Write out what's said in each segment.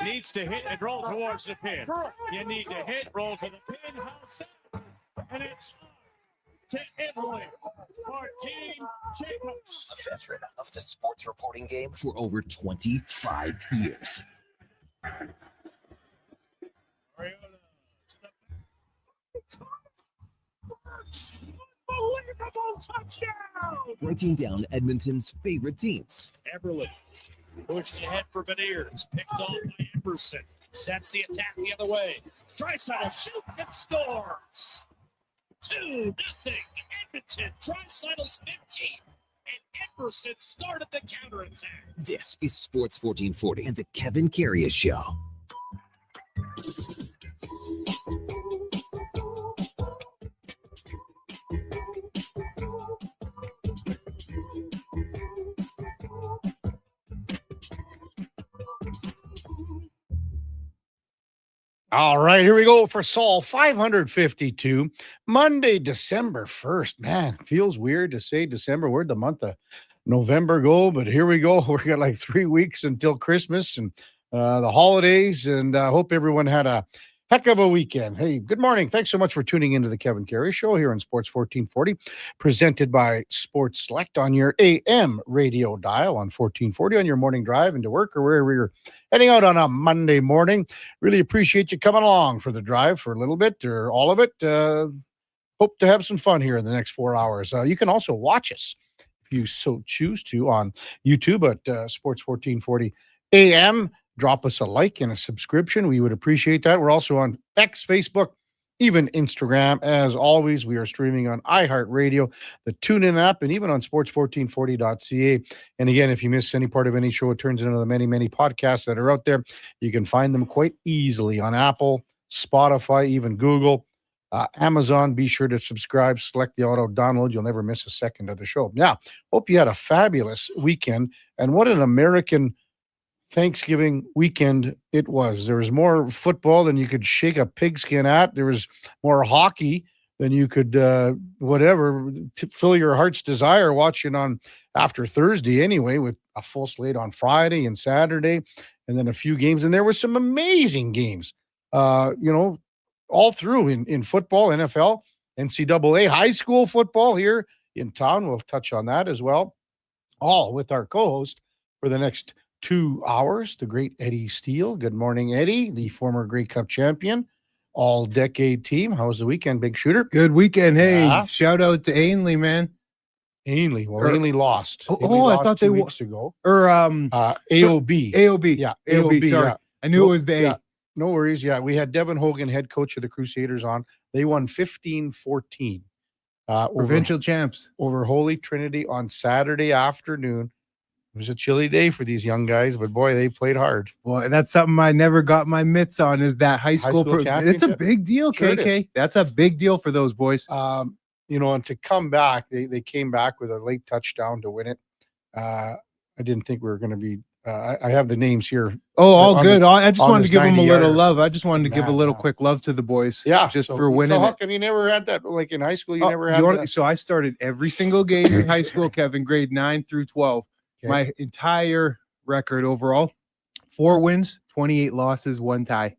needs to hit and roll towards the pin. You need to hit, roll to the pin, house it, and it's to Italy for Dean Jacobs. A veteran of the sports reporting game for over 25 years. Unbelievable touchdown! Breaking down Edmonton's favorite teams. Eberle pushed ahead for Beniers, picked off by Emerson, sets the attack the other way. Draisaitl shoots and scores. 2-0 Edmonton. Draisaitl's 15th, and Emerson started the counterattack. This is Sports 1440 and the Kevin Karius Show. All right, here we go for Saul 552, Monday, December 1st. Man, feels weird to say December. Where'd the month of November go? But here we go. We got like 3 weeks until Christmas and the holidays, and I hope everyone had a heck of a weekend. Hey, good morning. Thanks so much for tuning into the Kevin Karius Show here on Sports 1440, presented by Sports Select on your AM radio dial on 1440 on your morning drive into work or wherever you're heading out on a Monday morning. Really appreciate you coming along for the drive for a little bit or all of it. Hope to have some fun here in the next 4 hours. You can also watch us if you so choose to on YouTube at Sports 1440 AM. Drop us a like and a subscription. We would appreciate that. We're also on X, Facebook, even Instagram. As always, we are streaming on iHeartRadio, the TuneIn app, and even on sports1440.ca. And again, if you miss any part of any show, it turns into the many, many podcasts that are out there. You can find them quite easily on Apple, Spotify, even Google, Amazon. Be sure to subscribe, select the auto download. You'll never miss a second of the show. Now, hope you had a fabulous weekend. And what an American Thanksgiving weekend it was. There was more football than you could shake a pigskin at. There was more hockey than you could fill your heart's desire watching on after Thursday anyway, with a full slate on Friday and Saturday, and then a few games. And there were some amazing games, all through in football, NFL, NCAA, high school football here in town. We'll touch on that as well, all with our co-host for the next 2 hours, the great Eddie Steele. Good morning, Eddie, the former Grey Cup champion, all-decade team. How was the weekend, big shooter? Good weekend. Hey, shout out to Ainley, man. Ainley. Well, Ainley lost. I lost thought 2 weeks ago. Or AOB. AOB. Yeah, AOB. Sorry. Yeah. I knew it was the A. Yeah, no worries. Yeah, we had Devin Hogan, head coach of the Crusaders, on. They won 15-14. Provincial champs. Over Holy Trinity on Saturday afternoon. It was a chilly day for these young guys, but boy, they played hard. Boy, that's something I never got my mitts on, is that high school it's a big deal, sure KK. That's a big deal for those boys. And to come back, they came back with a late touchdown to win it. I didn't think we were going to be I have the names here. Oh, all good. I just wanted to give them a little love. I just wanted to give a little quick love to the boys. Yeah, just for winning. So how come you never had that? Like in high school, you never had that? So I started every single game in high school, Kevin, grade 9 through 12. Okay. My entire record overall, 4 wins, 28 losses, 1 tie.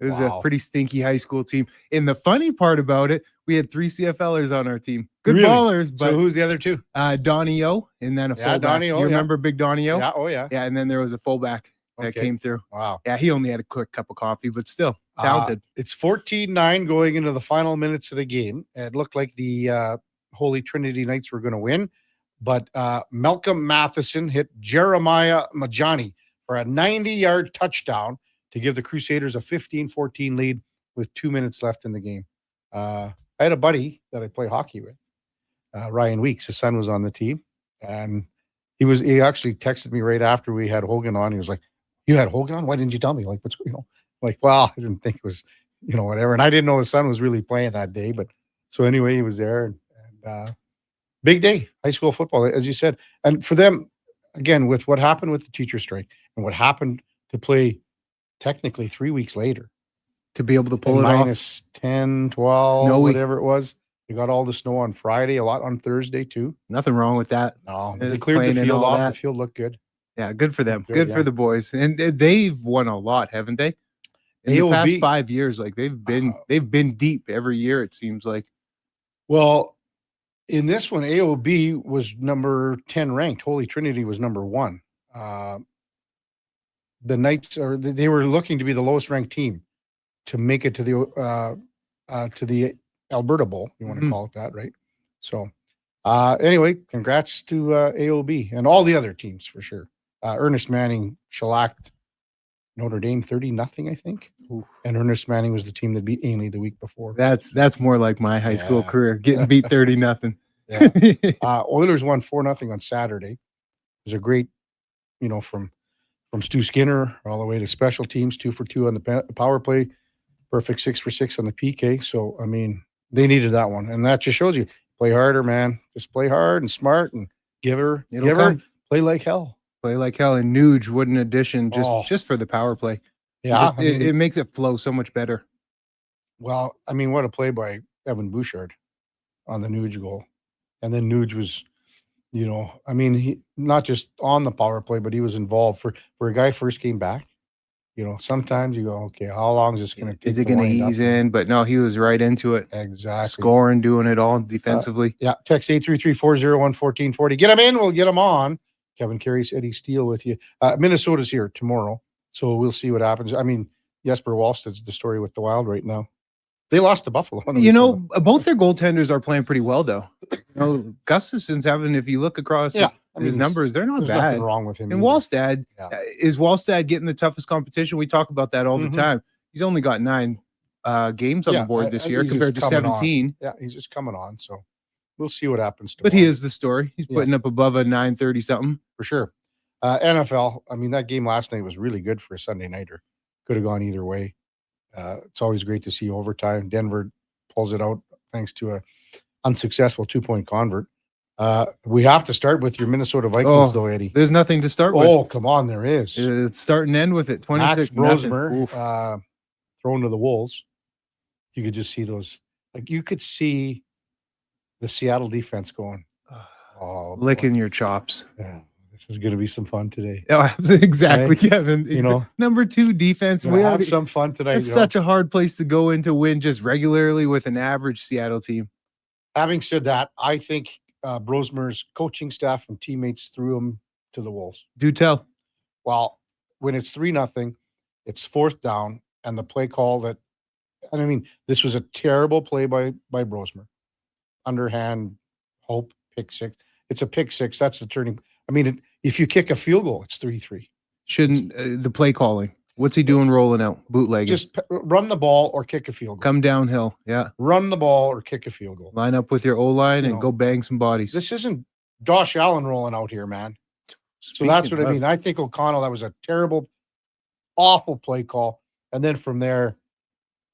It was a pretty stinky high school team. And the funny part about it, we had 3 CFLers on our team. Good ballers. But so who's the other 2? Donnie O, and then a fullback. Donnie O, you remember Big Donnie O? Yeah, oh yeah. Yeah, and then there was a fullback that came through. Wow. Yeah, he only had a quick cup of coffee, but still talented. It's 14-9 going into the final minutes of the game. It looked like the Holy Trinity Knights were going to win. But Malcolm Matheson hit Jeremiah Majani for a 90-yard touchdown to give the Crusaders a 15-14 lead with 2 minutes left in the game. I had a buddy that I play hockey with, Ryan Weeks. His son was on the team, and he actually texted me right after we had Hogan on. He was like, "You had Hogan on? Why didn't you tell me?" Like, well, I didn't think it was, whatever. And I didn't know his son was really playing that day. But so anyway, he was there, and big day, high school football, as you said. And for them, again, with what happened with the teacher strike and what happened to play technically 3 weeks later, to be able to pull it off. Minus 10, 12, whatever it was. They got all the snow on Friday, a lot on Thursday too. Nothing wrong with that. No, they cleared the field off. The field looked good. Yeah, good for them. Good, Good yeah. for the boys. And they've won a lot, haven't they? In the past AOB 5 years, like they've been deep every year, it seems like. Well, in this one, AOB was number 10 ranked. Holy Trinity was number 1. The Knights they were looking to be the lowest ranked team to make it to the Alberta Bowl. You want to call it that, right? So, anyway, congrats to AOB and all the other teams for sure. Ernest Manning shellacked Notre Dame 30-0, I think. Oof. And Ernest Manning was the team that beat Ainley the week before. That's more like my high school career, getting beat 30-0. Yeah. Oilers won 4-0 on Saturday. It was a great, from Stu Skinner all the way to special teams, 2 for 2 on the power play, perfect 6 for 6 on the PK. So, I mean, they needed that one. And that just shows you, play harder, man. Just play hard and smart and play like hell. Play like hell. And Nuge, what an addition just for the power play. Yeah. It makes it flow so much better. Well, I mean, what a play by Evan Bouchard on the Nuge goal. And then Nuge was, he not just on the power play, but he was involved for a guy first came back. Sometimes you go, okay, how long is this going to take? Is it going to ease in? But no, he was right into it. Exactly. Scoring, doing it all defensively. Text 833-401-1440. Get them in. We'll get them on. Kevin Karius, Eddie Steele with you. Minnesota's here tomorrow, so we'll see what happens. I mean, Jesper Wallsted's the story with the Wild right now. They lost to Buffalo. Both their goaltenders are playing pretty well, though. Gustafson's having, if you look across his numbers, they're not bad. Nothing wrong with him. And Wallstad, is Wallstad getting the toughest competition? We talk about that all the time. He's only got 9 games on the board this year compared to 17. Yeah, he's just coming on, so we'll see what happens tomorrow. But he is the story. He's putting up above a 930-something. For sure. NFL, I mean, that game last night was really good for a Sunday nighter. Could have gone either way. It's always great to see overtime. Denver pulls it out thanks to a unsuccessful 2-point convert. We have to start with your Minnesota Vikings, though, Eddie. There's nothing to start with. Oh, come on, there is. It's start and end with it. 26 Brosmer thrown to the Wolves. You could just see those. Like you could see the Seattle defense going, licking your chops. Yeah. This is going to be some fun today. Oh, exactly, right? Kevin. Number 2 defense. We have some fun tonight. It's such a hard place to go in to win just regularly with an average Seattle team. Having said that, I think Brosmer's coaching staff and teammates threw him to the Wolves. Do tell. Well, when it's 3-0, it's 4th down, and the play call this was a terrible play by Brosmer. Underhand, hope, pick 6. It's a pick 6. That's the turning. I mean, if you kick a field goal, it's 3-3. Shouldn't the play calling? What's he doing rolling out? Bootlegging. Just run the ball or kick a field goal. Come downhill. Yeah. Run the ball or kick a field goal. Line up with your O-line and go bang some bodies. This isn't Josh Allen rolling out here, man. So that's what I mean. I think O'Connell, that was a terrible, awful play call. And then from there,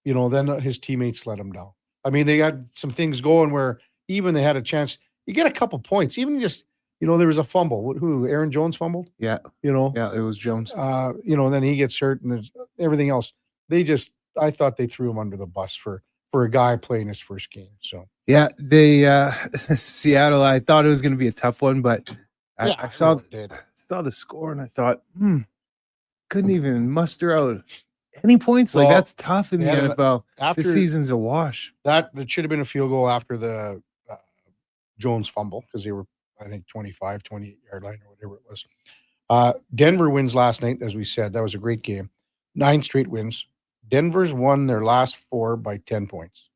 then his teammates let him down. I mean, they got some things going where even they had a chance. You get a couple points, even just, there was a fumble. Who? Aaron Jones fumbled? Yeah. Yeah, it was Jones. Then he gets hurt and there's everything else. I thought they threw him under the bus for a guy playing his first game. So yeah, Seattle, I thought it was going to be a tough one, but I saw the score and I thought, couldn't even muster out any points. Well, that's tough in the NFL. This season's a wash. That should have been a field goal after the Jones fumble because they were, I think, 28 yard line or whatever it was. Denver wins last night, as we said. That was a great game. 9 straight wins. Denver's won their last 4 by 10 points.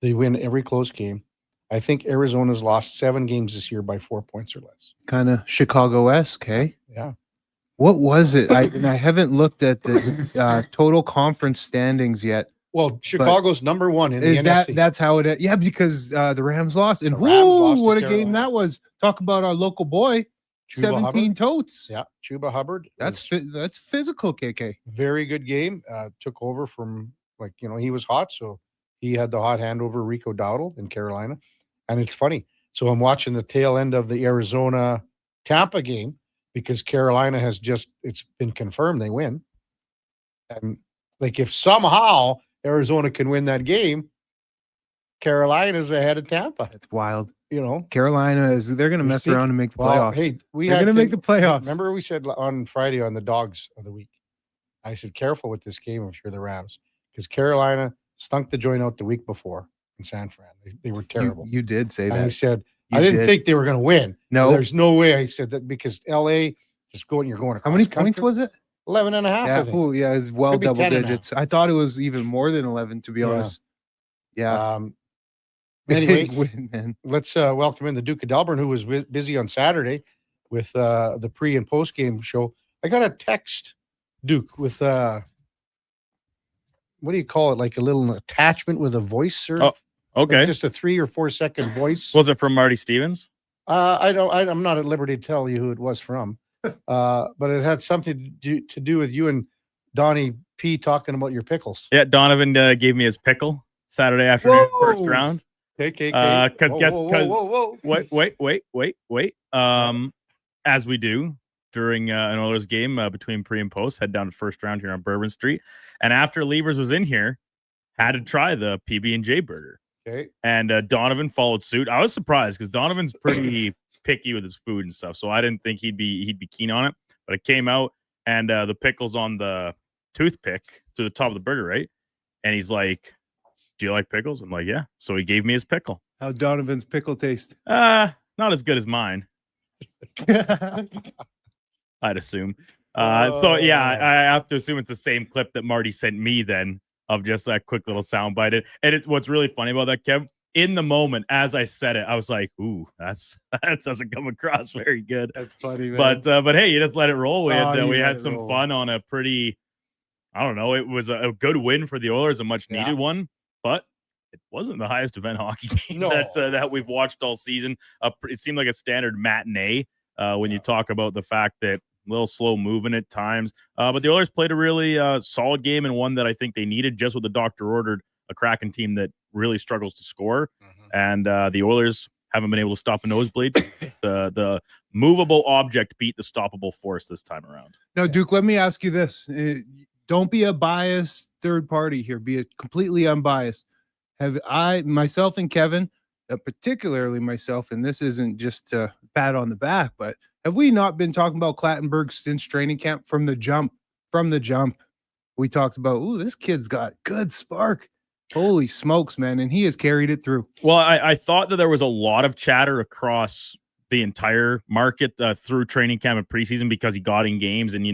They win every close game. I think Arizona's lost 7 games this year by 4 points or less. Kind of Chicago-esque, hey? Yeah. What was it? I haven't looked at the total conference standings yet. Well, Chicago's number 1 in the NFC. That's how it is. Yeah, because the Rams lost. And what a game that was. Talk about our local boy. Chuba 17 Hubbard. Totes. Yeah, Chuba Hubbard. That's physical, KK. Very good game. Took over from, he was hot, so he had the hot hand over Rico Dowdle in Carolina. And it's funny. So I'm watching the tail end of the Arizona-Tampa game because Carolina it's been confirmed they win. And if somehow Arizona can win that game, Carolina's ahead of Tampa. That's wild. You know, Carolina they're going to mess around and make the playoffs. Hey, they're going to make the playoffs. Remember we said on Friday on the Dogs of the Week, I said, careful with this game if you're the Rams, because Carolina stunk the joint out the week before in San Fran. They were terrible. You did say that. And I said, I didn't think they were going to win. No. There's no way. I said that because LA just you're going across. How many country. points was it? 11 and a half. Yeah, I think. yeah, it's well Could be double 10 and a digits. I thought it was even more than 11, to be honest. Yeah. Anyway, Big win, man. let's welcome in the Duke of Delburne, who was busy on Saturday with the pre and post game show. I got a text, Duke, with what do you call it? Like a little attachment with a voice, sir. Oh, okay. Like just a 3 or 4 second voice. Was it from Marty Stevens? I'm not at liberty to tell you who it was from, but it had something to do with you and Donnie P talking about your pickles. Yeah, Donovan gave me his pickle Saturday afternoon, first round. Okay. Whoa. Wait. As we do during an Oilers game between pre and post, head down to first round here on Bourbon Street, and after Levers was in here, had to try the PB&J burger. Okay. And Donovan followed suit. I was surprised because Donovan's pretty picky with his food and stuff, so I didn't think he'd be keen on it. But it came out, and the pickle's on the toothpick to the top of the burger, right? And he's like, "Do you like pickles?" I'm like, "Yeah." So he gave me his pickle. How'd Donovan's pickle taste? Not as good as mine, I'd assume. So yeah, I have to assume it's the same clip that Marty sent me then of just that quick little sound bite. And what's really funny about that, Kev, in the moment as I said it, I was like, "Ooh, that doesn't come across very good." That's funny, man. But hey, you just let it roll. We had some roll. fun on a pretty, I don't know, it was a good win for the Oilers, a much needed one, but it wasn't the highest event hockey game that we've watched all season. It seemed like a standard matinee when you talk about the fact that a little slow moving at times. But the Oilers played a really solid game, and one that I think they needed, just what the doctor ordered, a Kraken team that really struggles to score. And the Oilers haven't been able to stop a nosebleed. The movable object beat the stoppable force this time around. Now, Duke, let me ask you this. Don't be a biased third party here. Be completely unbiased. Have myself and Kevin, particularly myself, and this isn't just a pat on the back, but have we not been talking about Clattenburg since training camp from the jump? From the jump, we talked about, ooh, this kid's got good spark. Holy smokes, man. And he has carried it through. Well, I thought that there was a lot of chatter across the entire market through training camp and preseason because he got in games and,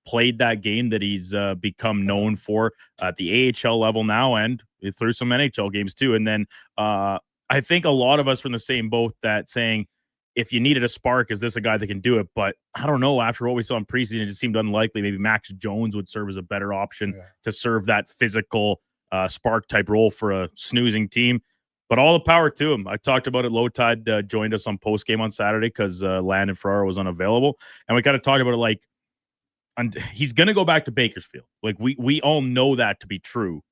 played that game that he's become known for at the AHL level now and through some NHL games too. And then I think a lot of us were in the same boat that saying, if you needed a spark, is this a guy that can do it? But I don't know. After what we saw in preseason, it just seemed unlikely. Maybe Max Jones would serve as a better option to serve that physical spark type role for a snoozing team. But all the power to him. I talked about it. Low Tide joined us on post game on Saturday because Landon Ferraro was unavailable, and we kind of talked about it and he's going to go back to Bakersfield. Like we all know that to be true,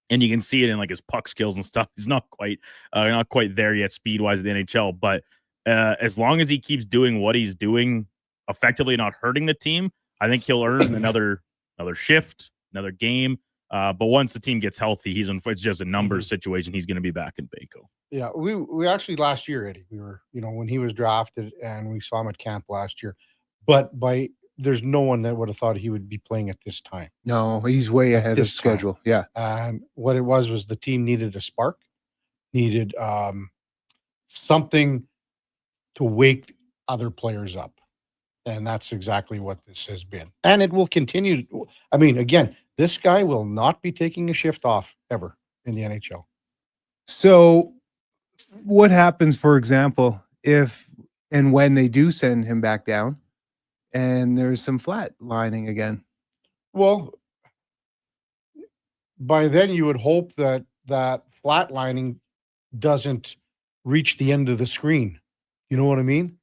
and you can see it in his puck skills and stuff. He's not quite there yet speed wise at the NHL, but as long as he keeps doing what he's doing effectively, not hurting the team, I think he'll earn another shift, another game. But once the team gets healthy, it's just a numbers situation. He's going to be back in Baco. Yeah, we actually last year, Eddie, we were, when he was drafted and we saw him at camp last year, but there's no one that would have thought he would be playing at this time. No, he's way ahead of schedule. Yeah. And what it was the team needed a spark, needed something to wake other players up. And that's exactly what this has been. And it will continue. I mean, again, this guy will not be taking a shift off ever in the NHL. So what happens, for example, if and when they do send him back down and there's some flat lining again? Well, by then you would hope that flat lining doesn't reach the end of the screen. You know what I mean?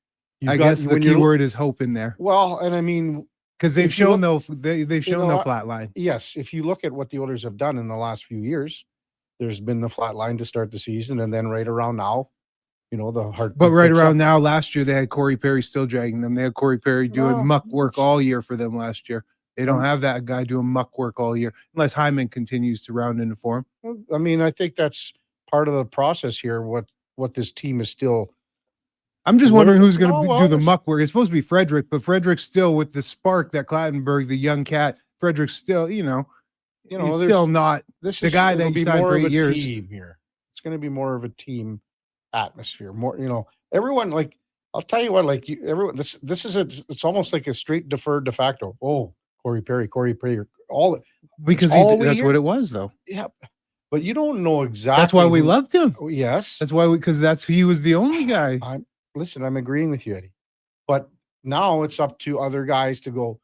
I guess the key word is hope in there. Well, and I mean, because they've shown no flat line. Yes, if you look at what the Oilers have done in the last few years, there's been the flat line to start the season, and then right around now, the hard. But right around now, last year they had Corey Perry still dragging them. They had Corey Perry doing muck work all year for them last year. They don't have that guy doing muck work all year unless Hyman continues to round into form. Well, I mean, I think that's part of the process here. What this team is still. I'm just wondering who's going to do the this- muck work. It's supposed to be Frederick, but Frederick's still with the spark that Clattenburg, the young cat. Frederick's still, he's still not the guy that you signed for 8 years. Team here. It's going to be more of a team atmosphere. More, everyone like. I'll tell you what, like everyone. This is it's almost like a straight deferred de facto. Oh, Corey Perry, all because that's what it was, though. Yeah, but you don't know exactly. That's why we loved him. Oh, yes, that's why he was the only guy. I'm agreeing with you, Eddie. But now it's up to other guys to go.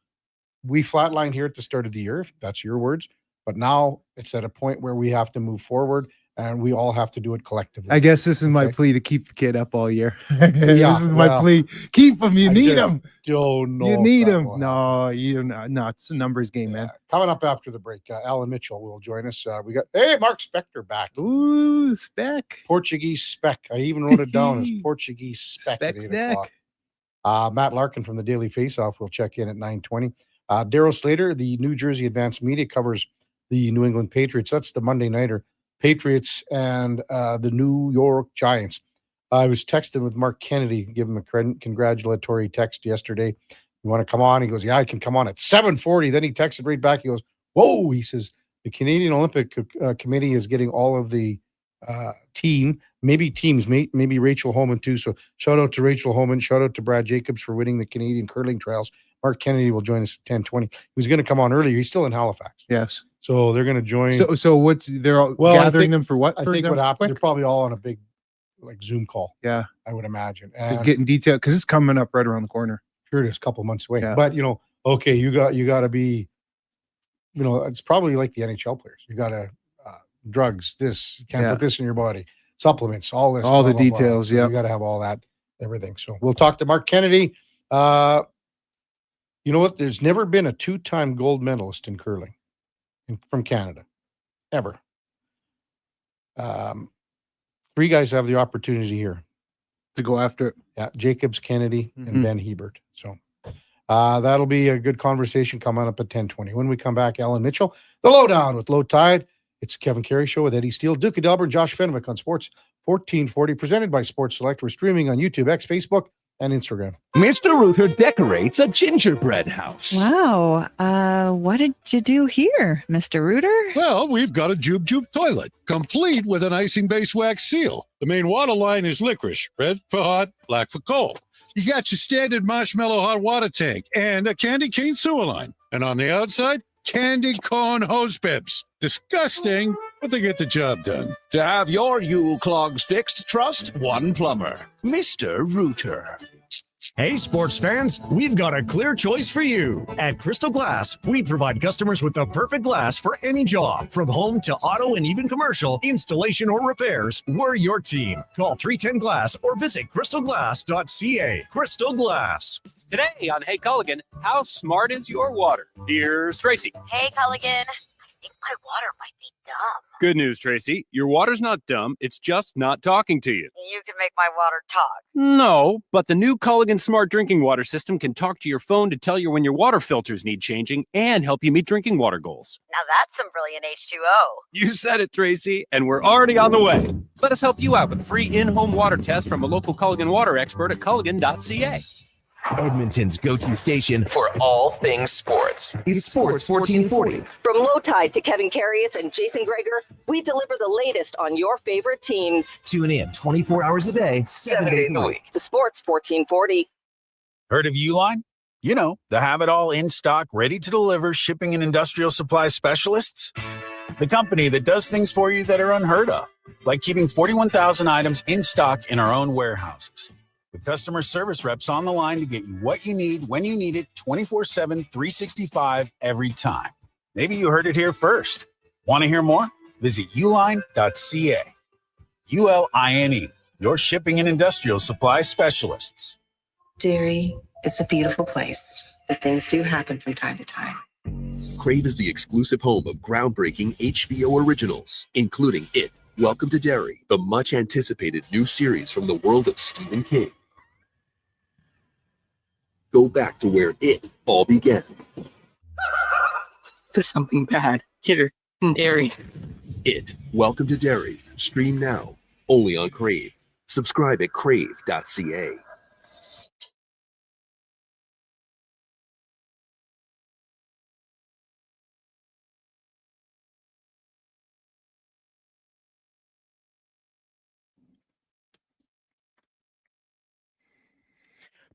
We flatlined here at the start of the year. If that's your words. But now it's at a point where we have to move forward, and we all have to do it collectively. I guess this is my plea to keep the kid up all year. This is my plea. Keep him. You need him. Don't know. You need him. No, you don't. No, it's a numbers game, man. Coming up after the break, Alan Mitchell will join us. We got Mark Spector back. Ooh, Spec. Portuguese Spec. I even wrote it down as Portuguese Spec. Spec's neck. Matt Larkin from the Daily Faceoff will check in at 9:20. Daryl Slater, the New Jersey Advanced Media, covers the New England Patriots. That's the Monday nighter. Patriots and the New York Giants. I was texting with Mark Kennedy, give him a congratulatory text yesterday. You want to come on? He goes, yeah, I can come on at 7:40. Then he texted right back. He goes, whoa. He says, the Canadian Olympic Committee is getting all of the teams, maybe Rachel Homan too. So shout out to Rachel Homan. Shout out to Brad Jacobs for winning the Canadian curling trials. Mark Kennedy will join us at 10:20. He was going to come on earlier. He's still in Halifax. Yes. So they're going to join. So what's they're all gathering them for what? I think what happened, they're probably all on a big Zoom call. Yeah. I would imagine. And getting detail because it's coming up right around the corner. Sure it is, a couple months away. Yeah. But okay, you got to be, it's probably like the NHL players. You got to drugs, this, you can't put this in your body, supplements, all this. All blah, the blah, details, blah. So you got to have all that, everything. So we'll talk to Mark Kennedy. You know what? There's never been a 2-time gold medalist in curling from Canada, ever. 3 guys have the opportunity here to go after it. Yeah, Jacobs, Kennedy, and Ben Hebert. So that'll be a good conversation coming up at 10:20. When we come back, Alan Mitchell, the Lowdown with Low Tide. It's Kevin Carey Show with Eddie Steele, Duke of Delburne, Josh Fenwick on Sports 1440, presented by Sports Select. We're streaming on YouTube, X, Facebook, and Instagram. Mr. Ruther decorates a gingerbread house. Wow. What did you do here, Mr. Rooter? Well, we've got a Jube Jube toilet, complete with an icing-based wax seal. The main water line is licorice, red for hot, black for cold. You got your standard marshmallow hot water tank and a candy cane sewer line. And on the outside, candy corn hose pips. Disgusting, but they get the job done. To have your Yule clogs fixed, trust one plumber, Mr. Rooter. Hey, sports fans, we've got a clear choice for you. At Crystal Glass, we provide customers with the perfect glass for any job. From home to auto and even commercial, installation or repairs, we're your team. Call 310 Glass or visit crystalglass.ca. Crystal Glass. Today on Hey Culligan, how smart is your water? Here's Tracy. Hey Culligan, I think my water might be dumb. Good news, Tracy. Your water's not dumb. It's just not talking to you. You can make my water talk. No, but the new Culligan Smart Drinking Water System can talk to your phone to tell you when your water filters need changing and help you meet drinking water goals. Now that's some brilliant H2O. You said it, Tracy, and we're already on the way. Let us help you out with a free in-home water test from a local Culligan water expert at culligan.ca. Edmonton's go-to station for all things sports is Sports 1440. From Low Tide to Kevin Karius and Jason Greger, we deliver the latest on your favorite teams. Tune in 24 hours a day, 7 days a week. To Sports 1440. Heard of Uline? You know, the have-it-all in-stock, ready-to-deliver shipping and industrial supply specialists. The company that does things for you that are unheard of, like keeping 41,000 items in stock in our own warehouses. With customer service reps on the line to get you what you need, when you need it, 24/7, 365, every time. Maybe you heard it here first. Want to hear more? Visit uline.ca. ULINE, your shipping and industrial supply specialists. Derry, it's a beautiful place, but things do happen from time to time. Crave is the exclusive home of groundbreaking HBO originals, including It, Welcome to Derry, the much-anticipated new series from the world of Stephen King. Go back to where it all began. There's something bad here in Derry. It, Welcome to Derry. Stream now, only on Crave. Subscribe at crave.ca.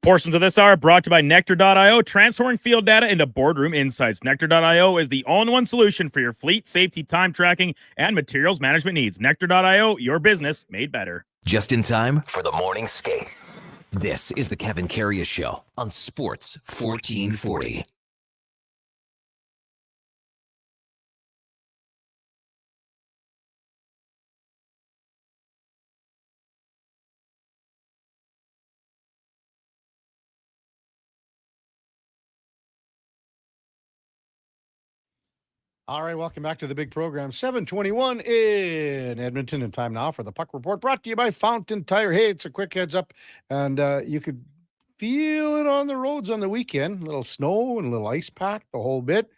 Portions of this hour brought to you by Nectar.io, transforming field data into boardroom insights. Nectar.io is the all-in-one solution for your fleet, safety, time tracking, and materials management needs. Nectar.io, your business made better. Just in time for the morning skate. This is the Kevin Karius Show on Sports 1440. All right, welcome back to the big program. 7:21 in Edmonton, and time now for the Puck Report, brought to you by Fountain Tire. Hey, it's a quick heads up, and you could feel it on the roads on the weekend. A little snow and a little ice pack, the whole bit.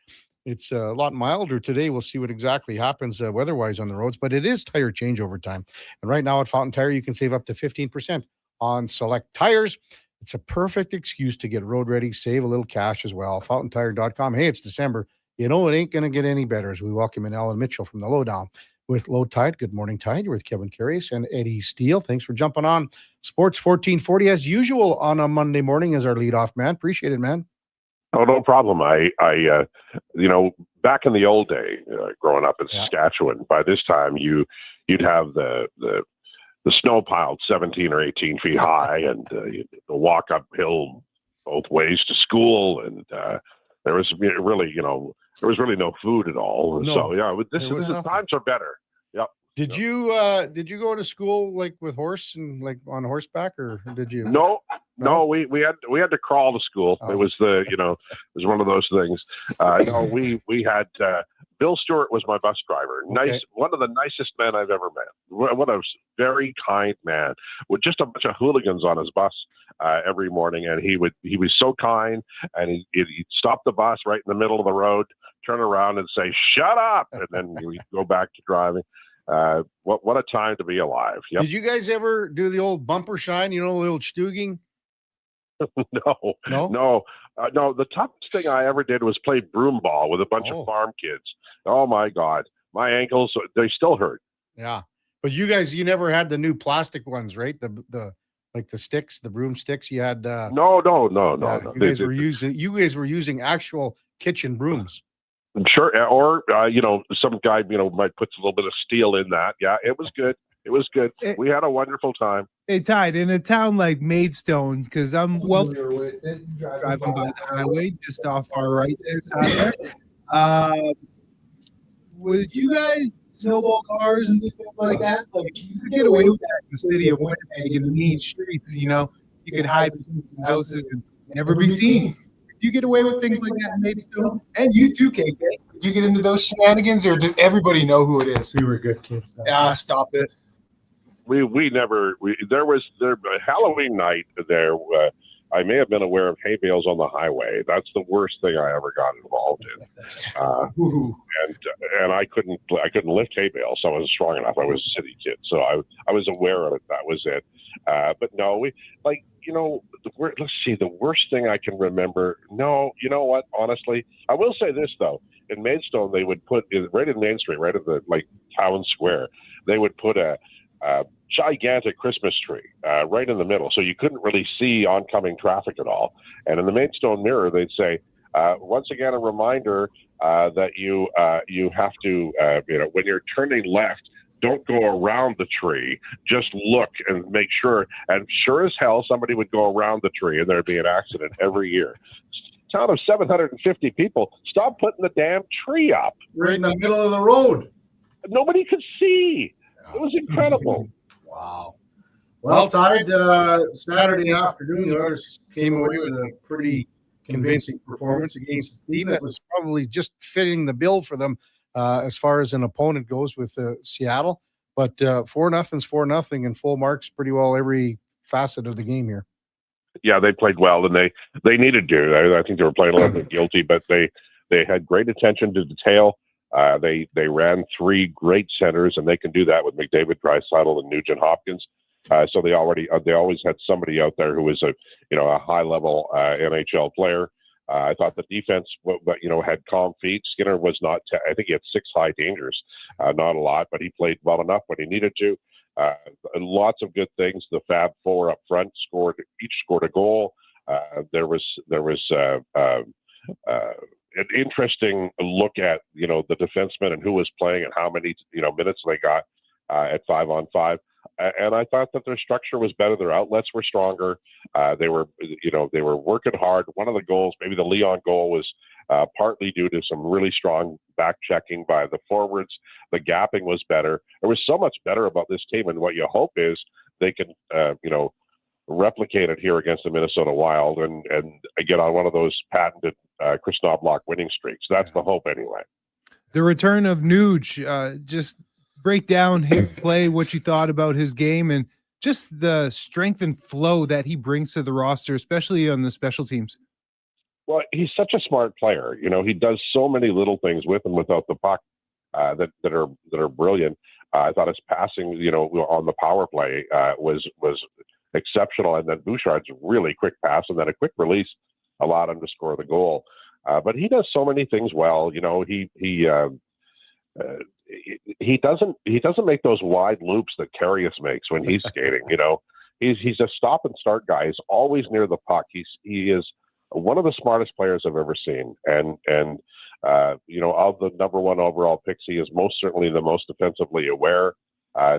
It's a lot milder today. We'll see what exactly happens weather-wise on the roads, but it is tire changeover time. And right now at Fountain Tire, you can save up to 15% on select tires. It's a perfect excuse to get road ready, save a little cash as well. FountainTire.com. Hey, it's December. You know, it ain't going to get any better as we welcome in Alan Mitchell from the Lowdown with Low Tide. Good morning, Tide. You're with Kevin Karius and Eddie Steele. Thanks for jumping on Sports 1440 as usual on a Monday morning as our leadoff man. Appreciate it, man. Oh, no problem. I back in the old day, growing up in Saskatchewan, by this time you'd have the snow piled 17 or 18 feet high, and you'd walk uphill both ways to school, and there was really, there was really no food at all. No, so the times are better. Yep. Did you go to school like with horse and like on horseback, or did you? No, we had to crawl to school. Oh. It was it was one of those things. We had Bill Stewart was my bus driver. Nice, one of the nicest men I've ever met. What a very kind man with just a bunch of hooligans on his bus every morning, and he was so kind, and he'd stop the bus right in the middle of the road, turn around and say, "Shut up," and then we'd go back to driving. What a time to be alive. Yep. Did you guys ever do the old bumper shine? The old Stuging? No. The toughest thing I ever did was play broom ball with a bunch of farm kids. Oh my God, my ankles, they still hurt. Yeah, but you never had the new plastic ones, right? The like the sticks, the broomsticks. You had no. You guys were using actual kitchen brooms. Sure, or some guy might put a little bit of steel in that. Yeah, it was good. It was good. We had a wonderful time. Hey, Tide, in a town like Maidstone, because I'm well familiar with it, driving by the highway just off our right there. Would you guys snowball cars and stuff like that? Like, you could get away with that in the city of Winnipeg in the mean streets. You could hide between some houses and never be seen. You get away with things like that in Maidstone? And you too, KK. Did you get into those shenanigans, or does everybody know who it is? We were good kids. Stop it. There was Halloween night there. I may have been aware of hay bales on the highway. That's the worst thing I ever got involved in. And I couldn't lift hay bales, so I wasn't strong enough. I was a city kid, so I was aware of it. That was it. But no, let's see, the worst thing I can remember. No, you know what? Honestly, I will say this though. In Maidstone, they would put right in Main Street, right at the town square, they would put a gigantic Christmas tree right in the middle, so you couldn't really see oncoming traffic at all. And in the Maidstone Mirror, they'd say, once again, a reminder that you have to, when you're turning left, don't go around the tree. Just look and make sure. And sure as hell, somebody would go around the tree, and there'd be an accident every year. Town of 750 people, stop putting the damn tree up. Right in the middle of the road. Nobody could see. It was incredible. Wow. Well, Tide, Saturday afternoon, the Oilers came away with a pretty convincing performance against a team that was probably just fitting the bill for them as far as an opponent goes with Seattle. But 4-0's 4-0 and full marks pretty well every facet of the game here. Yeah, they played well, and they needed to. I think they were playing a little bit guilty, but they had great attention to detail. They ran 3 great centers, and they can do that with McDavid, Draisaitl, and Nugent Hopkins. So they always had somebody out there who was a high level NHL player. I thought the defense, had calm feet. Skinner was not. I think he had 6 high dangers, not a lot, but he played well enough when he needed to. Lots of good things. The Fab Four up front each scored a goal. There was an interesting look at the defensemen and who was playing and how many minutes they got at 5-on-5. And I thought that their structure was better. Their outlets were stronger. They were working hard. One of the goals, maybe the Leon goal, was partly due to some really strong back checking by the forwards. The gapping was better. There was so much better about this team, and what you hope is they can, replicate it here against the Minnesota Wild and get on one of those patented Chris Knobloch winning streaks. That's the hope, anyway. The return of Nuge, just break down his play, what you thought about his game, and just the strength and flow that he brings to the roster, especially on the special teams. Well, he's such a smart player. He does so many little things with and without the puck that are brilliant. I thought his passing, on the power play was exceptional, and then Bouchard's really quick pass and then a quick release allowed him to score the goal. But he does so many things well. He doesn't make those wide loops that Karius makes when he's skating. He's a stop and start guy. He's always near the puck. He is one of the smartest players I've ever seen. And of the number 1 overall picks, he is most certainly the most defensively aware.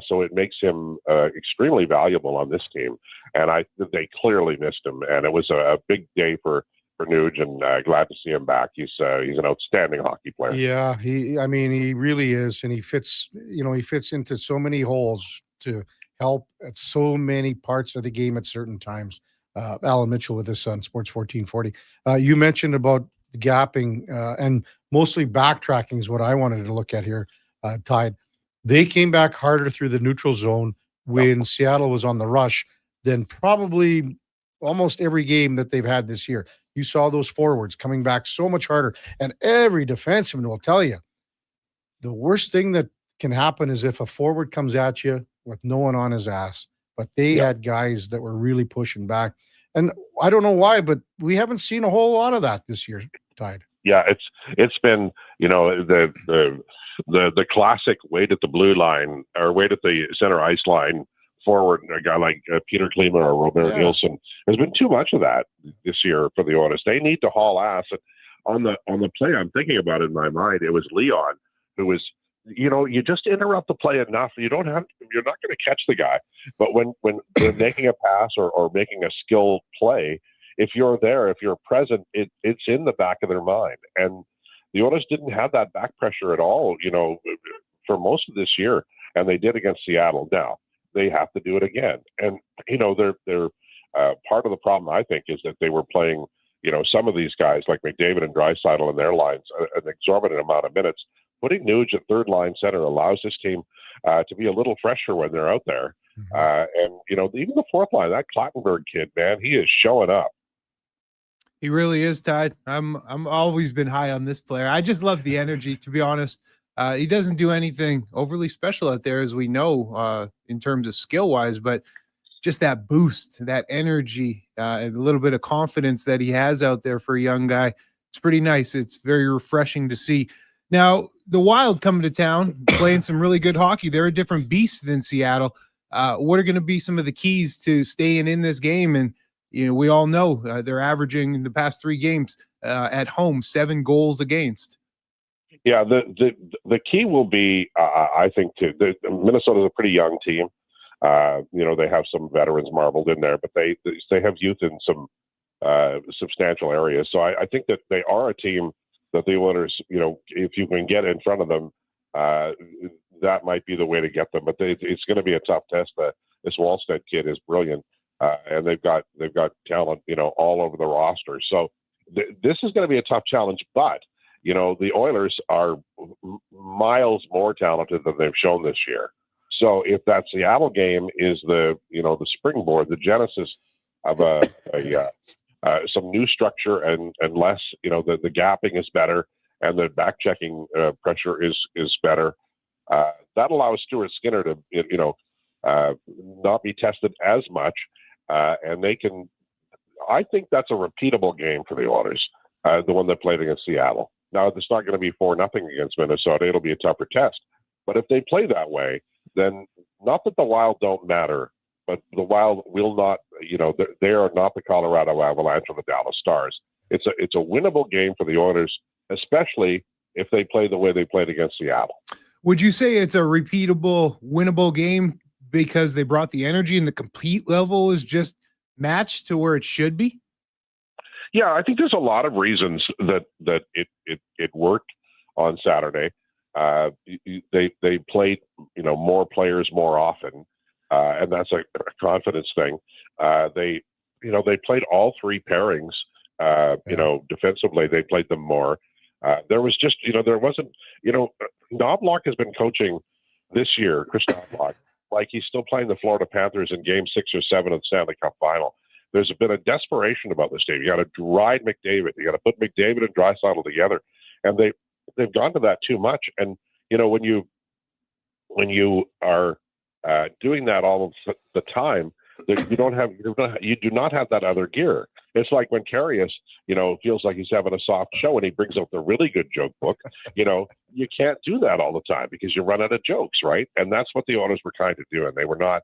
So it makes him extremely valuable on this team. And they clearly missed him. And it was a big day for Nuge, and glad to see him back. He's an outstanding hockey player. Yeah, he really is, and he fits into so many holes to help at so many parts of the game at certain times. Alan Mitchell with us on Sports 1440. You mentioned about gapping and mostly backtracking is what I wanted to look at here, Tide. They came back harder through the neutral zone when Seattle was on the rush than probably almost every game that they've had this year. You saw those forwards coming back so much harder. And every defenseman will tell you, the worst thing that can happen is if a forward comes at you with no one on his ass. But they had guys that were really pushing back. And I don't know why, but we haven't seen a whole lot of that this year, Tide. Yeah, it's been, the classic wait at the blue line or wait at the center ice line forward, a guy like Peter Klima or Robert Nielsen. There's been too much of that this year for the Oilers. They need to haul ass. And on the play I'm thinking about in my mind, it was Leon who was, you just interrupt the play enough. You're not going to catch the guy. But when they're making a pass or making a skill play, if you're there, if you're present, it's in the back of their mind. And the Oilers didn't have that back pressure at all, for most of this year. And they did against Seattle. Now, they have to do it again. And, they're part of the problem, I think, is that they were playing, some of these guys like McDavid and Draisaitl in their lines, an exorbitant amount of minutes. Putting Nuge at third line center allows this team to be a little fresher when they're out there. And, even the fourth line, that Clattenburg kid, man, he is showing up. He really is, Tide. I'm always been high on this player. I just love the energy, to be honest. He doesn't do anything overly special out there, as we know, in terms of skill-wise, but just that boost, that energy, a little bit of confidence that he has out there for a young guy. It's pretty nice. It's very refreshing to see. Now, the Wild coming to town, playing some really good hockey. They're a different beast than Seattle. What are going to be some of the keys to staying in this game? And, we all know they're averaging in the past 3 games at home 7 goals against. Yeah, the key will be, I think, Minnesota's a pretty young team. They have some veterans marbled in there, but they have youth in some substantial areas. So I think that they are a team that the Oilers, if you can get in front of them, that might be the way to get them. But it's going to be a tough test. This Wallstead kid is brilliant, and they've got talent, all over the roster. So this is going to be a tough challenge. But the Oilers are miles more talented than they've shown this year. So if that Seattle game is the springboard, the genesis of some new structure and less, the gapping is better, and the back checking pressure is better. That allows Stuart Skinner to, not be tested as much, and they can. I think that's a repeatable game for the Oilers, the one that played against Seattle. Now, it's not going to be 4-0 against Minnesota. It'll be a tougher test. But if they play that way, then not that the Wild don't matter, but the Wild will not, they are not the Colorado Avalanche or the Dallas Stars. It's a winnable game for the Oilers, especially if they play the way they played against Seattle. Would you say it's a repeatable, winnable game because they brought the energy and the complete level is just matched to where it should be? Yeah, I think there's a lot of reasons that it worked on Saturday. They played more players more often, and that's a confidence thing. They played all three pairings. Defensively they played them more. There was just there wasn't Knobloch has been coaching this year, Chris Knobloch, like he's still playing the Florida Panthers in Game 6 or 7 of the Stanley Cup Final. There's been a desperation about this team. You got to ride McDavid. You got to put McDavid and Draisaitl together, and they've gone to that too much. And when you are doing that all of the time, you do not have that other gear. It's like when Karius, feels like he's having a soft show and he brings out the really good joke book. You can't do that all the time because you run out of jokes, right? And that's what the Oilers were kind of doing. They were not.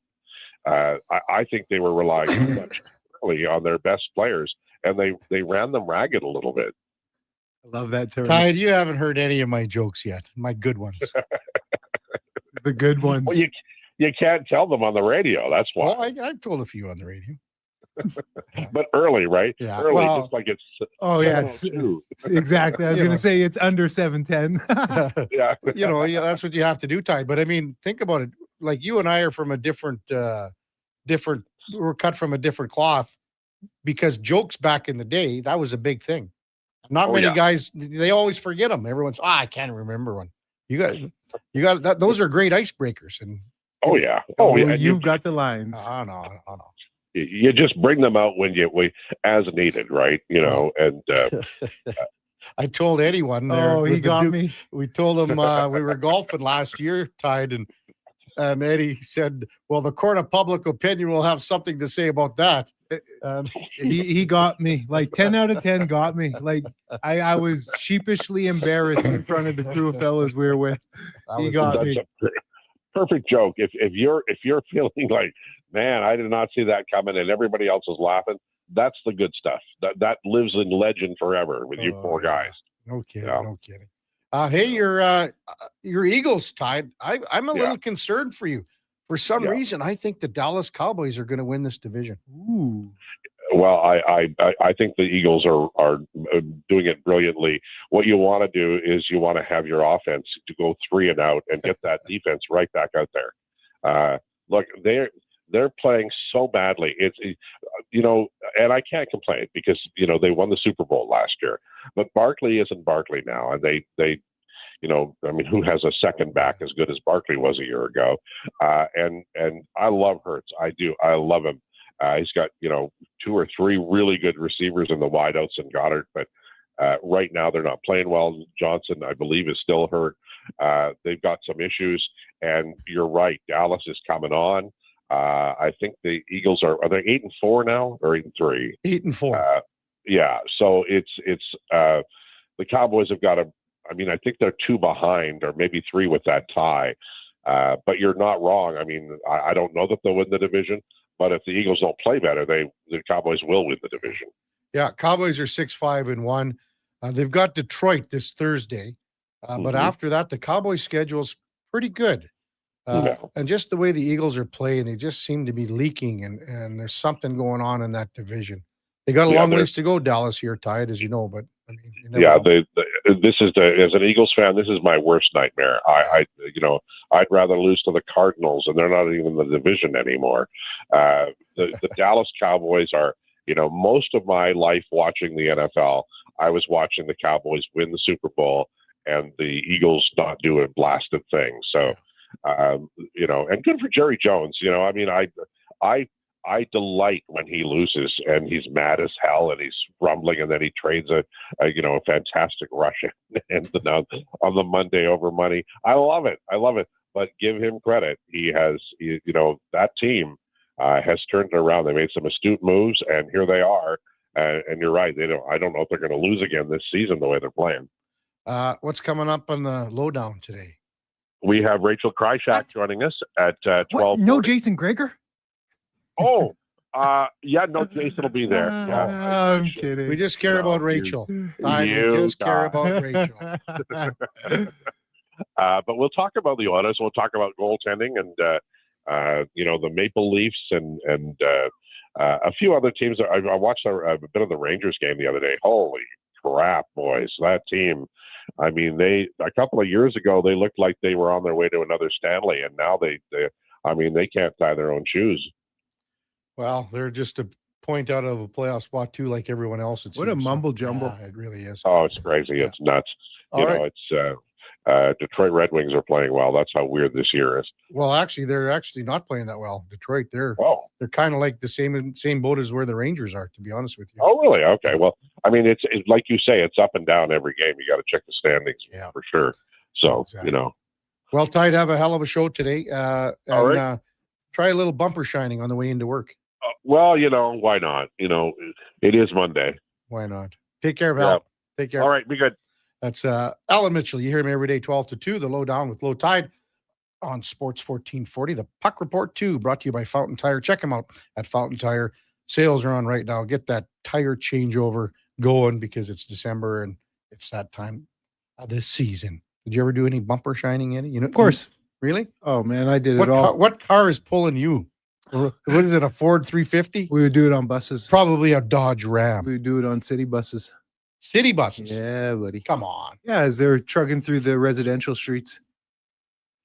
I think they were relying too much on their best players, and they ran them ragged a little bit. I love that term. Tide, you haven't heard any of my jokes yet. My good ones. The good ones. Well, you can't tell them on the radio. That's why. Well, I've told a few on the radio. But early, right? Yeah. Early, Well, just like it's. Oh, yeah. Exactly. I was going to say it's under 7:10. Yeah. That's what you have to do, Tide. But I mean, think about it. Like you and I are from a different, we're cut from a different cloth because jokes back in the day, that was a big thing. Not many guys, they always forget them. Everyone's, I can't remember one. You got that. Those are great icebreakers. And yeah. You've got the lines. Oh, no. You just bring them out when as needed, right? And I told anyone there. Oh, he got me. We told him we were golfing last year, Tide, and Eddie said, well, the court of public opinion will have something to say about that. He got me. Like 10 out of 10 got me. Like I was sheepishly embarrassed in front of the crew of fellas we were with. He got me. Perfect joke. If you're feeling like, man, I did not see that coming, and everybody else is laughing, that's the good stuff. That lives in legend forever with you poor guys. No kidding. No kidding. Hey, your Eagles, Tide. I'm a little concerned for you. For some reason, I think the Dallas Cowboys are going to win this division. Ooh. Well, I think the Eagles are doing it brilliantly. What you want to do is you want to have your offense to go 3 and out and get that defense right back out there. Look, they're playing so badly. It's and I can't complain because they won the Super Bowl last year. But Barkley isn't Barkley now, and they who has a second back as good as Barkley was a year ago? And I love Hurts. I do. I love him. He's got 2 or 3 really good receivers in the wideouts and Goddard, but right now they're not playing well. Johnson, I believe, is still hurt. They've got some issues, and you're right. Dallas is coming on. I think the Eagles are they 8-4 now or 8-3? 8-4. Yeah. So it's the Cowboys have got to. I mean, I think they're 2 behind, or maybe 3 with that tie. But you're not wrong. I mean, I don't know that they'll win the division, but if the Eagles don't play better, the Cowboys will win the division. Yeah, Cowboys are 6-5-1. They've got Detroit this Thursday, but after that, the Cowboys' schedule's pretty good. And just the way the Eagles are playing, they just seem to be leaking, and there's something going on in that division. They got a long ways to go, Dallas here, Tied, as you know, but I mean, this is as an Eagles fan, this is my worst nightmare. I'd rather lose to the Cardinals, and they're not even in the division anymore. The Dallas Cowboys are, most of my life watching the NFL, I was watching the Cowboys win the Super Bowl and the Eagles not do a blasted thing. So, and good for Jerry Jones. I I delight when he loses and he's mad as hell and he's rumbling, and then he trades a fantastic rush and on the Monday over money. I love it. But give him credit. He has, that team has turned it around. They made some astute moves, and here they are. And you're right. I don't know if they're going to lose again this season the way they're playing. What's coming up on the lowdown today? We have Rachel Krychak joining us at 12. No Jason Greger? Oh, no, Jason will be there. I'm kidding. We just care about Rachel. We just care about Rachel. But we'll talk about the Oilers. We'll talk about goaltending and the Maple Leafs and a few other teams. I watched a bit of the Rangers game the other day. Holy crap, boys! That team. I mean, a couple of years ago they looked like they were on their way to another Stanley, and now they can't tie their own shoes. Well, they're just a point out of a playoff spot too, like everyone else. What a mumble jumble! Yeah, it really is. Oh, it's crazy. Yeah. It's nuts. It's Detroit Red Wings are playing well. That's how weird this year is. Well, actually, they're actually not playing that well. Detroit, they're kind of like the same boat as where the Rangers are, to be honest with you. Oh, really? Okay. Well, I mean, it's like you say, it's up and down every game. You got to check the standings for sure. So, exactly. Well, Tide, have a hell of a show today. Try a little bumper shining on the way into work. Well, why not? It is Monday. Why not? Take care, Val. Yeah. Take care. All right. Be good. That's Alan Mitchell. You hear me every day, 12 to 2, the Lowdown with Low Tide on Sports 1440. The Puck Report 2, brought to you by Fountain Tire. Check them out at Fountain Tire. Sales are on right now. Get that tire changeover going because it's December and it's that time of this season. Did you ever do any bumper shining, Eddie? Of course. Really? Oh, man, I did it all. What car is pulling you? What is it, a Ford 350? We would do it on buses. Probably a Dodge Ram. We would do it on city buses. City buses? Yeah, buddy. Come on. Yeah, as they're trucking through the residential streets.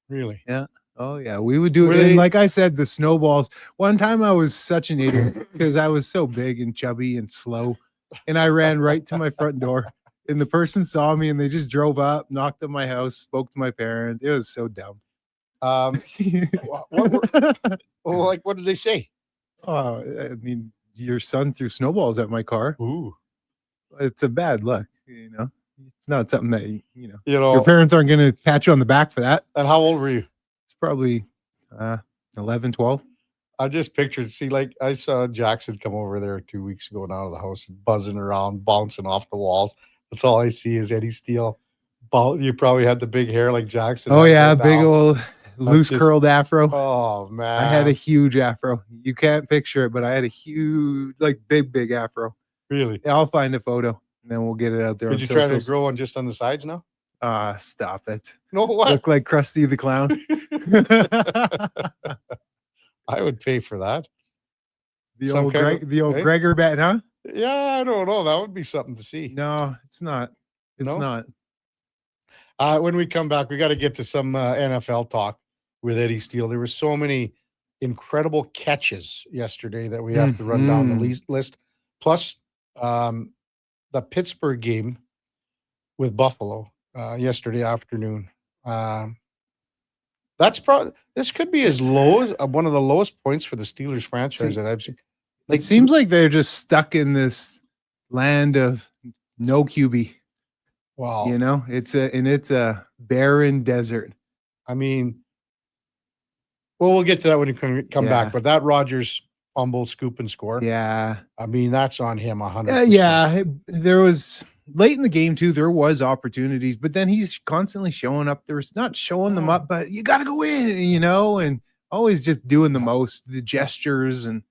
Really? Yeah. Oh, yeah. We would do it. And like I said, the snowballs. One time I was such an idiot because I was so big and chubby and slow. And I ran right to my front door. And the person saw me and they just drove up, knocked on my house, spoke to my parents. It was so dumb. What did they say? I mean, your son threw snowballs at my car. Ooh. It's a bad luck, It's not something that your parents aren't going to pat you on the back for that. And how old were you? It's probably 11, 12. I just pictured. I saw Jackson come over there 2 weeks ago now to the house, buzzing around, bouncing off the walls. That's all I see is Eddie Steele. You probably had the big hair like Jackson. Oh yeah, big old loose curled afro. Oh man, I had a huge afro. You can't picture it, but I had a huge, big afro. Really? Yeah, I'll find a photo and then we'll get it out there. Did you try to grow one just on the sides now? Stop it. No, what? Look like Krusty the Clown. I would pay for that. The old Gregor bet, huh? Yeah, I don't know. That would be something to see. No, it's not. It's not. When we come back, we got to get to some NFL talk with Eddie Steele. There were so many incredible catches yesterday that we have to run down the list. Plus, the Pittsburgh game with Buffalo yesterday afternoon. This could be as low as one of the lowest points for the Steelers franchise that I've seen. It seems like they're just stuck in this land of no QB. Wow. It's a barren desert. I mean, we'll get to that when you come back. But that Rodgers fumble, scoop, and score. Yeah. I mean, that's on him 100%. Yeah. There was late in the game too. There was opportunities, but then he's constantly showing up. There's not showing them up, but you got to go in, and always just doing the most, the gestures, and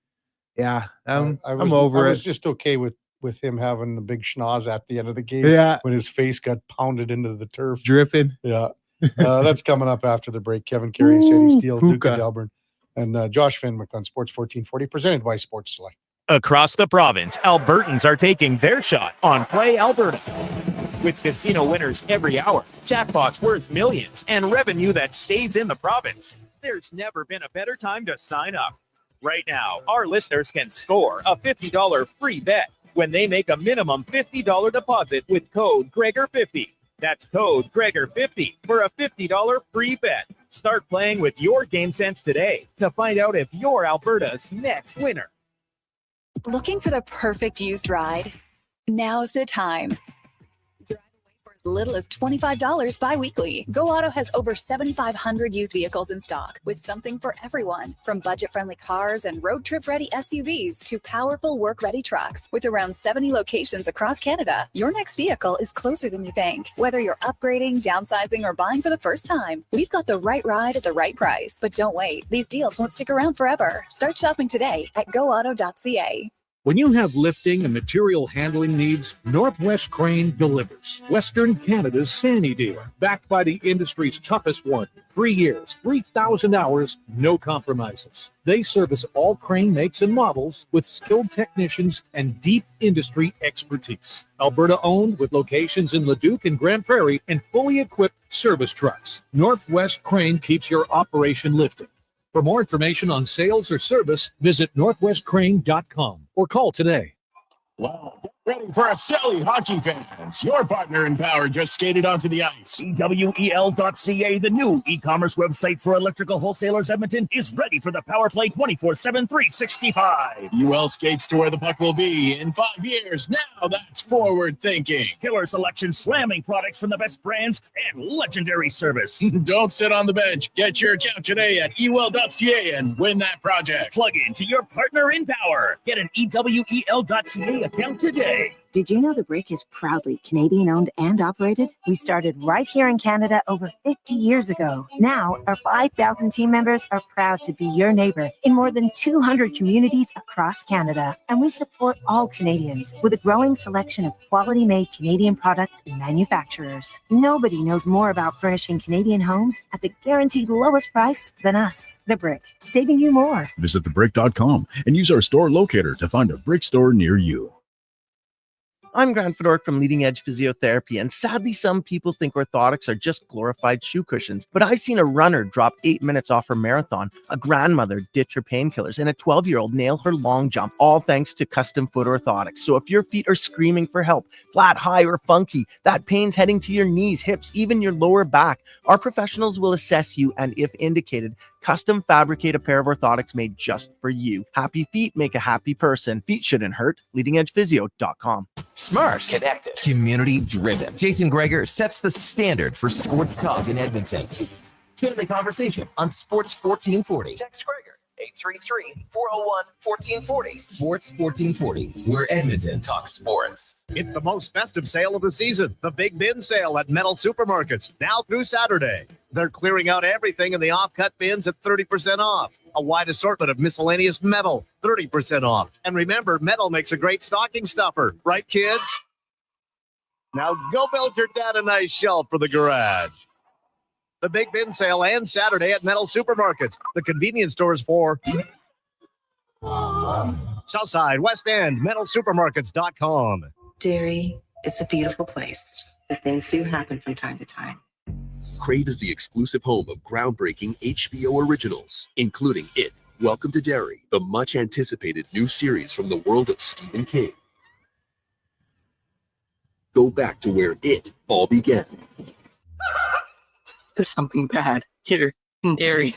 I'm over it. I was just okay with him having the big schnoz at the end of the game. Yeah. When his face got pounded into the turf. Dripping. Yeah. That's coming up after the break. Kevin Karius, Eddie Steele, Duke of Delburne, and Josh Fenwick on Sports 1440, presented by Sports Select. Across the province, Albertans are taking their shot on Play Alberta. With casino winners every hour, jackpots worth millions, and revenue that stays in the province, there's never been a better time to sign up. Right now, our listeners can score a $50 free bet when they make a minimum $50 deposit with code Gregor50. That's code Gregor50 for a $50 free bet. Start playing with your Game Sense today to find out if you're Alberta's next winner. Looking for the perfect used ride? Now's the time. Drive away for as little as $25 bi-weekly. Go Auto has over 7,500 used vehicles in stock with something for everyone. From budget-friendly cars and road trip-ready SUVs to powerful work-ready trucks. With around 70 locations across Canada, your next vehicle is closer than you think. Whether you're upgrading, downsizing, or buying for the first time, we've got the right ride at the right price. But don't wait. These deals won't stick around forever. Start shopping today at goauto.ca. When you have lifting and material handling needs, Northwest Crane delivers. Western Canada's Sani dealer, backed by the industry's toughest one. 3 years, 3,000 hours, no compromises. They service all crane makes and models with skilled technicians and deep industry expertise. Alberta owned with locations in Leduc and Grand Prairie and fully equipped service trucks. Northwest Crane keeps your operation lifting. For more information on sales or service, visit northwestcrane.com or call today. Wow. Ready for a silly hockey fans. Your partner in power just skated onto the ice. EWEL.ca, the new e-commerce website for electrical wholesalers Edmonton, is ready for the power play 24/7, 365. UL skates to where the puck will be in 5 years. Now that's forward thinking. Killer selection, slamming products from the best brands, and legendary service. Don't sit on the bench. Get your account today at EWEL.ca and win that project. Plug into your partner in power. Get an EWEL.ca account today. Did you know the Brick is proudly Canadian owned and operated? We started right here in Canada over 50 years ago. Now, our 5,000 team members are proud to be your neighbor in more than 200 communities across Canada. And we support all Canadians with a growing selection of quality made Canadian products and manufacturers. Nobody knows more about furnishing Canadian homes at the guaranteed lowest price than us. The Brick, saving you more. Visit thebrick.com and use our store locator to find a Brick store near you. I'm Grant Fedork from Leading Edge Physiotherapy, and sadly some people think orthotics are just glorified shoe cushions. But I've seen a runner drop 8 minutes off her marathon, a grandmother ditch her painkillers, and a 12-year-old nail her long jump, all thanks to custom foot orthotics. So if your feet are screaming for help, flat, high, or funky, that pain's heading to your knees, hips, even your lower back, our professionals will assess you and, if indicated, custom fabricate a pair of orthotics made just for you. Happy feet make a happy person. Feet shouldn't hurt. LeadingEdgePhysio.com. Smart, connected, community driven. Jason Greger sets the standard for sports talk in Edmonton. Join the conversation on Sports 1440. Text Greger 833-401-1440. Sports 1440, where Edmonton talks sports. It's the most festive sale of the season, the Big Bin Sale at Metal Supermarkets, now through Saturday. They're clearing out everything in the off-cut bins at 30% off. A wide assortment of miscellaneous metal, 30% off. And remember, metal makes a great stocking stuffer, right, kids? Now go build your dad a nice shelf for the garage. The Big Bin Sale ends Saturday at Metal Supermarkets. The convenience stores for Southside, West End, metalsupermarkets.com. Derry is a beautiful place, but things do happen from time to time. Crave is the exclusive home of groundbreaking HBO originals, including It, Welcome to Derry, the much-anticipated new series from the world of Stephen King. Go back to where it all began. There's something bad here in Derry.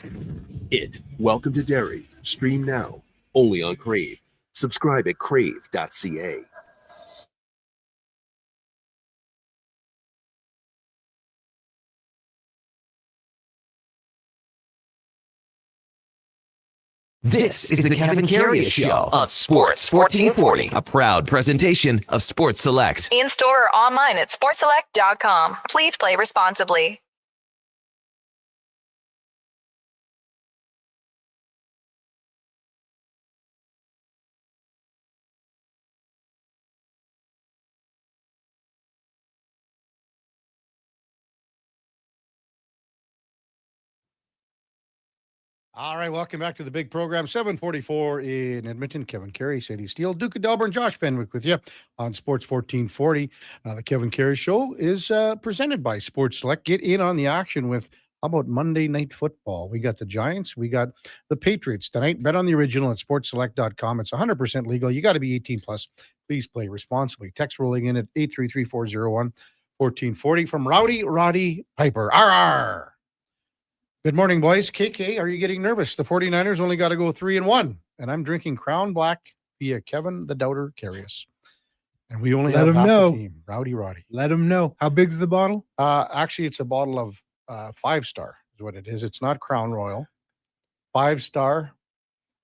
It, Welcome to Derry. Stream now, only on Crave. Subscribe at crave.ca. This is the Kevin Karius Show on Sports 1440, a proud presentation of Sports Select. In store or online at sportselect.com. Please play responsibly. All right, welcome back to the big program. 744 in Edmonton. Kevin Carey, Sadie Steele, Duke of Delburne, Josh Fenwick with you on Sports 1440. The Kevin Carey Show is presented by Sports Select. Get in on the action with, how about Monday Night Football? We got the Giants. We got the Patriots tonight. Bet on the original at sportselect.com. It's 100% legal. You got to be 18 plus. Please play responsibly. Text rolling in at 833-401-1440 from Rowdy Roddy Piper. RR. Good morning, boys. KK, are you getting nervous? The 49ers only got to go 3-1, and I'm drinking Crown Black via Kevin the Doubter Karius. And we only have half the team. Rowdy Roddy. Let them know. How big's the bottle? Actually, it's a bottle of 5-star is what it is. It's not Crown Royal. 5-star.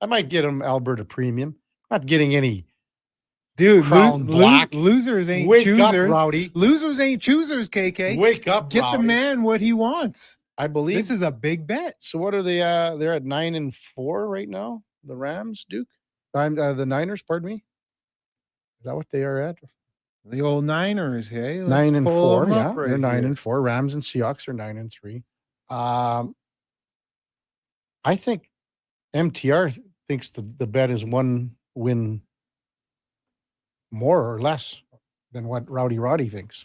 I might get them Alberta Premium. Not getting any. Dude, Crown Black. Losers ain't Wake choosers. up, Rowdy. Losers ain't choosers, KK. Wake up, Get Rowdy. the man what he wants. I believe this is a big bet. So what are they? They're at 9-4 right now. The Rams, Duke. The Niners. Pardon me. Is that what they are at? The old Niners, hey. 9-4. Yeah, Right they're 9-4. here. Rams and Seahawks are 9-3. I think MTR thinks the bet is one win more or less than what Rowdy Roddy thinks.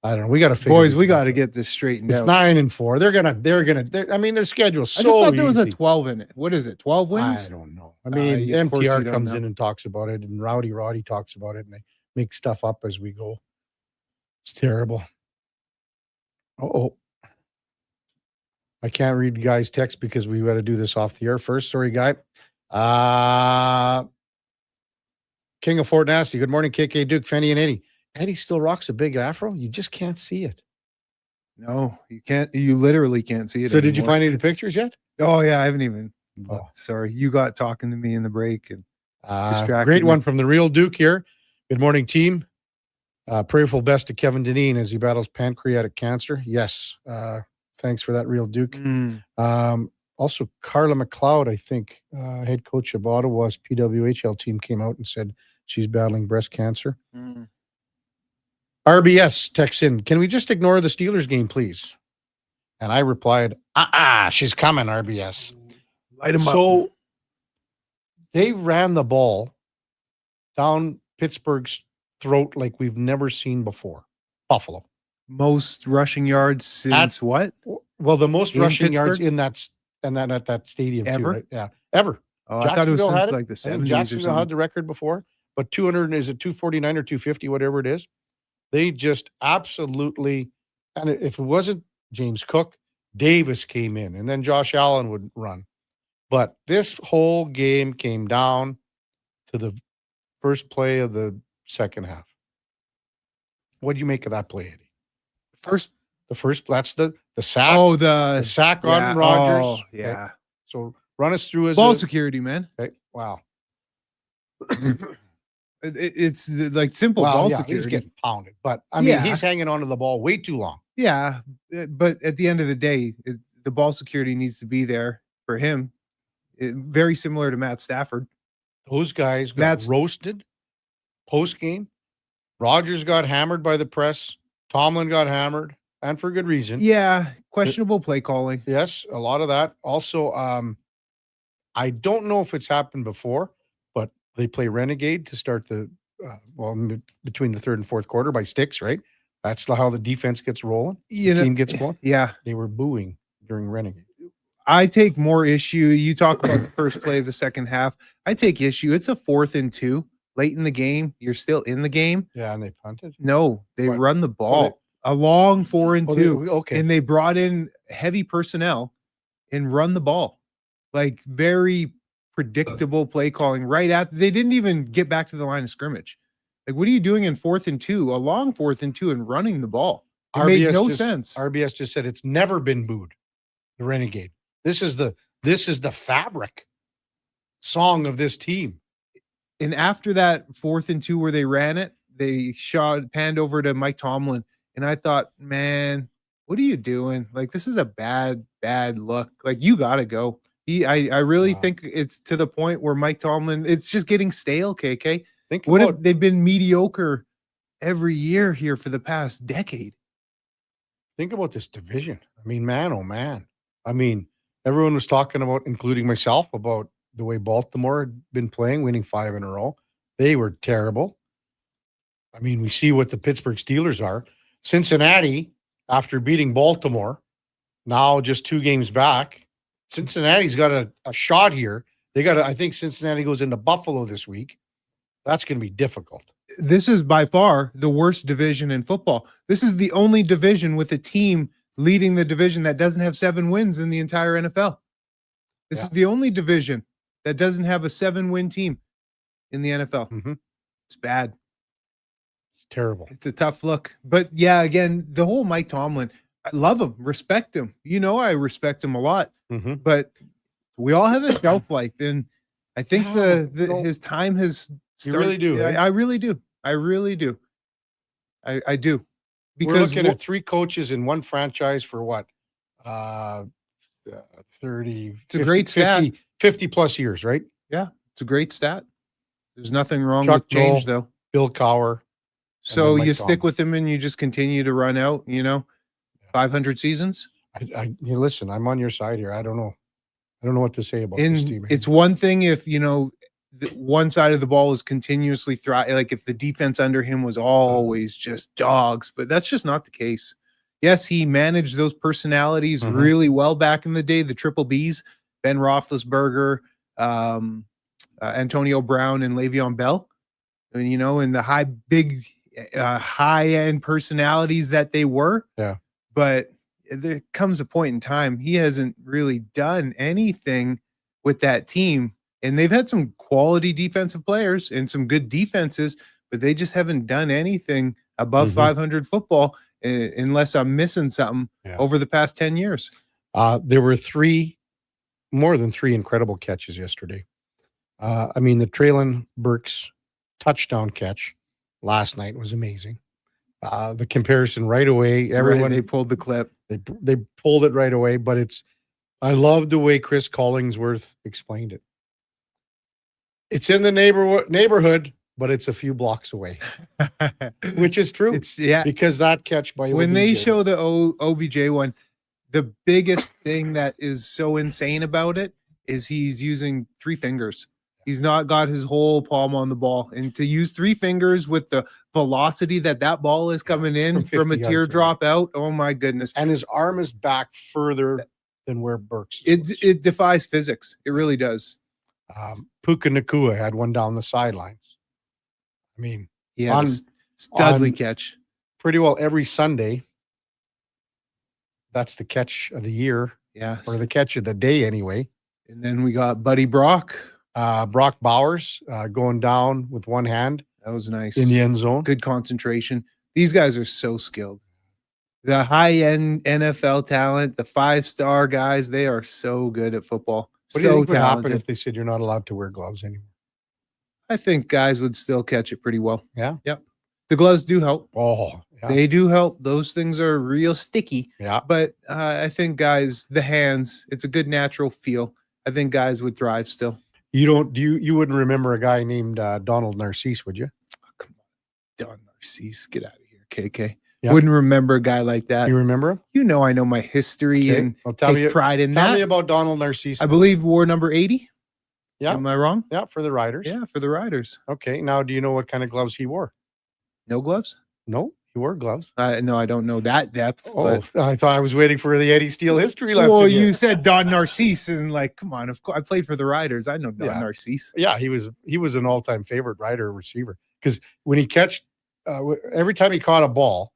I don't know. We got to figure. Boys, this we out. got to get this straightened It's out. 9-4. They're gonna. I mean, their schedule's so. I just thought there was a easy. 12 in it. What is it? 12 wins? I don't know. I mean, of course you MTR don't comes know. in and talks about it, and Rowdy Roddy talks about it, and they make stuff up as we go. It's terrible. Oh, I can't read the guy's text because we got to do this off the air first. Sorry, guy. King of Fort Nasty. Good morning, KK, Duke, Fenny, and Eddie. Eddie still rocks a big afro. You just can't see it. No, you can't. You literally can't see it. So, did you anymore. find any pictures yet? Oh yeah, I haven't even. Oh. Sorry, you got talking to me in the break and distracted Great me. one from the real Duke here. Good morning, team. Prayerful best to Kevin Deneen as he battles pancreatic cancer. Yes. Thanks for that, real Duke. Also, Carla McLeod, I think, head coach of Ottawa's PWHL team, came out and said she's battling breast cancer. RBS texts in, can we just ignore the Steelers game, please? And I replied, she's coming, RBS. Light 'em So they ran the ball down Pittsburgh's throat like we've never seen before. Buffalo. Most rushing yards since what? Well, the most In rushing yards Pittsburgh? in that at that stadium Ever? too, right? Yeah, ever. Oh, I thought it was Jacksonville since had like the I think 70s or Jacksonville had something. the record before, but 200 is it 249 or 250, whatever it is. They just absolutely, and if it wasn't James Cook, Davis came in, and then Josh Allen would run. But this whole game came down to the first play of the second half. What do you make of that play, Eddie? That's the sack. Oh, the sack yeah, on Rodgers. oh, Okay. yeah. So run us through as Ball a- security, man. Okay. Wow. It's like simple Well, ball yeah, security. he's getting pounded, but I mean, Yeah. he's hanging onto the ball way too long. Yeah, but at the end of the day, the ball security needs to be there for him. Very similar to Matt Stafford. Those guys got roasted post game. Rodgers got hammered by the press. Tomlin got hammered, and for good reason. Yeah, questionable play calling. Yes, a lot of that. Also, I don't know if it's happened before, but they play Renegade to start the between the third and fourth quarter by sticks, right? That's how the defense gets rolling. The team gets going. Yeah, they were booing during Renegade. I take more issue. You talk about the first play of the second half. I take issue. It's a 4th and 2 late in the game. You're still in the game. Yeah, and they punted. No, they What? run the ball. Oh, A long 4 and Oh, 2. okay. And they brought in heavy personnel and run the ball. Like very predictable play calling right at they didn't even get back to the line of scrimmage. Like, what are you doing in 4th and 2? A long 4th and 2 and running the ball. It made no sense. RBS just said it's never been booed. The Renegade. This is the fabric song of this team. And after that 4th and 2 where they ran it, they panned over to Mike Tomlin. And I thought, man, what are you doing? Like, this is a bad look. Like, you got to go. I really think it's to the point where Mike Tomlin, it's just getting stale, KK. What if they've been mediocre every year here for the past decade? Think about this division. I mean, man, oh man. I mean, everyone was talking about, including myself, about the way Baltimore had been playing, winning 5 in a row. They were terrible. I mean, we see what the Pittsburgh Steelers are. Cincinnati, after beating Baltimore, now just 2 games back. Cincinnati's got a shot here. I think Cincinnati goes into Buffalo this week. That's going to be difficult. This is by far the worst division in football. This is the only division with a team leading the division that doesn't have 7 wins in the entire NFL. This is the only division that doesn't have a 7-win team in the NFL. It's bad. It's terrible. It's a tough look. But yeah, again, the whole Mike Tomlin, I love him, respect him. I respect him a lot. But we all have a shelf life, and I think his time has started. You really do. I really do. I really do. I do. Because we're looking at 3 coaches in one franchise for what? 30. It's a great stat. 50 plus years, right? Yeah, it's a great stat. There's nothing wrong Chuck with change, Noll, though. Bill Cowher. So you stick with him and you just continue to run out, 500 seasons? Listen, I'm on your side here. I don't know what to say about this team. It's one thing if, one side of the ball is continuously thriving, like if the defense under him was always just dogs, but that's just not the case. Yes, he managed those personalities really well back in the day, the triple Bs, Ben Roethlisberger, Antonio Brown, and Le'Veon Bell. And the high-end personalities that they were. Yeah. But there comes a point in time he hasn't really done anything with that team. And they've had some quality defensive players and some good defenses, but they just haven't done anything above 500 football unless I'm missing something over the past 10 years. There were more than three incredible catches yesterday. The Traylon Burks touchdown catch last night was amazing. The comparison right away, everyone they pulled the clip. They pulled it right away, but I love the way Chris Collingsworth explained it. It's in the neighborhood, but it's a few blocks away, which is true. Because that catch by when OBJ. They show the OBJ one, the biggest thing that is so insane about it is he's using 3 fingers. He's not got his whole palm on the ball, and to use 3 fingers with the velocity that ball is coming in from a teardrop out. Oh my goodness! And his arm is back further than where Burks. It defies physics. It really does. Puka Nacua had one down the sidelines. Studley catch. Pretty well every Sunday. That's the catch of the year. Yes. Or the catch of the day anyway. And then we got Buddy Brock. Brock Bowers going down with one hand. That was nice. In the end zone. Good concentration. These guys are so skilled. The high-end NFL talent, the 5-star guys, they are so good at football. What do you think would happen if they said you're not allowed to wear gloves anymore? I think guys would still catch it pretty well. Yeah? Yep. The gloves do help. Oh, yeah. They do help. Those things are real sticky. Yeah. But I think guys, the hands, it's a good natural feel. I think guys would thrive still. You wouldn't remember a guy named Donald Narcisse, would you? Oh, come on. Don Narcisse, get out of here, KK. Yeah. Wouldn't remember a guy like that. You remember him? I know my history and I'll take pride in that. Tell me about Donald Narcisse. I believe wore number 80. Yeah. Am I wrong? Yeah, for the Riders. Yeah, for the Riders. Okay. Now, do you know what kind of gloves he wore? No gloves? No, he wore gloves. No, I don't know that depth. Oh, but... I thought I was waiting for the Eddie Steele history lesson. Well, you said Don Narcisse, and come on, of course, I played for the Riders. I know Don Narcisse. Yeah, he was an all-time favorite Rider receiver because when he every time he caught a ball,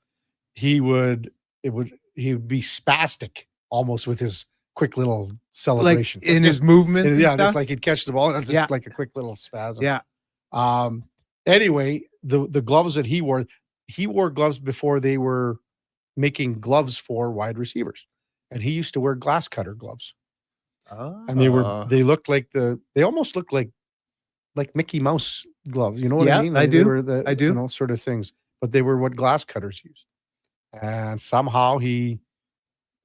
he would be spastic almost with his quick little celebration. Like in his movements. Just like he'd catch the ball and just like a quick little spasm. Yeah. Anyway, the gloves that he wore gloves before they were making gloves for wide receivers. And he used to wear glass cutter gloves. Oh. And they almost looked like Mickey Mouse gloves. You know what I mean? I do. They were I do. Sort of things. But they were what glass cutters used. And somehow there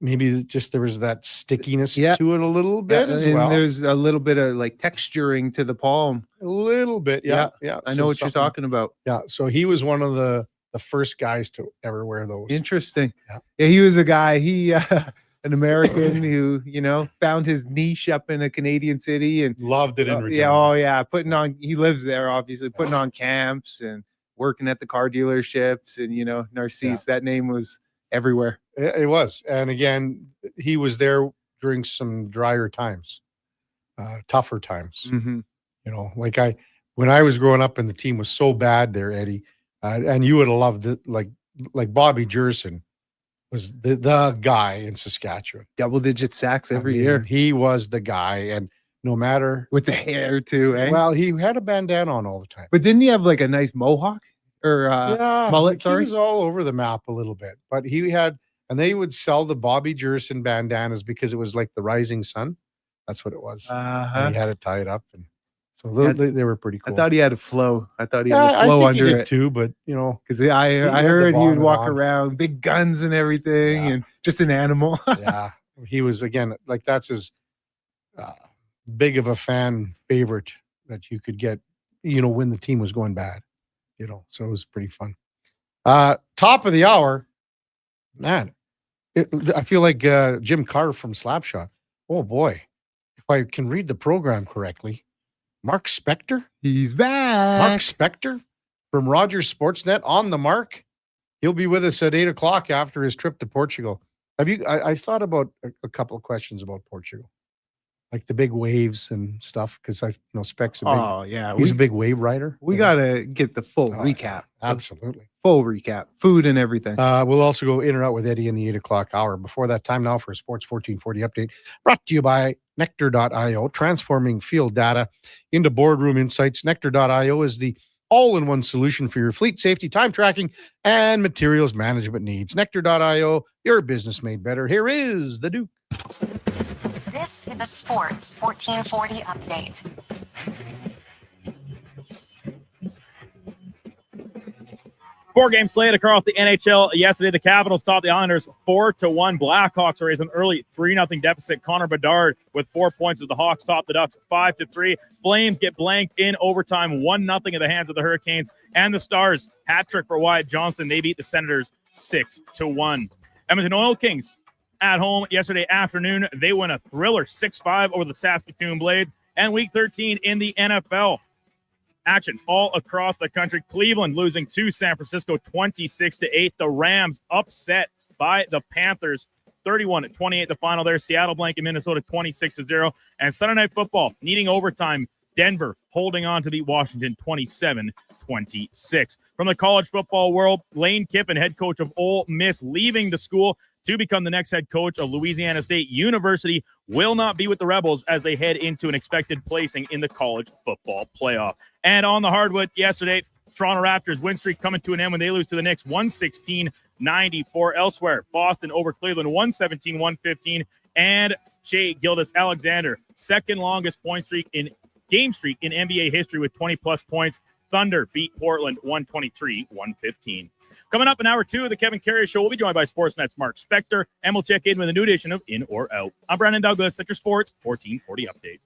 was that stickiness to it a little bit as well. There's a little bit of texturing to the palm. A little bit, yeah. I know what you're talking about. Yeah, so he was one of the first guys to ever wear those. Interesting. Yeah, he was a guy, an American who, found his niche up in a Canadian city and loved it in return. He lives there, obviously, putting on camps and working at the car dealerships and, Narcisse, that name was everywhere. It was. And again, he was there during some drier times, tougher times. Mm-hmm. When I was growing up and the team was so bad there, Eddie, and you would have loved it. Like Bobby Jerson was the guy in Saskatchewan. Double-digit sacks every year. He was the guy, and no matter with the hair too. Eh? Well, he had a bandana on all the time. But didn't he have like a nice mohawk or mullet? He was all over the map a little bit, but he had, and they would sell the Bobby Jerson bandanas because it was like the rising sun. That's what it was. And he had it tied up, and so they were pretty cool. I thought he had a flow. I thought he had a flow under he did it too, but because I heard he would walk around, big guns and everything, and just an animal. Yeah, he was, again, like, that's his big of a fan favorite that you could get, when the team was going bad, so it was pretty fun. Top of the hour, man. I feel like Jim Carr from Slapshot. Oh boy, if I can read the program correctly, Mark Spector. He's back. Mark Spector from Rogers Sportsnet on the mark. He'll be with us at 8:00 after his trip to Portugal. I thought about a couple of questions about Portugal, like the big waves and stuff, because Spec's he's a big wave rider. We gotta get the full recap. Absolutely. Full recap, food and everything. We'll also go in and out with Eddie in the 8:00 hour. Before that, time now for a Sports 1440 update, brought to you by Nectar.io, transforming field data into boardroom insights. Nectar.io is the all-in-one solution for your fleet safety, time tracking, and materials management needs. Nectar.io, your business made better. Here is the Duke. This is a Sports 1440 update. Four-game slate across the NHL yesterday. The Capitals topped the Islanders 4-1. Blackhawks raise an early 3-0 deficit. Connor Bedard with 4 points as the Hawks top the Ducks 5-3. Flames get blanked in overtime 1-0 at the hands of the Hurricanes. And the Stars, hat-trick for Wyatt Johnston. They beat the Senators 6-1. Edmonton Oil Kings at home yesterday afternoon. They win a thriller 6-5 over the Saskatoon Blade. And Week 13 in the NFL. Action all across the country. Cleveland losing to San Francisco 26-8. The Rams upset by the Panthers 31-28. The final there. Seattle blanket Minnesota 26-0. And Sunday Night Football needing overtime. Denver holding on to the Washington 27-26. From the college football world, Lane Kiffin, head coach of Ole Miss, leaving the school to become the next head coach of Louisiana State University, will not be with the Rebels as they head into an expected placing in the college football playoff. And on the hardwood yesterday, Toronto Raptors win streak coming to an end when they lose to the Knicks 116-94. Elsewhere, Boston over Cleveland 117-115. And Shai Gilgeous-Alexander, second longest game streak in NBA history with 20-plus points. Thunder beat Portland 123-115. Coming up in hour 2 of the Kevin Karius Show, we'll be joined by Sportsnet's Mark Spector, and we'll check in with a new edition of In or Out. I'm Brandon Douglas at your Sports 1440 update.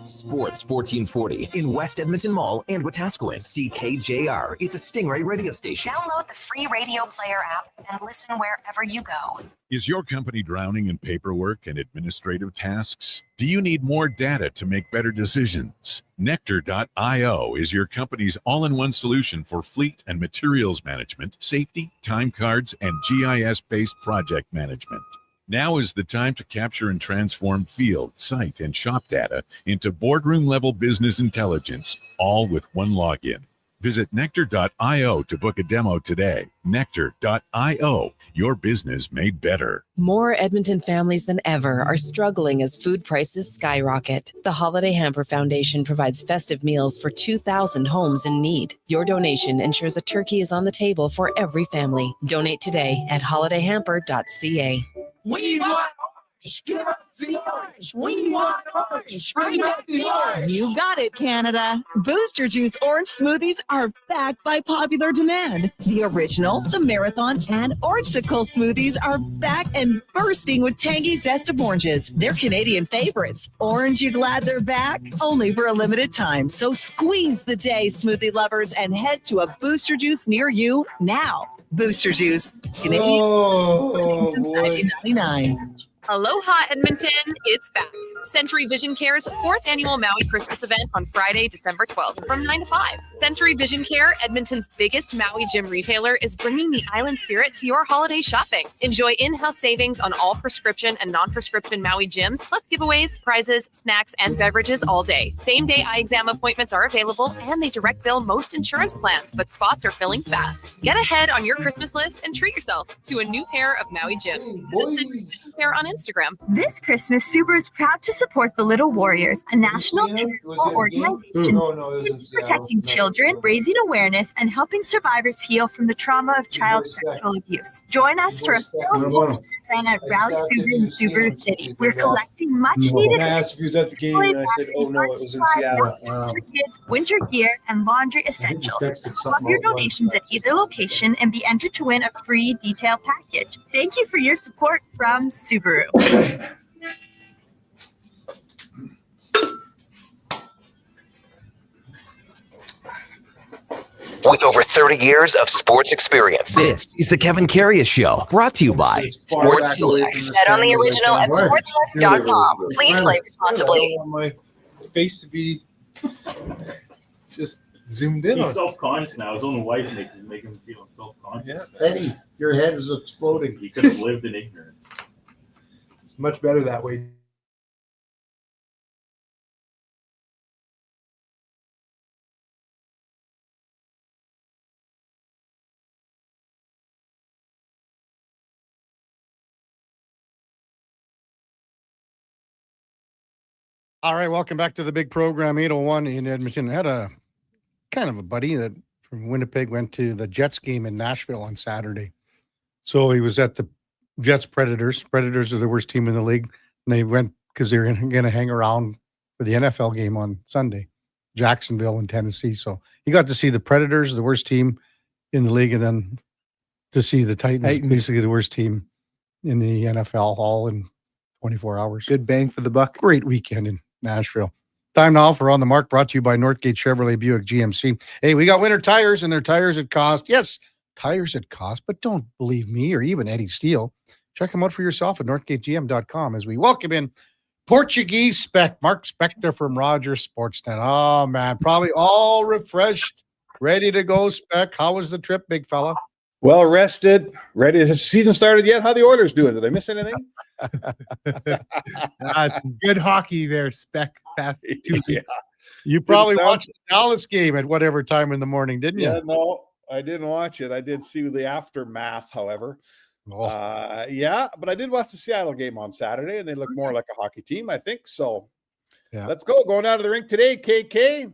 Sports 1440 in West Edmonton Mall and Wetaskiwin. CKJR is a Stingray radio station. Download the free radio player app and listen wherever you go. Is your company drowning in paperwork and administrative tasks? Do you need more data to make better decisions? Nectar.io is your company's all-in-one solution for fleet and materials management, safety, time cards, and GIS-based project management. Now is the time to capture and transform field, site, and shop data into boardroom-level business intelligence, all with one login. Visit Nectar.io to book a demo today. Nectar.io, your business made better. More Edmonton families than ever are struggling as food prices skyrocket. The Holiday Hamper Foundation provides festive meals for 2,000 homes in need. Your donation ensures a turkey is on the table for every family. Donate today at holidayhamper.ca. We want orange. Give us the orange. We want orange. Bring back the orange. You got it, Canada. Booster Juice orange smoothies are back by popular demand. The original, the marathon, and orangesicle smoothies are back and bursting with tangy zest of oranges. They're Canadian favorites. Orange, you glad they're back? Only for a limited time. So squeeze the day, smoothie lovers, and head to a Booster Juice near you now. Booster Juice, Canadian since 1999. Aloha, Edmonton. It's back. Century Vision Care's 4th annual Maui Christmas event on Friday, December 12th from 9 to 5. Century Vision Care, Edmonton's biggest Maui gym retailer, is bringing the island spirit to your holiday shopping. Enjoy in-house savings on all prescription and non-prescription Maui gyms, plus giveaways, prizes, snacks, and beverages all day. Same-day eye exam appointments are available, and they direct bill most insurance plans, but spots are filling fast. Get ahead on your Christmas list and treat yourself to a new pair of Maui gyms. Visit Century Vision Care on Instagram. This Christmas, Subaru is proud to support the Little Warriors, a national charitable organization protecting children, raising awareness, and helping survivors heal from the trauma of child sexual abuse. Join us for a film event at Rally Subaru in Subaru City. We're collecting much-needed I asked if he was at the game, and I said, "Oh no, it was in Seattle." for kids, winter gear, and laundry essentials. Drop your donations at either location and be entered to win a free detail package. Thank you for your support from Subaru. With over 30 years of sports experience, this is the Kevin Karius Show, brought to you by Sports Select. Bet on the original at sportselect.com. Please play responsibly. My face to be just zoomed in. He's self-conscious now. His own wife make him feel self-conscious. Yeah. Eddie, your head is exploding. He could have lived in ignorance. It's much better that way. All right, welcome back to the big program, 801 in Edmonton. I had a kind of a buddy that from Winnipeg went to the Jets game in Nashville on Saturday. So he was at the Jets Predators. Predators are the worst team in the league. And they went because they were going to hang around for the NFL game on Sunday, Jacksonville in Tennessee. So he got to see the Predators, the worst team in the league, and then to see the Titans. Basically the worst team in the NFL all in 24 hours. Good bang for the buck. Great weekend in Nashville. Time now for On the Mark, brought to you by Northgate Chevrolet Buick GMC. Hey, we got winter tires, and they're tires at cost. Yes, tires at cost, but don't believe me or even Eddie Steele. Check them out for yourself at northgategm.com as we welcome in Portuguese Spec, Mark Spector from Rogers Sportsnet. Oh, man, probably all refreshed, ready to go, Spec. How was the trip, big fella? Well rested, ready. Has the season started yet? How the Oilers doing? Did I miss anything? Some good hockey there, Spec, past 2 weeks. You probably watched the Dallas game at whatever time in the morning, didn't you? Yeah, no, I didn't watch it. I did see the aftermath, however. Yeah, but I did watch the Seattle game on Saturday, and they look more like a hockey team, I think. So let's go. Going out of the rink today, KK.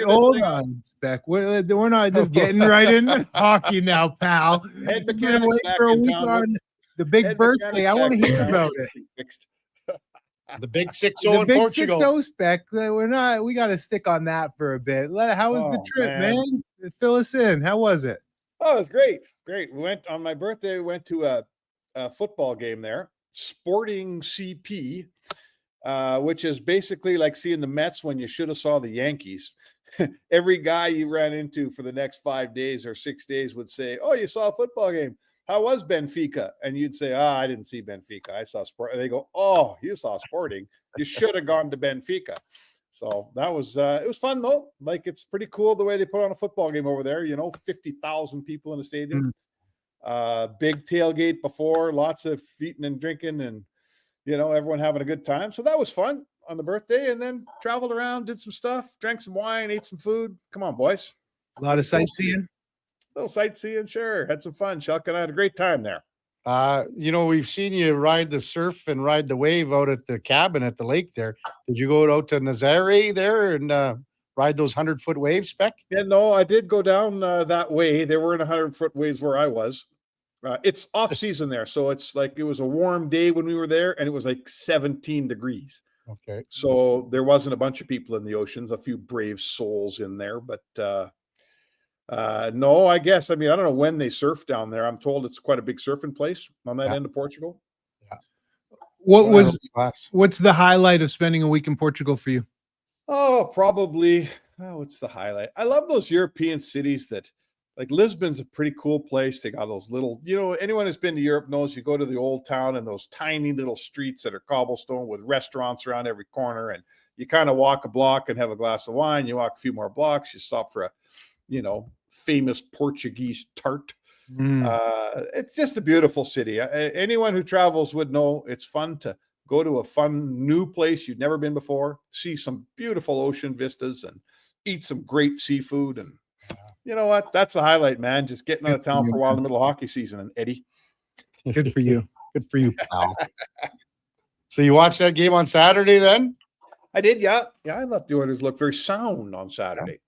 Hold on, Spec. We're not just getting right into hockey now, pal. Head Can't wait for a week on the big birthday. I want to hear about it. The big 6-0 The in big Portugal. 6-0 Spec. We're not. We got to stick on that for a bit. How was the trip, man? Fill us in. How was it? Oh, it was great. Great. We went on my birthday. We went to a football game there, Sporting CP. Which is basically like seeing the Mets when you should have saw the Yankees. Every guy you ran into for the next 5 days or 6 days would say, "Oh, you saw a football game. How was Benfica?" And you'd say, I didn't see Benfica. I saw Sport." And they go, "Oh, you saw Sporting. You should have gone to Benfica." So that was, it was fun though. Like, it's pretty cool the way they put on a football game over there, 50,000 people in the stadium. Big tailgate before, lots of eating and drinking and, everyone having a good time. So that was fun on the birthday, and then traveled around, did some stuff, drank some wine, ate some food. Come on, boys. A lot of sightseeing. A little sightseeing, sure. Had some fun. Chuck and I had a great time there. We've seen you ride the surf and ride the wave out at the cabin at the lake there. Did you go out to Nazare there and ride those 100-foot waves, Spec? Yeah, no, I did go down that way. There weren't 100-foot waves where I was. It's off season there. So it's like, it was a warm day when we were there, and it was like 17 degrees. Okay. So there wasn't a bunch of people in the oceans, a few brave souls in there, but no, I guess. I don't know when they surf down there. I'm told it's quite a big surfing place on that end of Portugal. Yeah. What's the highlight of spending a week in Portugal for you? Oh, probably. What's the highlight? I love those European cities that like Lisbon's a pretty cool place. They got those little, anyone who's been to Europe knows you go to the old town and those tiny little streets that are cobblestone with restaurants around every corner. And you kind of walk a block and have a glass of wine. You walk a few more blocks, you stop for a, famous Portuguese tart. It's just a beautiful city. Anyone who travels would know it's fun to go to a fun new place you've never been before, see some beautiful ocean vistas and eat some great seafood. And you know what? That's the highlight, man. Just getting out of town for a while in the middle of hockey season. And Eddie. Good for you. Good for you, pal. So you watched that game on Saturday then? I did, yeah. Yeah, I thought the Oilers looked very sound on Saturday.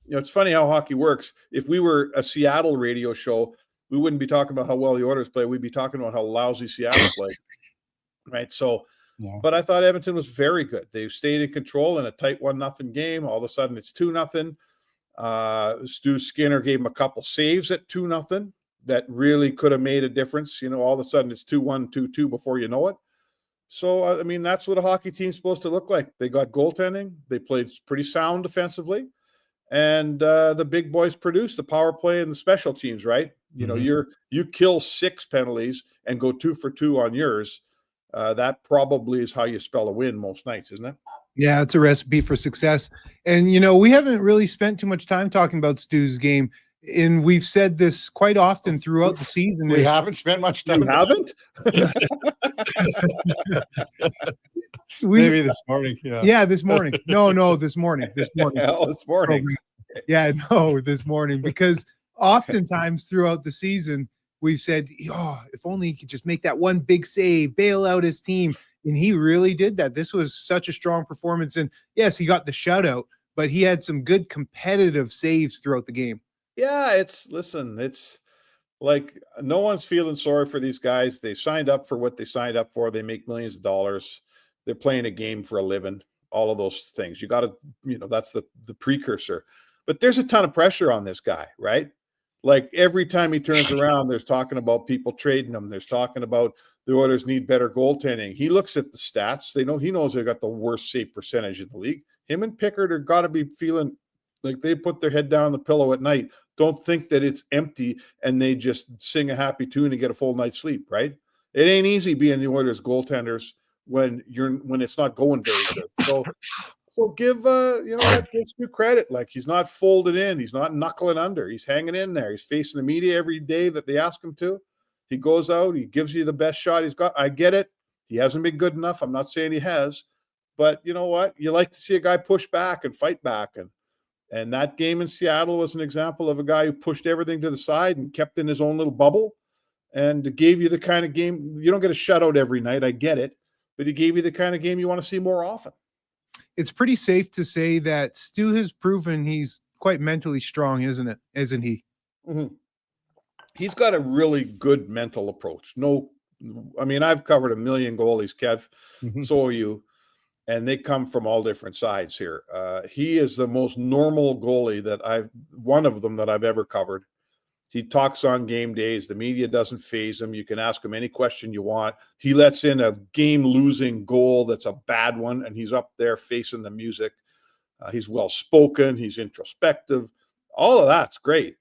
It's funny how hockey works. If we were a Seattle radio show, we wouldn't be talking about how well the Oilers play. We'd be talking about how lousy Seattle play. Right. So, but I thought Edmonton was very good. They stayed in control in a tight 1-0 game. All of a sudden it's 2-0. Stu Skinner gave him a couple saves at 2-0 that really could have made a difference. All of a sudden it's 2-1, 2-2 before you know it. So, that's what a hockey team's supposed to look like. They got goaltending. They played pretty sound defensively. And the big boys produced the power play and the special teams, right? You kill 6 penalties and go 2 for 2 on yours. That probably is how you spell a win most nights, isn't it? Yeah, it's a recipe for success. And, we haven't really spent too much time talking about Stu's game. And we've said this quite often throughout the season. We haven't spent much time. You haven't? Maybe this morning. Yeah, this morning. No, this morning. This morning. This morning. Yeah, no, this morning. Because oftentimes throughout the season, we've said, if only he could just make that one big save, bail out his team. And he really did that. This was such a strong performance. And yes, he got the shutout, but he had some good competitive saves throughout the game. Yeah, it's like no one's feeling sorry for these guys. They signed up for what they signed up for. They make millions of dollars. They're playing a game for a living, all of those things. You got to, that's the precursor. But there's a ton of pressure on this guy, right? Like every time he turns around, there's talking about people trading him. There's talking about the Oilers need better goaltending. He looks at the stats. He knows they got the worst save percentage in the league. Him and Pickard are got to be feeling like they put their head down on the pillow at night. Don't think that it's empty and they just sing a happy tune and get a full night's sleep, right? It ain't easy being the Oilers goaltenders when it's not going very good. So give gives you credit. Like he's not folded in, he's not knuckling under, he's hanging in there. He's facing the media every day that they ask him to. He goes out, he gives you the best shot he's got. I get it. He hasn't been good enough. I'm not saying he has, but you know what? You like to see a guy push back and fight back. And that game in Seattle was an example of a guy who pushed everything to the side and kept in his own little bubble and gave you the kind of game. You don't get a shutout every night. I get it. But he gave you the kind of game you want to see more often. It's pretty safe to say that Stu has proven he's quite mentally strong, isn't he? Mm-hmm. He's got a really good mental approach. I've covered a million goalies, Kev. Mm-hmm. So are you. And they come from all different sides here. He is the most normal goalie one of them that I've ever covered. He talks on game days. The media doesn't faze him. You can ask him any question you want. He lets in a game-losing goal that's a bad one, and he's up there facing the music. He's well-spoken. He's introspective. All of that's great.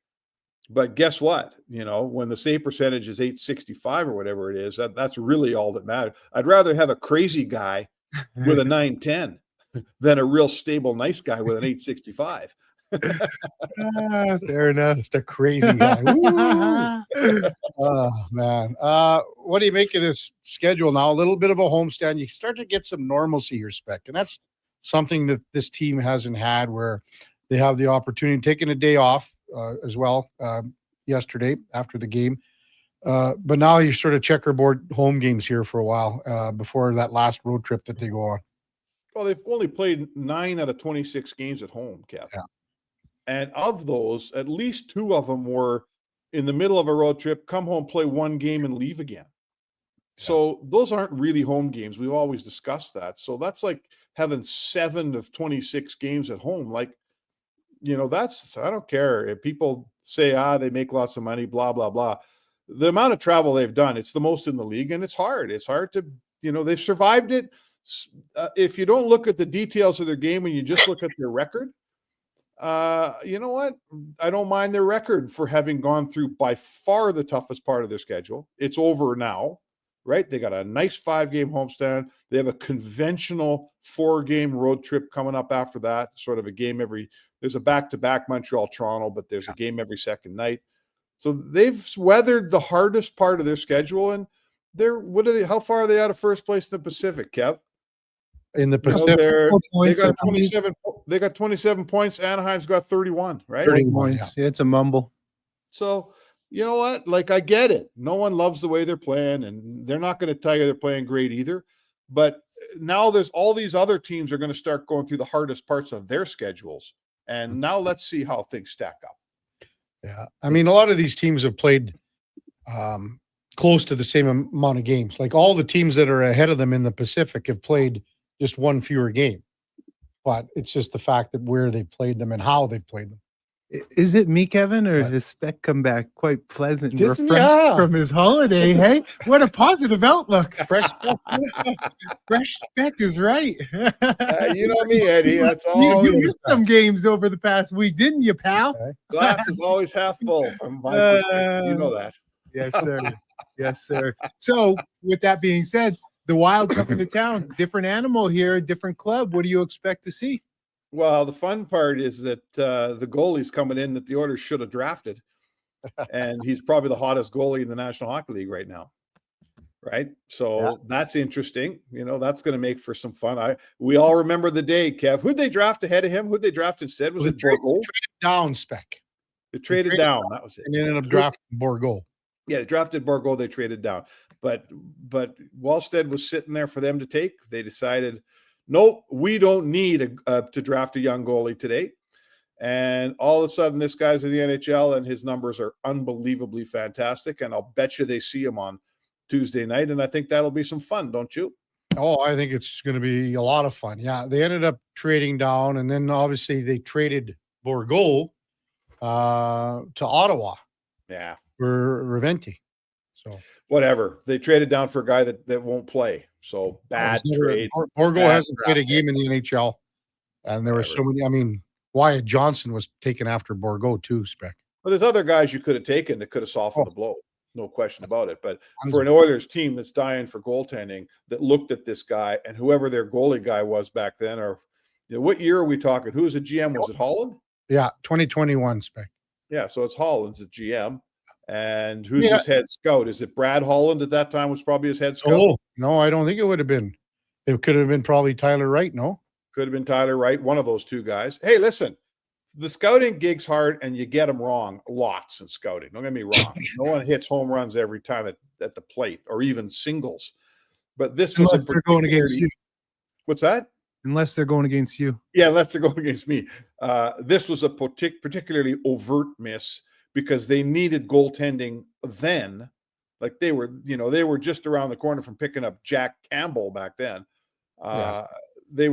But guess what? When the save percentage is .865 or whatever it is, that's really all that matters. I'd rather have a crazy guy with a 910 than a real stable, nice guy with an .865. Fair enough. Just a crazy guy. Oh, man. What do you make of this schedule now? A little bit of a homestand. You start to get some normalcy here, Spec. And that's something that this team hasn't had, where they have the opportunity, taking a day off as well yesterday after the game. But now you sort of checkerboard home games here for a while before that last road trip that they go on. Well, they've only played 9 out of 26 games at home, Kev. Yeah. And of those, at least 2 of them were in the middle of a road trip, come home, play 1 game, and leave again. Yeah. So those aren't really home games. We've always discussed that. So that's like having 7 of 26 games at home. Like, I don't care if people say, they make lots of money, blah, blah, blah. The amount of travel they've done, it's the most in the league, and it's hard. It's hard to, they've survived it. If you don't look at the details of their game and you just look at their record, You know what? I don't mind their record for having gone through by far the toughest part of their schedule. It's over now, right? They got a nice 5-game homestand. They have a conventional 4-game road trip coming up after that, sort of a game there's a back-to-back Montreal-Toronto, but there's a game every second night. So they've weathered the hardest part of their schedule, and how far are they out of first place in the Pacific, Kev? In the Pacific, they got 27 points. Anaheim's got 31, right? 30 points. Yeah, it's a mumble. So, you know what? Like, I get it. No one loves the way they're playing, and they're not going to tell you they're playing great either. But now there's all these other teams are going to start going through the hardest parts of their schedules. And now let's see how things stack up. Yeah. I mean, a lot of these teams have played close to the same amount of games. Like all the teams that are ahead of them in the Pacific have played just one fewer game. But it's just the fact that where they've played them and how they've played them. Is it me, Kevin, or has Speck come back quite pleasant and refreshed from his holiday? Hey, what a positive outlook. Fresh Speck is right. You know me, Eddie. That's all. You missed some games over the past week, didn't you, pal? Glass is always half full from my perspective. You know that. Yes, sir. Yes, sir. So, with that being said, the Wild coming to town, different animal here, different club. What do you expect to see? Well, the fun part is that the goalie's coming in that the Oilers should have drafted, and he's probably the hottest goalie in the National Hockey League right now, right? So that's interesting. You know, that's going to make for some fun. We all remember the day, Kev. Who'd they draft ahead of him? Who'd they draft instead? Was it Bourgault? Traded down, Speck. They traded down. That was it. And they ended up drafting Bourgault. Yeah, they drafted Bourgault. They traded down. But Wallstead was sitting there for them to take. They decided, nope, we don't need to draft a young goalie today. And all of a sudden, this guy's in the NHL, and his numbers are unbelievably fantastic. And I'll bet you they see him on Tuesday night. And I think that'll be some fun, don't you? Oh, I think it's going to be a lot of fun. Yeah, they ended up trading down, and then obviously they traded Bourgault to Ottawa. Yeah. For Reventi. So whatever. They traded down for a guy that won't play. So bad trade. Bourgault hasn't played a game in the NHL. And there were so many. I mean, Wyatt Johnson was taken after Bourgault too, Speck. Well, there's other guys you could have taken that could have softened the blow. No question about it. But for an Oilers team that's dying for goaltending, that looked at this guy and whoever their goalie guy was back then, or what year are we talking? Who was the GM? Was it Holland? Yeah, 2021, Speck. Yeah, so it's Holland's the GM. And who's his head scout? Is it Brad Holland at that time was probably his head scout? Oh, no, I don't think it would have been. It could have been probably Tyler Wright, no? Could have been Tyler Wright, one of those two guys. Hey, listen, the scouting gig's hard and you get them wrong lots in scouting. Don't get me wrong. No one hits home runs every time at the plate or even singles. But this was they're going against you. What's that? Unless they're going against you. Yeah, unless they're going against me. This was a particularly overt miss, because they needed goaltending then. Like they were just around the corner from picking up Jack Campbell back then. They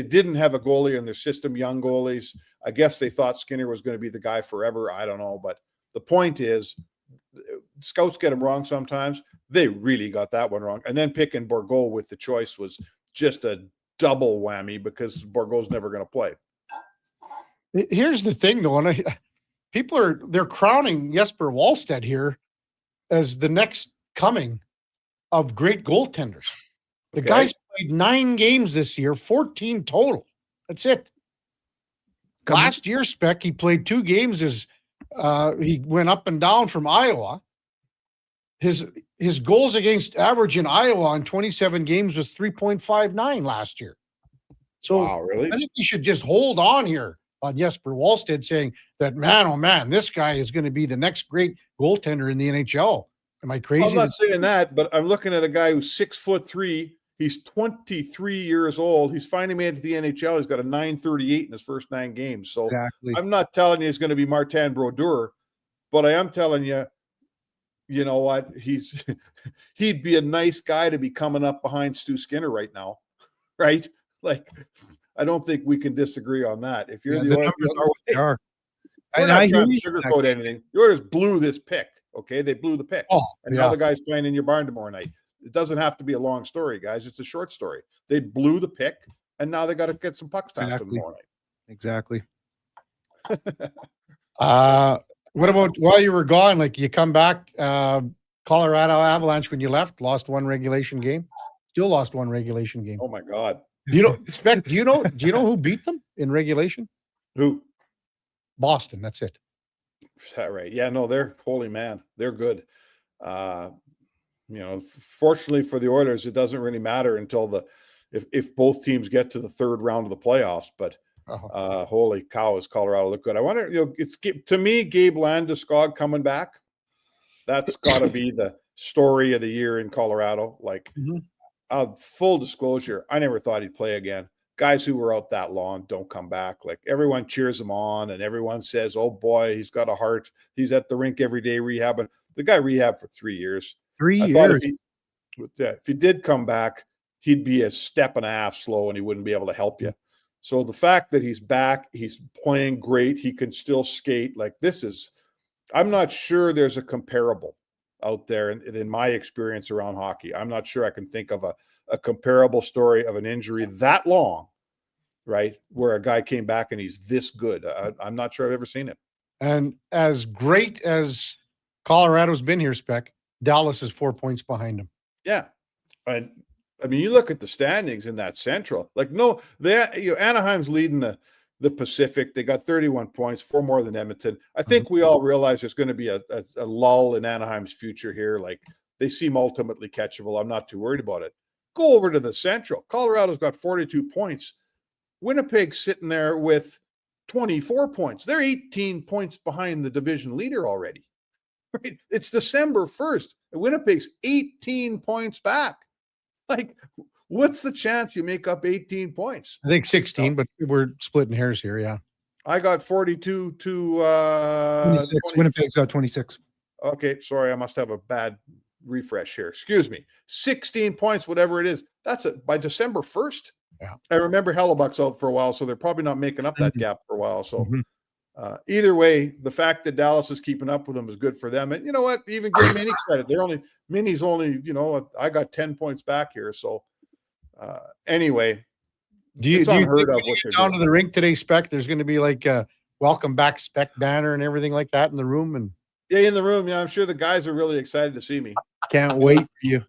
didn't have a goalie in their system, young goalies. I guess they thought Skinner was going to be the guy forever. I don't know. But the point is, scouts get them wrong sometimes. They really got that one wrong. And then picking Bourgault with the choice was just a double whammy, because Bourgault's never going to play. Here's the thing, though, and they're crowning Jesper Wallstedt here as the next coming of great goaltenders. The guy's played 9 games this year, 14 total. That's it. Last year, Speck, he played 2 games as he went up and down from Iowa. His goals against average in Iowa in 27 games was 3.59 last year. So wow, really? I think you should just hold on here on Jesper Wallstedt, saying that, man, oh man, this guy is going to be the next great goaltender in the NHL. Am I crazy? I'm not saying that, but I'm looking at a guy who's 6'3". He's 23 years old. He's finally made it to the NHL. He's got a 938 in his first 9 games. So exactly. I'm not telling you he's going to be Martin Brodeur, but I am telling you, you know what? He'd be a nice guy to be coming up behind Stu Skinner right now, right? Like, I don't think we can disagree on that. If you're the Oilers, are. We're not trying to sugarcoat anything. The Oilers blew this pick. Okay, they blew the pick. Now the guy's playing in your barn tomorrow night. It doesn't have to be a long story, guys. It's a short story. They blew the pick, and now they got to get some pucks past them tomorrow night. Exactly. What about while you were gone? Like you come back, Colorado Avalanche when you left, lost one regulation game, still lost one regulation game. Oh my God! Do you know who beat them in regulation? Who? Boston. That's it. Is that right? Yeah, no, they're holy man. They're good. Fortunately for the Oilers, it doesn't really matter until if both teams get to the third round of the playoffs. But holy cow, is Colorado look good? I wonder, it's to me, Gabe Landeskog coming back. That's got to be the story of the year in Colorado. Like, full disclosure, I never thought he'd play again. Guys who were out that long don't come back. Like, everyone cheers him on, and everyone says, "Oh boy, he's got a heart. He's at the rink every day rehabbing." The guy rehabbed for 3 years. 3 years. I thought if he did come back, he'd be a step and a half slow, and he wouldn't be able to help you. So the fact that he's back, he's playing great, he can still skate. Like, I'm not sure there's a comparable out there in my experience around hockey. I'm not sure I can think of a comparable story of an injury that long, right, where a guy came back and he's this good. I'm not sure I've ever seen it. And as great as Colorado's been here, Spec, Dallas is 4 points behind them. Yeah. And I mean, you look at the standings in that Central. Like, Anaheim's leading the Pacific. They got 31 points, 4 more than Edmonton. I think we all realize there's going to be a lull in Anaheim's future here. Like, they seem ultimately catchable. I'm not too worried about it. Go over to the Central. Colorado's got 42 points. Winnipeg's sitting there with 24 points. They're 18 points behind the division leader already. Right? It's December 1st. And Winnipeg's 18 points back. Like, what's the chance you make up 18 points? I think 16, but we're splitting hairs here. Yeah. I got 42 to 26. Winnipeg's got 26. Okay. Sorry. I must have a bad refresh here. Excuse me. 16 points, whatever it is. That's it by December 1st. Yeah. I remember Hellebuck's out for a while, so they're probably not making up that gap for a while. So either way, the fact that Dallas is keeping up with them is good for them. And you know what? Even give Mini credit. Mini's only, I got 10 points back here. So anyway, do you think when you get down to the rink today, Spec, there's going to be like a welcome back Spec banner and everything like that in the room? And in the room. Yeah, I'm sure the guys are really excited to see me. Can't wait for you.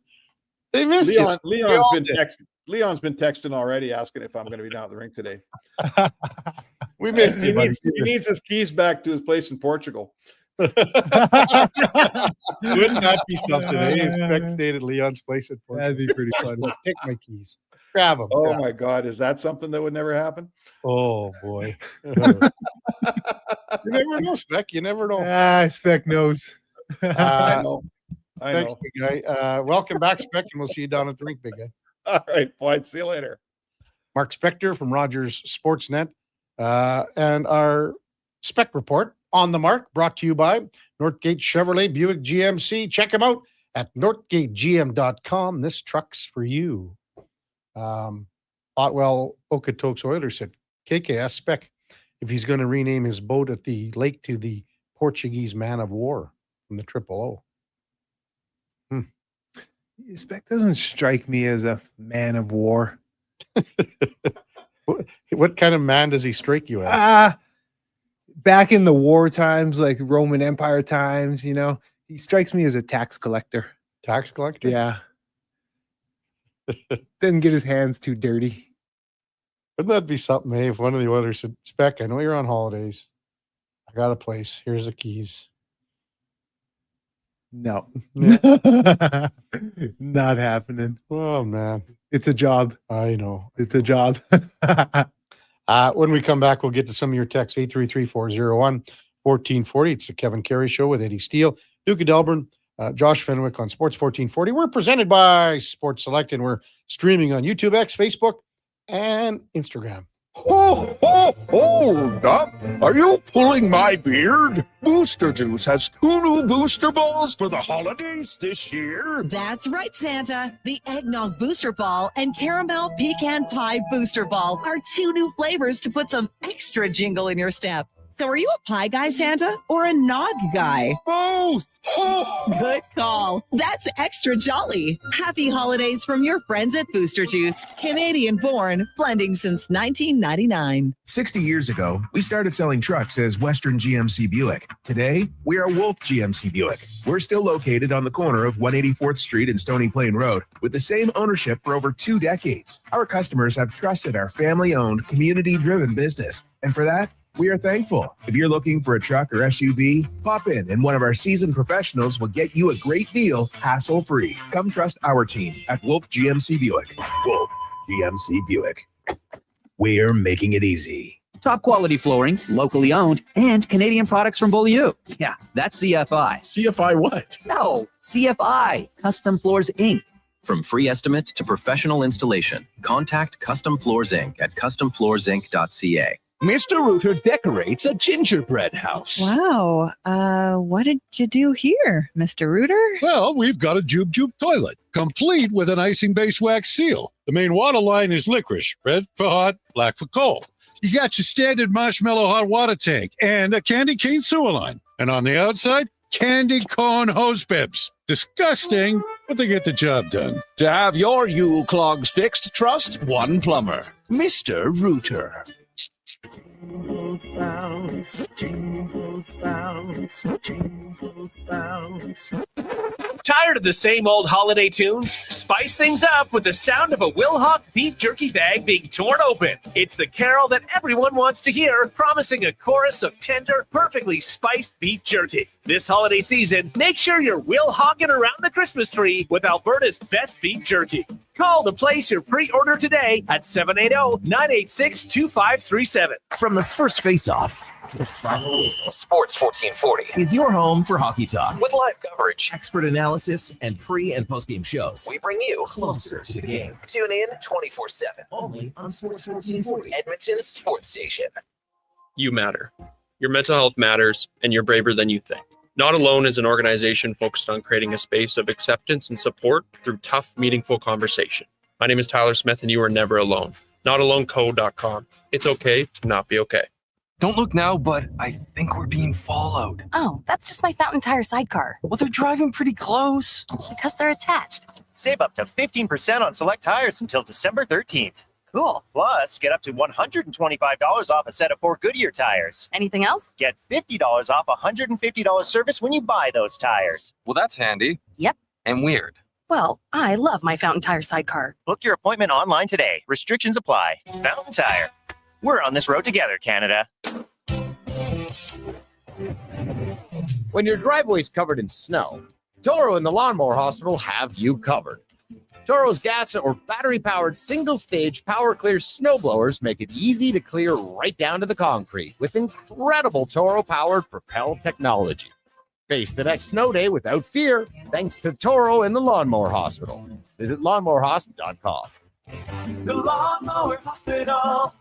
They missed Leon's been texting already asking if I'm going to be down at the rink today. We missed he needs his keys back to his place in Portugal. Wouldn't that be something? Spec stayed at Leon's place in Portugal. That'd be pretty fun. Take my keys. Grab them. Oh my God. Is that something that would never happen? Oh boy. You never know, Spec. You never know. Spec knows. I know. Thanks, big guy. Welcome back, Spec, and we'll see you down at the rink, big guy. All right, boy. See you later. Mark Spector from Rogers Sportsnet. And our Spec Report on the Mark, brought to you by Northgate Chevrolet Buick GMC. Check them out at northgategm.com. This truck's for you. Otwell Okotoks Oilers said, KK asked Spec if he's going to rename his boat at the lake to the Portuguese Man of War from the Triple O. Spec doesn't strike me as a man of war. What kind of man does he strike you as? Back in the war times, like Roman Empire times, he strikes me as a tax collector. Tax collector? Yeah. Didn't get his hands too dirty. Wouldn't that be something, hey, if one of the Oilers said, Spec, I know you're on holidays. I got a place. Here's the keys. No. Not happening. Oh, man. It's a job. I know. It's a job. When we come back, we'll get to some of your texts. 833-401-1440. It's the Kevin Carey Show with Eddie Steele, Duke of Delburne, Josh Fenwick on Sports 1440. We're presented by Sports Select, and we're streaming on YouTube, X, Facebook, and Instagram. Hold up. Are you pulling my beard? Booster Juice has 2 new booster balls for the holidays this year. That's right, Santa. The Eggnog Booster Ball and Caramel Pecan Pie Booster Ball are 2 new flavors to put some extra jingle in your step. So are you a pie guy, Santa, or a nog guy? Both! Good call. That's extra jolly. Happy holidays from your friends at Booster Juice. Canadian born, blending since 1999. 60 years ago, we started selling trucks as Western GMC Buick. Today, we are Wolf GMC Buick. We're still located on the corner of 184th Street and Stony Plain Road with the same ownership for over 2 decades. Our customers have trusted our family-owned, community-driven business. And for that, we are thankful. If you're looking for a truck or SUV, pop in and one of our seasoned professionals will get you a great deal, hassle-free. Come trust our team at Wolf GMC Buick. Wolf GMC Buick. We're making it easy. Top quality flooring, locally owned, and Canadian products from Beaulieu. Yeah, that's CFI. CFI what? No, CFI, Custom Floors Inc. From free estimate to professional installation, contact Custom Floors Inc. at customfloorsinc.ca. Mr. Rooter decorates a gingerbread house. Wow. What did you do here, Mr. Rooter? Well, we've got a Jube Jube toilet, complete with an icing base wax seal. The main water line is licorice, red for hot, black for cold. You got your standard marshmallow hot water tank and a candy cane sewer line. And on the outside, candy corn hose bibs. Disgusting, but they get the job done. To have your Yule clogs fixed, trust one plumber, Mr. Rooter. Jingle bells, jingle bells, jingle bells. Tired of the same old holiday tunes? Spice things up with the sound of a Wilhauk beef jerky bag being torn open. It's the carol that everyone wants to hear, promising a chorus of tender, perfectly spiced beef jerky. This holiday season, make sure you're Wilhawking around the Christmas tree with Alberta's best beef jerky. Call to place your pre-order today at 780-986-2537. From the first face-off to the final whistle, Sports 1440 is your home for hockey talk. With live coverage, expert analysis, and pre- and post-game shows, we bring you closer to the game. Tune in 24/7, only on Sports 1440, Edmonton's sports station. You matter. Your mental health matters, and you're braver than you think. Not Alone is an organization focused on creating a space of acceptance and support through tough, meaningful conversation. My name is Tyler Smith, and you are never alone. NotAloneCo.com. It's okay to not be okay. Don't look now, but I think we're being followed. Oh, that's just my Fountain Tire sidecar. Well, they're driving pretty close. Because they're attached. Save up to 15% on select tires until December 13th. Cool. Plus, get up to $125 off a set of 4 Goodyear tires. Anything else? Get $50 off a $150 service when you buy those tires. Well, that's handy. Yep. And weird. Well, I love my Fountain Tire sidecar. Book your appointment online today. Restrictions apply. Fountain Tire. We're on this road together, Canada. When your driveway's covered in snow, Toro and the Lawnmower Hospital have you covered. Toro's gas or battery-powered single-stage power clear snowblowers make it easy to clear right down to the concrete with incredible Toro-powered Propel technology. Face the next snow day without fear thanks to Toro and the Lawnmower Hospital. Visit lawnmowerhospital.com. The Lawnmower Hospital.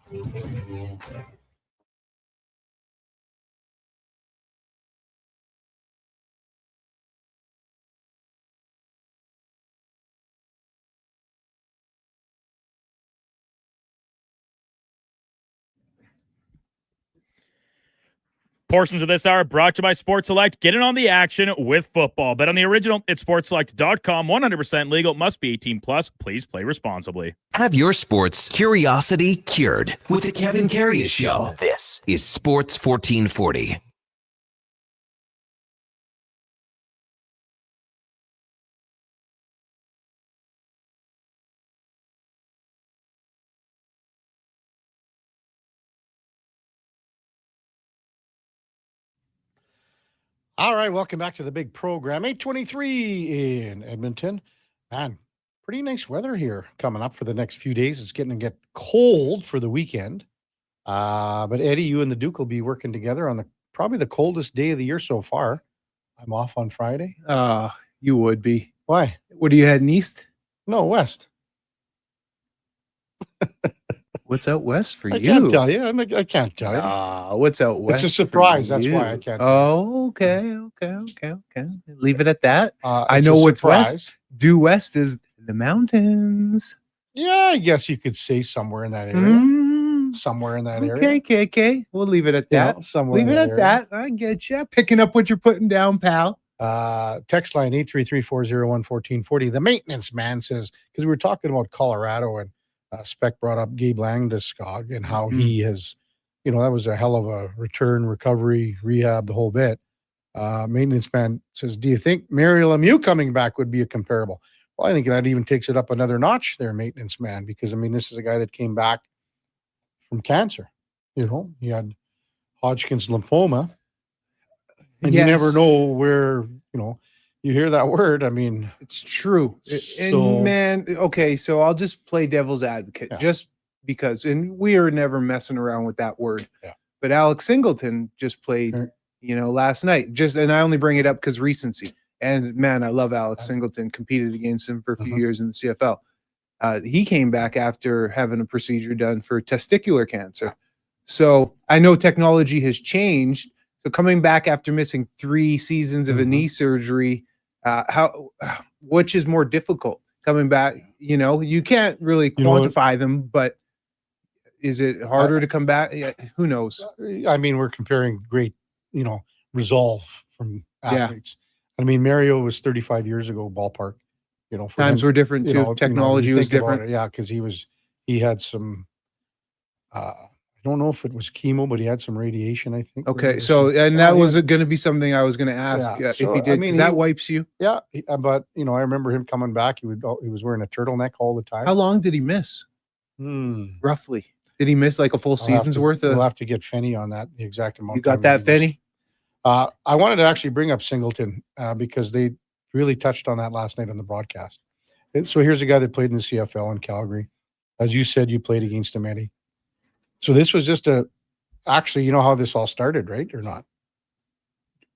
Portions of this hour brought to you by Sports Select. Get in on the action with football. Bet on the original. It's sportselect.com. 100% legal. Must be 18 plus. Please play responsibly. Have your sports curiosity cured with the Kevin Karius Show. This is Sports 1440. All right, welcome back to the big program. 8:23 in Edmonton. Man, pretty nice weather here coming up for the next few days. It's getting to get cold for the weekend. But Eddie, you and the Duke will be working together on probably the coldest day of the year so far. I'm off on Friday. You would be. Why? What are you heading east? No, west. What's out west for you? I can't tell you. I can't tell you. What's out west? It's a surprise. for That's you? why I can't. Oh, okay. Leave it at that. I It's know a what's surprise. west. Due west is the mountains. Yeah, I guess you could say somewhere in that area. somewhere in that area. Okay, KK. We'll leave it at You that. know, somewhere Leave in it that at area. that. I get you. Picking up what you're putting down, pal. Text line 833-401-1440. The maintenance man says, because we were talking about Colorado and Spec brought up Gabe Landeskog and how he has, that was a hell of a return, recovery, rehab, the whole bit. Maintenance man says, do you think Mario Lemieux coming back would be a comparable? Well, I think that even takes it up another notch there, maintenance man, because, this is a guy that came back from cancer. He had Hodgkin's lymphoma. And you never know where, you hear that word. It's true. And man, okay, so I'll just play devil's advocate just because, and we are never messing around with that word. Yeah. But Alex Singleton just played, last night. And I only bring it up because recency. And man, I love Alex Singleton. Competed against him for a few years in the CFL. He came back after having a procedure done for testicular cancer. So I know technology has changed. So coming back after missing 3 seasons of a knee surgery, which is more difficult? Coming back, you can't really quantify them, but is it harder to come back? Yeah, who knows? We're comparing great, resolve from athletes. Mario was 35 years ago, ballpark. Times were different too. Technology was different. Yeah, because he had some. I don't know if it was chemo, but he had some radiation, I think. Okay, that was going to be something I was going to ask if he did, because that wipes you. Yeah, but I remember him coming back. He was wearing a turtleneck all the time. How long did he miss? Roughly, did he miss like a full season's worth of? We'll have to get Fenny on that, the exact amount. You got that, Fenny? I wanted to actually bring up Singleton because they really touched on that last night on the broadcast. So here's a guy that played in the CFL in Calgary. As you said, you played against him, Eddie. So this was just actually, you know how this all started, right? Or not?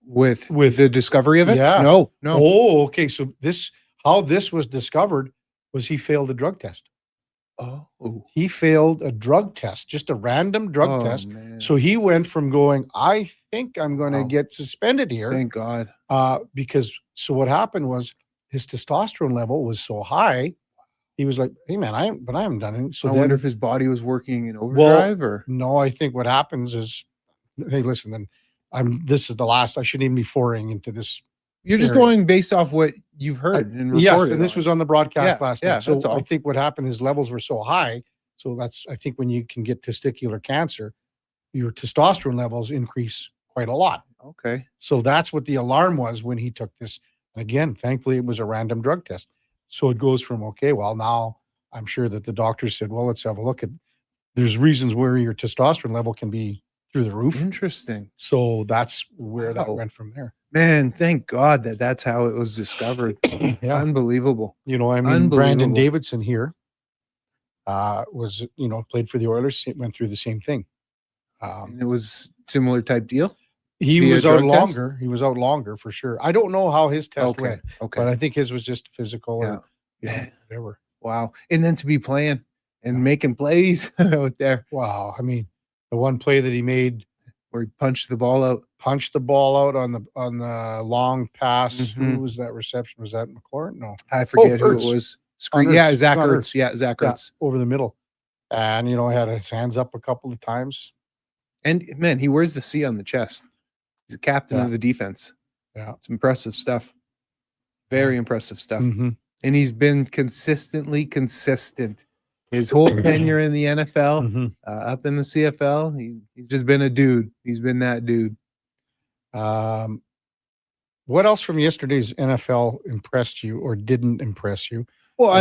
With the discovery of it? Yeah. No. Oh, okay. So how this was discovered was he failed a drug test. Oh. He failed a drug test, just a random drug test. Man. So he went from going, I think I'm going to get suspended here. Thank God. Because what happened was his testosterone level was so high. He was like, hey, man, I haven't done it. So I wonder if his body was working in overdrive or? No, I think what happens is, hey, listen, this is the last, I shouldn't even be foraying into this. You're just going based off what you've heard and reported. Yes, and this was on the broadcast last night. Yeah, so I think what happened, his levels were so high. So I think when you can get testicular cancer, your testosterone levels increase quite a lot. Okay. So that's what the alarm was when he took this. And again, thankfully, it was a random drug test. So it goes from, okay, well, now I'm sure that the doctor said, well, let's have a look at, there's reasons where your testosterone level can be through the roof. Interesting. So that's where that went from there. Man, thank God that's how it was discovered. Yeah. Unbelievable. Brandon Davidson here was, played for the Oilers, pwent through the same thing. And it was similar type deal? He was out longer. Test? He was out longer for sure. I don't know how his test went, but I think his was just physical or whatever. Wow. And then to be playing and making plays out there. Wow. The one play that he made where he punched the ball out on the long pass. Mm-hmm. Who was that reception? Was that McLaurin? No. I forget who it was. Zach Ertz. Yeah, Zach Ertz. Over the middle. And, had his hands up a couple of times. And, man, he wears the C on the chest. He's a captain of the defense. Yeah. It's impressive stuff. Very impressive stuff. Mm-hmm. And he's been consistently consistent his whole tenure in the NFL, up in the CFL. He's just been a dude. He's been that dude. What else from yesterday's NFL impressed you or didn't impress you? Well,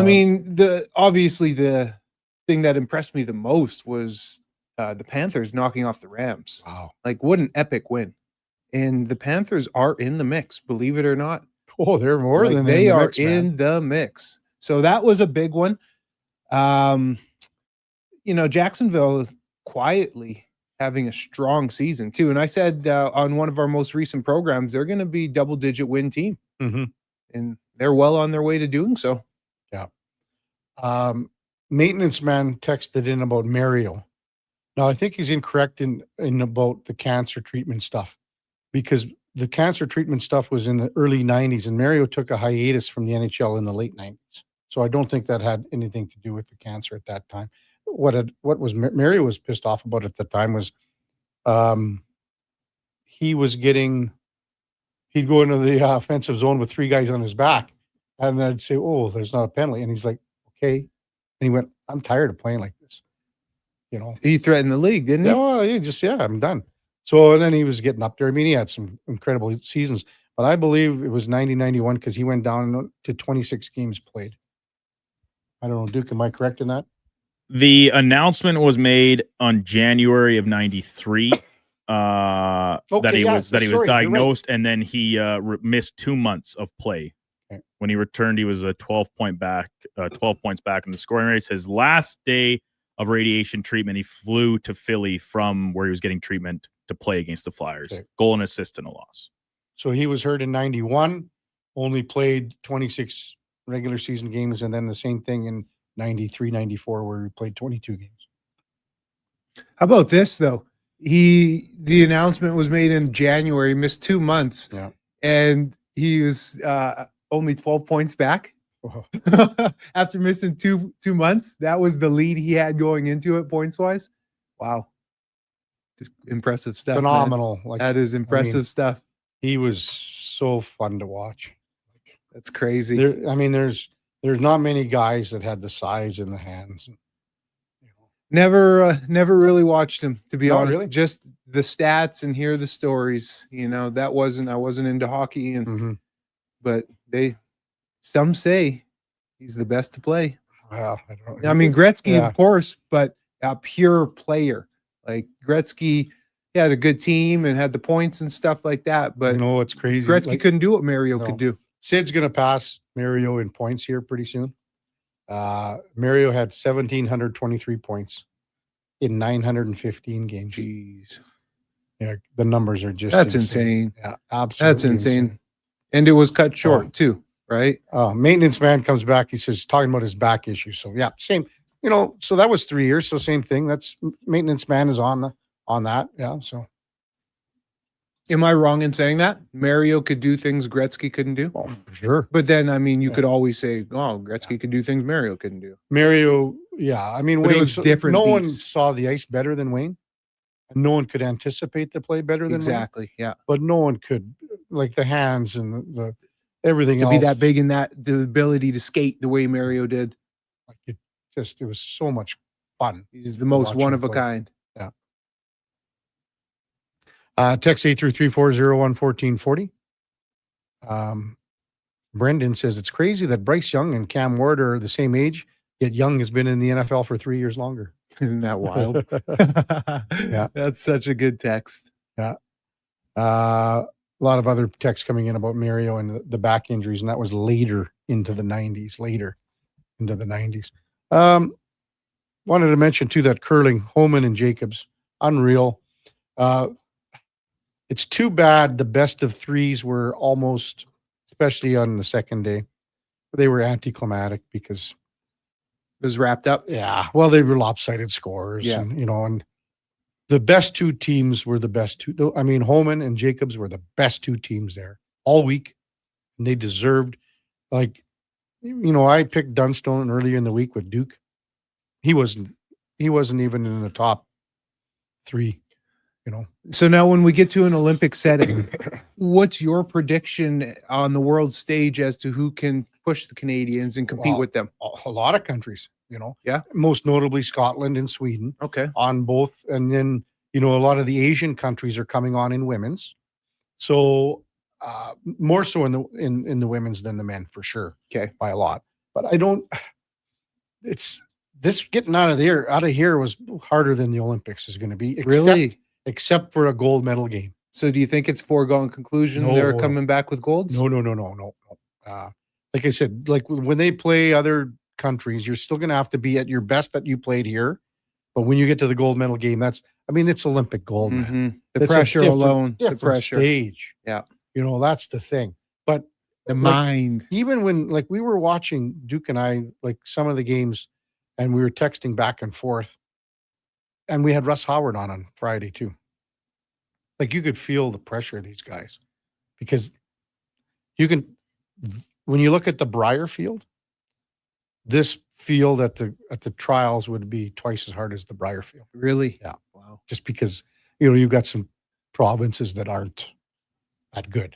obviously the thing that impressed me the most was the Panthers knocking off the Rams. Wow. Like, what an epic win. And the Panthers are in the mix, believe it or not. Oh, they're more than they are mix, in the mix. So that was a big one. Jacksonville is quietly having a strong season too. And I said on one of our most recent programs, they're going to be double-digit win team. And they're well on their way to doing so. Yeah. Maintenance man texted in about Mario. Now, I think he's incorrect in about the cancer treatment stuff, because the cancer treatment stuff was in the early 90s and Mario took a hiatus from the NHL in the late 90s. So I don't think that had anything to do with the cancer at that time. Mario was pissed off about at the time was, he'd go into the offensive zone with 3 guys on his back, and I'd say, "Oh, there's not a penalty," and he's like, "Okay," and he went, "I'm tired of playing like this." He threatened the league, didn't he? Yeah, well, I'm done. So and then he was getting up there. I mean, he had some incredible seasons, but I believe it was 90-91 because he went down to 26 games played. I don't know, Duke, am I correct in that? The announcement was made on January of '93 that he was diagnosed, and then he missed 2 months of play. Okay. When he returned, he was a 12 points back in the scoring race. His last day of radiation treatment, he flew to Philly from where he was getting treatment to play against the Flyers. Okay. Goal and assist and a loss. So he was hurt in 91, only played 26 regular season games, and then the same thing in 93, 94, where he played 22 games. How about this, though? The announcement was made in January, missed 2 months, and he was only 12 points back. After missing two months. That was the lead he had going into it, points-wise. Wow. Just impressive stuff. Phenomenal. Man. That is impressive stuff. He was so fun to watch. That's crazy. There's not many guys that had the size and the hands. Never really watched him, to be honest. Really? Just the stats and hear the stories. I wasn't into hockey, and but some say he's the best to play. Well, Gretzky, of course, but a pure player. Like Gretzky, he had a good team and had the points and stuff like that. But it's crazy. Gretzky couldn't do what Mario could do. Sid's going to pass Mario in points here pretty soon. Mario had 1,723 points in 915 games. Jeez. Yeah, the numbers are just insane. Yeah, absolutely. That's insane. And it was cut short too, right? Maintenance man comes back. He says, talking about his back issue. So yeah, same. So that was 3 years. So same thing. That's maintenance man is on that. Yeah. So. Am I wrong in saying that Mario could do things Gretzky couldn't do? Oh, for sure. But then, you could always say, "Oh, Gretzky could do things Mario couldn't do." Mario, yeah. Wayne, it was different. No one saw the ice better than Wayne. No one could anticipate the play better than exactly. Wayne. Yeah. But no one could, like the hands and the everything to else. be that big in that the ability to skate the way Mario did. It was so much fun. He's the most one of a kind. Yeah. Text 833-401-1440. Brendan says it's crazy that Bryce Young and Cam Ward are the same age, yet Young has been in the NFL for 3 years longer. Isn't that wild? Yeah. That's such a good text. Yeah. A lot of other texts coming in about Mario and the back injuries, and that was later into the 90s. Wanted to mention too that curling, Homan and Jacobs, unreal. It's too bad the best of threes were almost, especially on the second day, they were anticlimactic because it was wrapped up. Yeah. Well, they were lopsided scores. Yeah. And the best two teams were the best two. Homan and Jacobs were the best two teams there all week. And they deserved, I picked Dunstone earlier in the week with Duke. He wasn't even in the top 3. So now when we get to an Olympic setting, what's your prediction on the world stage as to who can push the Canadians and compete with them? A lot of countries, Yeah. most notably Scotland and Sweden. Okay. On both. And then, a lot of the Asian countries are coming on in women's. So more so in the women's than the men for sure. Okay. By a lot. But this getting out of here was harder than the Olympics is going to be. Except for a gold medal game. So do you think it's foregone conclusion they're coming back with golds? No. Like I said, like when they play other countries, you're still going to have to be at your best that you played here. But when you get to the gold medal game, it's Olympic gold. Man. The pressure alone, the pressure. Stage. Yeah. That's the thing. But the mind. Even when we were watching Duke and I, some of the games, and we were texting back and forth. And we had Russ Howard on Friday too. You could feel the pressure of these guys because when you look at the Briar field, this field at the trials would be twice as hard as the Briar field. Really? Yeah. Wow. Just because, you've got some provinces that aren't that good.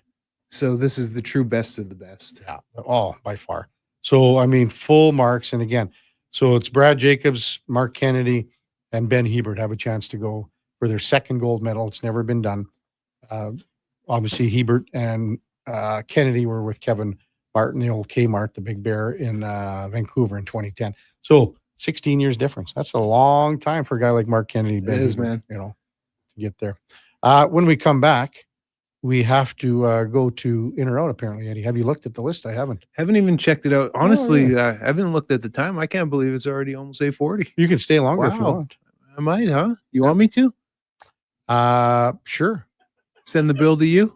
So this is the true best of the best. Yeah. Oh, by far. So, I mean, full marks. And again, so it's Brad Jacobs, Mark Kennedy, and Ben Hebert have a chance to go for their second gold medal. It's never been done. Obviously, Hebert and Kennedy were with Kevin Martin, the old Kmart, the Big Bear in Vancouver in 2010. So 16 years difference. That's a long time for a guy like Mark Kennedy. It is, man. To get there. When we come back, we have to go to in or out, apparently, Eddie. Have you looked at the list? I haven't. Haven't even checked it out. Honestly, I haven't looked at the time. I can't believe it's already almost 8:40. You can stay longer if you want. I might, huh? You want me to? Sure. Send the bill to you?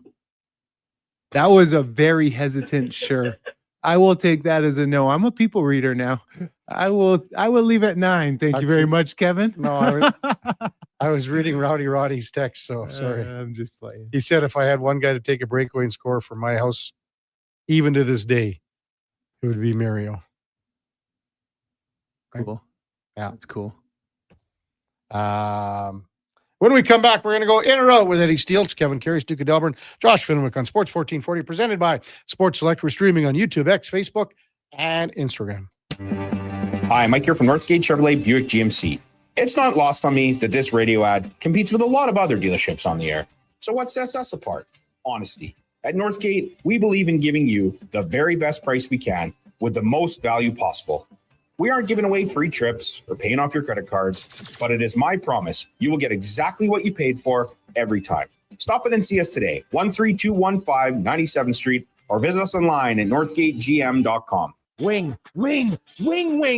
That was a very hesitant sure. I will take that as a no. I'm a people reader now. I will leave at 9. Thank you very much, Kevin. No, I was reading Rowdy Roddy's text, so sorry. I'm just playing. He said if I had one guy to take a breakaway and score for my house, even to this day, it would be Mario. Cool. Yeah. That's cool. When we come back, we're going to go in or out with Eddie Steele, Kevin Karius, Duke of Delburne, Josh Finwick on Sports 1440, presented by Sports Select. We're streaming on YouTube, X, Facebook, and Instagram. Hi, Mike here from Northgate Chevrolet Buick GMC. It's not lost on me that this radio ad competes with a lot of other dealerships on the air. So what sets us apart? Honesty. At Northgate, we believe in giving you the very best price we can with the most value possible. We aren't giving away free trips or paying off your credit cards, but it is my promise you will get exactly what you paid for every time. Stop in and see us today, 13215 97th Street, or visit us online at northgategm.com. Wing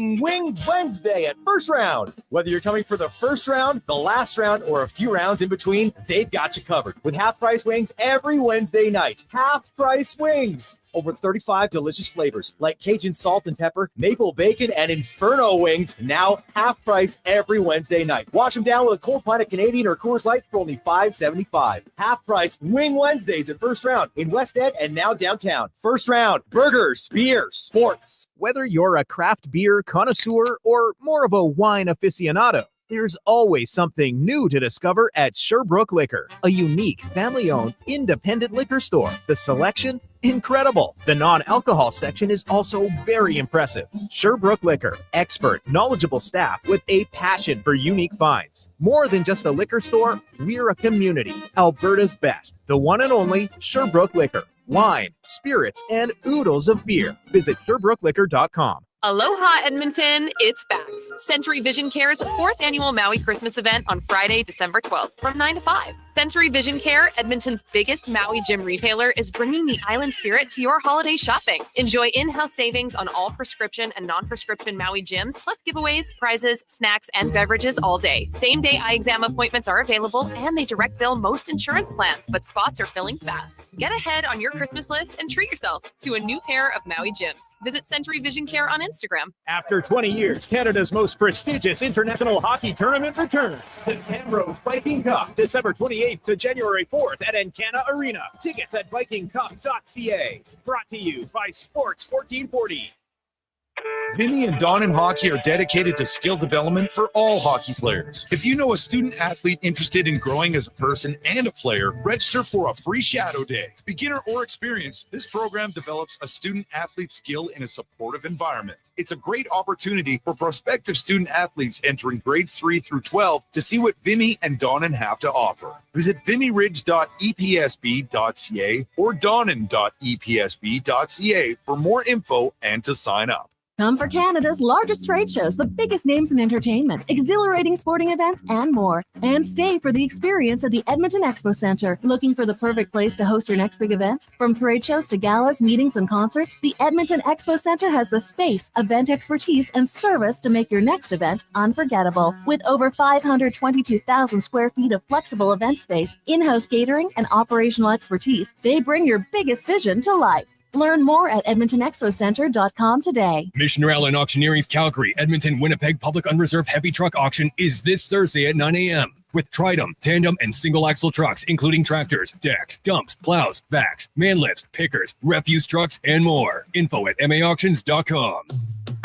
Wednesday at First Round. Whether you're coming for the first round, the last round, or a few rounds in between, they've got you covered. With half-price wings every Wednesday night. Half-price wings. Over 35 delicious flavors like Cajun salt and pepper, maple bacon, and Inferno wings. Now half price every Wednesday night. Wash them down with a cold pint of Canadian or Coors Light for only $5.75. Half price Wing Wednesdays at First Round in West End and now downtown. First Round, burgers, beer, sports. Whether you're a craft beer connoisseur or more of a wine aficionado, there's always something new to discover at Sherbrooke Liquor, a unique family-owned independent liquor store. The selection, incredible. The non-alcohol section is also very impressive. Sherbrooke Liquor, expert, knowledgeable staff with a passion for unique finds. More than just a liquor store, we're a community. Alberta's best, the one and only Sherbrooke Liquor. Wine, spirits, and oodles of beer. Visit SherbrookeLiquor.com. Aloha Edmonton, it's back. Century Vision Care's 4th annual Maui Christmas event on Friday, December 12th from 9 to 5. Century Vision Care, Edmonton's biggest Maui gym retailer, is bringing the island spirit to your holiday shopping. Enjoy in-house savings on all prescription and non-prescription Maui gyms, plus giveaways, prizes, snacks, and beverages all day. Same-day eye exam appointments are available, and they direct bill most insurance plans, but spots are filling fast. Get ahead on your Christmas list and treat yourself to a new pair of Maui gyms. Visit Century Vision Care on Instagram. After 20 years, Canada's most prestigious international hockey tournament returns. The Camrose Viking Cup, December 28th to January 4th at Encana Arena. Tickets at vikingcup.ca. Brought to you by Sports 1440. Vinny and Don in Hockey are dedicated to skill development for all hockey players. If you know a student athlete interested in growing as a person and a player, register for a free shadow day. Beginner or experienced, this program develops a student athlete skill in a supportive environment. It's a great opportunity for prospective student athletes entering grades 3 through 12 to see what Vinny and Donnan have to offer. Visit vimmyridge.epsb.ca or donnan.epsb.ca for more info and to sign up. Come for Canada's largest trade shows, the biggest names in entertainment, exhilarating sporting events, and more. And stay for the experience at the Edmonton Expo Centre. Looking for the perfect place to host your next big event? From trade shows to galas, meetings, and concerts, the Edmonton Expo Centre has the space, event expertise, and service to make your next event unforgettable. With over 522,000 square feet of flexible event space, in-house catering, and operational expertise, they bring your biggest vision to life. Learn more at EdmontonExpoCenter.com today. Mission Rail and Auctioneering's Calgary, Edmonton, Winnipeg Public Unreserved Heavy Truck Auction is this Thursday at 9 a.m. with Tridom, tandem, and single-axle trucks, including tractors, decks, dumps, plows, vacs, man lifts, pickers, refuse trucks, and more. Info at MAAuctions.com.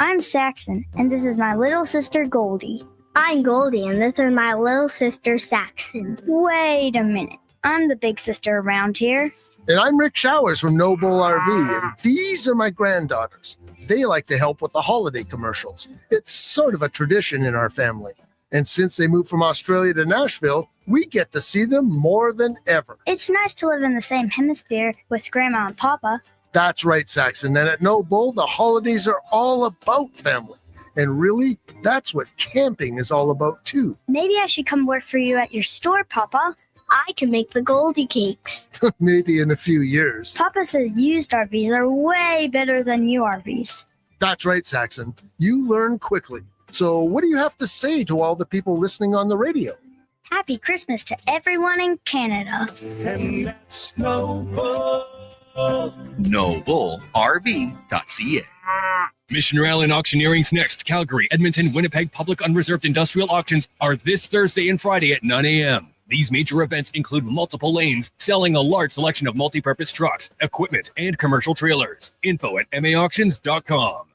I'm Saxon, and this is my little sister Goldie. I'm Goldie, and this is my little sister Saxon. Wait a minute. I'm the big sister around here. And I'm Rick Showers from Noble RV, and these are my granddaughters. They like to help with the holiday commercials. It's sort of a tradition in our family. And since they moved from Australia to Nashville, we get to see them more than ever. It's nice to live in the same hemisphere with Grandma and Papa. That's right, Saxon. And at Noble, the holidays are all about family. And really, that's what camping is all about, too. Maybe I should come work for you at your store, Papa. I can make the Goldie cakes. Maybe in a few years. Papa says used RVs are way better than new RVs. That's right, Saxon. You learn quickly. So what do you have to say to all the people listening on the radio? Happy Christmas to everyone in Canada. And that's Noble. NobleRV.ca. Mission Rally and Auctioneering's next Calgary, Edmonton, Winnipeg Public Unreserved Industrial Auctions are this Thursday and Friday at 9 a.m. These major events include multiple lanes selling a large selection of multi-purpose trucks, equipment, and commercial trailers. Info at maauctions.com.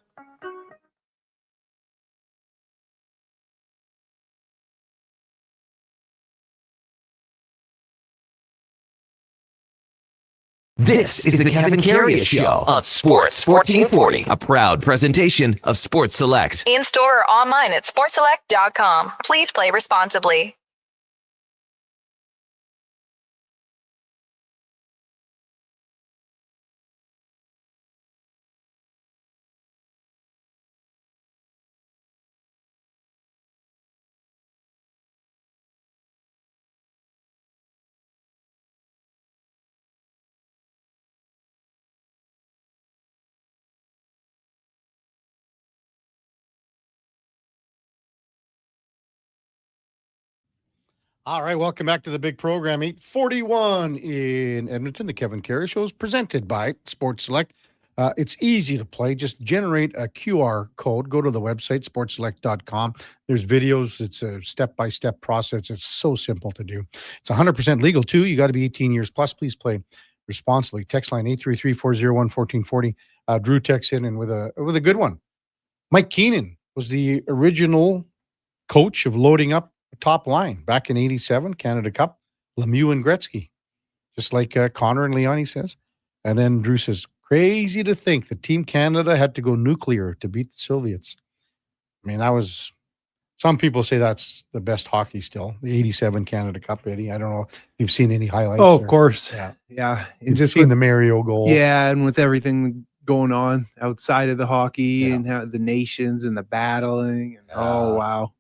This is the Kevin Karius Show on Sports 1440, a proud presentation of Sports Select. In store or online at sportselect.com. Please play responsibly. All right, welcome back to the big program. 841 in Edmonton. The Kevin Karius Show is presented by Sports Select. It's easy to play. Just generate a QR code. Go to the website, sportselect.com. There's videos. It's a step-by-step process. It's so simple to do. It's 100% legal, too. You got to be 18 years plus. Please play responsibly. Text line 833-401-1440. Drew texts in and with a good one. Mike Keenan was the original coach of loading up top line back in 87 Canada Cup, Lemieux and Gretzky, just like Connor and Leon, he says. And then Drew says, crazy to think that Team Canada had to go nuclear to beat the Soviets. I mean, that was, some people say that's the best hockey still, the 87 Canada Cup, Eddie. I don't know if you've seen any highlights. Oh, of course. Yeah. You've just seen the Mario goal. Yeah, and with everything going on outside of the hockey and how the nations and the battling. And, oh, wow.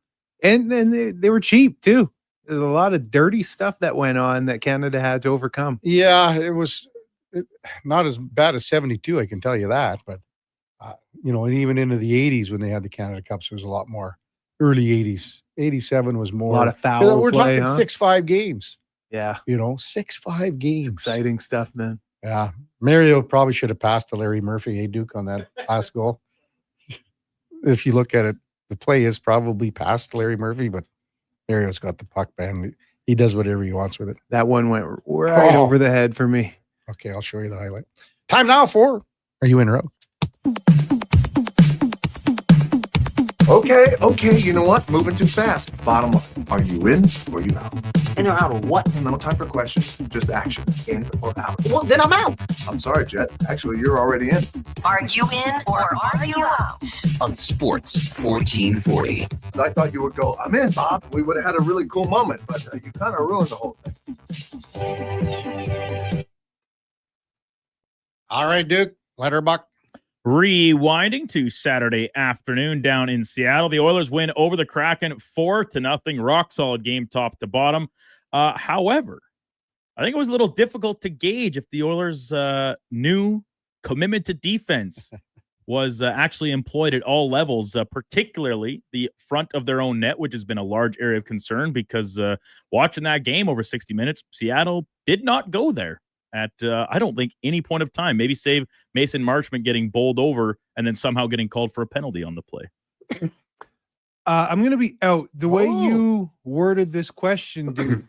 And then they were cheap, too. There's a lot of dirty stuff that went on that Canada had to overcome. Yeah, it was not as bad as 72, I can tell you that. But, and even into the 80s when they had the Canada Cups, there was a lot more. Early 80s. 87 was more. A lot of foul We're play, talking 6-5 games. Yeah. 6-5 games. It's exciting stuff, man. Yeah. Mario probably should have passed to Larry Murphy, Duke, on that last goal. If you look at it, the play is probably past Larry Murphy, but Mario's got the puck, man. He does whatever he wants with it. That one went right over the head for me. Okay, I'll show you the highlight. Time now for Are You In or Out? Okay, you know what? Moving too fast. Bottom line, are you in or you out? In or out of what? No time for questions, just action. In or out? Well, then I'm out. I'm sorry, Jet. Actually, you're already in. Are you in or are you out? On Sports 1440. So I thought you would go, I'm in, Bob. We would have had a really cool moment, but you kind of ruined the whole thing. All right, Duke. Letterbuck. Rewinding to Saturday afternoon down in Seattle, the Oilers win over the Kraken 4-0. Rock solid game, top to bottom. However, I think it was a little difficult to gauge if the Oilers' new commitment to defense was actually employed at all levels, particularly the front of their own net, which has been a large area of concern because watching that game over 60 minutes, Seattle did not go there at, I don't think, any point of time. Maybe save Mason Marchment getting bowled over and then somehow getting called for a penalty on the play. I'm going to be out. The way you worded this question, dude,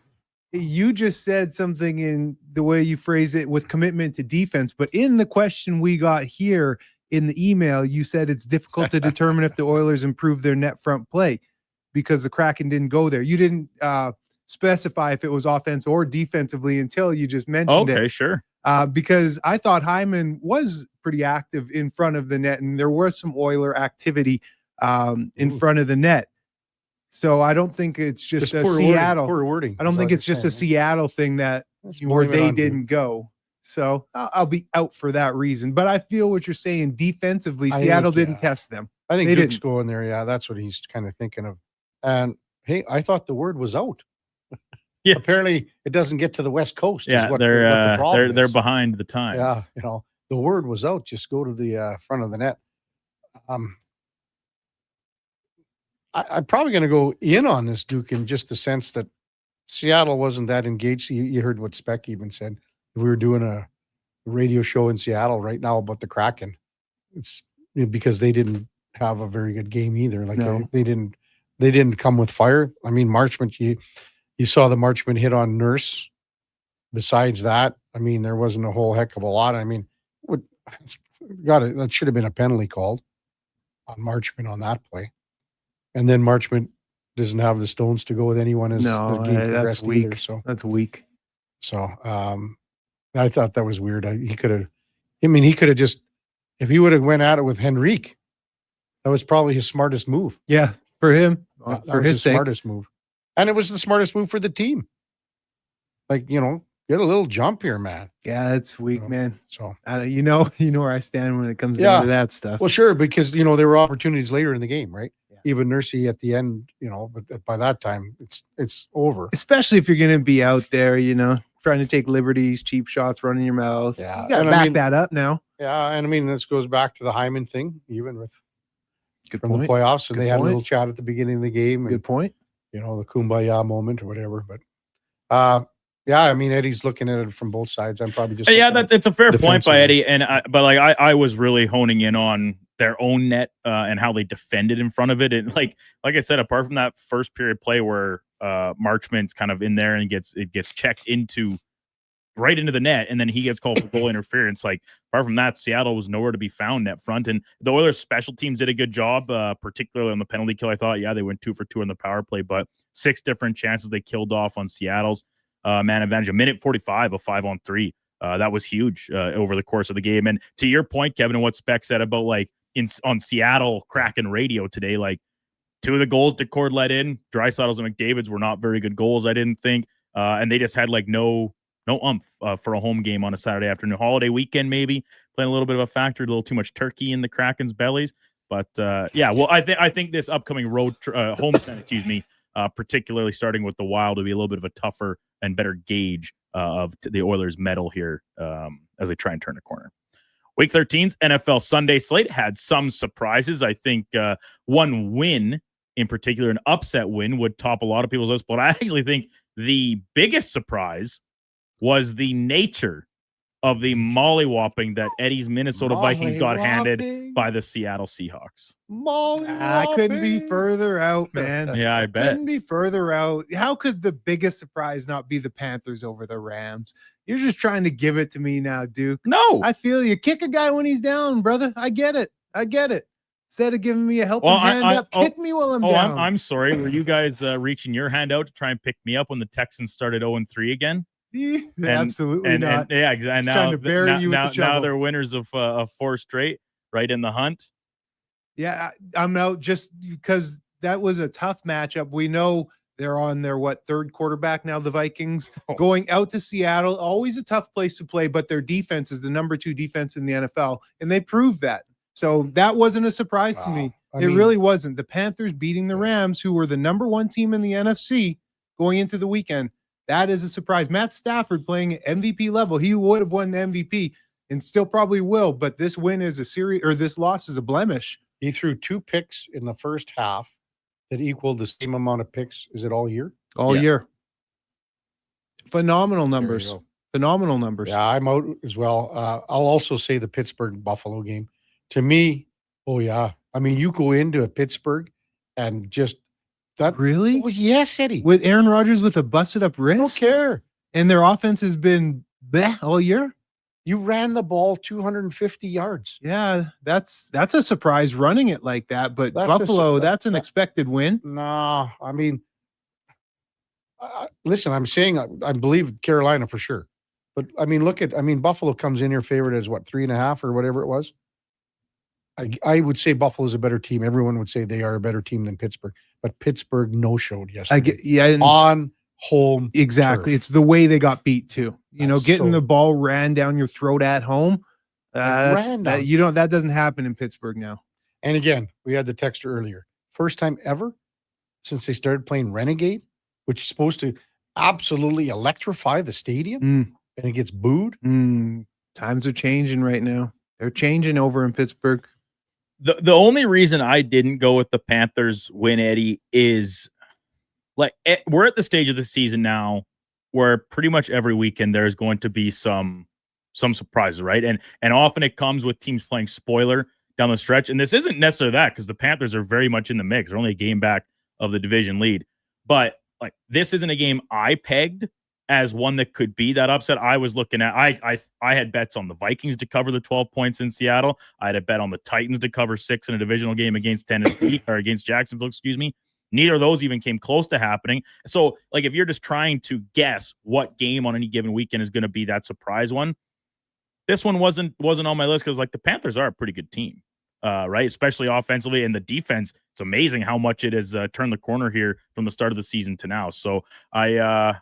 you just said something in the way you phrase it with commitment to defense. But in the question we got here, in the email, you said it's difficult to determine if the Oilers improved their net front play because the Kraken didn't go there. You didn't specify if it was offense or defensively until you just mentioned it. Okay, sure. Because I thought Hyman was pretty active in front of the net, and there was some Oiler activity in front of the net. So I don't think it's just a Seattle. Poor wording. I don't think it's just a Seattle thing that where they didn't go. So I'll be out for that reason. But I feel what you're saying defensively. Seattle didn't test them. I think they Duke's didn't. going there. Yeah, that's what he's kind of thinking of. And hey, I thought the word was out. Yeah. Apparently, it doesn't get to the West Coast. Yeah, is what they're the problem they're is. behind the time. Yeah, the word was out. Just go to the front of the net. I'm probably going to go in on this, Duke, in just the sense that Seattle wasn't that engaged. You heard what Speck even said. We were doing a radio show in Seattle right now about the Kraken. It's because they didn't have a very good game either. Like they didn't come with fire. I mean, Marchment, you saw the Marchment hit on Nurse. Besides that, I mean, there wasn't a whole heck of a lot. I mean, that should have been a penalty called on Marchment on that play. And then Marchment doesn't have the stones to go with anyone as the game progressed weak. either. So that's weak. So I thought that was weird. He could have just, if he would have went at it with Henrique, that was probably his smartest move. Yeah, for him, That for was his sake. smartest move. And it was the smartest move for the team. Like, get a little jump here, man. Yeah, it's weak, man. So you know where I stand when it comes down to that stuff. Well, sure, because there were opportunities later in the game, right? Yeah. Even Nursey at the end, but by that time it's over. Especially if you're going to be out there, trying to take liberties, cheap shots, running your mouth. Yeah, you got to back that up now. Yeah, and I mean this goes back to the Hyman thing, even with the playoffs, and Good they had a point. little chat at the beginning of the game. Good point. The kumbaya moment or whatever, but yeah, I mean Eddie's looking at it from both sides. I'm probably just it's a fair point by Eddie, and I was really honing in on their own net and how they defended in front of it, and like I said, apart from that first period play where Marchment's kind of in there and it gets checked right into the net, and then he gets called for goal interference. Like apart from that, Seattle was nowhere to be found net front, and the Oilers special teams did a good job, particularly on the penalty kill. I thought, they went 2 for 2 on the power play, but 6 different chances they killed off on Seattle's man advantage. A minute 45 of 5-on-3. That was huge over the course of the game. And to your point, Kevin, and what Speck said about on Seattle Kraken radio today, 2 of the goals Decord let in, Draisaitl's and McDavid's were not very good goals, I didn't think. And they just had no oomph for a home game on a Saturday afternoon. Holiday weekend, maybe playing a little bit of a factor, a little too much turkey in the Kraken's bellies. But I think this upcoming homestand, particularly starting with the Wild, will be a little bit of a tougher and better gauge of the Oilers' mettle here as they try and turn a corner. Week 13's NFL Sunday slate had some surprises. I think one win in particular, an upset win, would top a lot of people's list. But I actually think the biggest surprise was the nature of the mollywhopping that Eddie's Minnesota Vikings got handed by the Seattle Seahawks. I couldn't be further out, man. Yeah, I bet. Couldn't be further out. How could the biggest surprise not be the Panthers over the Rams? You're just trying to give it to me now, Duke. No. I feel you. Kick a guy when he's down, brother. I get it. Instead of giving me a helping hand up, kick me while I'm down. I'm sorry. Were you guys reaching your hand out to try and pick me up when the Texans started 0-3 again? Absolutely not. Yeah, exactly. Trying to bury you with the shovel. Now they're winners of 4 straight, right in the hunt. Yeah, I'm out just because that was a tough matchup. We know they're on their third quarterback now, the Vikings, going out to Seattle. Always a tough place to play, but their defense is the number 2 defense in the NFL, and they proved that. So that wasn't a surprise to me. It really wasn't. The Panthers beating the Rams, who were the number 1 team in the NFC going into the weekend. That is a surprise. Matt Stafford playing at MVP level. He would have won the MVP and still probably will, but this win is this loss is a blemish. He threw 2 picks in the first half that equaled the same amount of picks. Is it all year? All year. Phenomenal numbers. Phenomenal numbers. Yeah, I'm out as well. I'll also say the Pittsburgh-Buffalo game. To me, I mean, you go into a Pittsburgh and just that. Really? Oh, yes, Eddie. With Aaron Rodgers with a busted up wrist? I don't care. And their offense has been bleh all year? You ran the ball 250 yards. Yeah, that's a surprise running it like that. But Buffalo, that's an expected win. No, I mean, listen, I'm saying I believe Carolina for sure. But I mean, Buffalo comes in here favored as what, 3.5 or whatever it was. I would say Buffalo is a better team. Everyone would say they are a better team than Pittsburgh, but Pittsburgh no-showed yesterday. On home. Exactly. turf. It's the way they got beat too. Getting the ball ran down your throat at home. That doesn't happen in Pittsburgh now. And again, we had the texter earlier. First time ever since they started playing Renegade, which is supposed to absolutely electrify the stadium, and it gets booed. Times are changing right now. They're changing over in Pittsburgh. The only reason I didn't go with the Panthers win, Eddie, is we're at the stage of the season now where pretty much every weekend there's going to be some surprises, right? And often it comes with teams playing spoiler down the stretch. And this isn't necessarily that, because the Panthers are very much in the mix. They're only a game back of the division lead. But this isn't a game I pegged as one that could be that upset. I was looking at, I had bets on the Vikings to cover the 12 points in Seattle. I had a bet on the Titans to cover 6 in a divisional game against Tennessee or against Jacksonville, excuse me. Neither of those even came close to happening. So if you're just trying to guess what game on any given weekend is going to be that surprise one, this one wasn't on my list, because the Panthers are a pretty good team. Right, especially offensively, and the defense. It's amazing how much it has turned the corner here from the start of the season to now. So I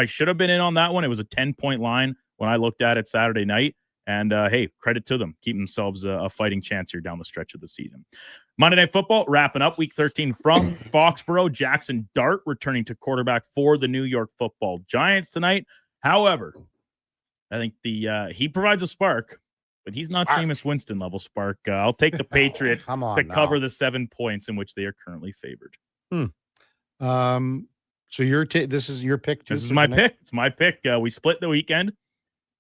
should have been in on that one. It was a 10-point line when I looked at it Saturday night, and hey, credit to them, keeping themselves a fighting chance here down the stretch of the season. Monday Night Football wrapping up Week 13 from Foxborough. Jackson Dart returning to quarterback for the New York Football Giants tonight. However, I think he provides a spark. But he's not Jameis Winston level spark. I'll take the Patriots to cover the 7 points in which they are currently favored. So this is your pick too? This is my pick. It's my pick. We split the weekend.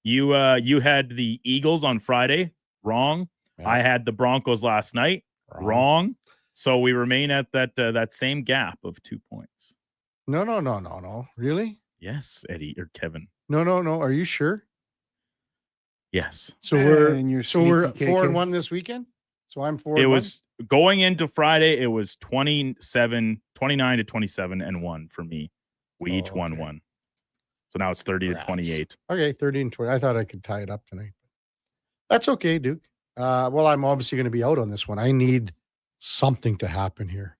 You had the Eagles on Friday. Wrong. Yeah. I had the Broncos last night. Wrong. So we remain at that same gap of 2 points. No. Really? Yes, Eddie or Kevin. No. Are you sure? Yes. So we're 4-1 this weekend. So I'm 4-1. It was going into Friday. It was 29-27-1 for me. We each won one. So now it's 30-28. Okay, 30-20. I thought I could tie it up tonight. That's okay, Duke. Well, I'm obviously going to be out on this one. I need something to happen here.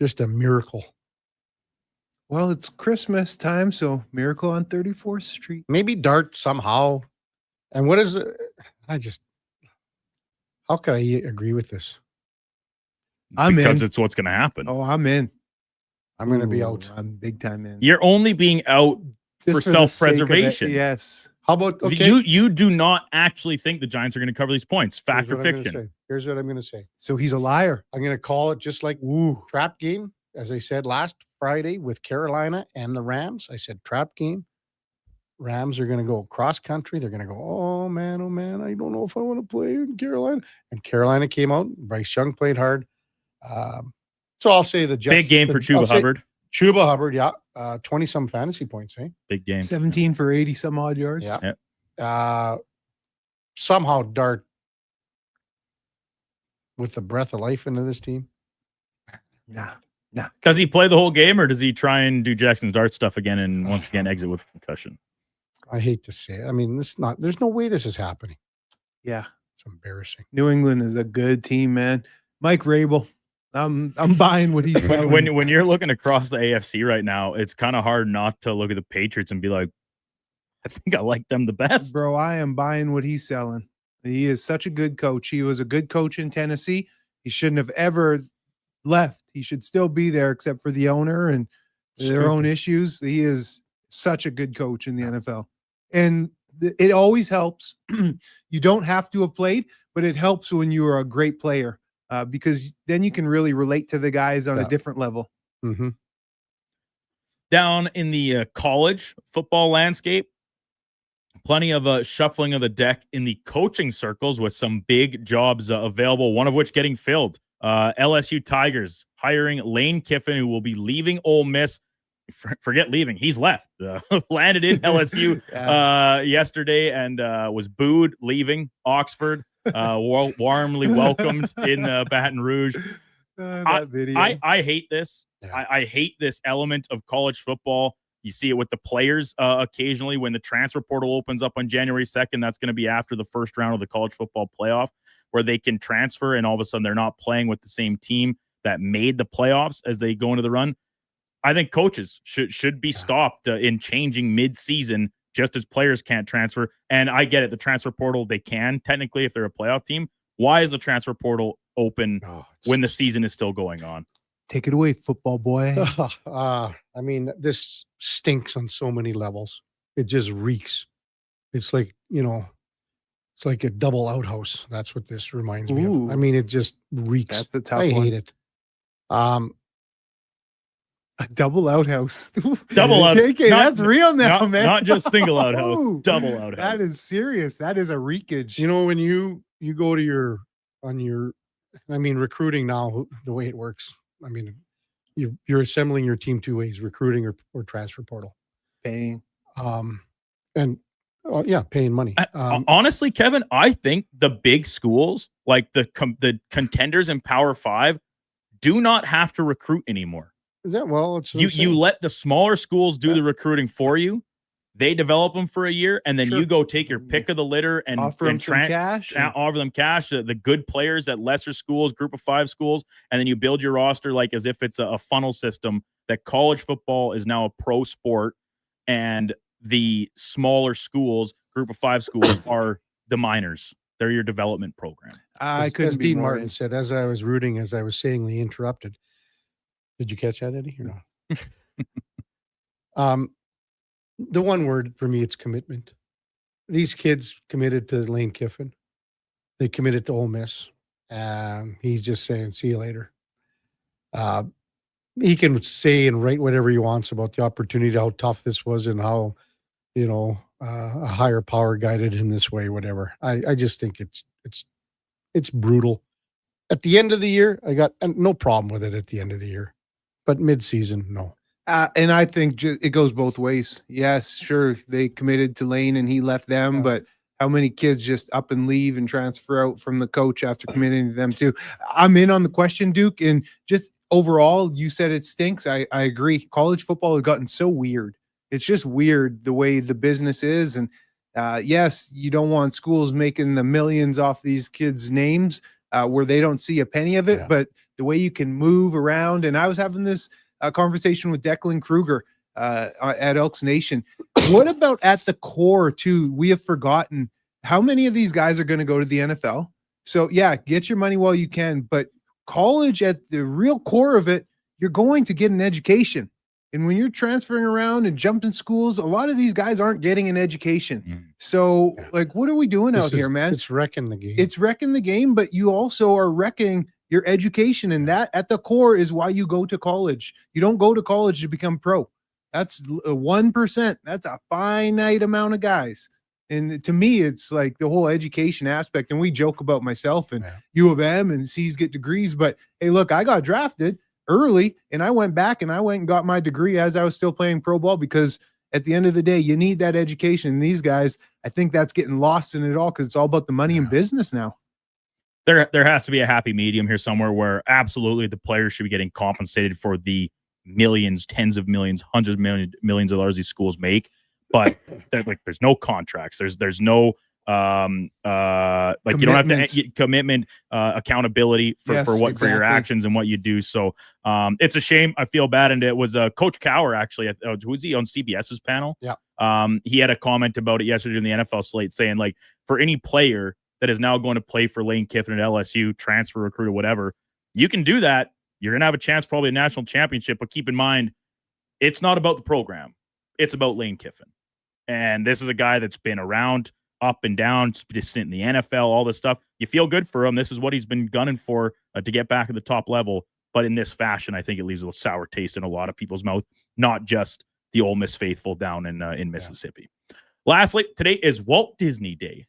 Just a miracle. Well, it's Christmas time, so miracle on 34th Street. Maybe Dart somehow. And what is it? How can I agree with this? Because it's what's going to happen. Oh, I'm in. I'm going to be out. I'm big time in. You're only being out for self-preservation. Yes. How about, you do not actually think the Giants are going to cover these points. Fact or fiction? Here's what I'm going to say. So he's a liar. I'm going to call it just like trap game. As I said last Friday with Carolina and the Rams, I said trap game. Rams are going to go cross country. They're going to go, oh man, I don't know if I want to play in Carolina. And Carolina came out. Bryce Young played hard. So I'll say the Jets. Big game for Chuba Hubbard. Chuba Hubbard, yeah. 20-some fantasy points, eh? Big game. 17 for 80-some odd yards. Yeah. Somehow Dart with the breath of life into this team. Nah. Does he play the whole game, or does he try and do Jackson's Dart stuff again and once again exit with concussion? I hate to say it. I mean, there's no way this is happening. Yeah. It's embarrassing. New England is a good team, man. Mike Rabel. I'm buying what he's when you're looking across the AFC right now, it's kind of hard not to look at the Patriots and be like, I think I like them the best. Bro, I am buying what he's selling. He is such a good coach. He was a good coach in Tennessee. He shouldn't have ever left. He should still be there, except for the owner and their own issues. He is such a good coach in the NFL. And it always helps. You don't have to have played, but it helps when you are a great player because then you can really relate to the guys on a different level. Mm-hmm. Down in the college football landscape, plenty of shuffling of the deck in the coaching circles with some big jobs available, one of which getting filled. LSU Tigers hiring Lane Kiffin, who will be leaving Ole Miss. forget leaving. He's left. Landed in LSU yesterday and was booed leaving Oxford. Warmly welcomed in Baton Rouge. I hate this. Yeah. I hate this element of college football. You see it with the players occasionally when the transfer portal opens up on January 2nd. That's going to be after the first round of the college football playoff, where they can transfer and all of a sudden they're not playing with the same team that made the playoffs as they go into the run. I think coaches should be stopped in changing mid-season just as players can't transfer. And I get it. The transfer portal, they can technically if they're a playoff team. Why is the transfer portal open when the season is still going on? Take it away, football boy. I mean, this stinks on so many levels. It just reeks. It's like, it's like a double outhouse. That's what this reminds me of. I mean, it just reeks. That's the tough I one. hate it. A double outhouse. Double out. KK, that's real now, man. Not just single outhouse. Double outhouse. That is serious. That is a reekage. When you go to recruiting now, the way it works. I mean, you're assembling your team two ways: recruiting or transfer portal. Paying. Paying money. Honestly, Kevin, I think the big schools, like the contenders in Power 5, do not have to recruit anymore. You let the smaller schools do the recruiting for you. They develop them for a year, and then you go take your pick of the litter and offer them cash. Offer them cash. The good players at lesser schools, group of 5 schools, and then you build your roster like as if it's a funnel system. That college football is now a pro sport, and the smaller schools, group of 5 schools, are the minors. They're your development program. As Dean Martin said, as I was saying, he interrupted. Did you catch that, Eddie? Or no? The one word for me, it's commitment. These kids committed to Lane Kiffin. They committed to Ole Miss. He's just saying, see you later. He can say and write whatever he wants about the opportunity, how tough this was, and how, a higher power guided him this way, whatever. I just think it's brutal. At the end of the year, I got no problem with it at the end of the year. But mid-season, no. And I think it goes both ways. Yes, sure, they committed to Lane and he left them, but how many kids just up and leave and transfer out from the coach after committing to them too? I'm in on the question, Duke, and just overall, you said it stinks. I agree. College football has gotten so weird. It's just weird the way the business is. And yes, you don't want schools making the millions off these kids' names where they don't see a penny of it, but the way you can move around. And I was having this conversation with Declan Kruger at Elks Nation. What about at the core too? We have forgotten how many of these guys are going to go to the NFL. So yeah, get your money while you can, but college at the real core of it, you're going to get an education. And when you're transferring around and jumping schools, a lot of these guys aren't getting an education. So like, what are we doing out here, man? It's wrecking the game. It's wrecking the game, but you also are wrecking your education. And that at the core is why you go to college. You don't go to college to become pro. That's 1%. That's a finite amount of guys. And to me, it's like the whole education aspect. And we joke about myself and U of M and C's get degrees. But hey, look, I got drafted early and I went back and I went and got my degree as I was still playing pro ball, because at the end of the day, you need that education. And these guys, I think that's getting lost in it all because it's all about the money and business now. There has to be a happy medium here somewhere where absolutely the players should be getting compensated for the millions, tens of millions, hundreds of millions of dollars these schools make. But there's no contracts. There's no you don't have to commitment, accountability for your actions and what you do. So it's a shame. I feel bad. And it was Coach Cower, actually, who's he on CBS's panel? Yeah. He had a comment about it yesterday in the NFL slate saying, like, for any player that is now going to play for Lane Kiffin at LSU, transfer, recruit, or whatever, you can do that. You're going to have a chance, probably a national championship, but keep in mind, it's not about the program. It's about Lane Kiffin. And this is a guy that's been around, up and down, just in the NFL, all this stuff. You feel good for him. This is what he's been gunning for to get back at the top level. But in this fashion, I think it leaves a sour taste in a lot of people's mouth, not just the Ole Miss faithful down in Mississippi. Lastly, today is Walt Disney Day.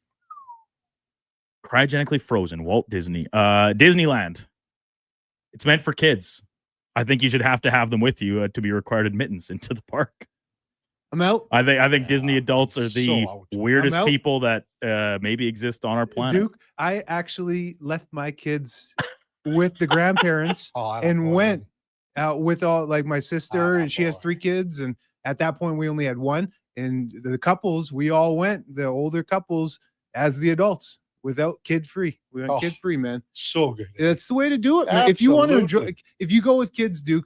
Cryogenically frozen Walt Disney. Disneyland. It's meant for kids. I think you should have to have them with you to be required admittance into the park. I'm out. I think Disney adults are the weirdest I'm out. people that maybe exist on our planet. Duke, I actually left my kids with the grandparents and went out with all like my sister, and she has 3 kids, and at that point we only had 1. And the couples, we all went, the older couples as the adults without kid free. We went kid free, man. So good. That's the way to do it, man. If you want to enjoy, if you go with kids, Duke,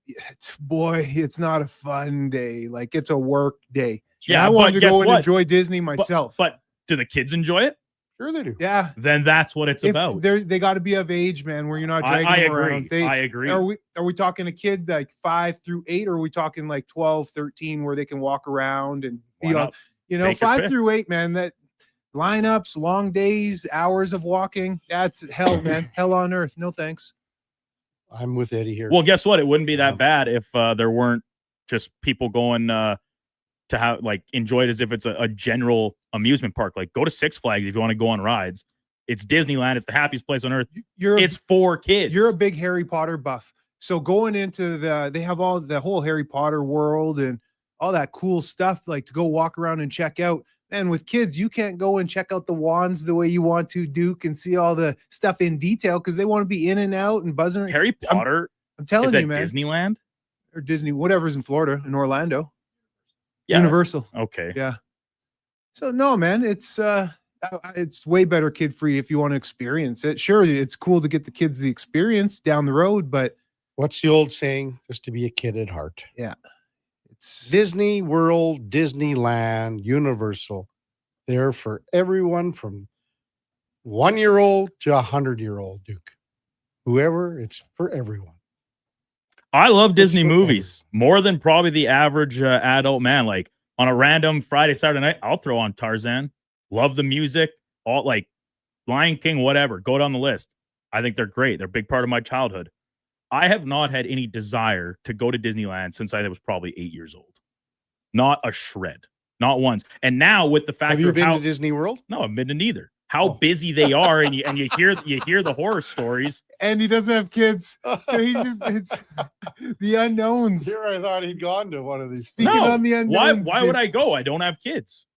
it's not a fun day. Like it's a work day. Yeah, and I wanted to go and what? enjoy Disney myself. But do the kids enjoy it? Sure they do. Yeah. Then that's what it's about. They got to be of age, man, where you're not dragging I them agree. around. I agree. Are we talking a kid like 5 through 8, or are we talking like 12, 13 where they can walk around and be on, Take your 5 pick. through 8, man, that lineups, long days, hours of walking, that's hell, man. Hell on earth. No thanks. I'm with Eddie here. Well, guess what? It wouldn't be that bad if there weren't just people going to have like enjoy it as if it's a general amusement park. Like go to Six Flags if you want to go on rides. It's Disneyland. It's the happiest place on earth. It's for kids. You're a big Harry Potter buff. So going into they have all the whole Harry Potter world and all that cool stuff, like to go walk around and check out. And with kids, you can't go and check out the wands the way you want to, Duke, and see all the stuff in detail because they want to be in and out and buzzing. Harry Potter. I'm telling is that you, man. Disneyland or Disney, whatever's in Florida, in Orlando. Yeah. Universal. Okay. Yeah. So no, man, it's way better kid free if you want to experience it. Sure, it's cool to get the kids the experience down the road, but what's the old saying? Just to be a kid at heart. Yeah. It's Disney World, Disneyland, Universal. They're for everyone from 1-year-old to 100-year-old, Duke. Whoever, it's for everyone. I love Disney movies more than probably the average adult man. Like on a random Friday, Saturday night, I'll throw on Tarzan. Love the music, all like Lion King, whatever. Go down the list. I think they're great. They're a big part of my childhood. I have not had any desire to go to Disneyland since I was probably 8 years old. Not a shred. Not once. And now with the fact have you of been how to Disney World? No, I've been to neither. How busy they are, and you hear the horror stories. And he doesn't have kids, so he just it's the unknowns. Here I thought he'd gone to one of these. Speaking on the unknowns, Why would I go? I don't have kids.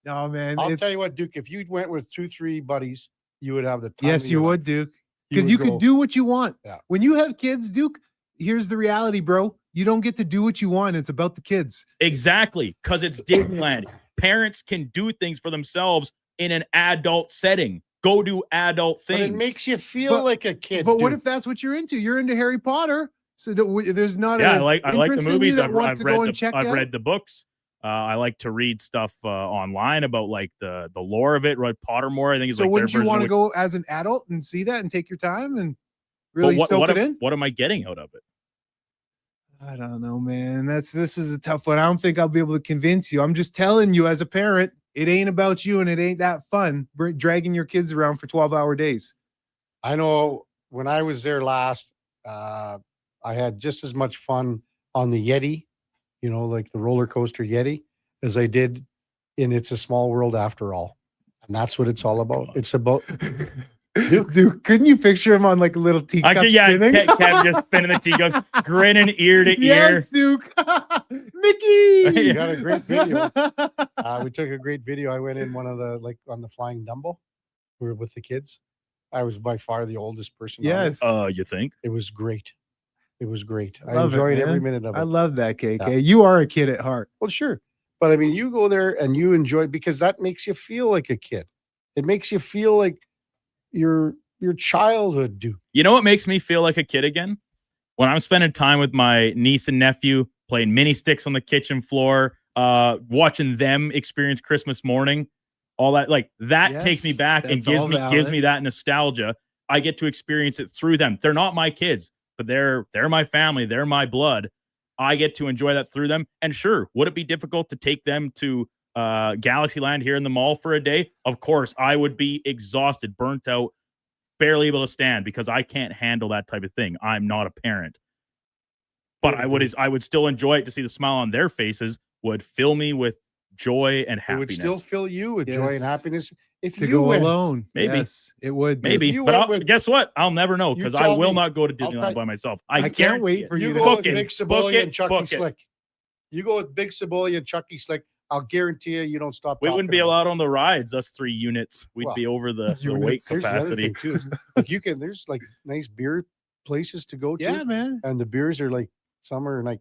No, man. I'll tell you what, Duke. If you went with 2-3 buddies, you would have the time. Yes, you would, Duke. Because you could do what you want. Yeah. When you have kids, Duke, here's the reality, bro. You don't get to do what you want. It's about the kids. Exactly. Because it's Disneyland. Parents can do things for themselves in an adult setting. Go do adult things. But it makes you feel like a kid. But what Duke. if that's what you're into? You're into Harry Potter. So there's not I a like the interest in you movies. that I've wants to go and check I've out? read the books. I like to read stuff online about like the lore of it. Read Pottermore, I think is So like wouldn't their you version want of to it. go as an adult and see that and take your time and But really soak it in? What am I getting out of it? I don't know, man. This is a tough one. I don't think I'll be able to convince you. I'm just telling you as a parent, it ain't about you and it ain't that fun dragging your kids around for 12-hour days. I know when I was there last, I had just as much fun on the Yeti, like the roller coaster Yeti, as I did in It's a Small World After All. And that's what it's all about. It's about Dude, couldn't you picture him on like a little teacup spinning? Kev just spinning the tea, goes grinning ear to ear. Yes, Duke. Mickey. We got a great video. We took a great video. I went in one of the on the Flying Dumbo. We were with the kids. I was by far the oldest person. Yes. You think? It was great. It was great. I Love it, enjoyed every man. minute of it. I love that, KK. Yeah. You are a kid at heart. Well, sure. But I mean, you go there and you enjoy because that makes you feel like a kid. It makes you feel like your childhood, Duke. You know what makes me feel like a kid again? When I'm spending time with my niece and nephew, playing mini sticks on the kitchen floor, watching them experience Christmas morning, all that, like that takes me back and gives me that nostalgia. I get to experience it through them. They're not my kids, but they're my family. They're my blood. I get to enjoy that through them. And sure, would it be difficult to take them to Galaxyland here in the mall for a day? Of course, I would be exhausted, burnt out, barely able to stand because I can't handle that type of thing. I'm not a parent. But I would still enjoy it to see the smile on their faces would fill me with joy and It happiness. would still fill you with joy and happiness if to you go went. alone. Maybe. Yes, it would. Maybe, you but went guess what? I'll never know because I tell will me. not go to I'll Disneyland tell- by myself. I can't wait for you to go book with it. Big Book Cibolia it, and Chucky book it. Slick. You go with Big Cibolia and Chucky Slick. I'll guarantee you don't stop. We wouldn't be talking about allowed on the rides, us 3 units. We'd Well, be over the weight units. Here's the other capacity. thing, too, is, like you can. There's like nice beer places to go to. Yeah, man. And the beers are like some are like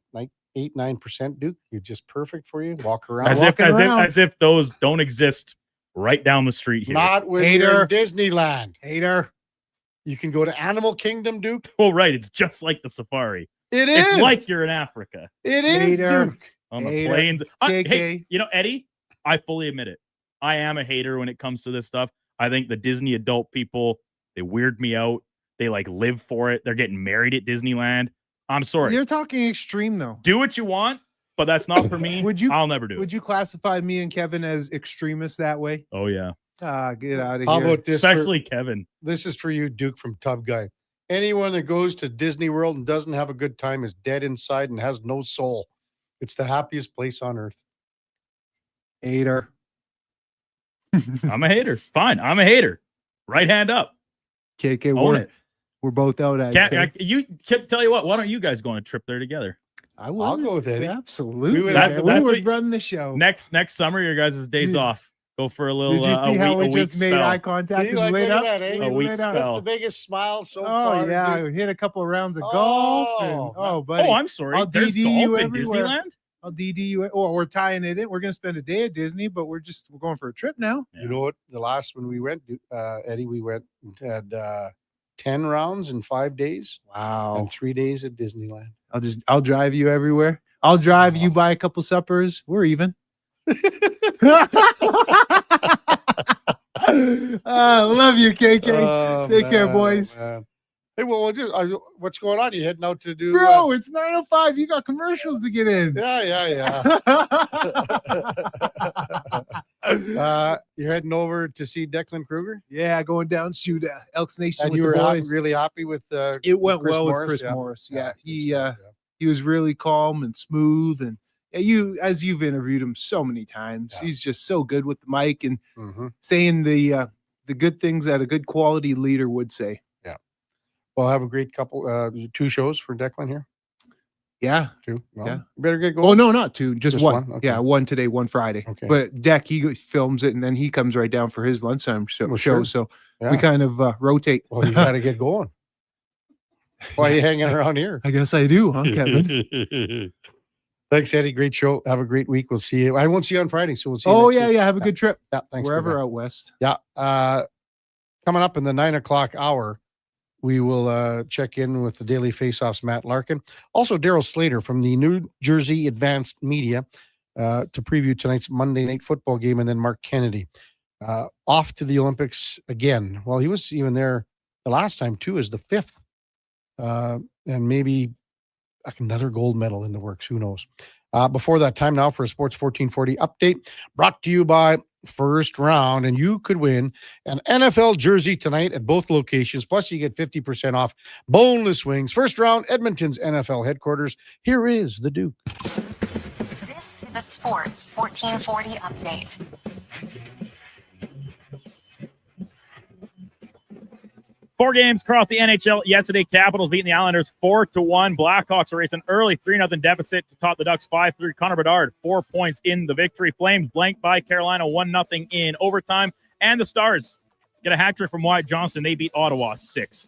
8-9%. Duke, you're just perfect for you. Walk around. As if those don't exist right down the street here. Not when Hater. you're in Disneyland. Hater. You can go to Animal Kingdom, Duke. Oh, right. It's just like the safari. It's like you're in Africa. It is, Hater. Duke. On the Hater. plains. KK. Hey, you know, Eddie, I fully admit it. I am a hater when it comes to this stuff. I think the Disney adult people, they weird me out. They like live for it. They're getting married at Disneyland. I'm sorry. You're talking extreme though. Do what you want, but that's not for me. I'll never do it. Would you classify me and Kevin as extremists that way? Oh yeah. Get out of How here. about this? Especially Kevin. This is for you, Duke from Tub Guy. Anyone that goes to Disney World and doesn't have a good time is dead inside and has no soul. It's the happiest place on earth. Hater. I'm a hater. Fine. I'm a hater. Right hand up. KK, Own it. we're both out. Tell you what, why don't you guys go on a trip there together? I will. I'll go with Eddie. Absolutely. We That's would what- run the show. Next summer, your guys' days off. Go for a little Did you see how we just made spell. eye contact See, and like, lit look up? at that, eh? A week That's spell. the biggest smile so Oh far. yeah, Duke. we hit a couple of rounds of golf. And, buddy. Oh, I'm sorry. I'll There's DD golf you in everywhere. Disneyland? I'll DD you. Oh, we're tying it in. We're gonna spend a day at Disney, but we're going for a trip now. You know what? The last one we went, Eddie, we went and had 10 rounds in 5 days. Wow. And 3 days at Disneyland. I'll drive you everywhere. I'll drive you buy a couple suppers. We're even. Love you, KK. Oh, Take care, man, boys. man. Hey, well, what's going on? You heading out to do? Bro, it's 9:05. You got commercials to get in. Yeah. You're heading over to see Declan Kruger? Yeah, going down shoot Elks Nation And with you the were boys. really happy with It went Chris well with Morris? Chris Yeah. Morris. Yeah, Yeah, he was really calm and smooth, and as you've interviewed him so many times, he's just so good with the mic and saying the good things that a good quality leader would say. Yeah. Well, have a great couple 2 shows for Declan here. Yeah. 2. Well, Yeah. you better get going. Oh no, not 2, just one. Okay. Yeah, one today, one Friday. Okay. But Deck he films it and then he comes right down for his lunchtime show. Well, sure. So Yeah. we kind of rotate. Well, you got to get going. Why are you hanging around here? I guess I do, huh, Kevin? Thanks, Eddie. Great show. Have a great week. We'll see you. I won't see you on Friday, so we'll see you. Oh next yeah, week. yeah. Have a good trip. Yeah, thanks. for Wherever that. out west. Yeah. Coming up in the 9 o'clock hour, we will check in with the Daily Faceoffs, Matt Larkin. Also, Daryl Slater from the New Jersey Advanced Media to preview tonight's Monday Night Football game, and then Mark Kennedy off to the Olympics again. Well, he was even there the last time too, as the 5th, and maybe another gold medal in the works. Who knows? Before that, time now for a Sports 1440 update brought to you by First Round, and you could win an NFL jersey tonight at both locations. Plus, you get 50% off boneless wings. First Round, Edmonton's NFL headquarters. Here is the Duke. This is a Sports 1440 update. Four games across the NHL yesterday. Capitals beating the Islanders 4-1. Blackhawks are racing early 3-0 deficit to top the Ducks 5-3. Connor Bedard 4 points in the victory. Flames blanked by Carolina 1-0 in overtime. And the Stars get a hat trick from Wyatt Johnston. They beat Ottawa 6-1.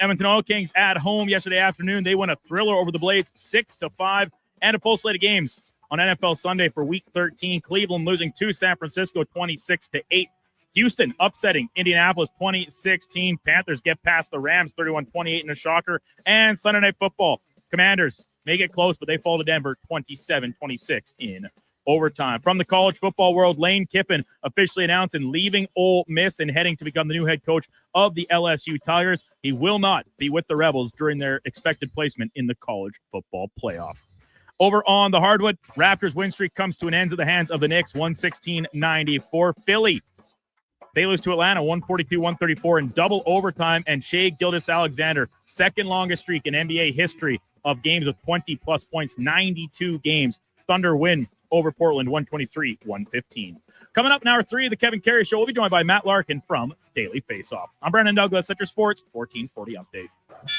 Edmonton Oil Kings at home yesterday afternoon. They won a thriller over the Blades 6-5. And a full slate of games on NFL Sunday for Week 13. Cleveland losing to San Francisco 26-8. Houston upsetting Indianapolis 2016. Panthers get past the Rams 31-28 in a shocker. And Sunday Night Football. Commanders make it close, but they fall to Denver 27-26 in overtime. From the college football world, Lane Kiffin officially announcing leaving Ole Miss and heading to become the new head coach of the LSU Tigers. He will not be with the Rebels during their expected placement in the college football playoff. Over on the hardwood, Raptors win streak comes to an end at the hands of the Knicks, 116-94. Philly, they lose to Atlanta, 142-134 in double overtime, and Shai Gilgeous-Alexander, second longest streak in NBA history of games with 20-plus points, 92 games. Thunder win over Portland, 123-115. Coming up in hour 3 of the Kevin Karius Show, we'll be joined by Matt Larkin from Daily Faceoff. I'm Brandon Douglas at your Sports 1440 update.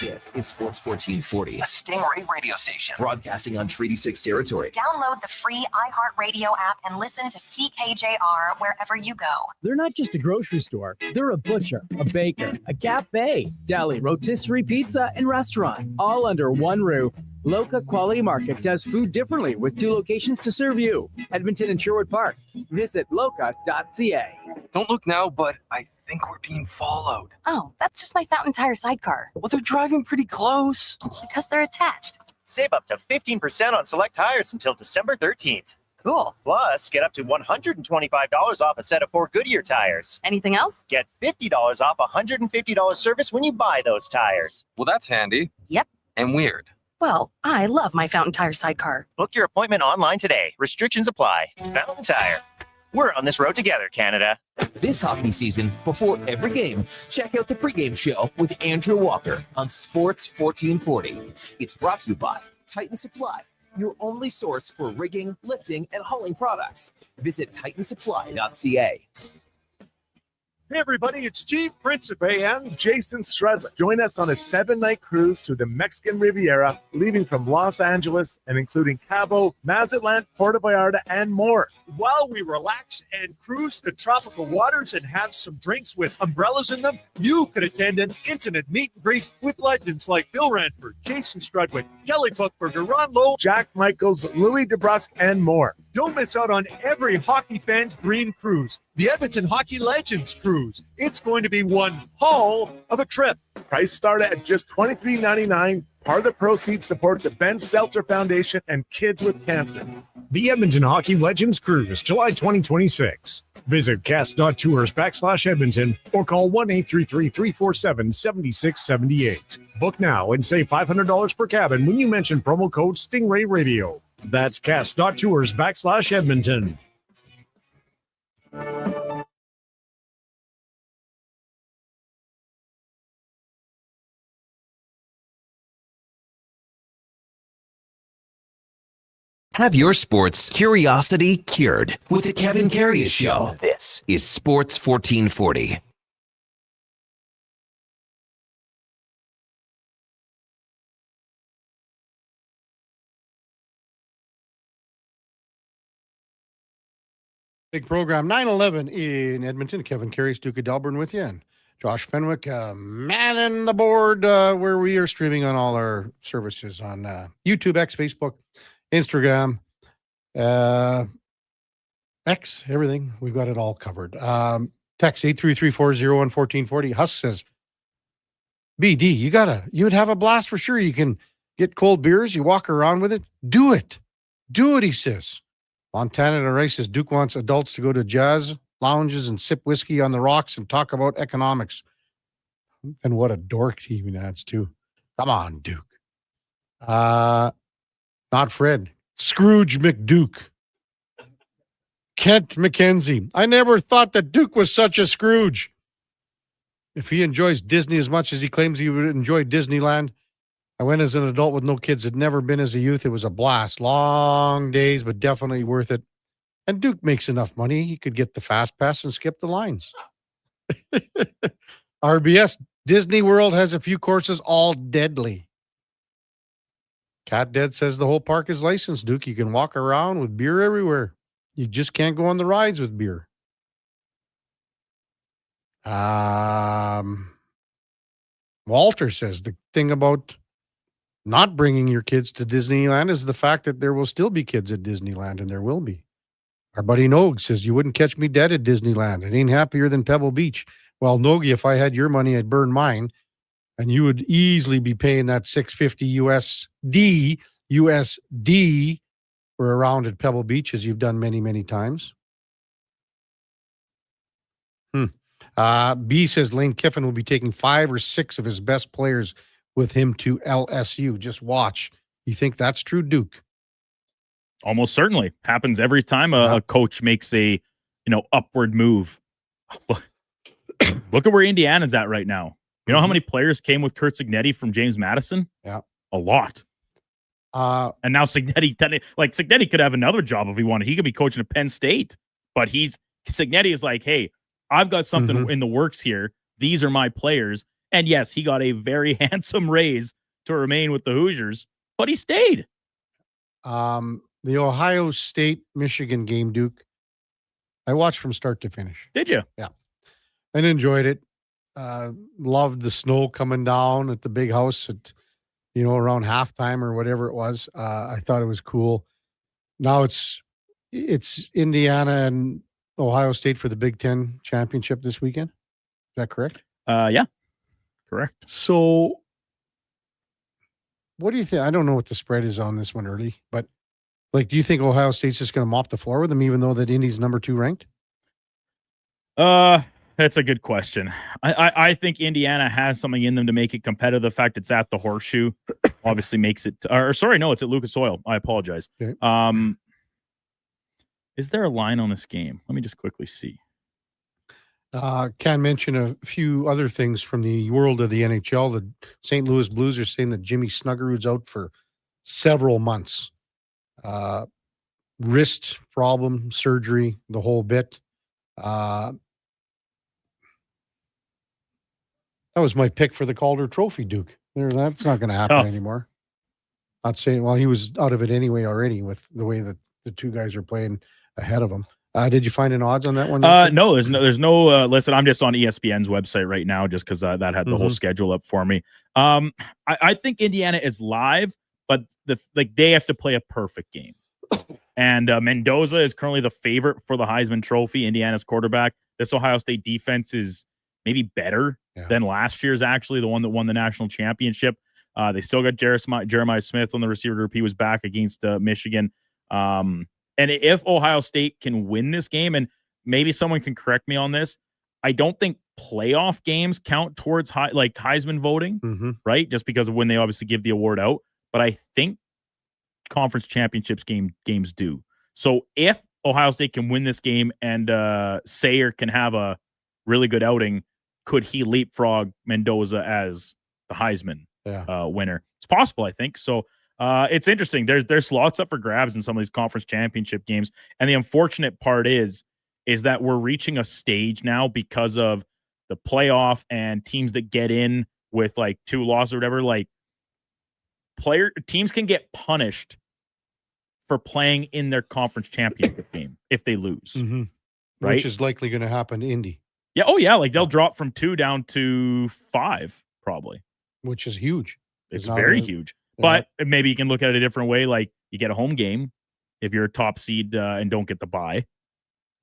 This is Sports 1440, a Stingray radio station broadcasting on Treaty 6 territory. Download the free iHeartRadio app and listen to CKJR wherever you go. They're not just a grocery store. They're a butcher, a baker, a cafe, deli, rotisserie pizza, and restaurant, all under one roof. Loca Quality Market does food differently with 2 locations to serve you. Edmonton and Sherwood Park. Visit loca.ca. Don't look now, but I think we're being followed. Oh, that's just my Fountain Tire sidecar. Well, they're driving pretty close. Because they're attached. Save up to 15% on select tires until December 13th. Cool. Plus, get up to $125 off a set of 4 Goodyear tires. Anything else? Get $50 off a $150 service when you buy those tires. Well, that's handy. Yep. And weird. Well, I love my Fountain Tire sidecar. Book your appointment online today. Restrictions apply. Fountain Tire. We're on this road together, Canada. This hockey season, before every game, check out the pregame show with Andrew Walker on Sports 1440. It's brought to you by Titan Supply, your only source for rigging, lifting, and hauling products. Visit titansupply.ca. Hey everybody, it's Chief Principe and Jason Strudlin. Join us on a 7-night cruise through the Mexican Riviera, leaving from Los Angeles and including Cabo, Mazatlan, Puerto Vallarta, and more. While we relax and cruise the tropical waters and have some drinks with umbrellas in them, you could attend an intimate meet and greet with legends like Bill Ranford, Jason Strudwick, Kelly Buchberger, Ron Lowe, Jack Michaels, Louis DeBrusque, and more. Don't miss out on every hockey fan's dream cruise, the Edmonton Hockey Legends Cruise. It's going to be one hell of a trip. Price start at just $23.99. Part of the proceeds support the Ben Stelter Foundation and Kids with Cancer. The Edmonton Hockey Legends Cruise, July 2026. Visit cast.tours/Edmonton or call 1-833-347-7678. Book now and save $500 per cabin when you mention promo code Stingray Radio. That's cast.tours/Edmonton. Have your sports curiosity cured with the Kevin Karius Show. This is Sports 1440. Big program 9/11 in Edmonton. Kevin Karius, Duke of Delburne with you, and Josh Fenwick, manning the board where we are streaming on all our services on YouTube, X, Facebook, Instagram, X, everything. We've got it all covered. Text 833-401-1440. Huss says, BD, you would have a blast for sure. You can get cold beers. You walk around with it. Do it. Do it, he says. Montana to Rice says, Duke wants adults to go to jazz lounges and sip whiskey on the rocks and talk about economics. And what a dork he even adds too. Come on, Duke. Not Fred. Scrooge McDuke. Kent McKenzie. I never thought that Duke was such a Scrooge. If he enjoys Disney as much as he claims he would enjoy Disneyland, I went as an adult with no kids. Had never been as a youth. It was a blast. Long days, but definitely worth it. And Duke makes enough money. He could get the fast pass and skip the lines. RBS Disney World has a few courses, all deadly. Cat Dead says the whole park is licensed, Duke. You can walk around with beer everywhere. You just can't go on the rides with beer. Walter says the thing about not bringing your kids to Disneyland is the fact that there will still be kids at Disneyland, and there will be. Our buddy Nogue says, you wouldn't catch me dead at Disneyland. It ain't happier than Pebble Beach. Well, Nogue, if I had your money, I'd burn mine, and you would easily be paying that $650 USD for a round at Pebble Beach, as you've done many, many times. B says Lane Kiffin will be taking 5 or 6 of his best players with him to LSU. Just watch. You think that's true, Duke? Almost certainly. Happens every time a coach makes a upward move. Look at where Indiana's at right now. You know how many players came with Kurt Signetti from James Madison? Yeah. A lot. And now Cignetti could have another job if he wanted. He could be coaching at Penn State, but Cignetti is like, hey, I've got something in the works here. These are my players. And yes, he got a very handsome raise to remain with the Hoosiers, but he stayed. The Ohio State-Michigan game, Duke, I watched from start to finish. Did you? Yeah. And enjoyed it. Loved the snow coming down at the big house at, around halftime or whatever it was. I thought it was cool. Now it's Indiana and Ohio State for the Big Ten championship this weekend. Is that correct? Yeah. Correct. So what do you think? I don't know what the spread is on this one early, but do you think Ohio State's just going to mop the floor with them, even though that Indy's number 2 ranked? That's a good question. I think Indiana has something in them to make it competitive. The fact it's at the Horseshoe obviously makes it. It's at Lucas Oil. I apologize. Okay. Is there a line on this game? Let me just quickly see. Can mention a few other things from the world of the NHL. The St. Louis Blues are saying that Jimmy Snuggerud's out for several months. Wrist problem, surgery, the whole bit. That was my pick for the Calder Trophy, Duke. That's not going to happen anymore. Not saying, well, he was out of it anyway already with the way that the two guys are playing ahead of him. Did you find an odds on that one? No, there's no listen, I'm just on ESPN's website right now just because that had the whole schedule up for me. I think Indiana is live, but they have to play a perfect game. And Mendoza is currently the favorite for the Heisman Trophy, Indiana's quarterback. This Ohio State defense is maybe better than last year's, actually, the one that won the national championship. They still got Jeremiah Smith on the receiver group. He was back against Michigan. And if Ohio State can win this game, and maybe someone can correct me on this, I don't think playoff games count towards Heisman voting, right? Just because of when they obviously give the award out. But I think conference championships games do. So if Ohio State can win this game and Sayre can have a really good outing, could he leapfrog Mendoza as the Heisman winner? It's possible, I think. So it's interesting. There's slots up for grabs in some of these conference championship games. And the unfortunate part is that we're reaching a stage now because of the playoff and teams that get in with 2 losses or whatever, teams can get punished for playing in their conference championship game if they lose. Right? Which is likely going to happen to Indy. Yeah. Oh, yeah. They'll drop from 2 down to 5, probably. Which is huge. It's very huge. But maybe you can look at it a different way. You get a home game if you're a top seed and don't get the bye.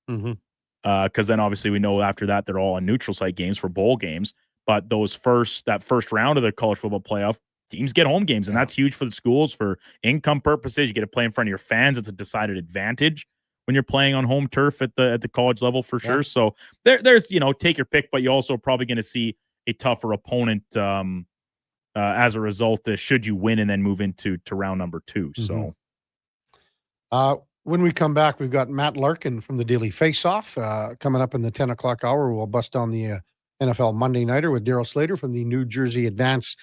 Because then obviously we know after that they're all on neutral site games for bowl games. But that first round of the college football playoff, teams get home games, and that's huge for the schools for income purposes. You get to play in front of your fans. It's a decided advantage when you're playing on home turf at the college level for sure. So there's take your pick, but you're also probably going to see a tougher opponent as a result. Should you win and then move into round number 2. So when we come back, we've got Matt Larkin from the Daily Faceoff coming up in the 10 o'clock hour. We'll bust down the NFL Monday Nighter with Daryl Slater from the New Jersey Advance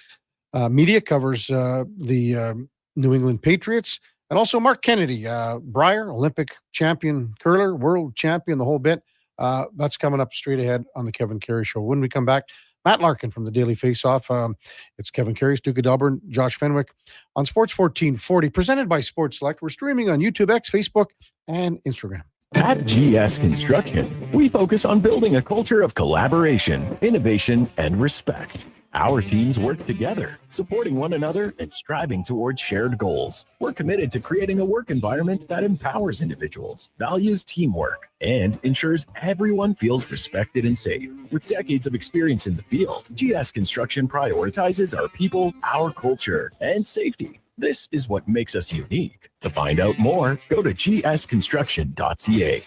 Media, covers the New England Patriots, and also Mark Kennedy, Briar, Olympic champion curler, world champion, the whole bit. That's coming up straight ahead on the Kevin Karius Show. When we come back, Matt Larkin from the Daily Faceoff. It's Kevin Karius, Duke of Delburne, Josh Fenwick on Sports 1440, presented by Sports Select. We're streaming on YouTube, X, Facebook, and Instagram. At GS Construction, we focus on building a culture of collaboration, innovation, and respect. Our teams work together, supporting one another and striving towards shared goals. We're committed to creating a work environment that empowers individuals, values teamwork, and ensures everyone feels respected and safe. With decades of experience in the field, GS Construction prioritizes our people, our culture, and safety. This is what makes us unique. To find out more, go to gsconstruction.ca.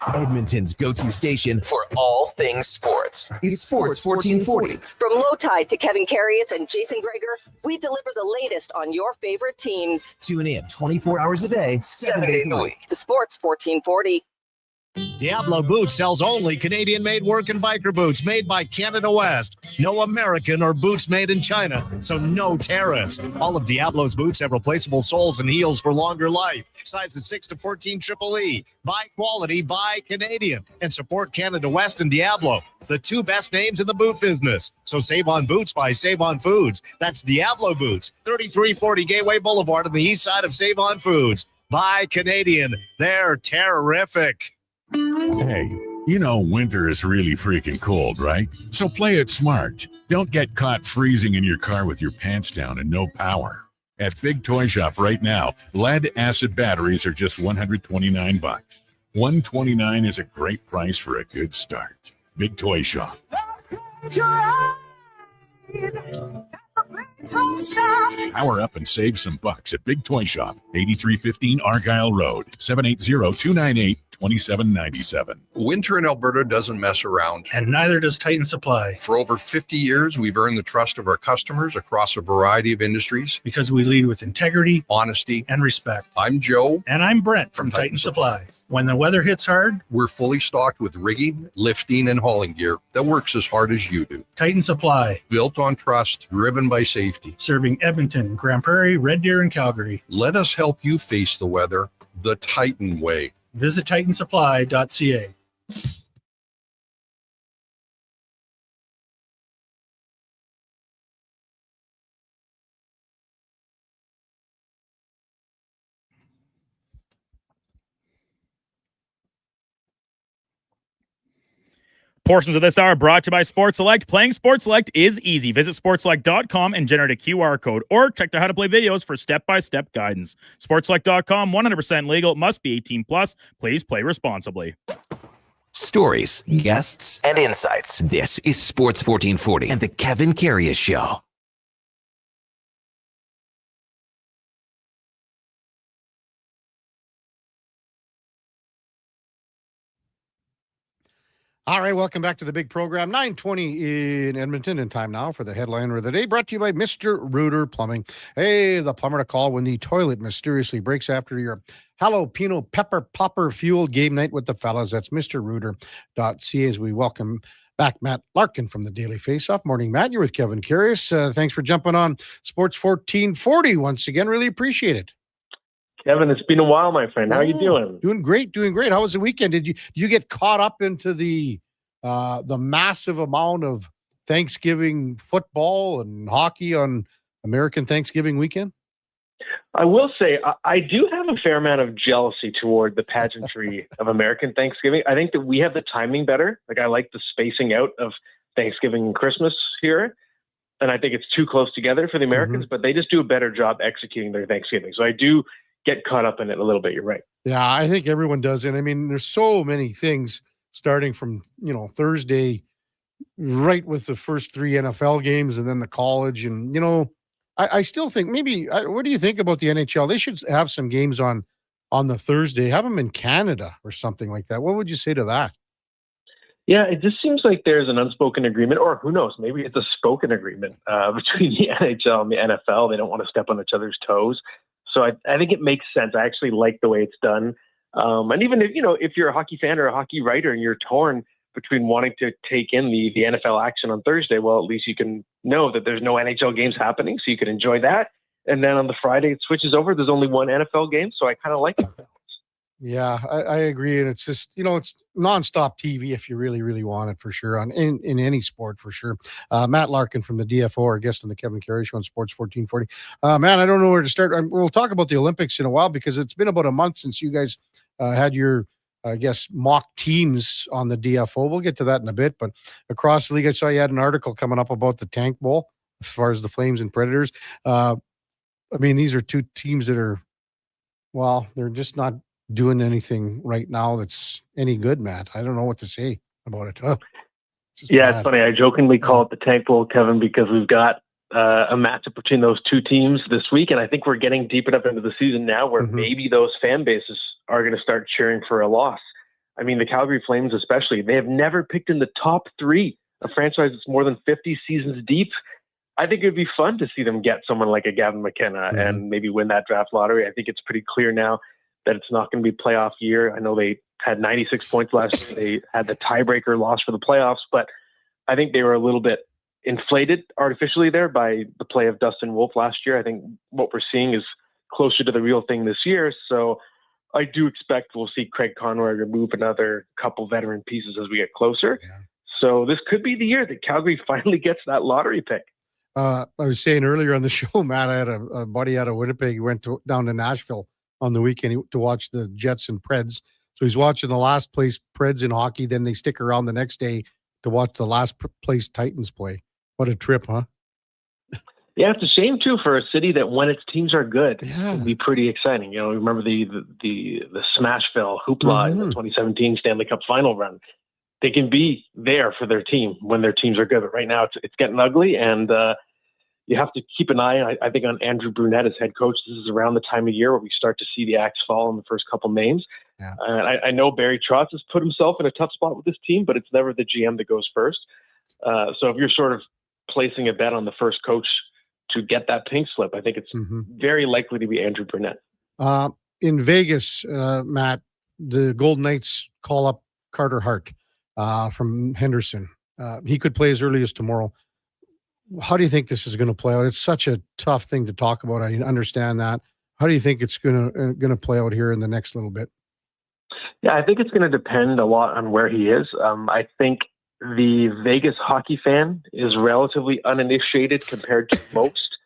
Edmonton's go-to station for all things sports is Sports 1440. From Low Tide to Kevin Karius and Jason Greger, we deliver the latest on your favorite teams. Tune in 24 hours a day, 7 days a week to Sports 1440. Diablo Boots sells only Canadian-made work and biker boots made by Canada West. No American or boots made in China, so no tariffs. All of Diablo's boots have replaceable soles and heels for longer life. Sizes 6 to 14 Triple E. Buy quality, buy Canadian. And support Canada West and Diablo, the two best names in the boot business. So save on boots by Save On Foods. That's Diablo Boots, 3340 Gateway Boulevard on the east side of Save On Foods. Buy Canadian. They're terrific. Hey, you know winter is really freaking cold, right? So play it smart. Don't get caught freezing in your car with your pants down and no power. At Big Toy Shop right now, lead-acid batteries are just $129. $129 is a great price for a good start. Big Toy Shop. Power up and save some bucks at Big Toy Shop, 8315 Argyle Road, 780-298-2797. Winter in Alberta doesn't mess around. And neither does Titan Supply. For over 50 years, we've earned the trust of our customers across a variety of industries. Because we lead with integrity, honesty, and respect. I'm Joe. And I'm Brent from Titan Supply. When the weather hits hard, we're fully stocked with rigging, lifting, and hauling gear that works as hard as you do. Titan Supply. Built on trust, driven by safety. Serving Edmonton, Grand Prairie, Red Deer, and Calgary. Let us help you face the weather the Titan way. Visit titansupply.ca. Portions of this hour brought to you by Sports Select. Playing Sports Select is easy. Visit sportselect.com and generate a QR code, or check the how to play videos for step-by-step guidance. Sportselect.com, 100% legal, must be 18 plus. Please play responsibly. Stories, guests, and insights. This is Sports 1440 and the Kevin Karius Show. All right, welcome back to the big program. 9:20 in Edmonton, and time now for the headliner of the day, brought to you by Mr. Reuter Plumbing. Hey, the plumber to call when the toilet mysteriously breaks after your jalapeno pepper popper fueled game night with the fellas. That's mrreuter.ca. As we welcome back Matt Larkin from the Daily Faceoff. Morning, Matt. You're with Kevin Karius. Thanks for jumping on Sports 1440 once again. Really appreciate it. Kevin, it's been a while, my friend. How are you doing? Doing great. How was the weekend? Did you get caught up into the massive amount of Thanksgiving football and hockey on American Thanksgiving weekend? I will say I do have a fair amount of jealousy toward the pageantry of American Thanksgiving. I think that we have the timing better. Like, I like the spacing out of Thanksgiving and Christmas here. And I think it's too close together for the Americans, but they just do a better job executing their Thanksgiving. So I do get caught up in it a little bit. You're right. Yeah, I think everyone does. And I mean, there's so many things starting from, Thursday, right with the first 3 NFL games and then the college. And, I still think what do you think about the NHL? They should have some games on the Thursday, have them in Canada or something like that. What would you say to that? Yeah, it just seems like there's an unspoken agreement, or who knows, maybe it's a spoken agreement between the NHL and the NFL. They don't want to step on each other's toes. So I think it makes sense. I actually like the way it's done. And even if you're a hockey fan or a hockey writer and you're torn between wanting to take in the NFL action on Thursday, well, at least you can know that there's no NHL games happening, so you can enjoy that. And then on the Friday, it switches over. There's only one NFL game, so I kind of like that. Yeah, I agree. And it's just, it's nonstop TV if you really, really want it, for sure, in any sport, for sure. Matt Larkin from the DFO, our guest on the Kevin Karius Show on Sports 1440. Matt, I don't know where to start. We'll talk about the Olympics in a while, because it's been about a month since you guys had your, mock teams on the DFO. We'll get to that in a bit. But across the league, I saw you had an article coming up about the Tank Bowl as far as the Flames and Predators. These are two teams that are, they're just not doing anything right now that's any good, Matt. I don't know what to say about it. It's funny. I jokingly call it the Tank Bowl, Kevin, because we've got a matchup between those two teams this week, and I think we're getting deep enough into the season now where maybe those fan bases are going to start cheering for a loss. I mean, the Calgary Flames especially, they have never picked in the top 3, a franchise that's more than 50 seasons deep. I think it would be fun to see them get someone like a Gavin McKenna and maybe win that draft lottery. I think it's pretty clear now that it's not going to be playoff year. I know they had 96 points last year. They had the tiebreaker loss for the playoffs, but I think they were a little bit inflated artificially there by the play of Dustin Wolf last year. I think what we're seeing is closer to the real thing this year. So I do expect we'll see Craig Conroy remove another couple veteran pieces as we get closer. Yeah. So this could be the year that Calgary finally gets that lottery pick. I was saying earlier on the show, Matt, I had a buddy out of Winnipeg. He went down to Nashville on the weekend to watch the Jets and Preds. So he's watching the last place Preds in hockey. Then they stick around the next day to watch the last place Titans play. What a trip, huh? Yeah, it's a shame too for a city that when its teams are good, it'd be pretty exciting. You know, remember the Smashville hoopla in the 2017 Stanley Cup final run. They can be there for their team when their teams are good, but right now it's getting ugly, and you have to keep an eye, I think, on Andrew Brunette as head coach. This is around the time of year where we start to see the axe fall in the first couple names. Yeah. I know Barry Trotz has put himself in a tough spot with this team, but it's never the GM that goes first. So if you're sort of placing a bet on the first coach to get that pink slip, I think it's very likely to be Andrew Brunette. In Vegas, Matt, the Golden Knights call up Carter Hart from Henderson. He could play as early as tomorrow. How do you think this is going to play out? It's such a tough thing to talk about. I understand that. How do you think it's going to play out here in the next little bit? Yeah, I think it's going to depend a lot on where he is. I think the Vegas hockey fan is relatively uninitiated compared to most.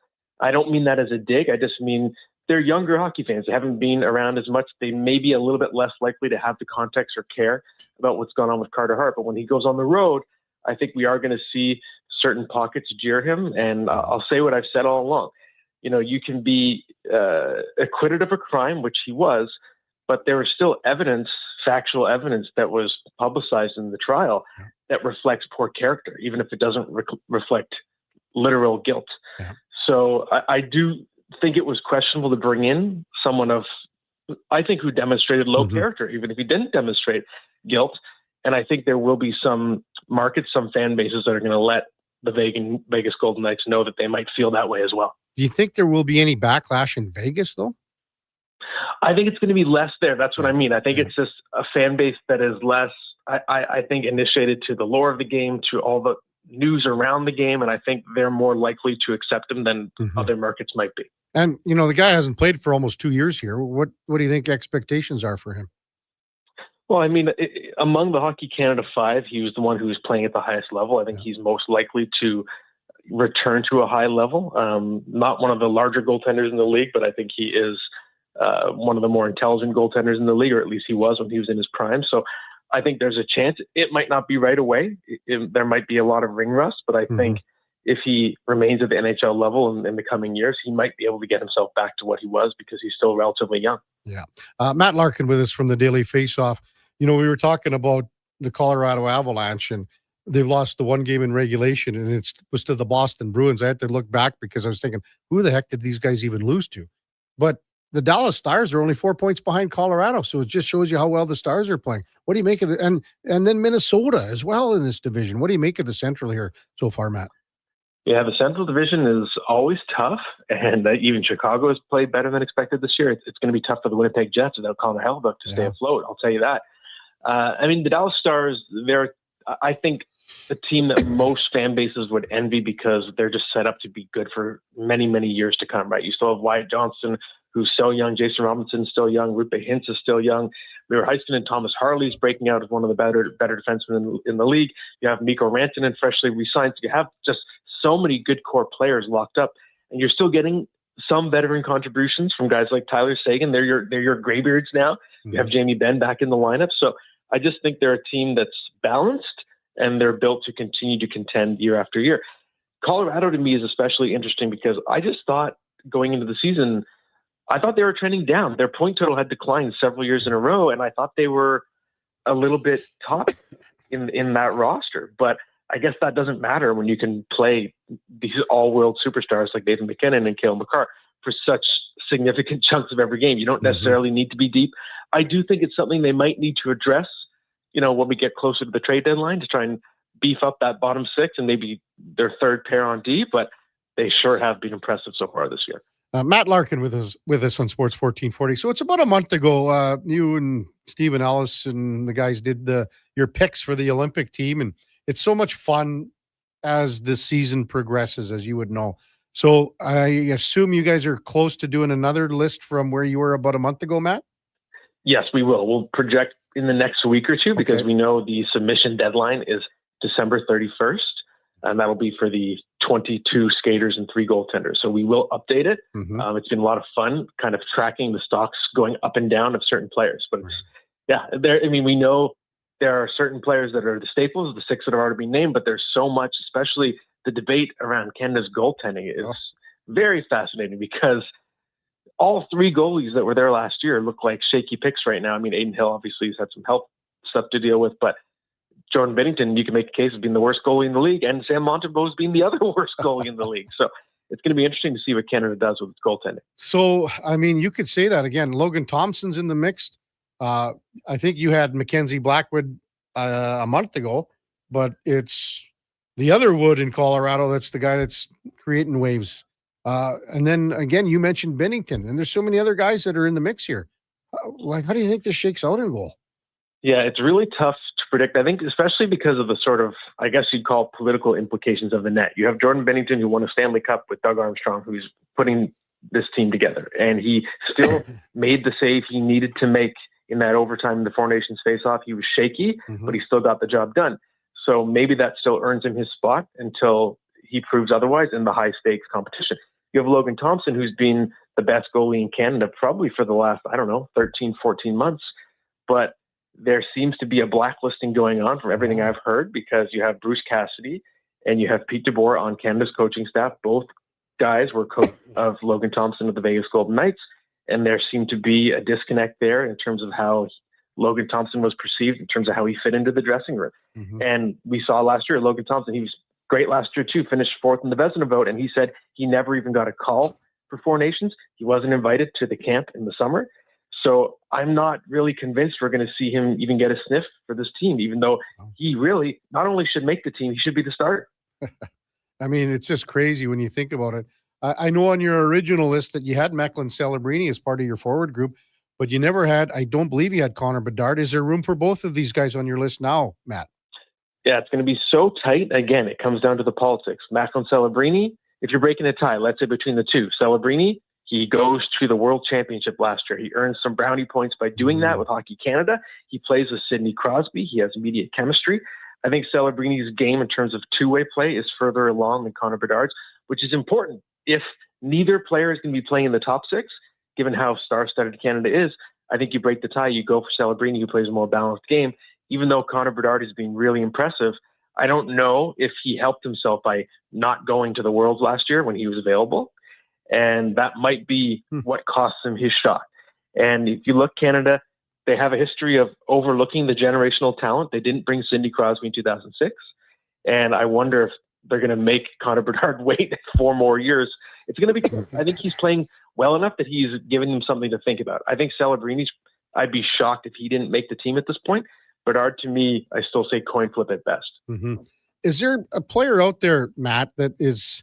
I don't mean that as a dig. I just mean they're younger hockey fans. They haven't been around as much. They may be a little bit less likely to have the context or care about what's going on with Carter Hart. But when he goes on the road, I think we are going to see certain pockets jeer him. And I'll say what I've said all along. You know, you can be acquitted of a crime, which he was, but there was still evidence, factual evidence that was publicized in the trial that reflects poor character, even if it doesn't reflect literal guilt. Yeah. So I do think it was questionable to bring in someone who demonstrated low character, even if he didn't demonstrate guilt. And I think there will be some markets, some fan bases that are going to let the Vegas Golden Knights know that they might feel that way as well. Do you think there will be any backlash in Vegas, though? I think it's going to be less there. That's what I mean. I think it's just a fan base that is less, I think, initiated to the lore of the game, to all the news around the game, and I think they're more likely to accept him than other markets might be. And, you know, the guy hasn't played for almost 2 years here. What do you think expectations are for him? Well, I mean, among the Hockey Canada 5, he was the one who was playing at the highest level. I think he's most likely to return to a high level. Not one of the larger goaltenders in the league, but I think he is one of the more intelligent goaltenders in the league, or at least he was when he was in his prime. So I think there's a chance. It might not be right away. There might be a lot of ring rust, but I think if he remains at the NHL level in the coming years, he might be able to get himself back to what he was because he's still relatively young. Yeah. Matt Larkin with us from the Daily Faceoff. You know, we were talking about the Colorado Avalanche, and they've lost the one game in regulation, and it was to the Boston Bruins. I had to look back because I was thinking, who the heck did these guys even lose to? But the Dallas Stars are only 4 points behind Colorado, so it just shows you how well the Stars are playing. What do you make of it? And then Minnesota as well in this division. What do you make of the Central here so far, Matt? Yeah, the Central Division is always tough, and even Chicago has played better than expected this year. It's going to be tough for the Winnipeg Jets without Connor Hellebuyck to stay afloat, I'll tell you that. I mean, the Dallas Stars, they're, I think, the team that most fan bases would envy because they're just set up to be good for many, many years to come, right? You still have Wyatt Johnston, who's still young. Jason Robinson's still young. Rupe Hintz is still young. Lear Heisman and Thomas Harley's breaking out as one of the better defensemen in the league. You have Mikko Rantanen freshly re-signed. So you have just so many good core players locked up, and you're still getting some veteran contributions from guys like Tyler Seguin. They're your graybeards now. You have Jamie Benn back in the lineup. So I just think they're a team that's balanced, and they're built to continue to contend year after year. Colorado to me is especially interesting because I just thought going into the season, I thought they were trending down. Their point total had declined several years in a row, and I thought they were a little bit top in that roster. But I guess that doesn't matter when you can play these all-world superstars like Nathan McKinnon and Cale Makar for such significant chunks of every game. You don't necessarily need to be deep. I do think it's something they might need to address, you know, when we get closer to the trade deadline, to try and beef up that bottom six and maybe their third pair on D, but they sure have been impressive so far this year. Matt Larkin with us on Sports 1440. So it's about a month ago. You and Stephen Ellis and the guys did your picks for the Olympic team, and it's so much fun as the season progresses, as you would know. So I assume you guys are close to doing another list from where you were about a month ago, Matt? Yes, we will. We'll project in the next week or two because we know the submission deadline is December 31st, and that'll be for the 22 skaters and 3 goaltenders. So we will update it. It's been a lot of fun kind of tracking the stocks going up and down of certain players. But we know there are certain players that are the staples, the 6 that have already been named, but there's so much, especially the debate around Canada's goaltending is very fascinating because all 3 goalies that were there last year look like shaky picks right now. I mean, Aiden Hill obviously has had some health stuff to deal with, but Jordan Binnington, you can make a case of being the worst goalie in the league, and Sam Montembeault's being the other worst goalie in the league. So it's going to be interesting to see what Canada does with its goaltending. So, I mean, you could say that again. Logan Thompson's in the mix. I think you had Mackenzie Blackwood a month ago, but it's the other Wood in Colorado that's the guy that's creating waves. And then, again, you mentioned Binnington, and there's so many other guys that are in the mix here. How do you think this shakes out in goal? Yeah, it's really tough to predict. I think especially because of the sort of, I guess you'd call political implications of the net. You have Jordan Binnington, who won a Stanley Cup with Doug Armstrong, who's putting this team together. And he still made the save he needed to make in that overtime in the Four Nations face-off. He was shaky, but he still got the job done. So maybe that still earns him his spot until he proves otherwise in the high-stakes competition. You have Logan Thompson, who's been the best goalie in Canada probably for the last, 13, 14 months. But there seems to be a blacklisting going on from everything I've heard because you have Bruce Cassidy and you have Pete DeBoer on Canada's coaching staff. Both guys were coach of Logan Thompson of the Vegas Golden Knights, and there seemed to be a disconnect there in terms of how Logan Thompson was perceived, in terms of how he fit into the dressing room. And we saw last year, Logan Thompson, he was great last year too, finished 4th in the Vezina vote, and he said he never even got a call for Four Nations. He wasn't invited to the camp in the summer. So I'm not really convinced we're going to see him even get a sniff for this team, even though he really not only should make the team, he should be the starter. I mean, it's just crazy when you think about it. I know on your original list that you had Mecklin Celebrini as part of your forward group, but you never had, I don't believe you had Connor Bedard. Is there room for both of these guys on your list now, Matt? Yeah, it's going to be so tight. Again, it comes down to the politics. Mecklin Celebrini, if you're breaking a tie, let's say between the two, Celebrini, he goes to the World Championship last year. He earned some brownie points by doing that with Hockey Canada. He plays with Sidney Crosby. He has immediate chemistry. I think Celebrini's game in terms of two-way play is further along than Connor Bedard's, which is important. If neither player is going to be playing in the top 6, given how star-studded Canada is, I think you break the tie. You go for Celebrini, who plays a more balanced game. Even though Connor Bedard has been really impressive, I don't know if he helped himself by not going to the Worlds last year when he was available. And that might be what cost him his shot. And if you look, Canada, they have a history of overlooking the generational talent. They didn't bring Sidney Crosby in 2006. And I wonder if they're going to make Connor Bedard wait 4 more years. It's going to be, I think he's playing well enough that he's giving them something to think about. I think Celebrini's, I'd be shocked if he didn't make the team at this point. Bedard, to me, I still say coin flip at best. Is there a player out there, Matt, that is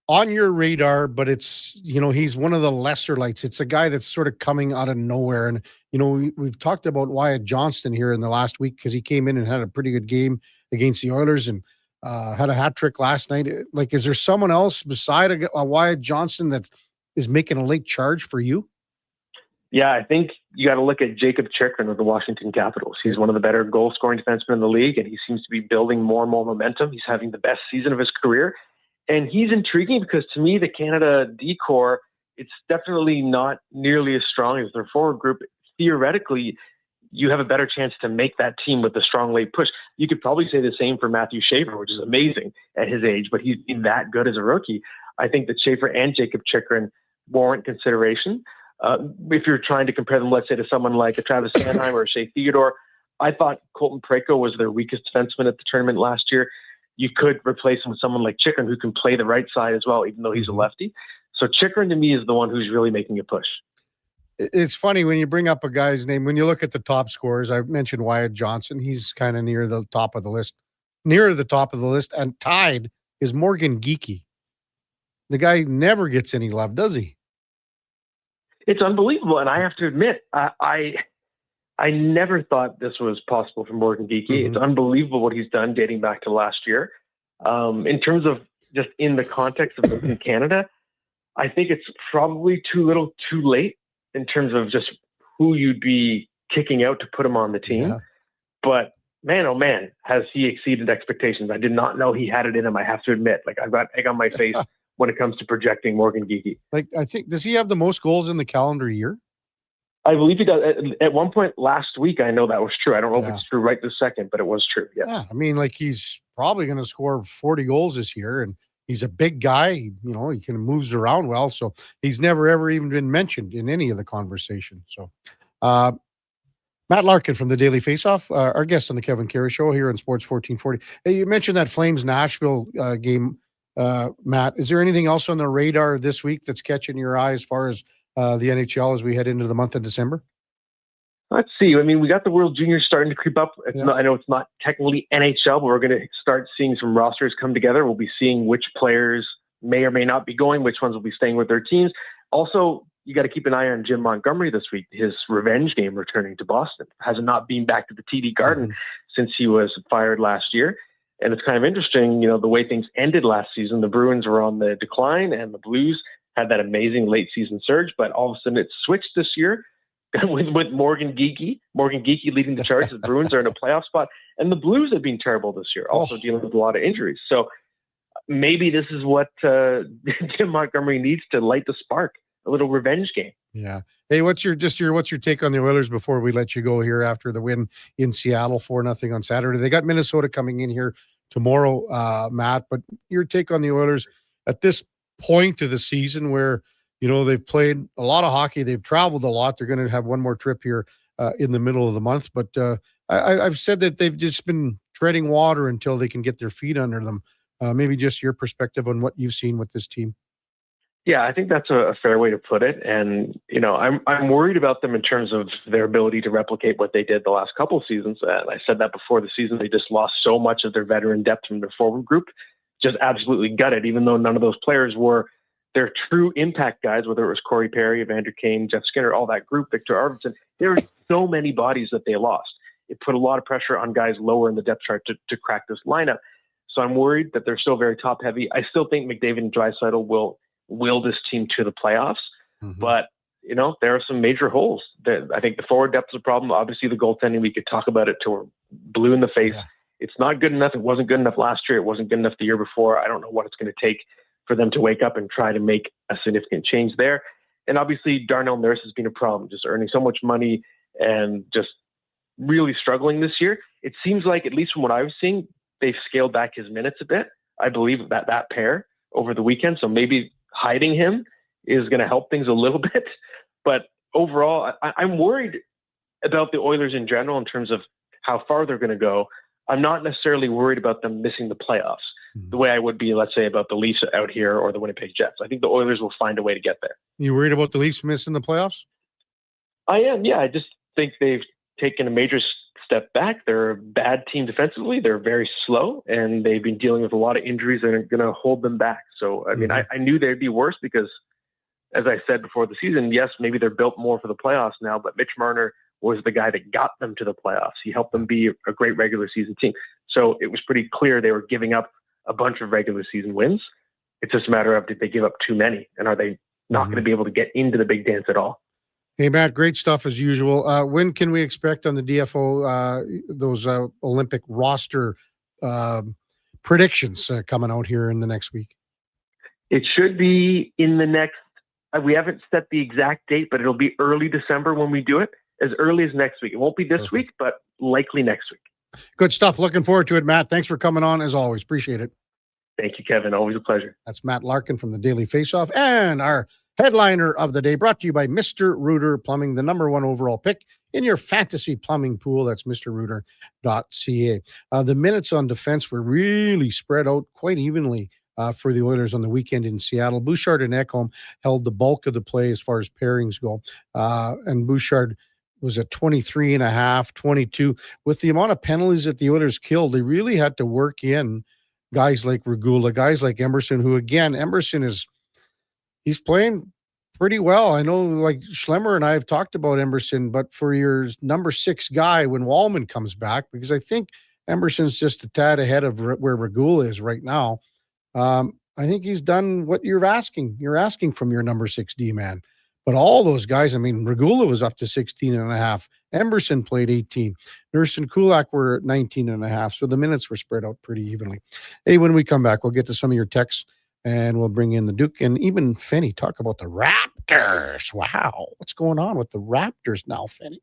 on your radar, but it's, he's one of the lesser lights. It's a guy that's sort of coming out of nowhere. And, we've talked about Wyatt Johnston here in the last week because he came in and had a pretty good game against the Oilers and had a hat trick last night. Like, is there someone else beside a Wyatt Johnston that is making a late charge for you? Yeah, I think you got to look at Jacob Chikrin of the Washington Capitals. He's one of the better goal-scoring defensemen in the league, and he seems to be building more and more momentum. He's having the best season of his career. And he's intriguing because, to me, the Canada D-Corps, it's definitely not nearly as strong as their forward group. Theoretically, you have a better chance to make that team with a strong late push. You could probably say the same for Matthew Schaefer, which is amazing at his age, but he's been that good as a rookie. I think that Schaefer and Jacob Chikrin warrant consideration. If you're trying to compare them, let's say, to someone like a Travis Sanheim or a Shea Theodore, I thought Colton Parayko was their weakest defenseman at the tournament last year. You could replace him with someone like Chikrin who can play the right side as well, even though he's a lefty. So Chikrin, to me, is the one who's really making a push. It's funny when you bring up a guy's name. When you look at the top scorers, I mentioned Wyatt Johnston. He's kind of near the top of the list. And tied is Morgan Geekie. The guy never gets any love, does he? It's unbelievable. And I have to admit, I never thought this was possible for Morgan Geekie. It's unbelievable what he's done dating back to last year. In terms of just in the context of in Canada, I think it's probably too little too late in terms of just who you'd be kicking out to put him on the team. Yeah. But man, oh man, has he exceeded expectations. I did not know he had it in him, I have to admit. Like, I've got egg on my face when it comes to projecting Morgan Geekie. Like, I think, does he have the most goals in the calendar year? I believe he does. At one point last week, I know that was true. I don't know if it's true right this second, but it was true. Yeah. I mean, like, he's probably going to score 40 goals this year, and he's a big guy. You know, he can moves around well. So he's never, ever even been mentioned in any of the conversation. So, Matt Larkin from the Daily Faceoff, our guest on the Kevin Karius Show here on Sports 1440. Hey, you mentioned that Flames-Nashville game, Matt. Is there anything else on the radar this week that's catching your eye as far as the NHL as we head into the month of December? Let's see. I mean, we got the World Juniors starting to creep up. I know it's not technically NHL, but we're going to start seeing some rosters come together. We'll be seeing which players may or may not be going, which ones will be staying with their teams. Also, you got to keep an eye on Jim Montgomery this week. His revenge game returning to Boston. Has not been back to the TD Garden since he was fired last year. And it's kind of interesting, you know, the way things ended last season. The Bruins were on the decline and the Blues had that amazing late season surge, but all of a sudden it switched this year with Morgan Geekie leading the charge. The Bruins are in a playoff spot, and the Blues have been terrible this year, also dealing with a lot of injuries. So maybe this is what Jim Montgomery needs to light the spark, a little revenge game. Yeah. Hey, what's your take on the Oilers before we let you go here after the win in Seattle 4-0 on Saturday? They got Minnesota coming in here tomorrow, Matt, but your take on the Oilers at this point of the season where, you know, they've played a lot of hockey, they've traveled a lot. They're going to have one more trip here in the middle of the month, but I've said that they've just been treading water until they can get their feet under them. Maybe just your perspective on what you've seen with this team. Yeah, I think that's a fair way to put it. And, you know, I'm worried about them in terms of their ability to replicate what they did the last couple of seasons. I said that before the season. They just lost so much of their veteran depth from their forward group. Just absolutely gutted, even though none of those players were their true impact guys, whether it was Corey Perry, Evander Kane, Jeff Skinner, all that group, Victor Arvidsson. There were so many bodies that they lost. It put a lot of pressure on guys lower in the depth chart to crack this lineup. So I'm worried that they're still very top heavy. I still think McDavid and Draisaitl will this team to the playoffs. But, you know, there are some major holes. I think the forward depth is a problem. Obviously, the goaltending, we could talk about it till we're blue in the face. Yeah. It's not good enough. It wasn't good enough last year. It wasn't good enough the year before. I don't know what it's going to take for them to wake up and try to make a significant change there. And obviously, Darnell Nurse has been a problem, just earning so much money and just really struggling this year. It seems like, at least from what I was seeing, they've scaled back his minutes a bit. I believe that pair over the weekend. So maybe hiding him is going to help things a little bit. But overall, I'm worried about the Oilers in general in terms of how far they're going to go. I'm not necessarily worried about them missing the playoffs the way I would be, let's say, about the Leafs out here or the Winnipeg Jets. I think the Oilers will find a way to get there. You worried about the Leafs missing the playoffs? I am, yeah. I just think they've taken a major step back. They're a bad team defensively. They're very slow, and they've been dealing with a lot of injuries that are going to hold them back. So, I mean, I knew they'd be worse because, as I said before the season, yes, maybe they're built more for the playoffs now, but Mitch Marner was the guy that got them to the playoffs. He helped them be a great regular season team. So it was pretty clear they were giving up a bunch of regular season wins. It's just a matter of, did they give up too many? And are they not going to be able to get into the big dance at all? Hey, Matt, great stuff as usual. When can we expect on the DFO those Olympic roster predictions coming out here in the next week? It should be in the next, we haven't set the exact date, but it'll be early December when we do it, as early as next week. It won't be this week, but likely next week. Good stuff. Looking forward to it, Matt. Thanks for coming on as always. Appreciate it. Thank you, Kevin. Always a pleasure. That's Matt Larkin from the Daily Faceoff, and our headliner of the day, brought to you by Mr. Rooter Plumbing, the #1 overall pick in your fantasy plumbing pool. That's mrrooter.ca. The minutes on defense were really spread out quite evenly for the Oilers on the weekend in Seattle. Bouchard and Ekholm held the bulk of the play as far as pairings go. And Bouchard was at 23.5, 22. With the amount of penalties that the Oilers killed, they really had to work in guys like Regula, guys like Emerson, who, again, Emerson he's playing Pretty well. I know, like Schlemmer and I have talked about Emerson, but for your number 6 guy when Wallman comes back, because I think Emerson's just a tad ahead of where Regula is right now. I think he's done what you're asking. You're asking from your number 6 D man. But all those guys, I mean, Regula was up to 16.5. Emerson played 18. Nurse and Kulak were 19.5. So the minutes were spread out pretty evenly. Hey, when we come back, we'll get to some of your texts. And we'll bring in the Duke and even Fenny talk about the Raptors. Wow. What's going on with the Raptors now, Fenny?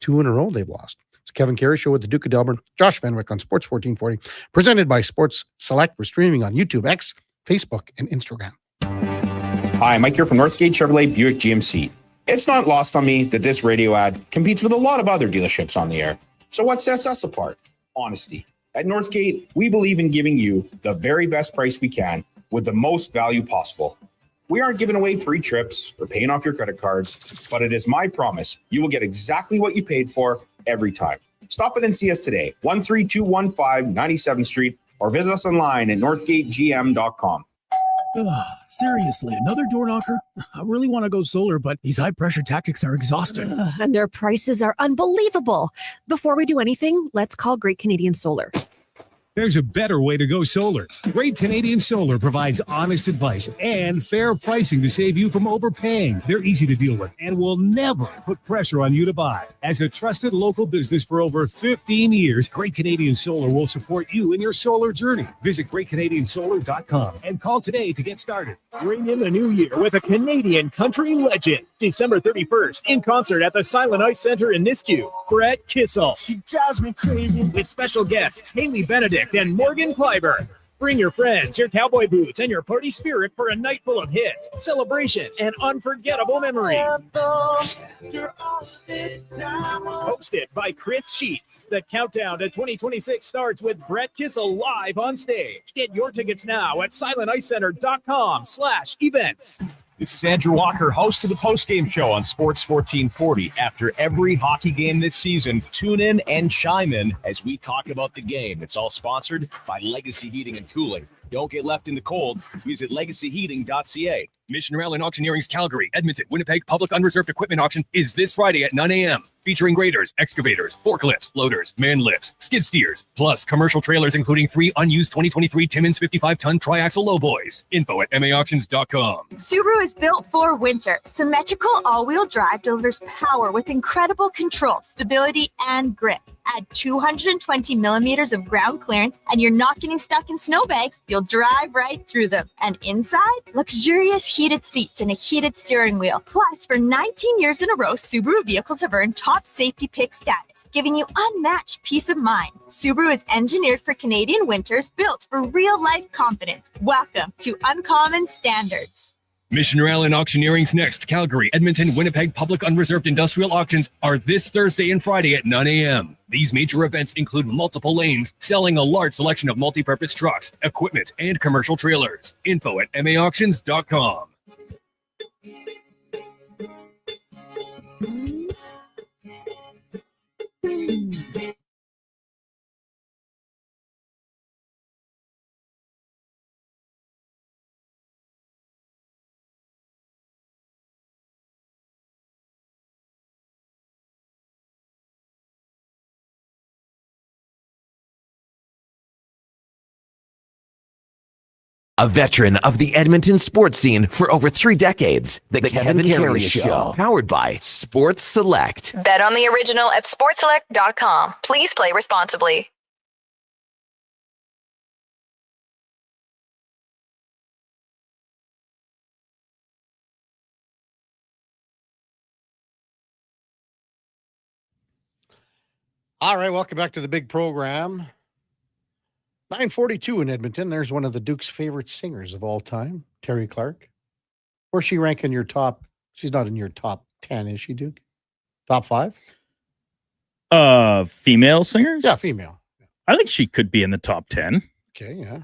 2 in a row they've lost. It's Kevin Karius Show with the Duke of Delburne. Josh Fenwick on Sports 1440. Presented by Sports Select. We're streaming on YouTube, X, Facebook, and Instagram. Hi, Mike here from Northgate Chevrolet Buick GMC. It's not lost on me that this radio ad competes with a lot of other dealerships on the air. So what sets us apart? Honesty. At Northgate, we believe in giving you the very best price we can with the most value possible. We aren't giving away free trips or paying off your credit cards, but it is my promise you will get exactly what you paid for every time. Stop in and see us today, 13215 97th Street, or visit us online at northgategm.com. Seriously, another door knocker? I really want to go solar, but these high-pressure tactics are exhausting. And their prices are unbelievable. Before we do anything, let's call Great Canadian Solar. There's a better way to go solar. Great Canadian Solar provides honest advice and fair pricing to save you from overpaying. They're easy to deal with and will never put pressure on you to buy. As a trusted local business for over 15 years, Great Canadian Solar will support you in your solar journey. Visit GreatCanadianSolar.com and call today to get started. Ring in the new year with a Canadian country legend. December 31st, in concert at the Silent Ice Center in Nisku. Brett Kissel. She drives me crazy. With special guests Haley Benedict and Morgan Clyburn. Bring your friends, your cowboy boots, and your party spirit for a night full of hits, celebration, and unforgettable memories. Hosted by Chris Sheets. The countdown to 2026 starts with Brett Kissel live on stage. Get your tickets now at silenticecenter.com/events. This is Andrew Walker, host of the postgame show on Sports 1440. After every hockey game this season, tune in and chime in as we talk about the game. It's all sponsored by Legacy Heating and Cooling. Don't get left in the cold. Visit legacyheating.ca. Mission Rail and Auctioneering's Calgary, Edmonton, Winnipeg Public Unreserved Equipment Auction is this Friday at 9 a.m. Featuring graders, excavators, forklifts, loaders, man lifts, skid steers, plus commercial trailers including 3 unused 2023 Timmins 55-ton triaxle lowboys. Info at maauctions.com. Subaru is built for winter. Symmetrical all-wheel drive delivers power with incredible control, stability, and grip. Add 220 millimeters of ground clearance and you're not getting stuck in snowbanks. You'll drive right through them. And inside, luxurious heated seats and a heated steering wheel. Plus, for 19 years in a row, Subaru vehicles have earned top safety pick status, giving you unmatched peace of mind. Subaru is engineered for Canadian winters, built for real-life confidence. Welcome to Uncommon Standards. Mission Rail and Auctioneering's next Calgary, Edmonton, Winnipeg Public Unreserved Industrial Auctions are this Thursday and Friday at 9 a.m. These major events include multiple lanes selling a large selection of multi-purpose trucks, equipment, and commercial trailers. Info at maauctions.com. A veteran of the Edmonton sports scene for over 3 decades, the Kevin Karius Show, powered by Sports Select. Bet on the original at sportselect.com. Please play responsibly. All right, welcome back to the big program. 9:42 in Edmonton. There's one of the Duke's favorite singers of all time, Terry Clark. Where's she rank in your top? She's not in your top 10, is she, Duke? Top 5? Female singers? Yeah, female. I think she could be in the top 10. Okay, yeah.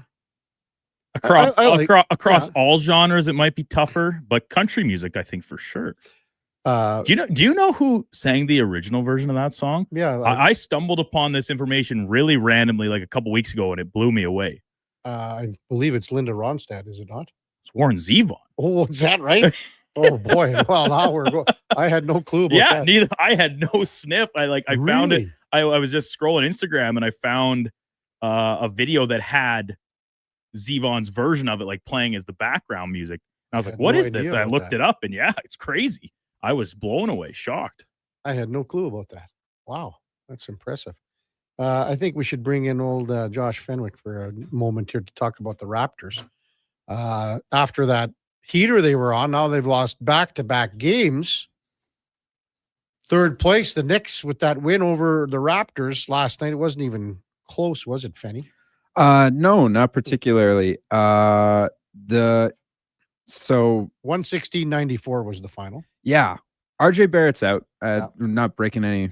Across all genres, it might be tougher, but country music, I think for sure. Do you know who sang the original version of that song? Yeah, I stumbled upon this information really randomly, like a couple weeks ago, and it blew me away. I believe it's Linda Ronstadt, is it not? It's Warren Zevon. Oh, is that right? Oh boy! Well, now we're going. I had no clue about that. Neither. I had no sniff. I found it. I was just scrolling Instagram and I found a video that had Zevon's version of it, like playing as the background music. And I was like, "What is this?" And I looked it up, and yeah, it's crazy. I was blown away, shocked. I had no clue about that. Wow, that's impressive. I think we should bring in old Josh Fenwick for a moment here to talk about the Raptors. After that heater they were on, now they've lost back-to-back games. Third place, the Knicks with that win over the Raptors last night. It wasn't even close, was it, Fenny? No, not particularly. So 116-94 was the final. Yeah, RJ Barrett's out. Not breaking any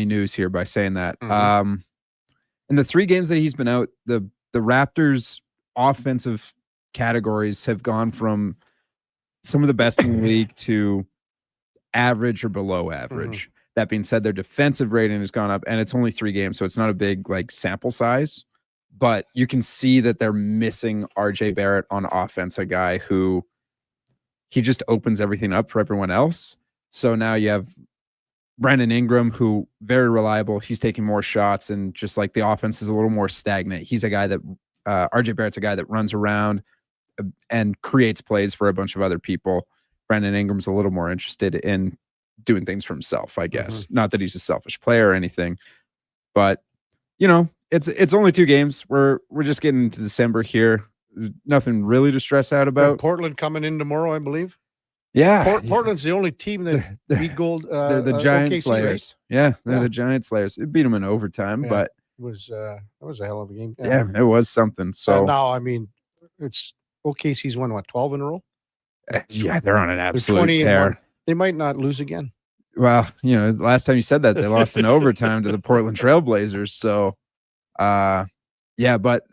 news here by saying that. In the 3 games that he's been out, the Raptors' offensive categories have gone from some of the best in the league to average or below average. That being said, their defensive rating has gone up, and it's only 3 games, so it's not a big sample size. But you can see that they're missing RJ Barrett on offense, a guy who he just opens everything up for everyone else. So now you have Brandon Ingram, who very reliable. He's taking more shots, and just like the offense is a little more stagnant. He's a guy that RJ Barrett's a guy that runs around and creates plays for a bunch of other people. Brandon Ingram's a little more interested in doing things for himself, I guess. Not that he's a selfish player or anything, but it's only 2 games. We're just getting into December here. There's nothing really to stress out about. Portland coming in tomorrow, I believe. Yeah, Portland's the only team that beat Gold. They're the Giant OKC, Slayers. Right? Yeah, they're the Giant Slayers. It beat them in overtime, but it was that was a hell of a game. Yeah, it was something. So now, I mean, it's OKC's won 12 in a row. Yeah, they're on an absolute tear. They might not lose again. Well, last time you said that, they lost in overtime to the Portland Trailblazers. So, yeah, but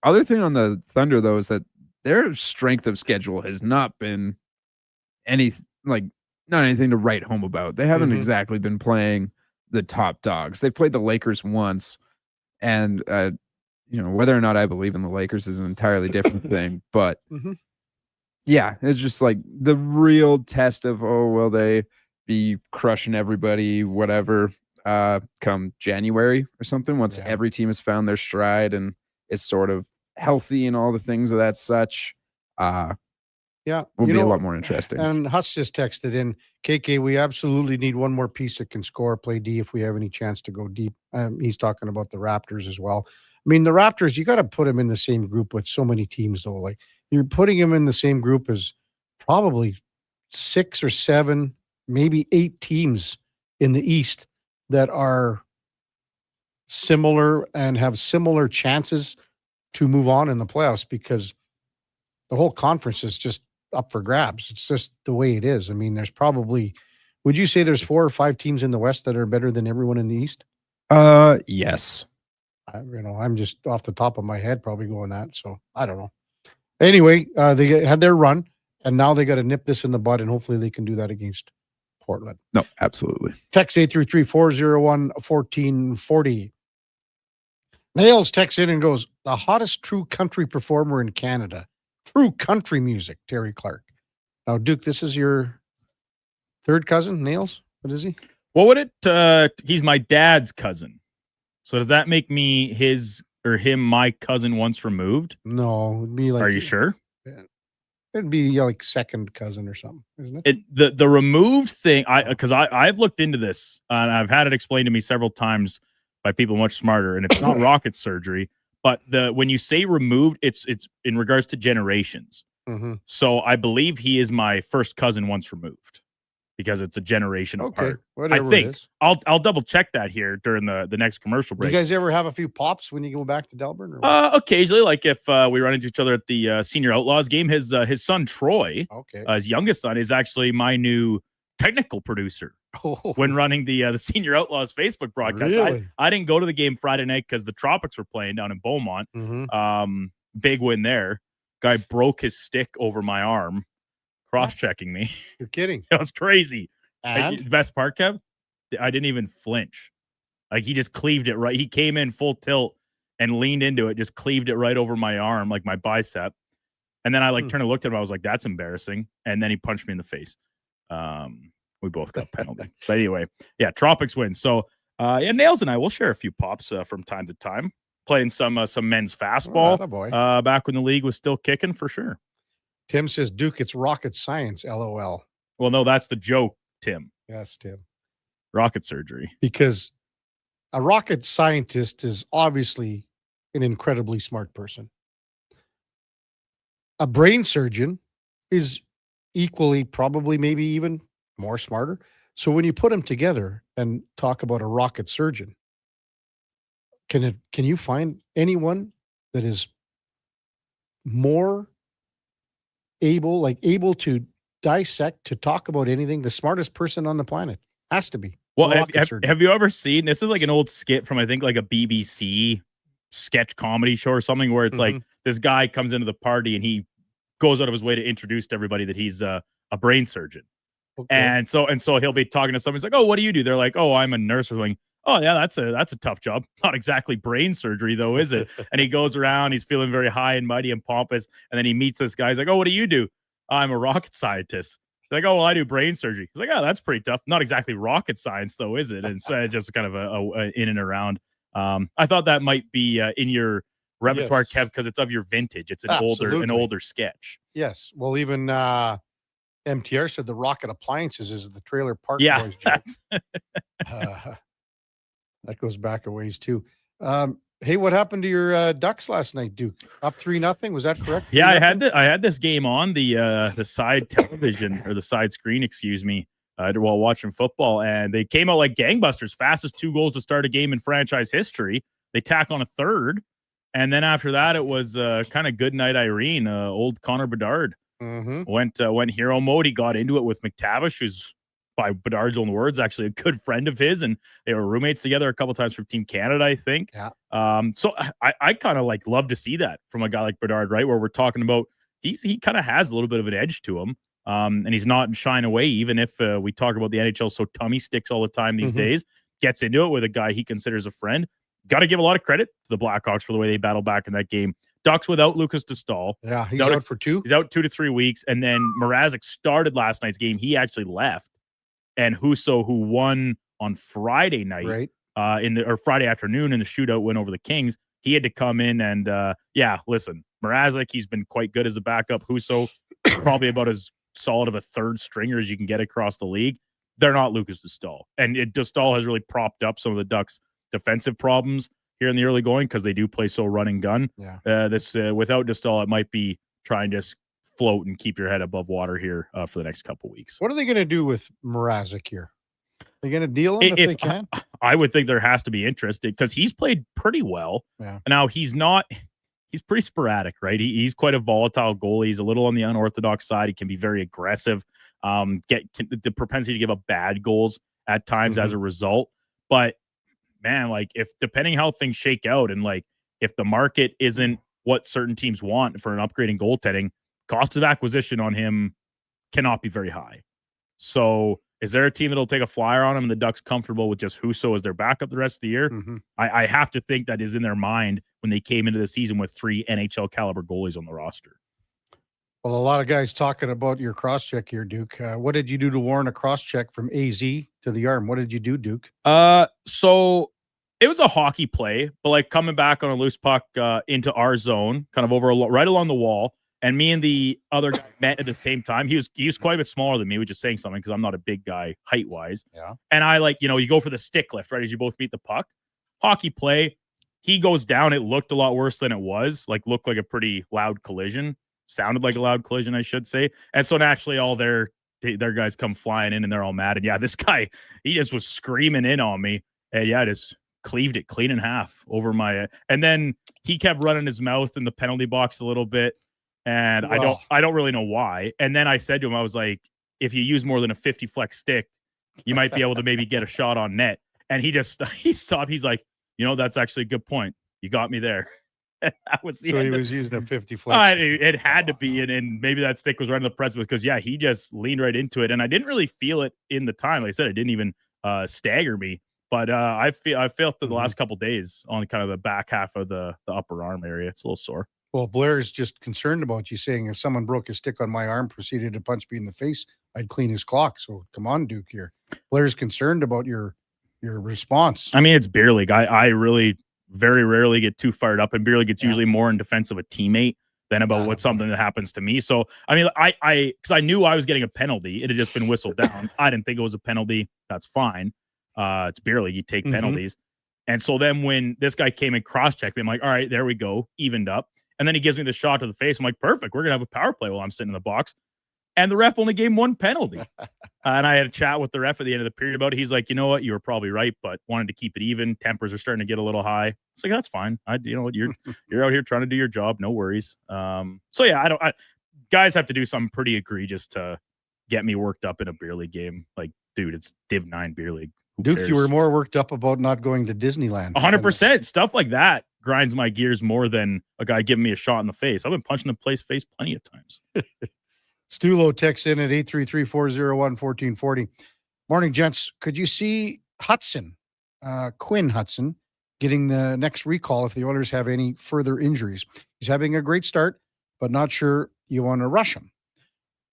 other thing on the Thunder, though, is that their strength of schedule has not been not anything to write home about. They haven't exactly been playing the top dogs. They've played the Lakers once, and whether or not I believe in the Lakers is an entirely different thing. But yeah, it's just like the real test of, will they be crushing everybody, whatever, come January or something, once every team has found their stride and is sort of healthy and all the things of that such. Yeah, will be a lot more interesting. And Huss just texted in, KK, we absolutely need one more piece that can score, play D if we have any chance to go deep. He's talking about the Raptors as well. I mean, the Raptors, you got to put them in the same group with so many teams, though. Like, you're putting them in the same group as probably 6 or 7, maybe 8 teams in the East that are similar and have similar chances to move on in the playoffs, because the whole conference is just up for grabs. It's just the way it is. I mean, there's probably, would you say there's 4 or 5 teams in the West that are better than everyone in the East? Yes. I'm just off the top of my head probably going that. So I don't know. Anyway, they had their run, and now they got to nip this in the bud, and hopefully they can do that against Portland. No, absolutely. Text 833-401-1440. Nails texts in and goes, the hottest true country performer in Canada. True country music, Terry Clark. Now, Duke, this is your 3rd cousin, Nails? What is he? What would it? He's my dad's cousin. So does that make me his or him my cousin once removed? No, it'd be like. Are you sure? It'd be like 2nd cousin or something, isn't it? The removed thing, because I've looked into this and I've had it explained to me several times by people much smarter, and it's not rocket surgery. But when you say removed, it's in regards to generations. So I believe he is my first cousin once removed, because it's a generation apart. Whatever I think it is. I'll double check that here during the next commercial break. You guys ever have a few pops when you go back to Delburne? Or occasionally, like if we run into each other at the Senior Outlaws game. His son Troy, his youngest son, is actually my new technical producer. When running the Senior Outlaws Facebook broadcast. Really? I didn't go to the game Friday night because the Tropics were playing down in Beaumont. Big win there. Guy broke his stick over my arm, cross-checking me. You're kidding. It was crazy. And? The best part, Kev, I didn't even flinch. Like, he just cleaved it right. He came in full tilt and leaned into it, just cleaved it right over my arm, like my bicep. And then I turned and looked at him. I was like, that's embarrassing. And then he punched me in the face. We both got penalty. But anyway, yeah, Tropics win. So Nails and I will share a few pops from time to time, playing some men's fastball back when the league was still kicking for sure. Tim says, Duke, it's rocket science, LOL. Well, no, that's the joke, Tim. Yes, Tim. Rocket surgery. Because a rocket scientist is obviously an incredibly smart person. A brain surgeon is equally, probably, maybe even more smarter. So when you put them together and talk about a rocket surgeon, can you find anyone that is more able to dissect, to talk about anything? The smartest person on the planet has to be. Well, have you ever seen, this is like an old skit from, I think, like a BBC sketch comedy show or something, where it's like this guy comes into the party and he goes out of his way to introduce to everybody that he's a brain surgeon. Okay. And so he'll be talking to somebody. He's like, oh, what do you do? They're like, oh, I'm a nurse. Or something. Oh yeah, that's a tough job. Not exactly brain surgery though, is it? And he goes around, he's feeling very high and mighty and pompous. And then he meets this guy. He's like, oh, what do you do? I'm a rocket scientist. He's like, oh, well, I do brain surgery. He's like, oh, that's pretty tough. Not exactly rocket science though, is it? And so just kind of a in and around. I thought that might be in your repertoire, Kev, because it's of your vintage. It's an older sketch. Yes. Well, even MTR said the rocket appliances is the Trailer Park Boys joke. That goes back a ways too. Hey, what happened to your Ducks last night, Duke? Up 3-0. Was that correct? Yeah, I had this game on the side television, or the side screen, excuse me, while watching football, and they came out like gangbusters. Fastest 2 goals to start a game in franchise history. They tack on a third, and then after that, it was kind of good night, Irene. Old Connor Bedard went hero mode. He got into it with McTavish, who's, by Bedard's own words, actually a good friend of his, and they were roommates together a couple times for Team Canada, I think. Yeah. So I kind of love to see that from a guy like Bedard, right? Where we're talking about he kind of has a little bit of an edge to him, and he's not shying away, even if we talk about the NHL so tummy sticks all the time these days. Gets into it with a guy he considers a friend. Got to give a lot of credit to the Blackhawks for the way they battled back in that game. Ducks without Lucas Dostal. Yeah, he's out for 2. He's out 2 to 3 weeks, and then Mrazek started last night's game. He actually left. And Husso, who won on Friday night, or Friday afternoon in the shootout win over the Kings, he had to come in and listen, Mrazek, he's been quite good as a backup. Husso, probably about as solid of a third stringer as you can get across the league. They're not Lucas Dostal, and Dostal has really propped up some of the Ducks' defensive problems here in the early going, because they do play so run and gun. Yeah. Without Dostal, it might be trying to float and keep your head above water here for the next couple weeks. What are they going to do with Mrazek here? They're going to deal him if they can? I would think there has to be interest, because he's played pretty well. Yeah. Now, he's pretty sporadic, right? He's quite a volatile goalie. He's a little on the unorthodox side. He can be very aggressive, the propensity to give up bad goals at times as a result. But man, if depending how things shake out, and if the market isn't what certain teams want for an upgrade in goaltending, cost of acquisition on him cannot be very high. So is there a team that'll take a flyer on him, and the Ducks comfortable with just Husso as their backup the rest of the year? I have to think that is in their mind when they came into the season with 3 NHL caliber goalies on the roster. Well, a lot of guys talking about your cross-check here, Duke. What did you do to warrant a cross-check from AZ to the arm? What did you do, Duke? So it was a hockey play, but coming back on a loose puck into our zone, kind of right along the wall. And me and the other guy met at the same time. He was quite a bit smaller than me, which is saying something, because I'm not a big guy height-wise. Yeah. And I you go for the stick lift, right, as you both meet the puck. Hockey play, he goes down. It looked a lot worse than it was. Looked like a pretty loud collision. Sounded like a loud collision, I should say. And so naturally, all their guys come flying in, and they're all mad. And yeah, this guy, he just was screaming in on me. And yeah, just cleaved it clean in half over my. And then he kept running his mouth in the penalty box a little bit. And I don't really know why. And then I said to him, I was like, if you use more than a 50 flex stick, you might be able to maybe get a shot on net. And he stopped. He's like, that's actually a good point. You got me there. And that was so he was using a 50 flex. It had to be. And maybe that stick was right on the precipice, because he just leaned right into it. And I didn't really feel it in the time. Like I said, it didn't even stagger me. But I felt the last couple of days on kind of the back half of the upper arm area. It's a little sore. Well, Blair's just concerned about you, saying if someone broke his stick on my arm, proceeded to punch me in the face, I'd clean his clock. So come on, Duke here. Blair's concerned about your response. I mean, it's beer league. I really very rarely get too fired up, and beer league gets usually more in defense of a teammate than about what something that happens to me. So, I mean, because I knew I was getting a penalty. It had just been whistled down. I didn't think it was a penalty. That's fine. It's beer league. You take penalties. And so then when this guy came and cross-checked me, I'm like, all right, there we go. Evened up. And then he gives me the shot to the face. I'm like, perfect. We're going to have a power play while I'm sitting in the box. And the ref only gave him one penalty. And I had a chat with the ref at the end of the period about it. He's like, you know what? You were probably right, but wanted to keep it even. Tempers are starting to get a little high. It's like, that's fine. You know what? You're out here trying to do your job. No worries. So yeah, guys have to do something pretty egregious to get me worked up in a beer league game. Like, dude, it's Div 9 beer league. Who Duke, cares? you were more worked up about not going to Disneyland. 100%. Stuff like that grinds my gears more than a guy giving me a shot in the face. I've been punching the face plenty of times. Stulo texts in at 833-401-1440. Morning, gents. Could you see Hudson, Quinn Hudson, getting the next recall if the Oilers have any further injuries? He's having a great start, but not sure you want to rush him.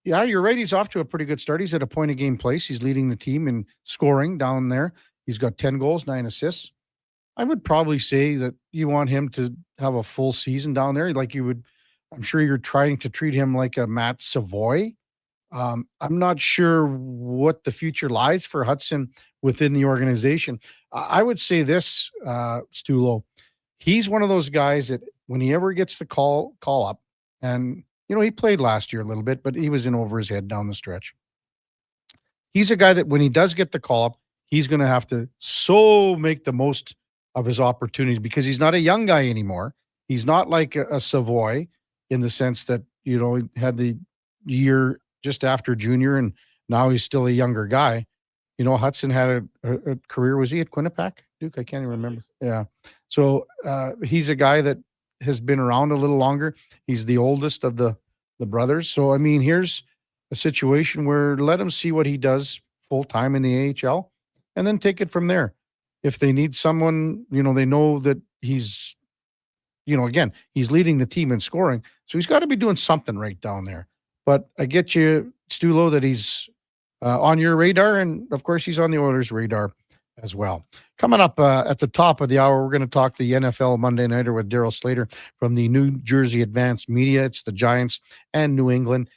Yeah, you're right. He's off to a pretty good start. He's at a point-a-game place. He's leading the team in scoring down there. He's got 10 goals, 9 assists. I would probably say that you want him to have a full season down there like you would. I'm sure you're trying to treat him like a Matt Savoy. I'm not sure what the future lies for Hudson within the organization. I would say this, Stulo, he's one of those guys that when he ever gets the call up, and he played last year a little bit, but he was in over his head down the stretch. He's a guy that when he does get the call up, he's going to have to make the most of his opportunities because he's not a young guy anymore. He's not like a Savoy in the sense that, he had the year just after junior and now he's still a younger guy. Hudson had a career. Was he at Quinnipiac, Duke? I can't even remember. Yeah. So he's a guy that has been around a little longer. He's the oldest of the brothers. So, I mean, here's a situation where let him see what he does full time in the AHL and then take it from there. If they need someone, they know that he's, again, he's leading the team in scoring. So he's got to be doing something right down there. But I get you, Stulo, that he's on your radar. And of course, he's on the Oilers' radar as well. Coming up at the top of the hour, we're going to talk the NFL Monday Nighter with Daryl Slater from the New Jersey Advanced Media. It's the Giants and New England.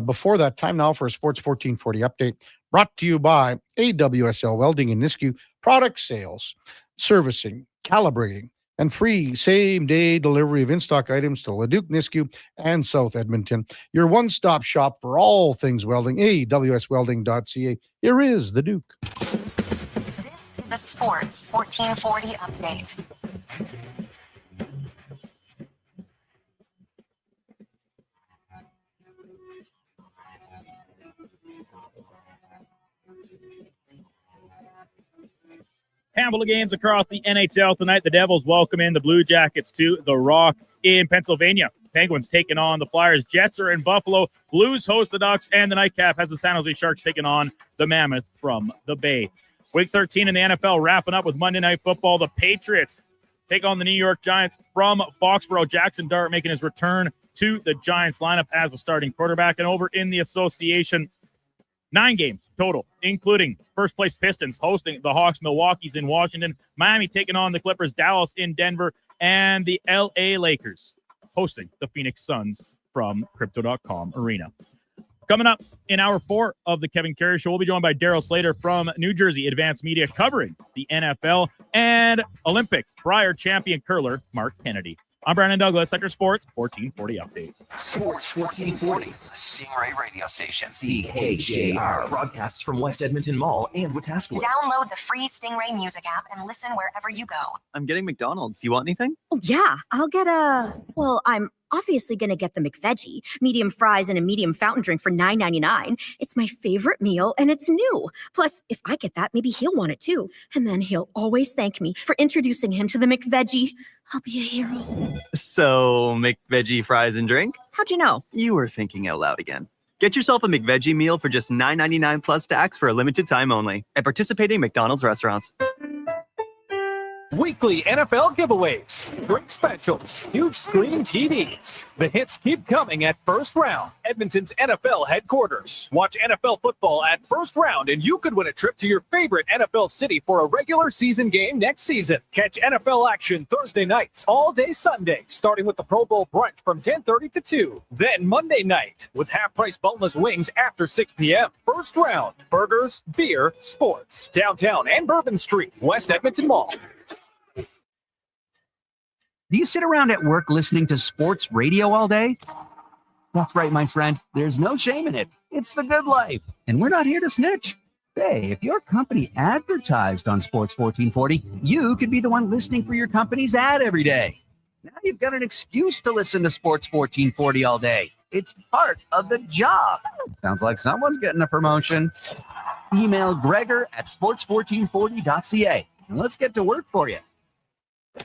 Before that, time now for a Sports 1440 update brought to you by AWSL Welding in Nisku. Product sales, servicing, calibrating, and free same-day delivery of in-stock items to Leduc, Nisku, and South Edmonton. Your one-stop shop for all things welding, awswelding.ca. Here is the Duke. This is the Sports 1440 update. Handful of games across the NHL tonight. The Devils welcome in the Blue Jackets to the Rock in Pennsylvania. Penguins taking on the Flyers. Jets are in Buffalo. Blues host the Ducks, and the Nightcap has the San Jose Sharks taking on the Mammoth from the Bay. Week 13 in the NFL wrapping up with Monday Night Football. The Patriots take on the New York Giants from Foxborough. Jackson Dart making his return to the Giants lineup as a starting quarterback. And over in the association, 9 games total, including first-place Pistons hosting the Hawks. Milwaukee's in Washington. Miami taking on the Clippers. Dallas in Denver. And the L.A. Lakers hosting the Phoenix Suns from Crypto.com Arena. Coming up in hour 4 of the Kevin Karius Show, we'll be joined by Daryl Slater from New Jersey Advanced Media covering the NFL and Olympic prior champion curler Mark Kennedy. I'm Brandon Douglas, Sector Sports 1440 Update. Sports 1440, Stingray Radio Station. CHJR broadcasts from West Edmonton Mall and Wetaskiwin. Download the free Stingray music app and listen wherever you go. I'm getting McDonald's. You want anything? Oh, yeah. I'll get I'm obviously going to get the McVeggie, medium fries and a medium fountain drink for $9.99. It's my favorite meal, and it's new. Plus, if I get that, maybe he'll want it too. And then he'll always thank me for introducing him to the McVeggie. I'll be a hero. So, McVeggie fries and drink? How'd you know? You were thinking out loud again. Get yourself a McVeggie meal for just $9.99 plus tax for a limited time only at participating McDonald's restaurants. weekly NFL giveaways, drink specials, huge screen TVs. The hits keep coming at First Round, Edmonton's NFL headquarters. Watch NFL football at First Round, and you could win a trip to your favorite NFL city for a regular season game next season. Catch NFL action Thursday nights, all day Sunday, starting with the Pro Bowl brunch from 10:30 to 2. Then Monday night with half-price boneless wings after 6 p.m. First Round, burgers, beer, sports. Downtown and Bourbon Street, West Edmonton Mall. Do you sit around at work listening to sports radio all day? That's right, my friend. There's no shame in it. It's the good life. And we're not here to snitch. Hey, if your company advertised on Sports 1440, you could be the one listening for your company's ad every day. Now you've got an excuse to listen to Sports 1440 all day. It's part of the job. Sounds like someone's getting a promotion. Email Gregor at sports1440.ca and let's get to work for you.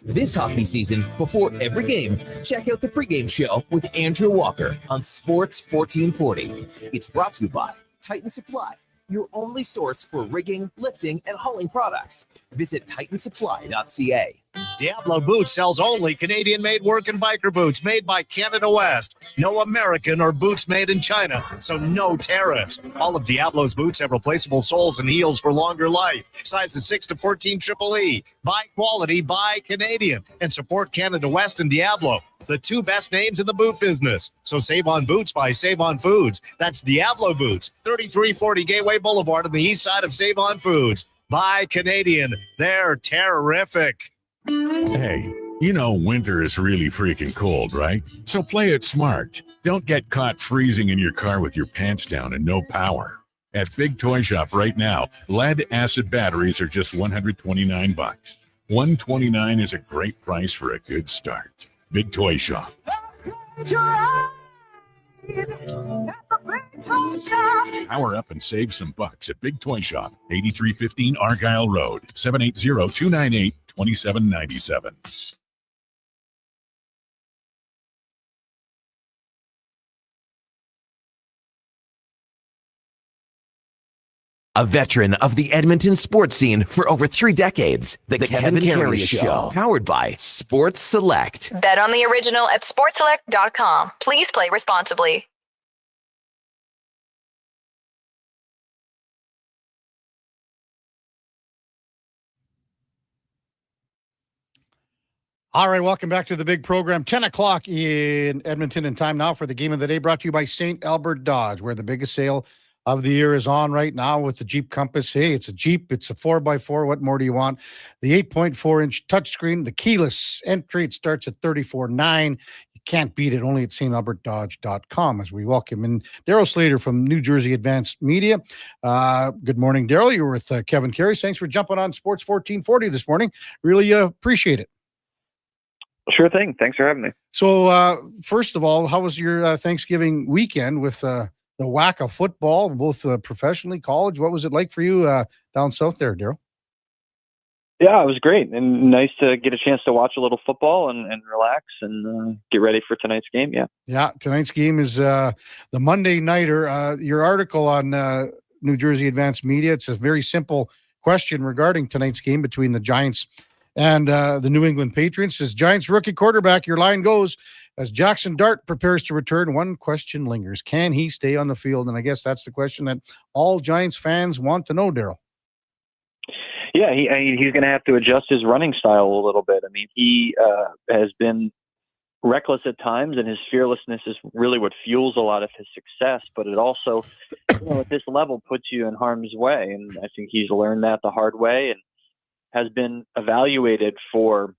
This hockey season, before every game, check out the pregame show with Andrew Walker on Sports 1440. It's brought to you by Titan Supply, your only source for rigging, lifting, and hauling products. Visit titansupply.ca. Diablo Boots sells only Canadian-made work and biker boots made by Canada West. No American or boots made in China, so no tariffs. All of Diablo's boots have replaceable soles and heels for longer life. Sizes 6 to 14 Triple E. Buy quality, buy Canadian. And support Canada West and Diablo, the two best names in the boot business. So save on boots by Save On Foods. That's Diablo Boots, 3340 Gateway Boulevard on the east side of Save On Foods. Buy Canadian. They're terrific. Hey, you know winter is really freaking cold, right? So play it smart. Don't get caught freezing in your car with your pants down and no power. At Big Toy Shop right now, lead-acid batteries are just $129. $129 is a great price for a good start. Big Toy Shop. Power up and save some bucks at Big Toy Shop, 8315 Argyle Road, 780-298-2797. A veteran of the Edmonton sports scene for over 3 decades, the Kevin Karius Show, powered by Sports Select. Bet on the original at sportselect.com. Please play responsibly. All right, welcome back to the big program. 10 o'clock in Edmonton, and time now for the game of the day, brought to you by St. Albert Dodge, where the biggest sale of the year is on right now with the Jeep Compass. Hey, it's a Jeep. It's a 4x4. What more do you want? The 8.4-inch touchscreen, the keyless entry. It starts at $34,900. You can't beat it. Only at stalbertdodge.com. As we welcome in Daryl Slater from New Jersey Advanced Media. Good morning, Daryl. You're with Kevin Karius. Thanks for jumping on Sports 1440 this morning. Really appreciate it. Sure thing. Thanks for having me. So, first of all, how was your Thanksgiving weekend with the whack of football, both professionally, college? What was it like for you down south there, Daryl? Yeah, it was great and nice to get a chance to watch a little football and relax and get ready for tonight's game. Yeah, tonight's game is the Monday nighter. Your article on New Jersey Advanced Media, it's a very simple question regarding tonight's game between the Giants and the New England Patriots. As Giants rookie quarterback, your line goes, as Jackson Dart prepares to return, one question lingers. Can he stay on the field? And I guess that's the question that all Giants fans want to know, Daryl. Yeah, he's going to have to adjust his running style a little bit. I mean, he has been reckless at times, and his fearlessness is really what fuels a lot of his success. But it also, at this level, puts you in harm's way. And I think he's learned that the hard way and has been evaluated for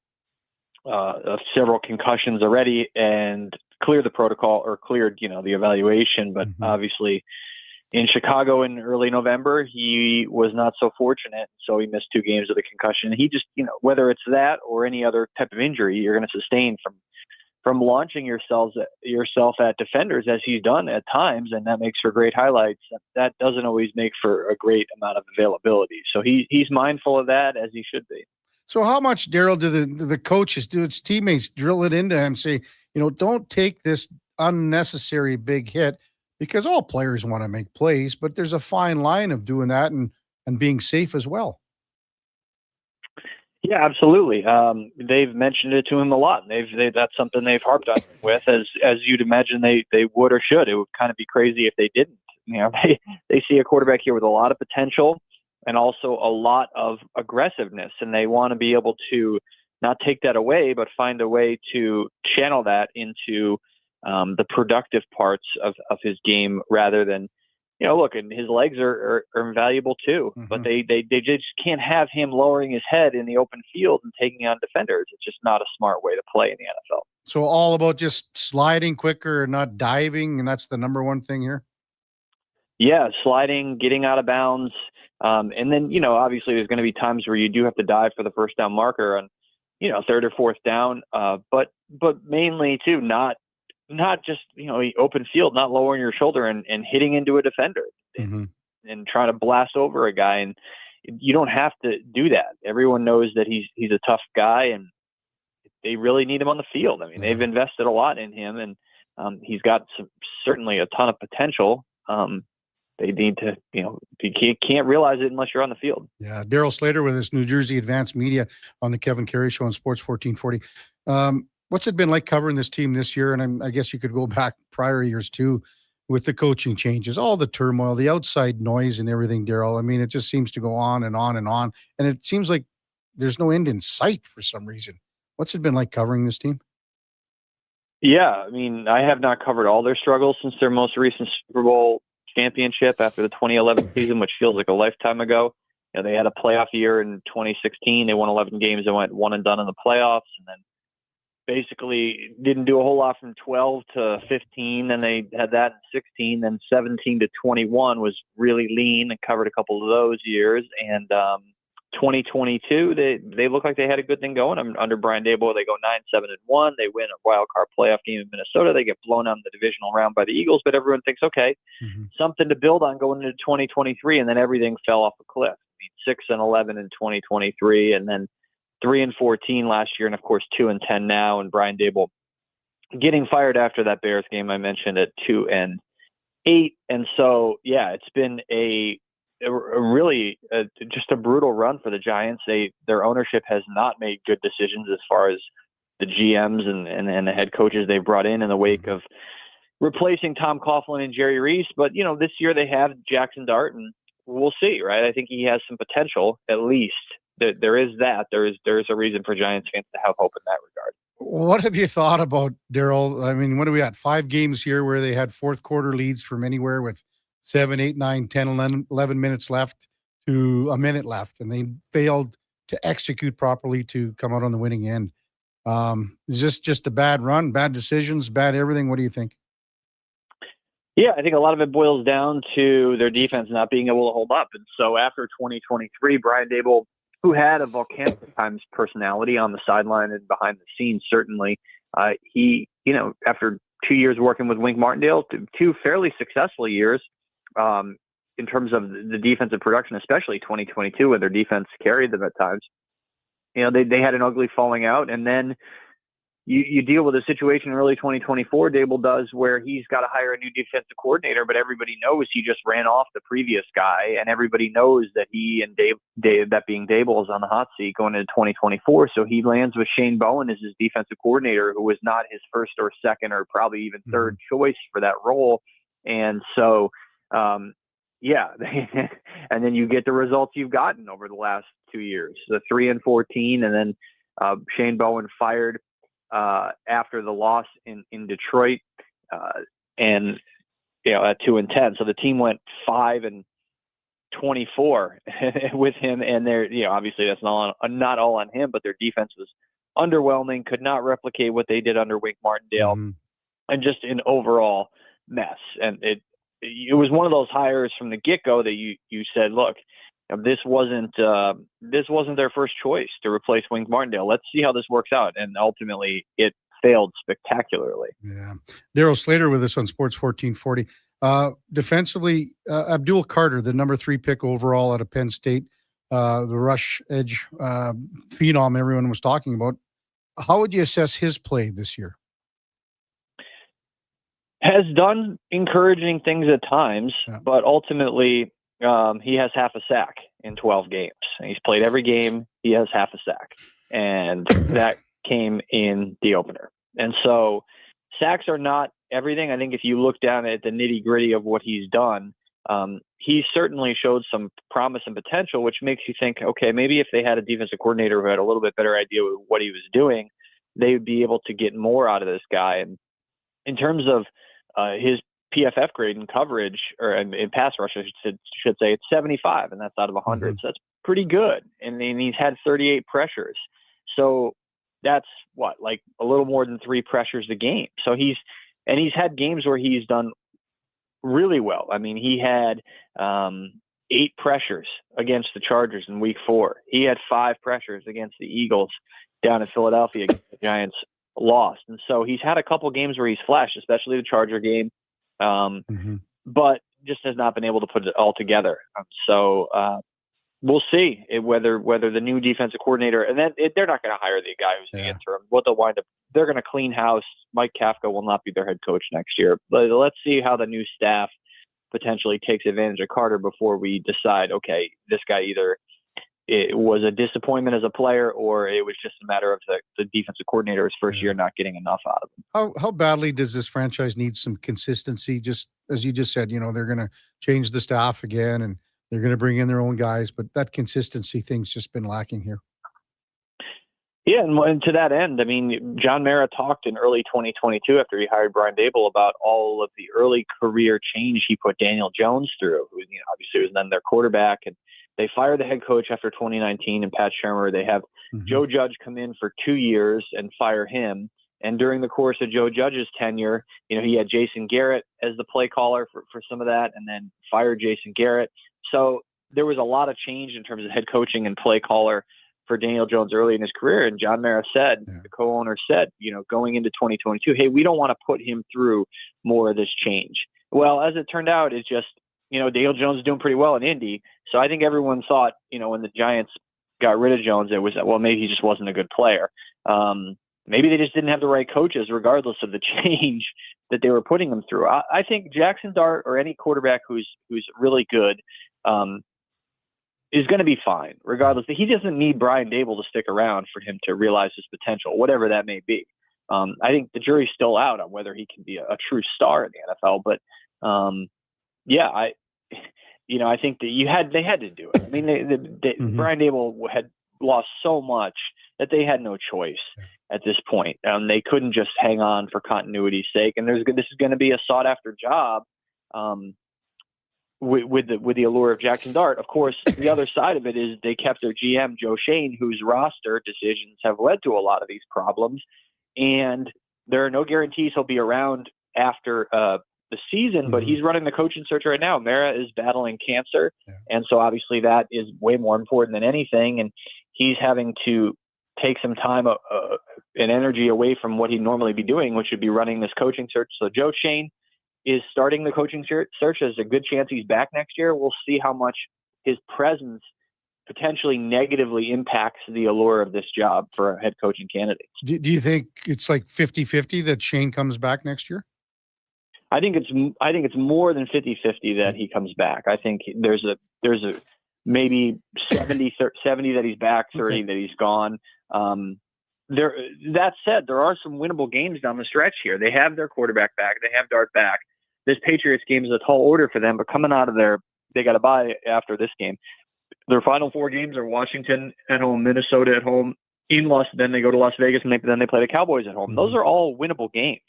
several concussions already and cleared the protocol or cleared, the evaluation. But obviously in Chicago in early November, he was not so fortunate. So he missed 2 games with a concussion. He just, whether it's that or any other type of injury you're going to sustain from launching yourself at defenders, as he's done at times, and that makes for great highlights. That doesn't always make for a great amount of availability. So he's mindful of that, as he should be. So how much, Daryl, do the coaches, do its teammates drill it into him, say, don't take this unnecessary big hit, because all players want to make plays, but there's a fine line of doing that and being safe as well. Yeah, absolutely. They've mentioned it to him a lot. That's something they've harped on him with, as you'd imagine they would or should. It would kind of be crazy if they didn't. They see a quarterback here with a lot of potential and also a lot of aggressiveness, and they want to be able to not take that away, but find a way to channel that into the productive parts of his game rather than, look, and his legs are invaluable too, but they just can't have him lowering his head in the open field and taking on defenders. It's just not a smart way to play in the NFL. So all about just sliding quicker and not diving, and that's the number one thing here? Yeah, sliding, getting out of bounds. And then, obviously there's going to be times where you do have to dive for the first down marker on, third or fourth down. But mainly too, not just, open field, not lowering your shoulder and hitting into a defender and trying to blast over a guy. And you don't have to do that. Everyone knows that he's a tough guy, and they really need him on the field. I mean, they've invested a lot in him, and he's got certainly a ton of potential. They need to, you can't realize it unless you're on the field. Yeah. Daryl Slater with us, New Jersey Advanced Media on the Kevin Karius Show on Sports 1440. What's it been like covering this team this year? And I guess you could go back prior years too, with the coaching changes, all the turmoil, the outside noise and everything, Daryl. I mean, it just seems to go on and on and on. And it seems like there's no end in sight for some reason. What's it been like covering this team? Yeah. I mean, I have not covered all their struggles since their most recent Super Bowl championship after the 2011 season, which feels like a lifetime ago. They had a playoff year in 2016. They won 11 games and went one and done in the playoffs, and then basically didn't do a whole lot from 12 to 15. Then they had that in 16. Then 17 to 21 was really lean and covered a couple of those years. And 2022, they look like they had a good thing going. Under Brian Daboll, they go 9-7-1. They win a wild card playoff game in Minnesota. They get blown out in the divisional round by the Eagles, but everyone thinks, okay, something to build on going into 2023, and then everything fell off a cliff. I mean, 6-11 in 2023, and then 3-14 last year, and of course 2-10 now. And Brian Daboll getting fired after that Bears game I mentioned at 2-8, and so yeah, it's been a really just a brutal run for the Giants. Their ownership has not made good decisions as far as the GMs and the head coaches they brought in the wake of replacing Tom Coughlin and Jerry Reese. But this year they have Jackson Dart, and we'll see, right? I think he has some potential, at least. There is that. There is a reason for Giants fans to have hope in that regard. What have you thought about, Daryl? I mean, what do we got? 5 games here where they had fourth quarter leads from anywhere with 7, 8, 9, 10, 11 minutes left to a minute left, and they failed to execute properly to come out on the winning end. Is this just a bad run, bad decisions, bad everything? What do you think? Yeah, I think a lot of it boils down to their defense not being able to hold up. And so after 2023, Brian Daboll, who had a volcanic at times personality on the sideline and behind the scenes, certainly, he, after 2 years working with Wink Martindale, 2 fairly successful years, in terms of the defensive production, especially 2022, where their defense carried them at times. They had an ugly falling out, and then you deal with a situation in early 2024, Daboll does, where he's got to hire a new defensive coordinator, but everybody knows he just ran off the previous guy, and everybody knows that he and Dave, that being Daboll, is on the hot seat going into 2024. So he lands with Shane Bowen as his defensive coordinator, who was not his first or second or probably even third choice for that role. And so, yeah, and then you get the results you've gotten over the last 2 years, the 3-14, and then Shane Bowen fired after the loss in Detroit, and at 2-10. So the team went 5-24 with him, and they're obviously that's not all on him, but their defense was underwhelming, could not replicate what they did under Wink Martindale, and just an overall mess. And it was one of those hires from the get-go that you said, look, this wasn't their first choice to replace Wink Martindale. Let's see how this works out. And ultimately it failed spectacularly. Yeah. Daryl Slater with us on Sports 1440. Defensively, Abdul Carter, the number 3 pick overall out of Penn State, the rush edge phenom everyone was talking about. How would you assess his play this year? Has done encouraging things at times, but ultimately he has half a sack in 12 games. And he's played every game. he has half a sack, and that came in the opener. And so sacks are not everything. I think if you look down at the nitty gritty of what he's done, he certainly showed some promise and potential, which makes you think, okay, maybe if they had a defensive coordinator who had a little bit better idea of what he was doing, they would be able to get more out of this guy. And in terms of his PFF grade in coverage, or in pass rush, I should say, it's 75, and that's out of 100. Mm-hmm. So that's pretty good. And then he's had 38 pressures. So that's like a little more than 3 pressures a game. So he's had games where he's done really well. I mean, he had 8 pressures against the Chargers in week 4. He had 5 pressures against the Eagles down in Philadelphia. The Giants lost. And so he's had a couple games where he's flashed, especially the Charger game, but just has not been able to put it all together. So we'll see whether the new defensive coordinator, and then they're not going to hire the guy who's the interim. What they'll wind up, they're going to clean house. Mike Kafka will not be their head coach next year. But let's see how the new staff potentially takes advantage of Carter before we decide, okay, this guy either it was a disappointment as a player, or it was just a matter of the defensive coordinator his first year not getting enough out of him. How badly does this franchise need some consistency? Just as you just said, they're going to change the staff again, and they're going to bring in their own guys, but that consistency thing's just been lacking here. Yeah, and to that end, I mean, John Mara talked in early 2022 after he hired Brian Daboll about all of the early career change he put Daniel Jones through, who obviously was then their quarterback, and they fired the head coach after 2019 and Pat Shurmur. They have Joe Judge come in for 2 years and fire him. And during the course of Joe Judge's tenure, he had Jason Garrett as the play caller for some of that, and then fired Jason Garrett. So there was a lot of change in terms of head coaching and play caller for Daniel Jones early in his career. And John Mara said, the co-owner said, going into 2022, hey, we don't want to put him through more of this change. Well, as it turned out, it's just, Daniel Jones is doing pretty well in Indy. So I think everyone thought, when the Giants got rid of Jones, it was, well, maybe he just wasn't a good player. Maybe they just didn't have the right coaches, regardless of the change that they were putting them through. I think Jackson Dart or any quarterback who's really good is going to be fine, regardless. He doesn't need Brian Daboll to stick around for him to realize his potential, whatever that may be. I think the jury's still out on whether he can be a true star in the NFL. But I think that they had to do it. I mean, Brian Daboll had lost so much that they had no choice at this point. They couldn't just hang on for continuity's sake. And this is going to be a sought after job with the allure of Jackson Dart. Of course, the other side of it is they kept their GM, Joe Shane, whose roster decisions have led to a lot of these problems. And there are no guarantees he'll be around after the season, but he's running the coaching search right now. Mara is battling cancer. And so obviously that is way more important than anything. And he's having to take some time and energy away from what he'd normally be doing, which would be running this coaching search. So Joe Shane is starting the coaching search. There's a good chance he's back next year. We'll see how much his presence potentially negatively impacts the allure of this job for head coaching candidates. Do you think it's like 50-50 that Shane comes back next year? I think it's more than 50-50 that he comes back. I think there's a maybe 70 that he's back, 30 that he's gone. That said, there are some winnable games down the stretch here. They have their quarterback back. They have Dart back. This Patriots game is a tall order for them, but coming out of there, they got to bye after this game. Their final 4 games are Washington at home, Minnesota at home, then they go to Las Vegas, and then they play the Cowboys at home. Those are all winnable games.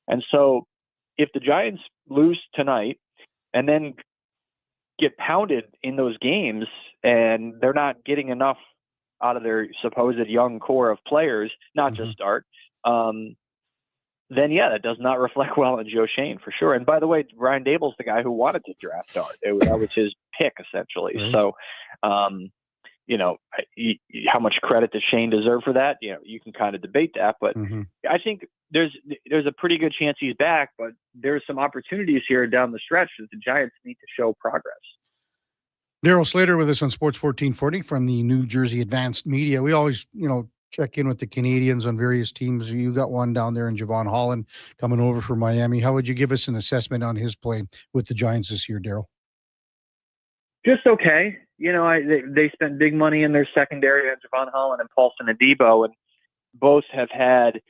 And so if the Giants lose tonight and then get pounded in those games and they're not getting enough out of their supposed young core of players, not just Dart, then that does not reflect well on Joe Shane for sure. And by the way, Brian Daboll's the guy who wanted to draft Dart. That was his pick essentially. So, how much credit does Shane deserve for that? You can kind of debate that, but I think there's a pretty good chance he's back, but there's some opportunities here down the stretch that the Giants need to show progress. Daryl Slater with us on Sports 1440 from the New Jersey Advanced Media. We always, check in with the Canadians on various teams. You got one down there in Javon Holland coming over from Miami. How would you give us an assessment on his play with the Giants this year, Daryl? Just okay. They spent big money in their secondary on Javon Holland and Paulson Adebo, and both have had,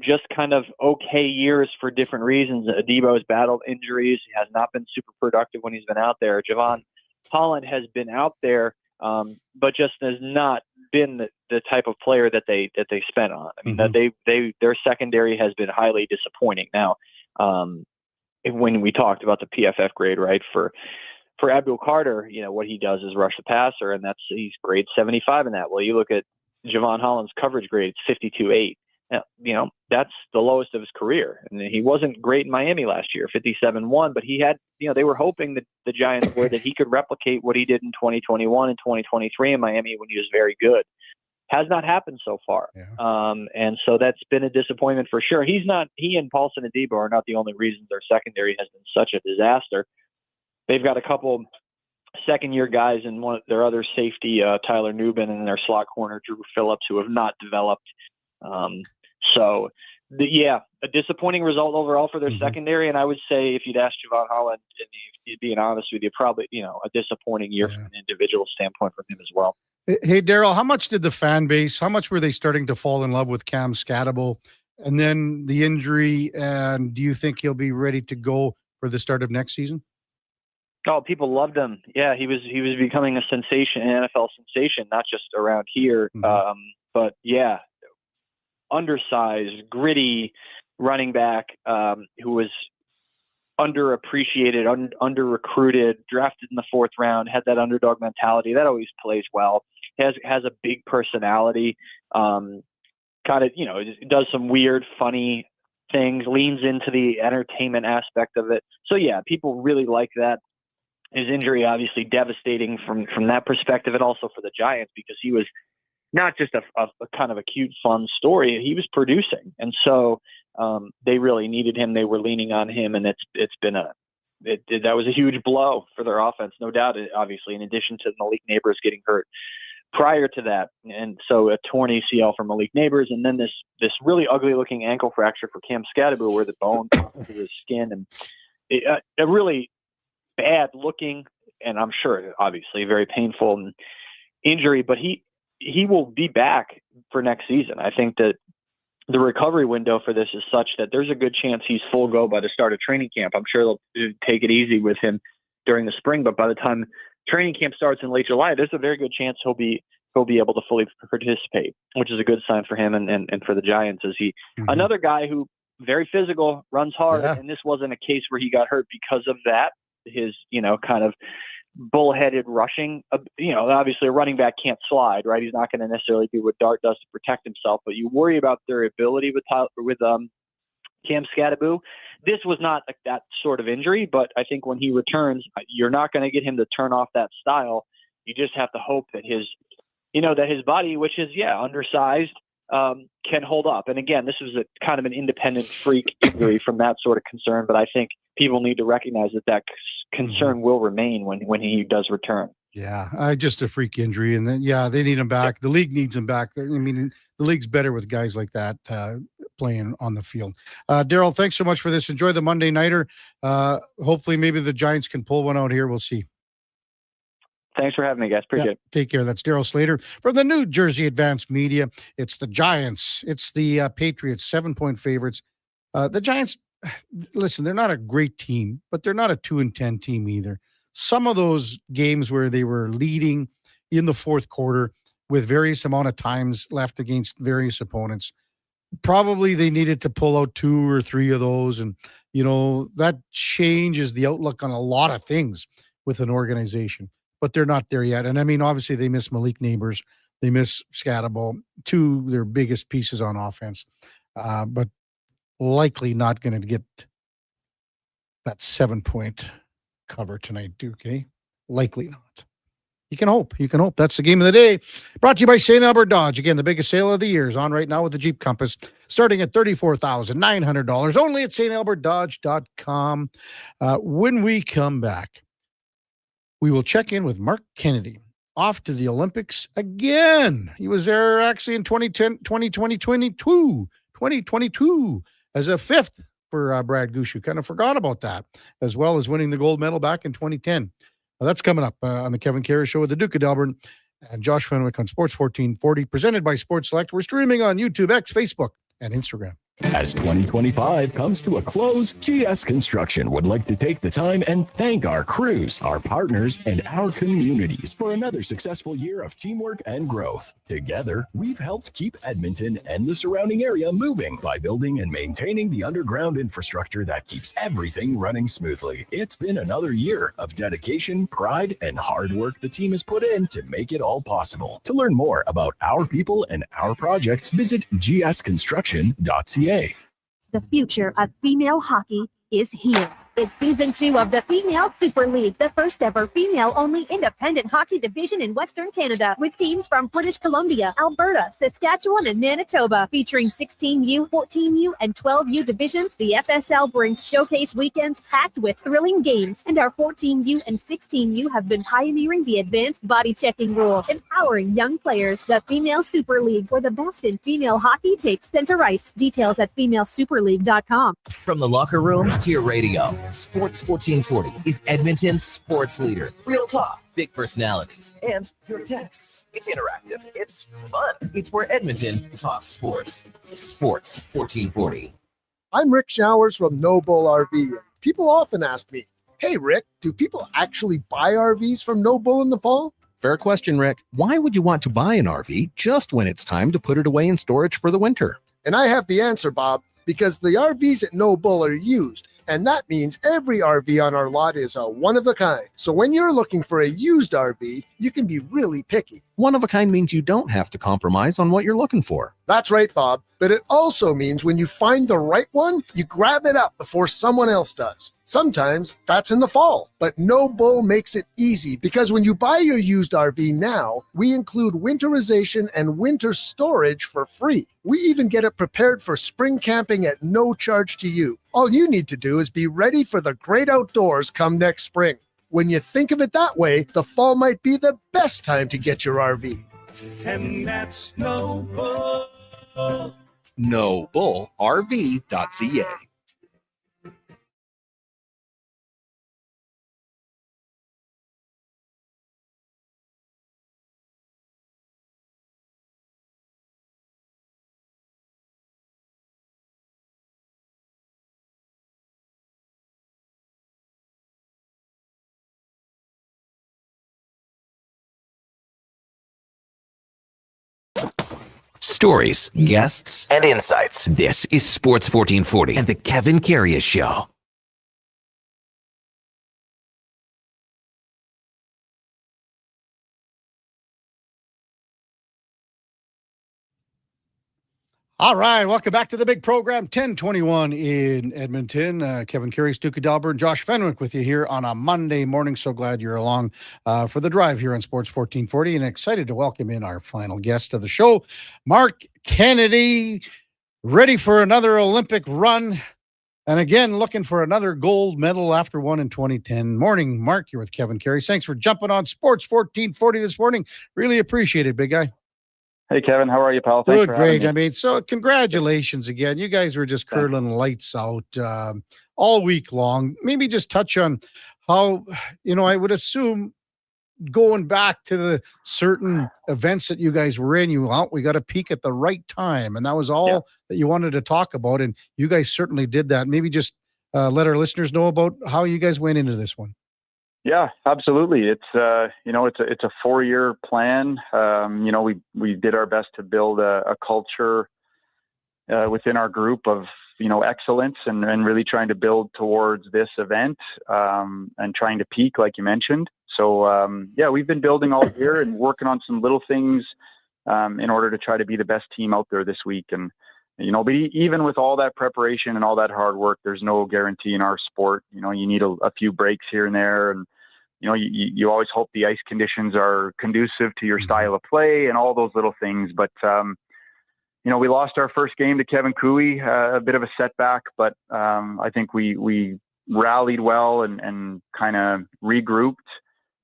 just kind of okay years for different reasons. Adebo has battled injuries. He has not been super productive when he's been out there. Javon Holland has been out there, but just has not been the type of player that they spent on. I mean, their secondary has been highly disappointing. Now, when we talked about the PFF grade, right, for Abdul Carter, what he does is rush the passer, and he's grade 75 in that. Well, you look at Javon Holland's coverage grade, it's 52.8. That's the lowest of his career. And he wasn't great in Miami last year, 57.1, but he had, they were hoping that the Giants were that he could replicate what he did in 2021 and 2023 in Miami when he was very good. Has not happened so far. Yeah. And so that's been a disappointment for sure. He and Paulson Adebo are not the only reasons their secondary has been such a disaster. They've got a couple second-year guys and one of their other safety, Tyler Nubin, and their slot corner, Drew Phillips, who have not developed. A disappointing result overall for their secondary. And I would say if you'd asked Javon Holland, and he'd being honest with you, probably, a disappointing year from an individual standpoint from him as well. Hey, Daryl, how much did the fan base, how much were they starting to fall in love with Cam Scatabo and then the injury? And do you think he'll be ready to go for the start of next season? Oh, people loved him. Yeah, he was becoming a sensation, an NFL sensation, not just around here. But yeah, undersized, gritty running back who was underappreciated, under-recruited, drafted in the fourth round, had that underdog mentality. That always plays well. Has a big personality, kind of, does some weird, funny things, leans into the entertainment aspect of it. So yeah, people really like that. His injury obviously devastating from that perspective, and also for the Giants because he was not just a kind of a cute, fun story. He was producing, and so they really needed him. They were leaning on him, and it's been that was a huge blow for their offense, no doubt. Obviously, in addition to Malik Neighbors getting hurt prior to that, and so a torn ACL for Malik Neighbors, and then this really ugly looking ankle fracture for Cam Scatabo, where the bone to his skin, and a really bad looking, and I'm sure obviously very painful injury, but he will be back for next season. I think that the recovery window for this is such that there's a good chance he's full go by the start of training camp. I'm sure they'll take it easy with him during the spring, but by the time training camp starts in late July, there's a very good chance he'll be able to fully participate, which is a good sign for him and for the Giants. Is he another guy who very physical, runs hard, and this wasn't a case where he got hurt because of that. His, kind of bullheaded rushing, obviously a running back can't slide, right? He's not going to necessarily do what Dart does to protect himself, but you worry about their ability with Cam Scatabo. This was not like that sort of injury, but I think when he returns, you're not going to get him to turn off that style. You just have to hope that his body, which is, undersized, can hold up. And again, this was a kind of an independent freak injury from that sort of concern, but I think people need to recognize that concern will remain when he does return. Yeah, just a freak injury. And then, they need him back. The league needs him back. I mean, the league's better with guys like that playing on the field. Daryl, thanks so much for this. Enjoy the Monday Nighter. Hopefully maybe the Giants can pull one out here. We'll see. Thanks for having me, guys. Appreciate it. Take care. That's Daryl Slater from the New Jersey Advanced Media. It's the Giants. It's the Patriots, 7-point favorites. The Giants, listen, they're not a great team, but they're not a 2-10 team either. Some of those games where they were leading in the fourth quarter with various amount of times left against various opponents, probably they needed to pull out 2 or 3 of those. And, that changes the outlook on a lot of things with an organization. But they're not there yet. And I mean, obviously they miss Malik Neighbors. They miss Scatabo, 2 their biggest pieces on offense. But likely not going to get that 7-point cover tonight, Duke, eh? Likely not. You can hope. That's the game of the day. Brought to you by St. Albert Dodge. Again, the biggest sale of the year is on right now with the Jeep Compass, starting at $34,900, only at stalbertdodge.com. When we come back, we will check in with Mark Kennedy, off to the Olympics again. He was there actually in 2022 as a 5th for Brad Gushue. Kind of forgot about that, as well as winning the gold medal back in 2010. That's coming up on the Kevin Karius Show with the Duke of Delburne and Josh Fenwick on Sports 1440, presented by Sports Select. We're streaming on YouTube, X, Facebook, and Instagram. As 2025 comes to a close, GS Construction would like to take the time and thank our crews, our partners, and our communities for another successful year of teamwork and growth. Together, we've helped keep Edmonton and the surrounding area moving by building and maintaining the underground infrastructure that keeps everything running smoothly. It's been another year of dedication, pride, and hard work the team has put in to make it all possible. To learn more about our people and our projects, visit gsconstruction.ca. The future of female hockey is here. It's season 2 of the Female Super League, the first ever female-only independent hockey division in Western Canada, with teams from British Columbia, Alberta, Saskatchewan, and Manitoba. Featuring 16U, 14U, and 12U divisions, the FSL brings showcase weekends packed with thrilling games, and our 14U and 16U have been pioneering the advanced body checking rule, empowering young players. The Female Super League, where the best in female hockey takes center ice. Details at femalesuperleague.com. From the locker room to your radio, Sports 1440 is Edmonton's sports leader. Real talk, big personalities, and your texts. It's interactive. It's fun. It's where Edmonton talks sports. Sports 1440. I'm Rick Showers from No Bull RV. People often ask me, hey, Rick, do people actually buy RVs from No Bull in the fall? Fair question, Rick. Why would you want to buy an RV just when it's time to put it away in storage for the winter? And I have the answer, Bob, because the RVs at No Bull are used. And that means every RV on our lot is a one-of-a-kind. So when you're looking for a used RV, you can be really picky. One of a kind means you don't have to compromise on what you're looking for. That's right, Bob. But it also means when you find the right one, you grab it up before someone else does. Sometimes that's in the fall, but No Bull makes it easy because when you buy your used RV now, we include winterization and winter storage for free. We even get it prepared for spring camping at no charge to you. All you need to do is be ready for the great outdoors come next spring. When you think of it that way, the fall might be the best time to get your RV. And that's No Bull. NoBullRV.ca. Stories, guests, and insights. This is Sports 1440 and the Kevin Karius Show. All right, welcome back to the big program, 1021 in Edmonton. Kevin Karius, Duke of Delburne, Josh Fenwick with you here on a Monday morning. So glad you're along for the drive here on Sports 1440, and excited to welcome in our final guest of the show, Mark Kennedy, ready for another Olympic run, and again, looking for another gold medal after one in 2010. Morning, Mark, you're with Kevin Karius. Thanks for jumping on Sports 1440 this morning. Really appreciate it, big guy. Hey, Kevin, how are you, pal? Thanks for great. having me. I mean, so congratulations again. You guys were just curling lights out all week long. Maybe just touch on how, I would assume going back to the certain events that you guys were in, we got to peak at the right time. And that was all that you wanted to talk about. And you guys certainly did that. Maybe just let our listeners know about how you guys went into this one. Yeah, absolutely. It's it's a 4-year plan. We did our best to build a culture within our group of excellence and really trying to build towards this event and trying to peak, like you mentioned. So we've been building all year and working on some little things in order to try to be the best team out there this week. And but even with all that preparation and all that hard work, there's no guarantee in our sport. You need a few breaks here and there. And, you always hope the ice conditions are conducive to your style of play and all those little things. But, we lost our first game to Kevin Cooey, a bit of a setback, but I think we rallied well and kind of regrouped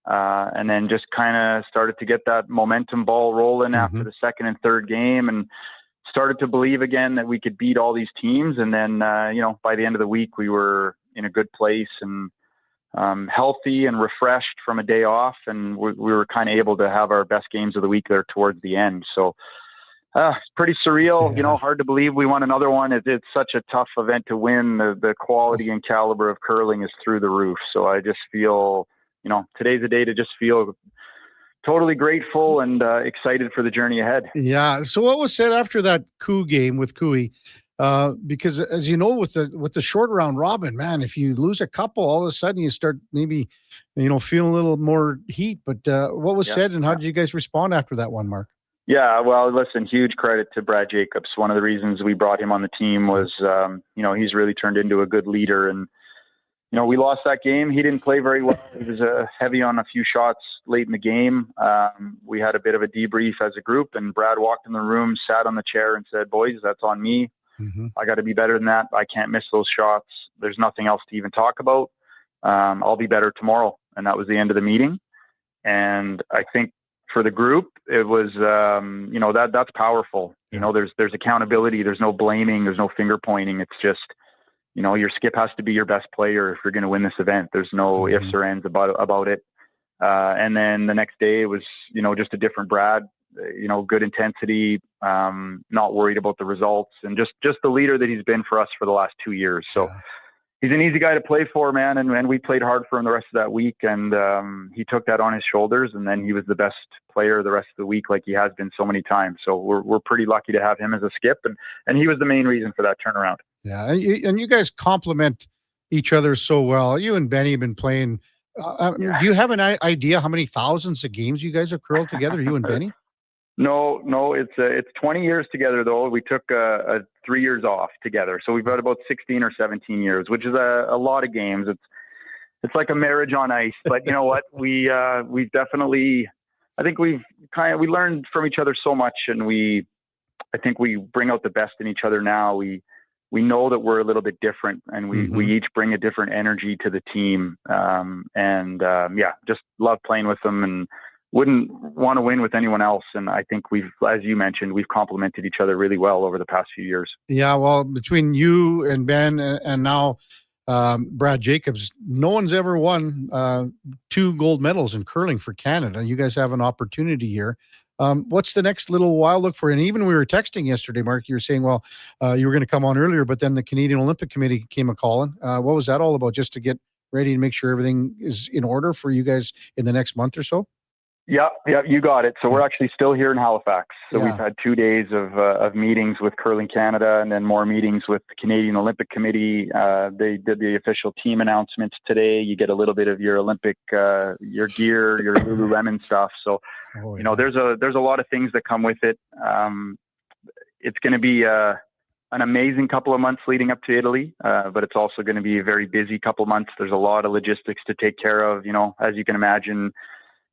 and then just kind of started to get that momentum ball rolling after the second and third game and started to believe again that we could beat all these teams. And then, by the end of the week, we were in a good place and healthy and refreshed from a day off, and we were kind of able to have our best games of the week there towards the end. So it's pretty surreal, hard to believe we won another one. It's such a tough event to win. The quality and caliber of curling is through the roof. So I just feel, today's a day to just feel totally grateful and excited for the journey ahead. Yeah. So what was said after that coup game with Cooey? Because as you know, with the short round robin, man, if you lose a couple, all of a sudden you start maybe, feeling a little more heat. But what was said, and how did you guys respond after that one, Mark? Yeah, well, listen, huge credit to Brad Jacobs. One of the reasons we brought him on the team was, he's really turned into a good leader. And, we lost that game. He didn't play very well. He was heavy on a few shots late in the game. We had a bit of a debrief as a group, and Brad walked in the room, sat on the chair and said, boys, that's on me. I got to be better than that. I can't miss those shots. There's nothing else to even talk about. I'll be better tomorrow. And that was the end of the meeting. And I think for the group, it was, that's powerful. There's accountability. There's no blaming. There's no finger pointing. It's just, your skip has to be your best player if you're going to win this event. There's no ifs or ands about it. And then the next day it was, just a different Brad, good intensity, not worried about the results, and just the leader that he's been for us for the last 2 years. So he's an easy guy to play for, man. And we played hard for him the rest of that week. And he took that on his shoulders, and then he was the best player the rest of the week, like he has been so many times. So we're pretty lucky to have him as a skip. And he was the main reason for that turnaround. Yeah. And you guys complement each other so well. You and Benny have been playing. Do you have an idea how many thousands of games you guys have curled together, you and Benny? No, it's 20 years together though. We took 3 years off together, so we've got about 16 or 17 years, which is a lot of games. It's like a marriage on ice. But you know what? We've definitely, I think we learned from each other so much, and I think we bring out the best in each other now. We know that we're a little bit different, and we each bring a different energy to the team. Just love playing with them, and wouldn't want to win with anyone else. And I think as you mentioned, we've complemented each other really well over the past few years. Yeah, well, between you and Ben and now Brad Jacobs, no one's ever won 2 gold medals in curling for Canada. You guys have an opportunity here. What's the next little while look for? And even we were texting yesterday, Mark, you were saying, well, you were going to come on earlier, but then the Canadian Olympic Committee came a-calling. What was that all about? Just to get ready to make sure everything is in order for you guys in the next month or so? Yeah, you got it. So we're actually still here in Halifax. So we've had 2 days of meetings with Curling Canada, and then more meetings with the Canadian Olympic Committee. They did the official team announcements today. You get a little bit of your Olympic, your gear, your Lululemon stuff. So, there's a lot of things that come with it. It's going to be an amazing couple of months leading up to Italy, but it's also going to be a very busy couple of months. There's a lot of logistics to take care of, as you can imagine.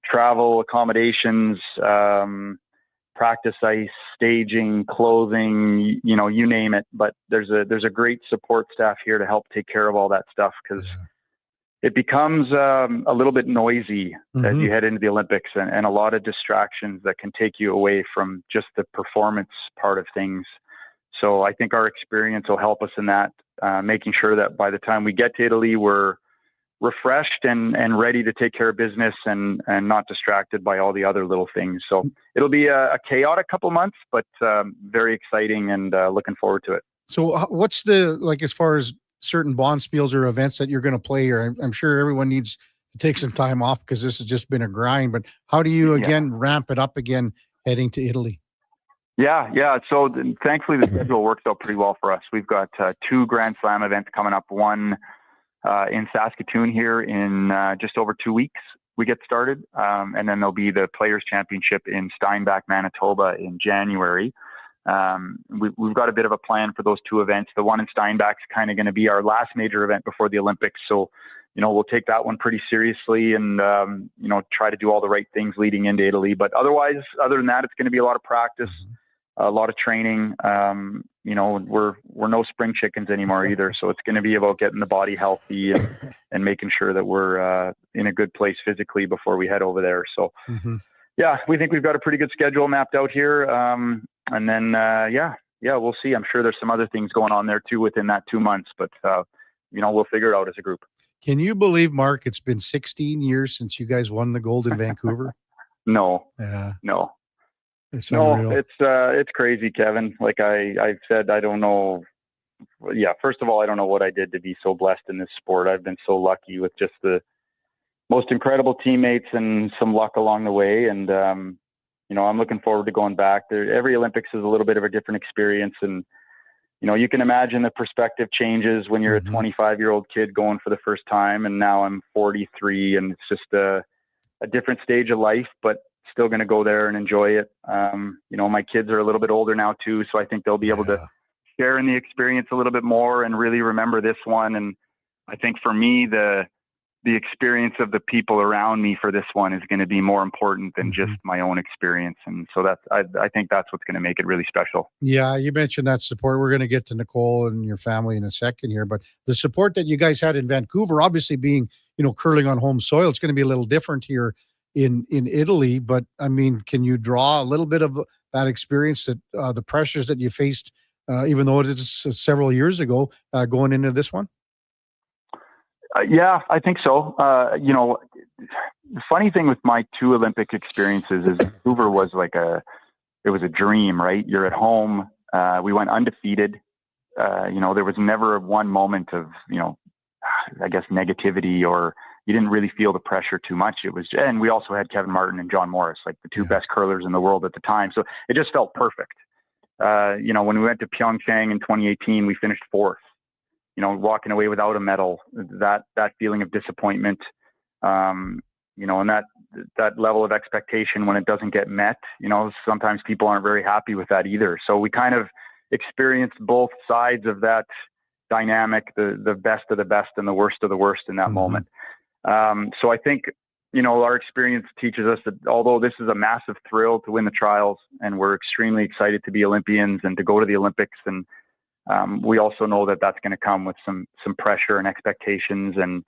Travel, accommodations, practice ice, staging, clothing, you name it. But there's a great support staff here to help take care of all that stuff, because it becomes a little bit noisy as you head into the Olympics, and a lot of distractions that can take you away from just the performance part of things. So I think our experience will help us in that, making sure that by the time we get to Italy, we're refreshed and ready to take care of business and not distracted by all the other little things. So it'll be a chaotic couple months, but very exciting, and looking forward to it. So what's as far as certain bonspiels or events that you're going to play here? I'm sure everyone needs to take some time off because this has just been a grind, but how do you ramp it up again heading to Italy? Yeah. So thankfully the schedule works out pretty well for us. We've got 2 Grand Slam events coming up, one in Saskatoon here in just over 2 weeks. We get started. And then there'll be the Players Championship in Steinbach, Manitoba in January. We've got a bit of a plan for those 2 events. The one in Steinbach's kind of going to be our last major event before the Olympics. So, we'll take that one pretty seriously and, try to do all the right things leading into Italy. But other than that, it's going to be a lot of practice, a lot of training. We're no spring chickens anymore either. So it's going to be about getting the body healthy and making sure that we're in a good place physically before we head over there. So we think we've got a pretty good schedule mapped out here. And then, we'll see. I'm sure there's some other things going on there too within that 2 months, but we'll figure it out as a group. Can you believe, Mark, it's been 16 years since you guys won the gold in Vancouver? No. Yeah. No. It's unreal. It's crazy, Kevin. Like I've said, I don't know. Yeah, first of all, I don't know what I did to be so blessed in this sport. I've been so lucky with just the most incredible teammates and some luck along the way. And, I'm looking forward to going back there. Every Olympics is a little bit of a different experience. And, you can imagine the perspective changes when you're a 25-year-old kid going for the first time. And now I'm 43 and it's just a different stage of life, but still going to go there and enjoy it. My kids are a little bit older now too. So I think they'll be able to share in the experience a little bit more and really remember this one. And I think for me, the experience of the people around me for this one is going to be more important than just my own experience. And so I think that's what's going to make it really special. Yeah, you mentioned that support. We're going to get to Nicole and your family in a second here, but the support that you guys had in Vancouver, obviously being, curling on home soil, it's going to be a little different here in Italy. But I mean, can you draw a little bit of that experience, that the pressures that you faced, even though it is several years ago, going into this one? Yeah, I think so. The funny thing with my two Olympic experiences is Vancouver was it was a dream, right? You're at home. We went undefeated. There was never one moment of, I guess, negativity, or you didn't really feel the pressure too much. And we also had Kevin Martin and John Morris, like the two best curlers in the world at the time. So it just felt perfect. When we went to Pyeongchang in 2018, we finished fourth. Walking away without a medal, that feeling of disappointment, and that level of expectation when it doesn't get met, sometimes people aren't very happy with that either. So we kind of experienced both sides of that dynamic, the best of the best and the worst of the worst in that moment. So I think, our experience teaches us that although this is a massive thrill to win the trials, and we're extremely excited to be Olympians and to go to the Olympics, and we also know that that's going to come with some pressure and expectations, and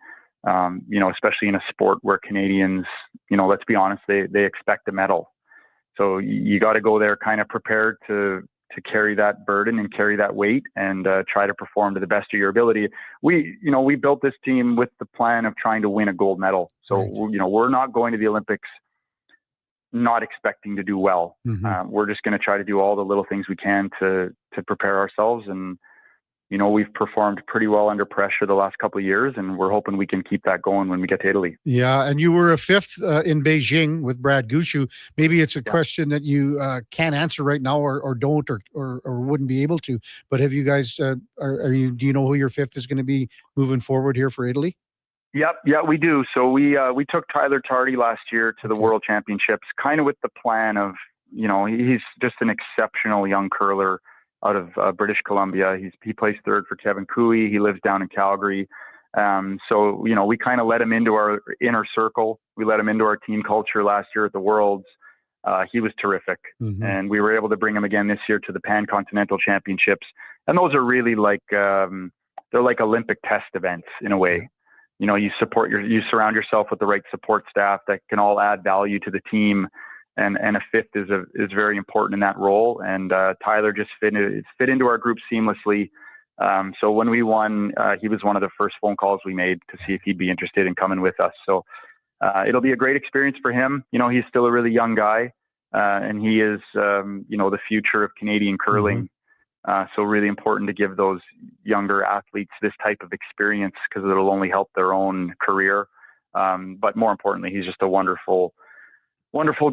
especially in a sport where Canadians, let's be honest, they expect a medal. So you got to go there kind of prepared to carry that burden and carry that weight, and try to perform to the best of your ability. We built this team with the plan of trying to win a gold medal. So we're not going to the Olympics not expecting to do well. We're just going to try to do all the little things we can to prepare ourselves. And, we've performed pretty well under pressure the last couple of years, and we're hoping we can keep that going when we get to Italy. Yeah. And you were a fifth in Beijing with Brad Gushu. Maybe it's a question that you can't answer right now, or don't, or wouldn't be able to, but have you guys, do you know who your fifth is going to be moving forward here for Italy? Yep. Yeah, we do. So we took Tyler Tardy last year to the World Championships, kind of with the plan of, he's just an exceptional young curler out of British Columbia. He plays third for Kevin Cooey. He lives down in Calgary. So we kind of let him into our inner circle. We let him into our team culture last year at the Worlds. He was terrific. And we were able to bring him again this year to the Pan-Continental Championships. And those are really they're like Olympic test events in a way. You surround yourself with the right support staff that can all add value to the team, and a fifth is very important in that role. And Tyler just fit into our group seamlessly. So when we won, he was one of the first phone calls we made to see if he'd be interested in coming with us. So it'll be a great experience for him. He's still a really young guy, and he is the future of Canadian curling. So really important to give those younger athletes this type of experience, because it'll only help their own career. But more importantly, he's just a wonderful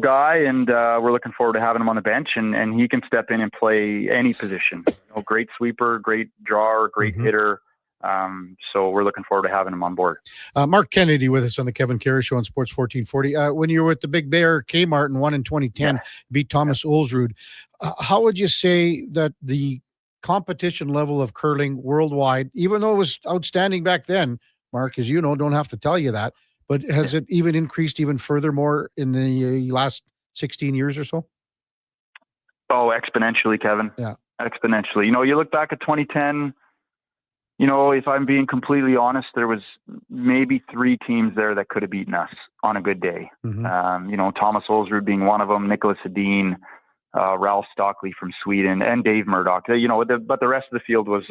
guy, and we're looking forward to having him on the bench, and he can step in and play any position. Great sweeper, great drawer, great hitter. So we're looking forward to having him on board. Mark Kennedy with us on the Kevin Karius Show on Sports 1440. When you were with the Big Bear, Kmart, and won in 2010, beat Thomas Ulsrud. How would you say that the competition level of curling worldwide, even though it was outstanding back then, Mark, as you know, don't have to tell you that, but has it even increased even furthermore in the last 16 years or so? Oh, exponentially, Kevin. Yeah. Exponentially. You look back at 2010, if I'm being completely honest, there was maybe 3 teams there that could have beaten us on a good day. Thomas Ulsrud being one of them, Nicholas Hedin, Ralph Stockley from Sweden, and Dave Murdoch. But the rest of the field was,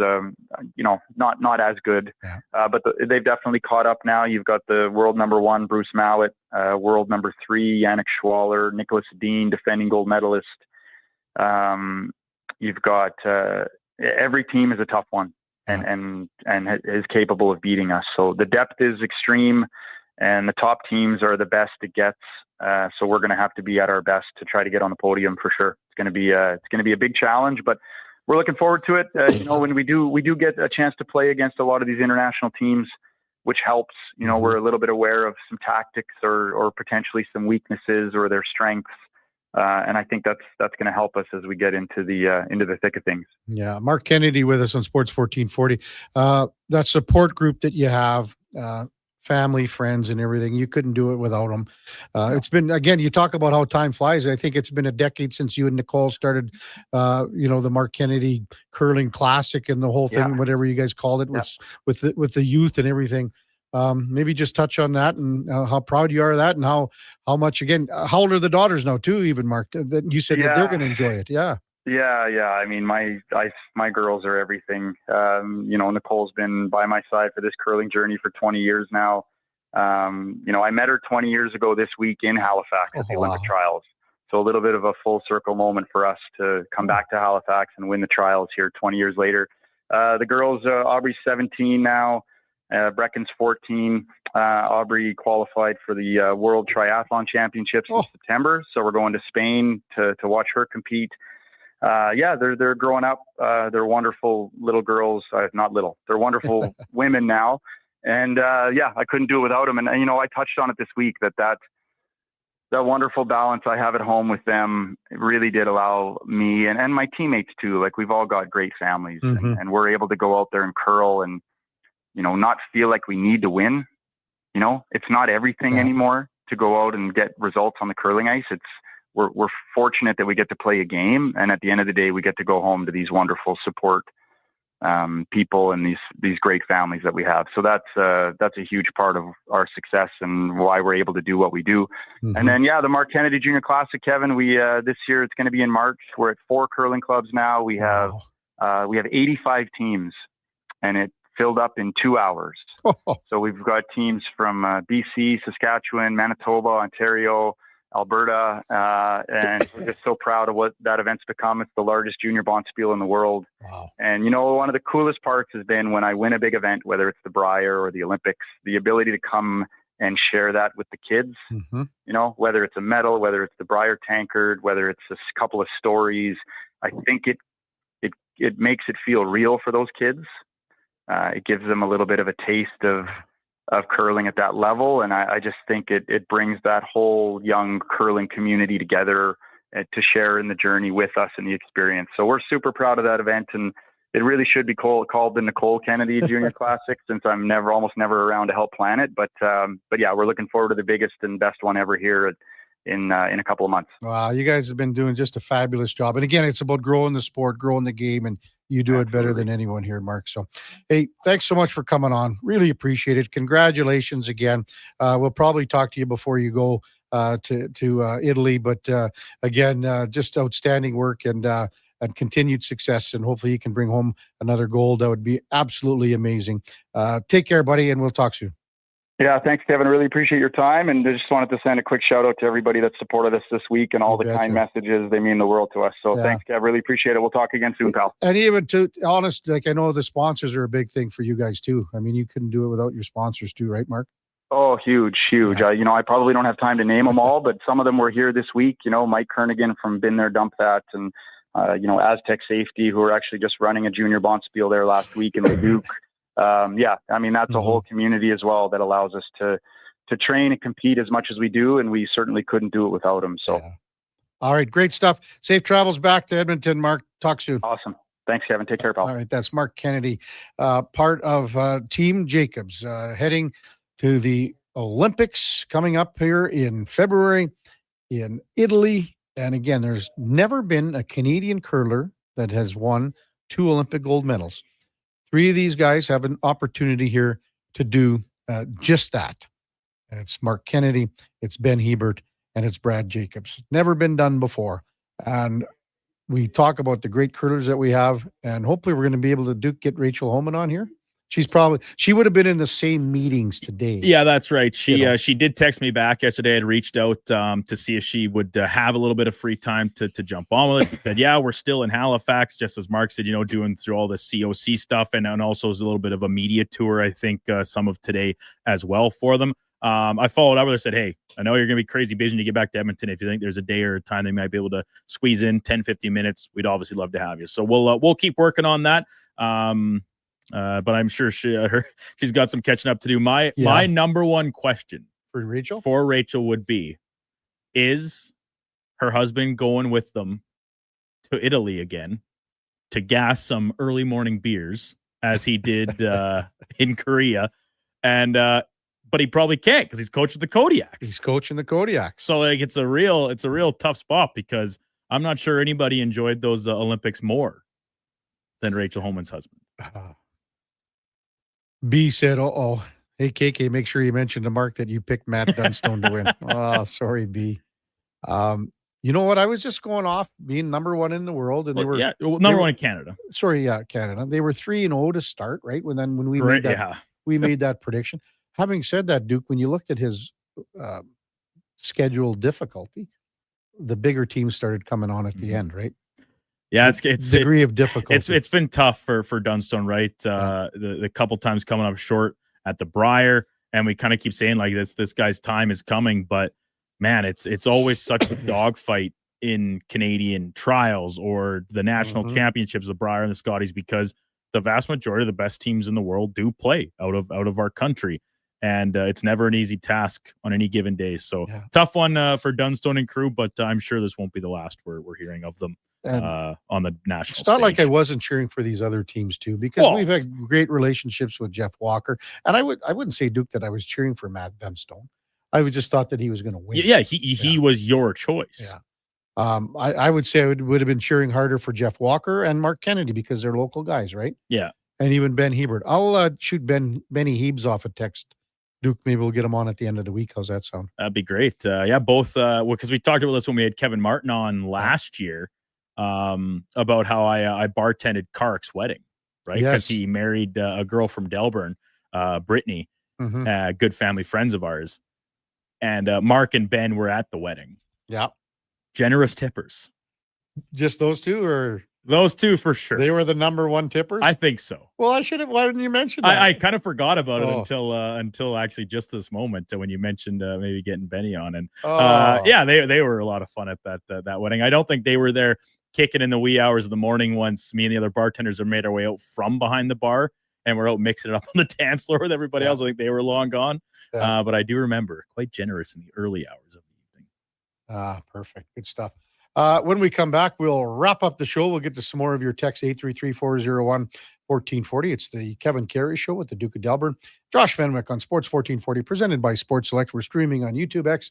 not as good. Yeah. But they've definitely caught up now. You've got the world number 1, Bruce Mowat, world number 3, Yannick Schwaller, Nicholas Dean, defending gold medalist. You've got every team is a tough one, and is capable of beating us. So the depth is extreme, and the top teams are the best it gets. So we're going to have to be at our best to try to get on the podium for sure. It's going to be a big challenge, but we're looking forward to it. When we do get a chance to play against a lot of these international teams, which helps. We're a little bit aware of some tactics or potentially some weaknesses or their strengths. And I think that's going to help us as we get into the thick of things. Yeah, Mark Kennedy with us on Sports 1440. That support group that you have, family, friends, and everything, you couldn't do it without them. It's been, again, you talk about how time flies. I think it's been a decade since you and Nicole started, the Mark Kennedy Curling Classic and the whole thing, whatever you guys called it, with the youth and everything. Maybe just touch on that and how proud you are of that, and how much, again, how old are the daughters now too, even Mark, that you said that they're going to enjoy it. Yeah. I mean, my girls are everything. Nicole's been by my side for this curling journey for 20 years now. I met her 20 years ago this week in Halifax at the Olympic trials. So a little bit of a full circle moment for us to come back to Halifax and win the trials here 20 years later. The girls, Aubrey's 17 now. Brecken's 14. Aubrey qualified for the World Triathlon Championships in September. So we're going to Spain to watch her compete. They're growing up. They're wonderful little girls. Not little. They're wonderful women now. And I couldn't do it without them. And I touched on it this week that wonderful balance I have at home with them really did allow me and my teammates too. Like, we've all got great families, and we're able to go out there and curl and not feel like we need to win. It's not everything anymore to go out and get results on the curling ice. We're fortunate that we get to play a game, and at the end of the day, we get to go home to these wonderful support people and these great families that we have. So that's a huge part of our success and why we're able to do what we do. And then the Mark Kennedy Junior Classic, Kevin. We this year it's going to be in March. We're at 4 curling clubs now. We have 85 teams, and it filled up in 2 hours. So we've got teams from BC, Saskatchewan, Manitoba, Ontario, Alberta, and we're just so proud of what that event's become. It's the largest junior bonspiel in the world. Wow. And one of the coolest parts has been when I win a big event, whether it's the Brier or the Olympics, the ability to come and share that with the kids. Whether it's a medal, whether it's the Brier tankard, whether it's a couple of stories. I think it makes it feel real for those kids. It gives them a little bit of a taste of curling at that level. And I just think it brings that whole young curling community together to share in the journey with us and the experience. So we're super proud of that event, and it really should be called the Nicole Kennedy Junior Classic, since I'm almost never around to help plan it. But we're looking forward to the biggest and best one ever here in a couple of months. Wow, you guys have been doing just a fabulous job. And again, it's about growing the sport, growing the game, and you do it better than anyone here, Mark. So, hey, thanks so much for coming on. Really appreciate it. Congratulations again. We'll probably talk to you before you go to Italy, but again, just outstanding work and continued success. And hopefully you can bring home another gold. That would be absolutely amazing. Take care, buddy, and we'll talk soon. Yeah, thanks, Kevin. Really appreciate your time. And I just wanted to send a quick shout out to everybody that supported us this week and all the kind messages. They mean the world to us. So thanks, Kev. Really appreciate it. We'll talk again soon, pal. And even to honest, I know the sponsors are a big thing for you guys too. I mean, you couldn't do it without your sponsors too, right, Mark? Oh, huge. Yeah. I probably don't have time to name them all, but some of them were here this week. Mike Kernigan from Been There, Dump That, and Aztec Safety, who are actually just running a junior bonspiel there last week in the Duke. That's a whole community as well that allows us to train and compete as much as we do, and we certainly couldn't do it without them. So, all right, great stuff. Safe travels back to Edmonton, Mark. Talk soon. Awesome. Thanks, Kevin. Take care, pal. All right, that's Mark Kennedy, part of Team Jacobs, heading to the Olympics coming up here in February in Italy. And again, there's never been a Canadian curler that has won 2 Olympic gold medals. 3 of these guys have an opportunity here to do just that. And it's Mark Kennedy, it's Ben Hebert, and it's Brad Jacobs. Never been done before. And we talk about the great curlers that we have, and hopefully we're going to be able to get Rachel Homan on here. She would have been in the same meetings today. Yeah, that's right. She did text me back yesterday. I'd reached out to see if she would have a little bit of free time to jump on with it. She said, yeah, we're still in Halifax, just as Mark said, doing through all the COC stuff, and also is a little bit of a media tour, I think, some of today as well for them. I followed up with her, said, hey, I know you're going to be crazy busy when you get back to Edmonton. If you think there's a day or a time they might be able to squeeze in 10, 15 minutes, we'd obviously love to have you. So we'll keep working on that. But I'm sure she's got some catching up to do. My number one question for Rachel would be, is her husband going with them to Italy again to gas some early morning beers as he did in Korea? And but he probably can't because he's coaching the Kodiaks. So like it's a real tough spot, because I'm not sure anybody enjoyed those Olympics more than Rachel Homan's husband. B said, hey, KK, make sure you mention to Mark that you picked Matt Dunstone to win. Oh, sorry, B. You know what? I was just going off being number one in the world, and number one in Canada. Sorry, Canada. They were 3-0 to start, right? When we made that prediction. Having said that, Duke, when you looked at his schedule difficulty, the bigger teams started coming on at the end, right? Yeah, it's degree of difficulty. It's been tough for Dunstone, right? The couple times coming up short at the Briar, and we kind of keep saying like this guy's time is coming, but man, it's always such a dogfight in Canadian trials or the national championships, the Briar and the Scotties, because the vast majority of the best teams in the world do play out of our country. And it's never an easy task on any given day. So tough one for Dunstone and crew, but I'm sure this won't be the last we're hearing of them on the national It's not stage. like I wasn't cheering for these other teams too, because we've had great relationships with Jeff Walker. And I wouldn't say, Duke, that I was cheering for Matt Dunstone. I just thought that he was going to win. Yeah, he was your choice. Yeah. I would say I would have been cheering harder for Jeff Walker and Mark Kennedy because they're local guys, right? Yeah. And even Ben Hebert. I'll shoot Benny Hebes off a text. Duke, maybe we'll get him on at the end of the week. How's that sound? That'd be great. Both because we talked about this when we had Kevin Martin on last year about how I bartended Kark's wedding, right? Because he married a girl from Delburne, Brittany, good family friends of ours. And Mark and Ben were at the wedding. Yeah. Generous tippers. Just those two, or? Those two for sure. They were the number one tippers? I think so. Well, why didn't you mention that? I kind of forgot about it until actually just this moment when you mentioned maybe getting Benny on. And they were a lot of fun at that wedding. I don't think they were there kicking in the wee hours of the morning once me and the other bartenders are made our way out from behind the bar and we're out mixing it up on the dance floor with everybody else. I think they were long gone. But I do remember quite generous in the early hours of the evening. Perfect. Good stuff. When we come back, we'll wrap up the show. We'll get to some more of your text, 833-401-1440. It's the Kevin Karius Show with the Duke of Delburne. Josh Fenwick on Sports 1440, presented by Sports Select. We're streaming on YouTube, X,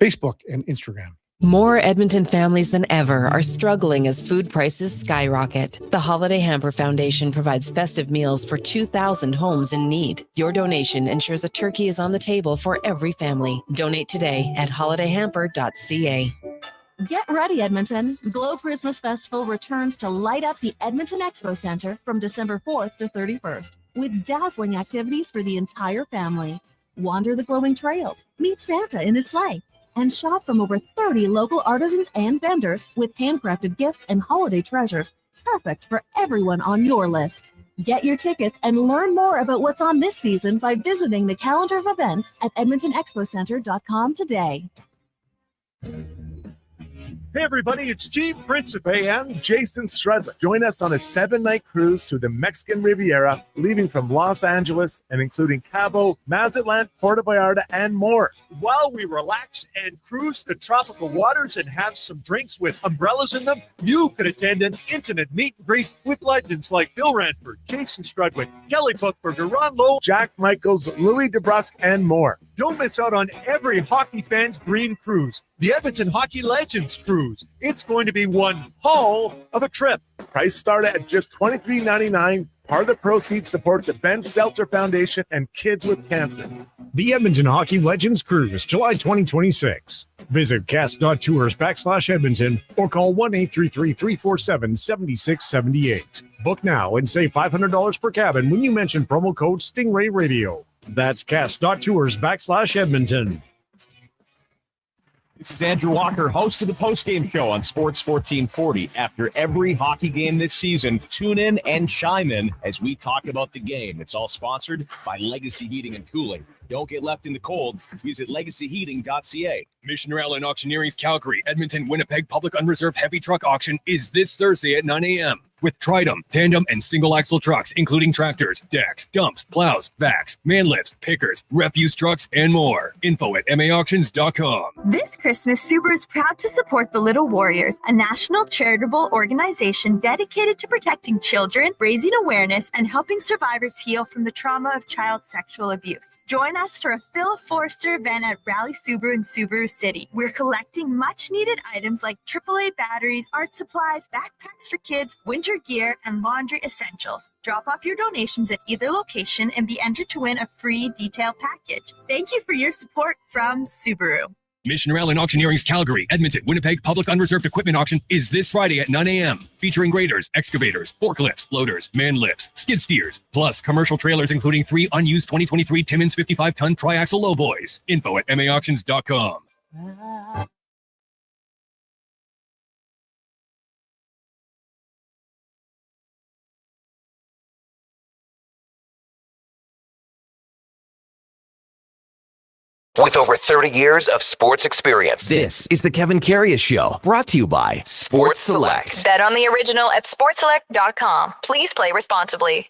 Facebook, and Instagram. More Edmonton families than ever are struggling as food prices skyrocket. The Holiday Hamper Foundation provides festive meals for 2,000 homes in need. Your donation ensures a turkey is on the table for every family. Donate today at holidayhamper.ca. Get ready, Edmonton. Glow Christmas Festival returns to light up the Edmonton Expo Center from December 4th to 31st with dazzling activities for the entire family. Wander the glowing trails, meet Santa in his sleigh, and shop from over 30 local artisans and vendors with handcrafted gifts and holiday treasures, perfect for everyone on your list. Get your tickets and learn more about what's on this season by visiting the calendar of events at edmontonexpocenter.com today. Hey everybody, it's Chief Principe and Jason Strudler. Join us on a 7-night cruise through the Mexican Riviera, leaving from Los Angeles and including Cabo, Mazatlan, Puerto Vallarta, and more. While we relax and cruise the tropical waters and have some drinks with umbrellas in them, you could attend an intimate meet and greet with legends like Bill Ranford, Jason Strudwick, Kelly Buchberger, Ron Lowe, Jack Michaels, Louis DeBrusque, and more. Don't miss out on every hockey fan's dream cruise, the Edmonton Hockey Legends Cruise. It's going to be one hell of a trip. Price start at just $23.99. Part of the proceeds support the Ben Stelter Foundation and Kids with Cancer. The Edmonton Hockey Legends Cruise, July 2026. Visit cast.tours/Edmonton or call 1-833-347-7678. Book now and save $500 per cabin when you mention promo code Stingray Radio. That's cast.tours/Edmonton. This is Andrew Walker, host of the postgame show on Sports 1440. After every hockey game this season, tune in and chime in as we talk about the game. It's all sponsored by Legacy Heating and Cooling. Don't get left in the cold. Visit legacyheating.ca. Mission Rally and Auctioneering's Calgary, Edmonton, Winnipeg Public Unreserved Heavy Truck Auction is this Thursday at 9 a.m. with Tridem, tandem, and single-axle trucks, including tractors, decks, dumps, plows, vacs, man lifts, pickers, refuse trucks, and more. Info at maauctions.com. This Christmas, Subaru is proud to support the Little Warriors, a national charitable organization dedicated to protecting children, raising awareness, and helping survivors heal from the trauma of child sexual abuse. Join us for a Phil Forster event at Rally Subaru in Subaru City. We're collecting much-needed items like AAA batteries, art supplies, backpacks for kids, winter gear, and laundry essentials. Drop off your donations at either location and be entered to win a free detail package. Thank you for your support from Subaru. Mission Rally and Auctioneering's Calgary, Edmonton, Winnipeg Public Unreserved Equipment Auction is this Friday at 9 a.m. featuring graders, excavators, forklifts, loaders, man lifts, skid steers, plus commercial trailers including 3 unused 2023 Timmins 55-ton triaxle lowboys. Info at maauctions.com. With over 30 years of sports experience, this is the Kevin Karius Show, brought to you by Sports Select. Bet on the original at sportselect.com. Please play responsibly.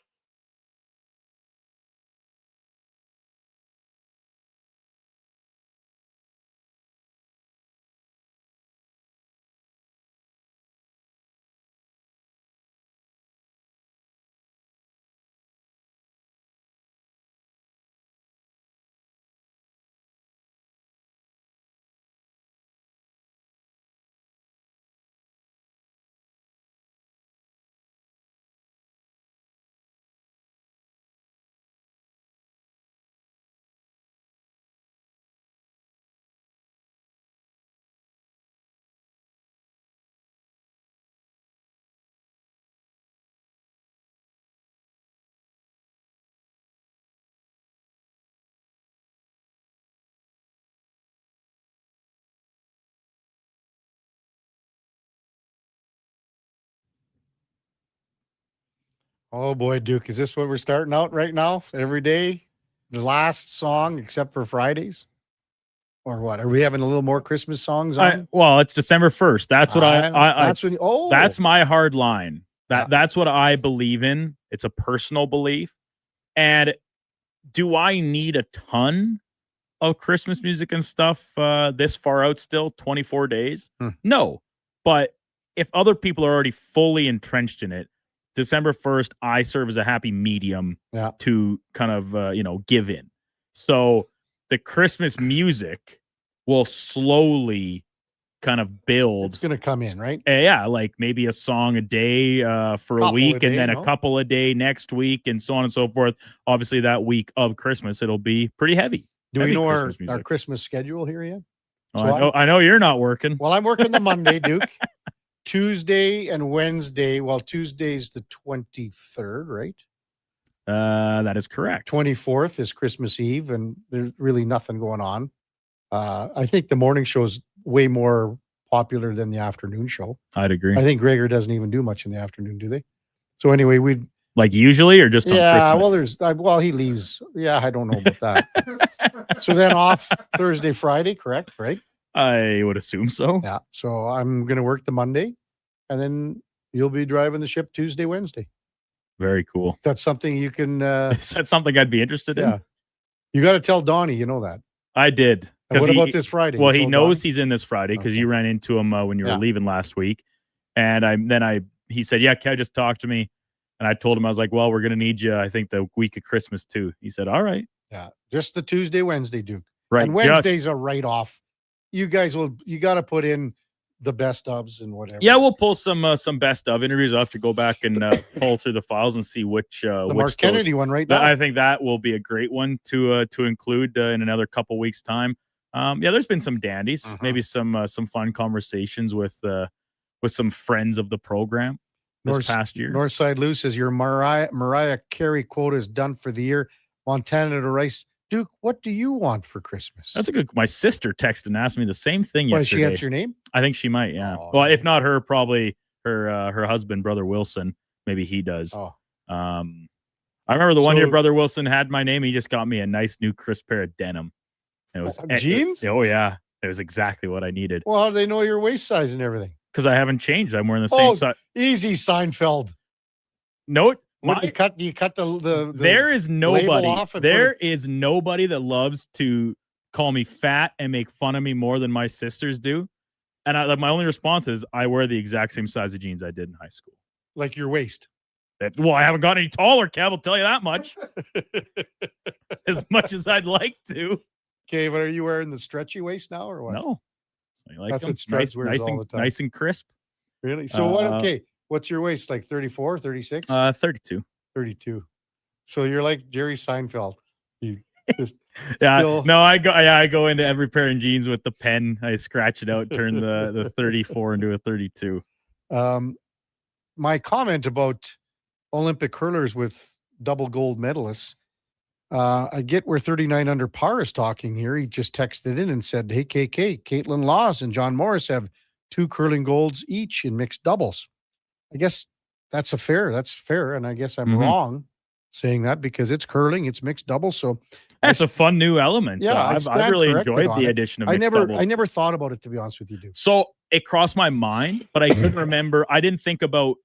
Oh boy, Duke, is this what we're starting out right now? Every day, the last song except for Fridays, or what? Are we having a little more Christmas songs on? Well, it's December 1st. That's what that's that's my hard line. That's what I believe in. It's a personal belief. And do I need a ton of Christmas music and stuff this far out still? 24 days? No. But if other people are already fully entrenched in it, December 1st, I serve as a happy medium to kind of, give in. So the Christmas music will slowly kind of build. It's going to come in, right? Yeah, like maybe a song a day for a week, and then a couple a day next week, and so on and so forth. Obviously, that week of Christmas, it'll be pretty heavy. Do we know our Christmas schedule here yet? Oh, I know you're not working. Well, I'm working the Monday, Duke. Tuesday and Wednesday. Well, Tuesday's the 23rd, right? That is correct. 24th is Christmas Eve, and there's really nothing going on. I think the morning show is way more popular than the afternoon show. I'd agree. I think Gregor doesn't even do much in the afternoon, do they? So anyway, we'd like usually or just on Christmas? Well, he leaves. Yeah, I don't know about that. So then off Thursday, Friday, correct? Right? I would assume so. Yeah. So I'm going to work the Monday, and then you'll be driving the ship Tuesday, Wednesday. Very cool. Is that something you can? Is that something I'd be interested in? You got to tell Donnie. You know that. I did. And what about this Friday? Well, he knows he's in this Friday because you ran into him when you were leaving last week, and he said, "Yeah, Kev just talked to me," and I told him I was like, "Well, we're going to need you. I think the week of Christmas too." He said, "All right." Yeah, just the Tuesday, Wednesday, Duke. Right. And Wednesdays are right off. You guys you got to put in the best ofs and whatever. Yeah, we'll pull some best of interviews. I'll have to go back and pull through the files and see which the Mark Kennedy one right now. I think that will be a great one to include in another couple weeks' time. There's been some dandies, maybe some fun conversations with some friends of the program this past year. Northside Lou says your Mariah Carey quota is done for the year. Montana to Rice. Duke, what do you want for Christmas? That's a good. My sister texted and asked me the same thing yesterday. She has your name? I think she might. Yeah. Oh, well, if not her, probably her husband, Brother Wilson. Maybe he does. Oh. I remember the one year Brother Wilson had my name. He just got me a nice new crisp pair of denim. It was jeans. Oh yeah, it was exactly what I needed. Well, how do they know your waist size and everything? Because I haven't changed. I'm wearing the same size. Easy, Seinfeld. No. Do you cut the there is nobody. There is nobody that loves to call me fat and make fun of me more than my sisters do. And my only response is I wear the exact same size of jeans I did in high school. Like your waist. Well, I haven't gotten any taller, Kev. I'll tell you that much. As much as I'd like to. Okay, but are you wearing the stretchy waist now or what? No. So that's what Struz wears all the time. Nice and crisp. Really? So what? Okay. What's your waist? Like 34, 36? 32. 32. So you're like Jerry Seinfeld. You just I go into every pair of jeans with the pen. I scratch it out, turn the 34 into a 32. My comment about Olympic hurlers with double gold medalists, I get where 39 under par is talking here. He just texted in and said, hey, KK, Caitlin Laws and John Morris have 2 curling golds each in mixed doubles. I guess that's fair. And I guess I'm wrong saying that because it's curling, it's mixed doubles. So it's a fun new element. Yeah, I've really enjoyed the addition of mixed doubles. I never thought about it, to be honest with you, Dude. So it crossed my mind, but I couldn't remember. I didn't think about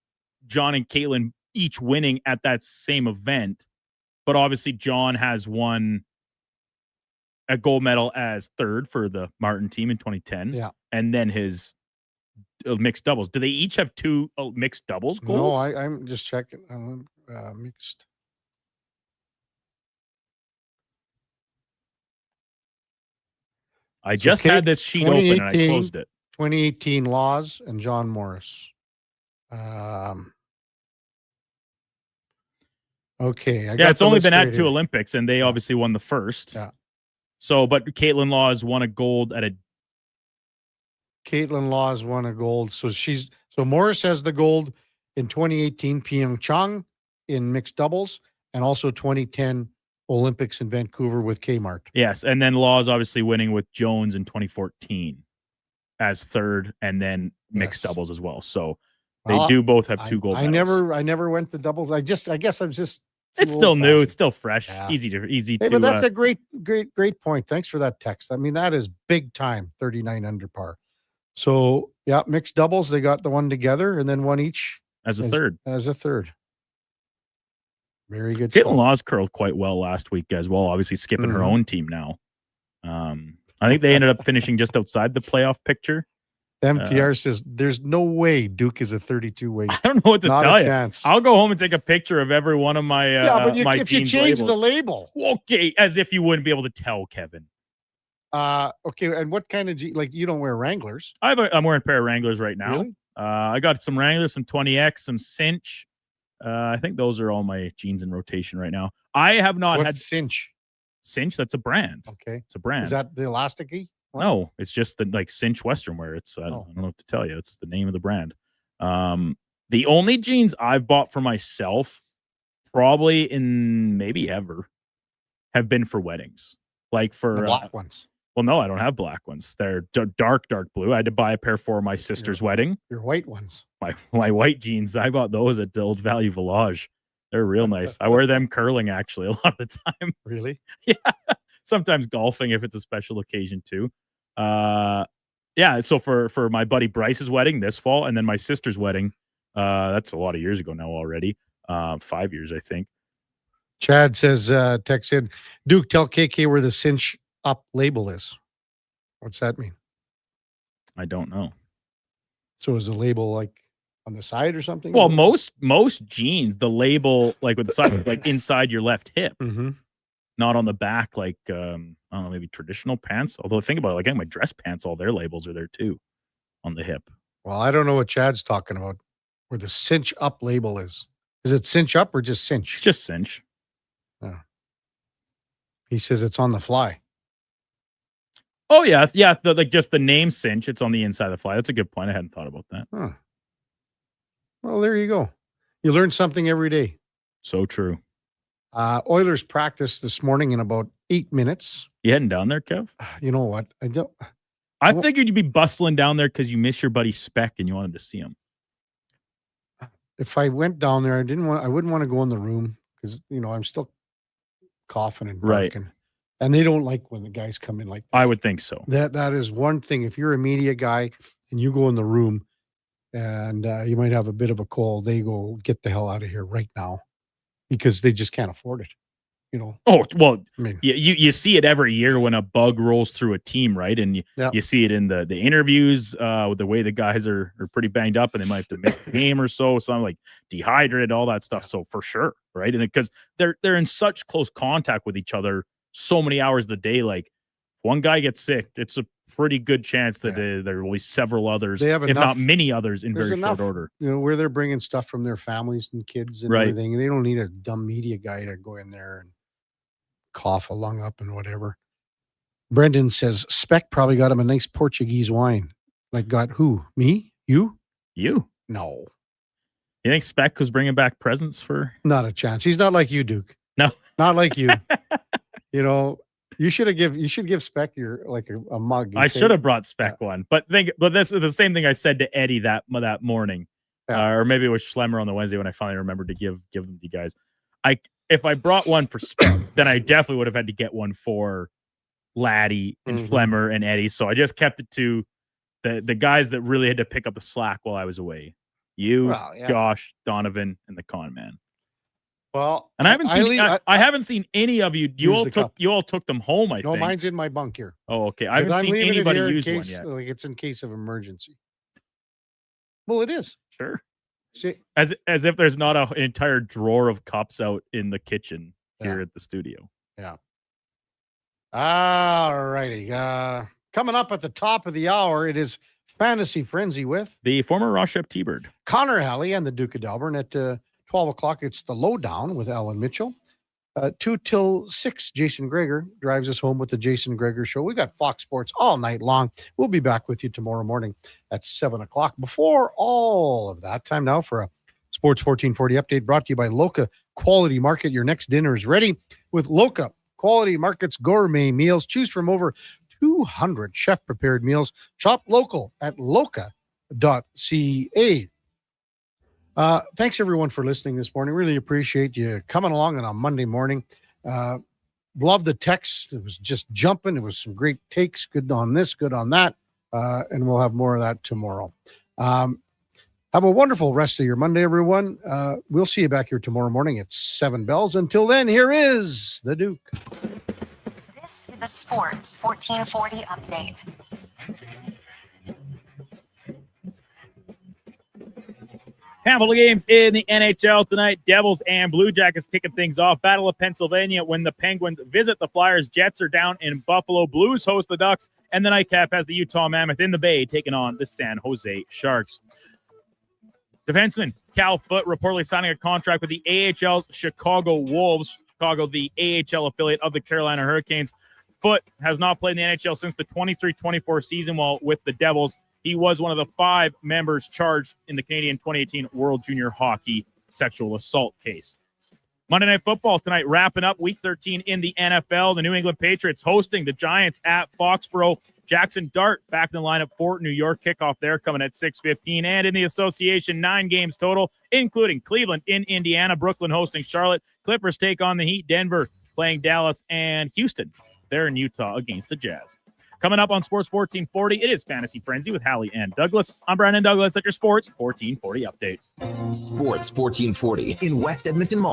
John and Caitlin each winning at that same event. But obviously, John has won a gold medal as third for the Martin team in 2010. Yeah. And then his mixed doubles. Do they each have 2 mixed doubles golds? No, I'm just checking. Mixed. I just had this sheet open and I closed it. 2018 Laws and John Morris. Okay. It's only been at 2 Olympics, and they obviously won the first. Yeah. So, but Caitlin Laws won a gold at a. Caitlin Laws won a gold. So Morris has the gold in 2018 Pyeongchang in mixed doubles, and also 2010 Olympics in Vancouver with Kmart. Yes, and then Laws obviously winning with Jones in 2014 as third, and then mixed doubles as well. So they do both have 2 gold medals. I never went to doubles. I guess I'm just. It's still new. It's still fresh. Yeah. Easy to. But that's a great point. Thanks for that text. I mean, that is big time. 39 under par. So yeah, mixed doubles. They got the one together and then one each as a third. Very good. Caitlin Laws curled quite well last week as well. Obviously skipping her own team now. I think they ended up finishing just outside the playoff picture. MTR says there's no way Duke is a 32 weight. I don't know what to tell you. Chance. I'll go home and take a picture of every one of my but my if you change the label. Okay, as if you wouldn't be able to tell, Kevin. Okay, and what kind of you don't wear Wranglers? I'm wearing a pair of Wranglers right now. Really? I got some Wranglers, some 20X, some Cinch. I think those are all my jeans in rotation right now. I have not had Cinch. Cinch, that's a brand. Okay. It's a brand. Is that the elasticy? No, it's just the Cinch Western wear. It's I don't know what to tell you. It's the name of the brand. The only jeans I've bought for myself, probably in maybe ever, have been for weddings. Like for the black ones. Well, no, I don't have black ones. They're dark blue. I had to buy a pair for my sister's wedding. Your white ones. My white jeans. I bought those at Old Valley Village. They're real nice. I wear them curling actually a lot of the time. Really? Yeah. Sometimes golfing if it's a special occasion too. Yeah. So for my buddy Bryce's wedding this fall, and then my sister's wedding, that's a lot of years ago now already. 5 years, I think. Chad says, text in, Duke, tell KK where the Cinch up label is. What's that mean? I don't know. So is the label like on the side or something? Well, most jeans, the label like with the side, like inside your left hip, not on the back. Like I don't know, maybe traditional pants. Although think about it, like my dress pants, all their labels are there too. on the hip. Well, I don't know what Chad's talking about, where the cinch up label is. Is it cinch up or just cinch? It's just cinch. Oh. He says it's on the fly. Oh, yeah. Yeah, like just the name cinch. It's on the inside of the fly. That's a good point. I hadn't thought about that. Huh. Well, there you go. You learn something every day. So true. Oilers practice this morning in about 8 minutes. You heading down there, Kev? You know what? I figured you'd be bustling down there because you miss your buddy Speck and you wanted to see him. If I went down there, I wouldn't want to go in the room because, I'm still coughing and barking. Right. And they don't like when the guys come in like that. I would think so. That is one thing. If you're a media guy and you go in the room and you might have a bit of a cold, they go, get the hell out of here right now because they just can't afford it. Oh, well, I mean, you see it every year when a bug rolls through a team, right? And you see it in the interviews, with the way the guys are pretty banged up and they might have to miss the game or so. So I'm like dehydrated, all that stuff. So for sure, right? And because they're in such close contact with each other so many hours a day, like one guy gets sick, it's a pretty good chance that there will be several others, if not many others, in very short order. Where they're bringing stuff from their families and kids and everything. They don't need a dumb media guy to go in there and cough a lung up and whatever. Brendan says Speck probably got him a nice Portuguese wine. Like got who? Me? You? No. You think Speck was bringing back presents for? Not a chance. He's not like you, Duke. No, not like you. You should give Speck your like a mug. I should have brought Speck one, but that's the same thing I said to Eddie that morning, or maybe it was Schlemmer on the Wednesday when I finally remembered to give them to you guys. If I brought one for Speck, then I definitely would have had to get one for Laddie and Schlemmer and Eddie. So I just kept it to the guys that really had to pick up the slack while I was away. You, Josh, Donovan, and the con man. Well, and I haven't seen any of you. You all took them home. I think. Mine's in my bunk here. Oh, okay. I haven't seen anybody use one yet. Like it's in case of emergency. Well, it is. Sure. See, as if there's not an entire drawer of cups out in the kitchen here at the studio. Yeah. All righty. Coming up at the top of the hour, it is Fantasy Frenzy with the former Rochep T-Bird, Connor Halley, and the Duke of Delburne. At 12 o'clock, it's the Lowdown with Alan Mitchell. 2 till 6, Jason Greger drives us home with the Jason Greger Show. We got Fox Sports all night long. We'll be back with you tomorrow morning at 7 o'clock. Before all of that, time now for a Sports 1440 update brought to you by Loca Quality Market. Your next dinner is ready with Loca Quality Market's gourmet meals. Choose from over 200 chef-prepared meals. Shop local at loca.ca. Thanks everyone for listening this morning. Really appreciate you coming along on a Monday morning. Love the text. It was just jumping. It was some great takes. Good on this, good on that. And we'll have more of that tomorrow. Have a wonderful rest of your Monday, everyone. We'll see you back here tomorrow morning at 7 bells. Until then, here is the Duke. This is the Sports 1440 update. Handful of games in the NHL tonight. Devils and Blue Jackets kicking things off. Battle of Pennsylvania when the Penguins visit the Flyers. Jets are down in Buffalo. Blues host the Ducks. And the Nightcap has the Utah Mammoth in the Bay taking on the San Jose Sharks. Defenseman Cal Foote reportedly signing a contract with the AHL's Chicago Wolves. Chicago, the AHL affiliate of the Carolina Hurricanes. Foote has not played in the NHL since the 23-24 season while with the Devils. He was one of the 5 members charged in the Canadian 2018 World Junior Hockey sexual assault case. Monday Night Football tonight, wrapping up Week 13 in the NFL. The New England Patriots hosting the Giants at Foxborough. Jackson Dart back in the lineup for New York. Kickoff there coming at 6:15. And in the association, 9 games total, including Cleveland in Indiana, Brooklyn hosting Charlotte. Clippers take on the Heat, Denver playing Dallas, and Houston there in Utah against the Jazz. Coming up on Sports 1440, it is Fantasy Frenzy with Hallie and Douglas. I'm Brandon Douglas at your Sports 1440 update. Sports 1440 in West Edmonton Mall.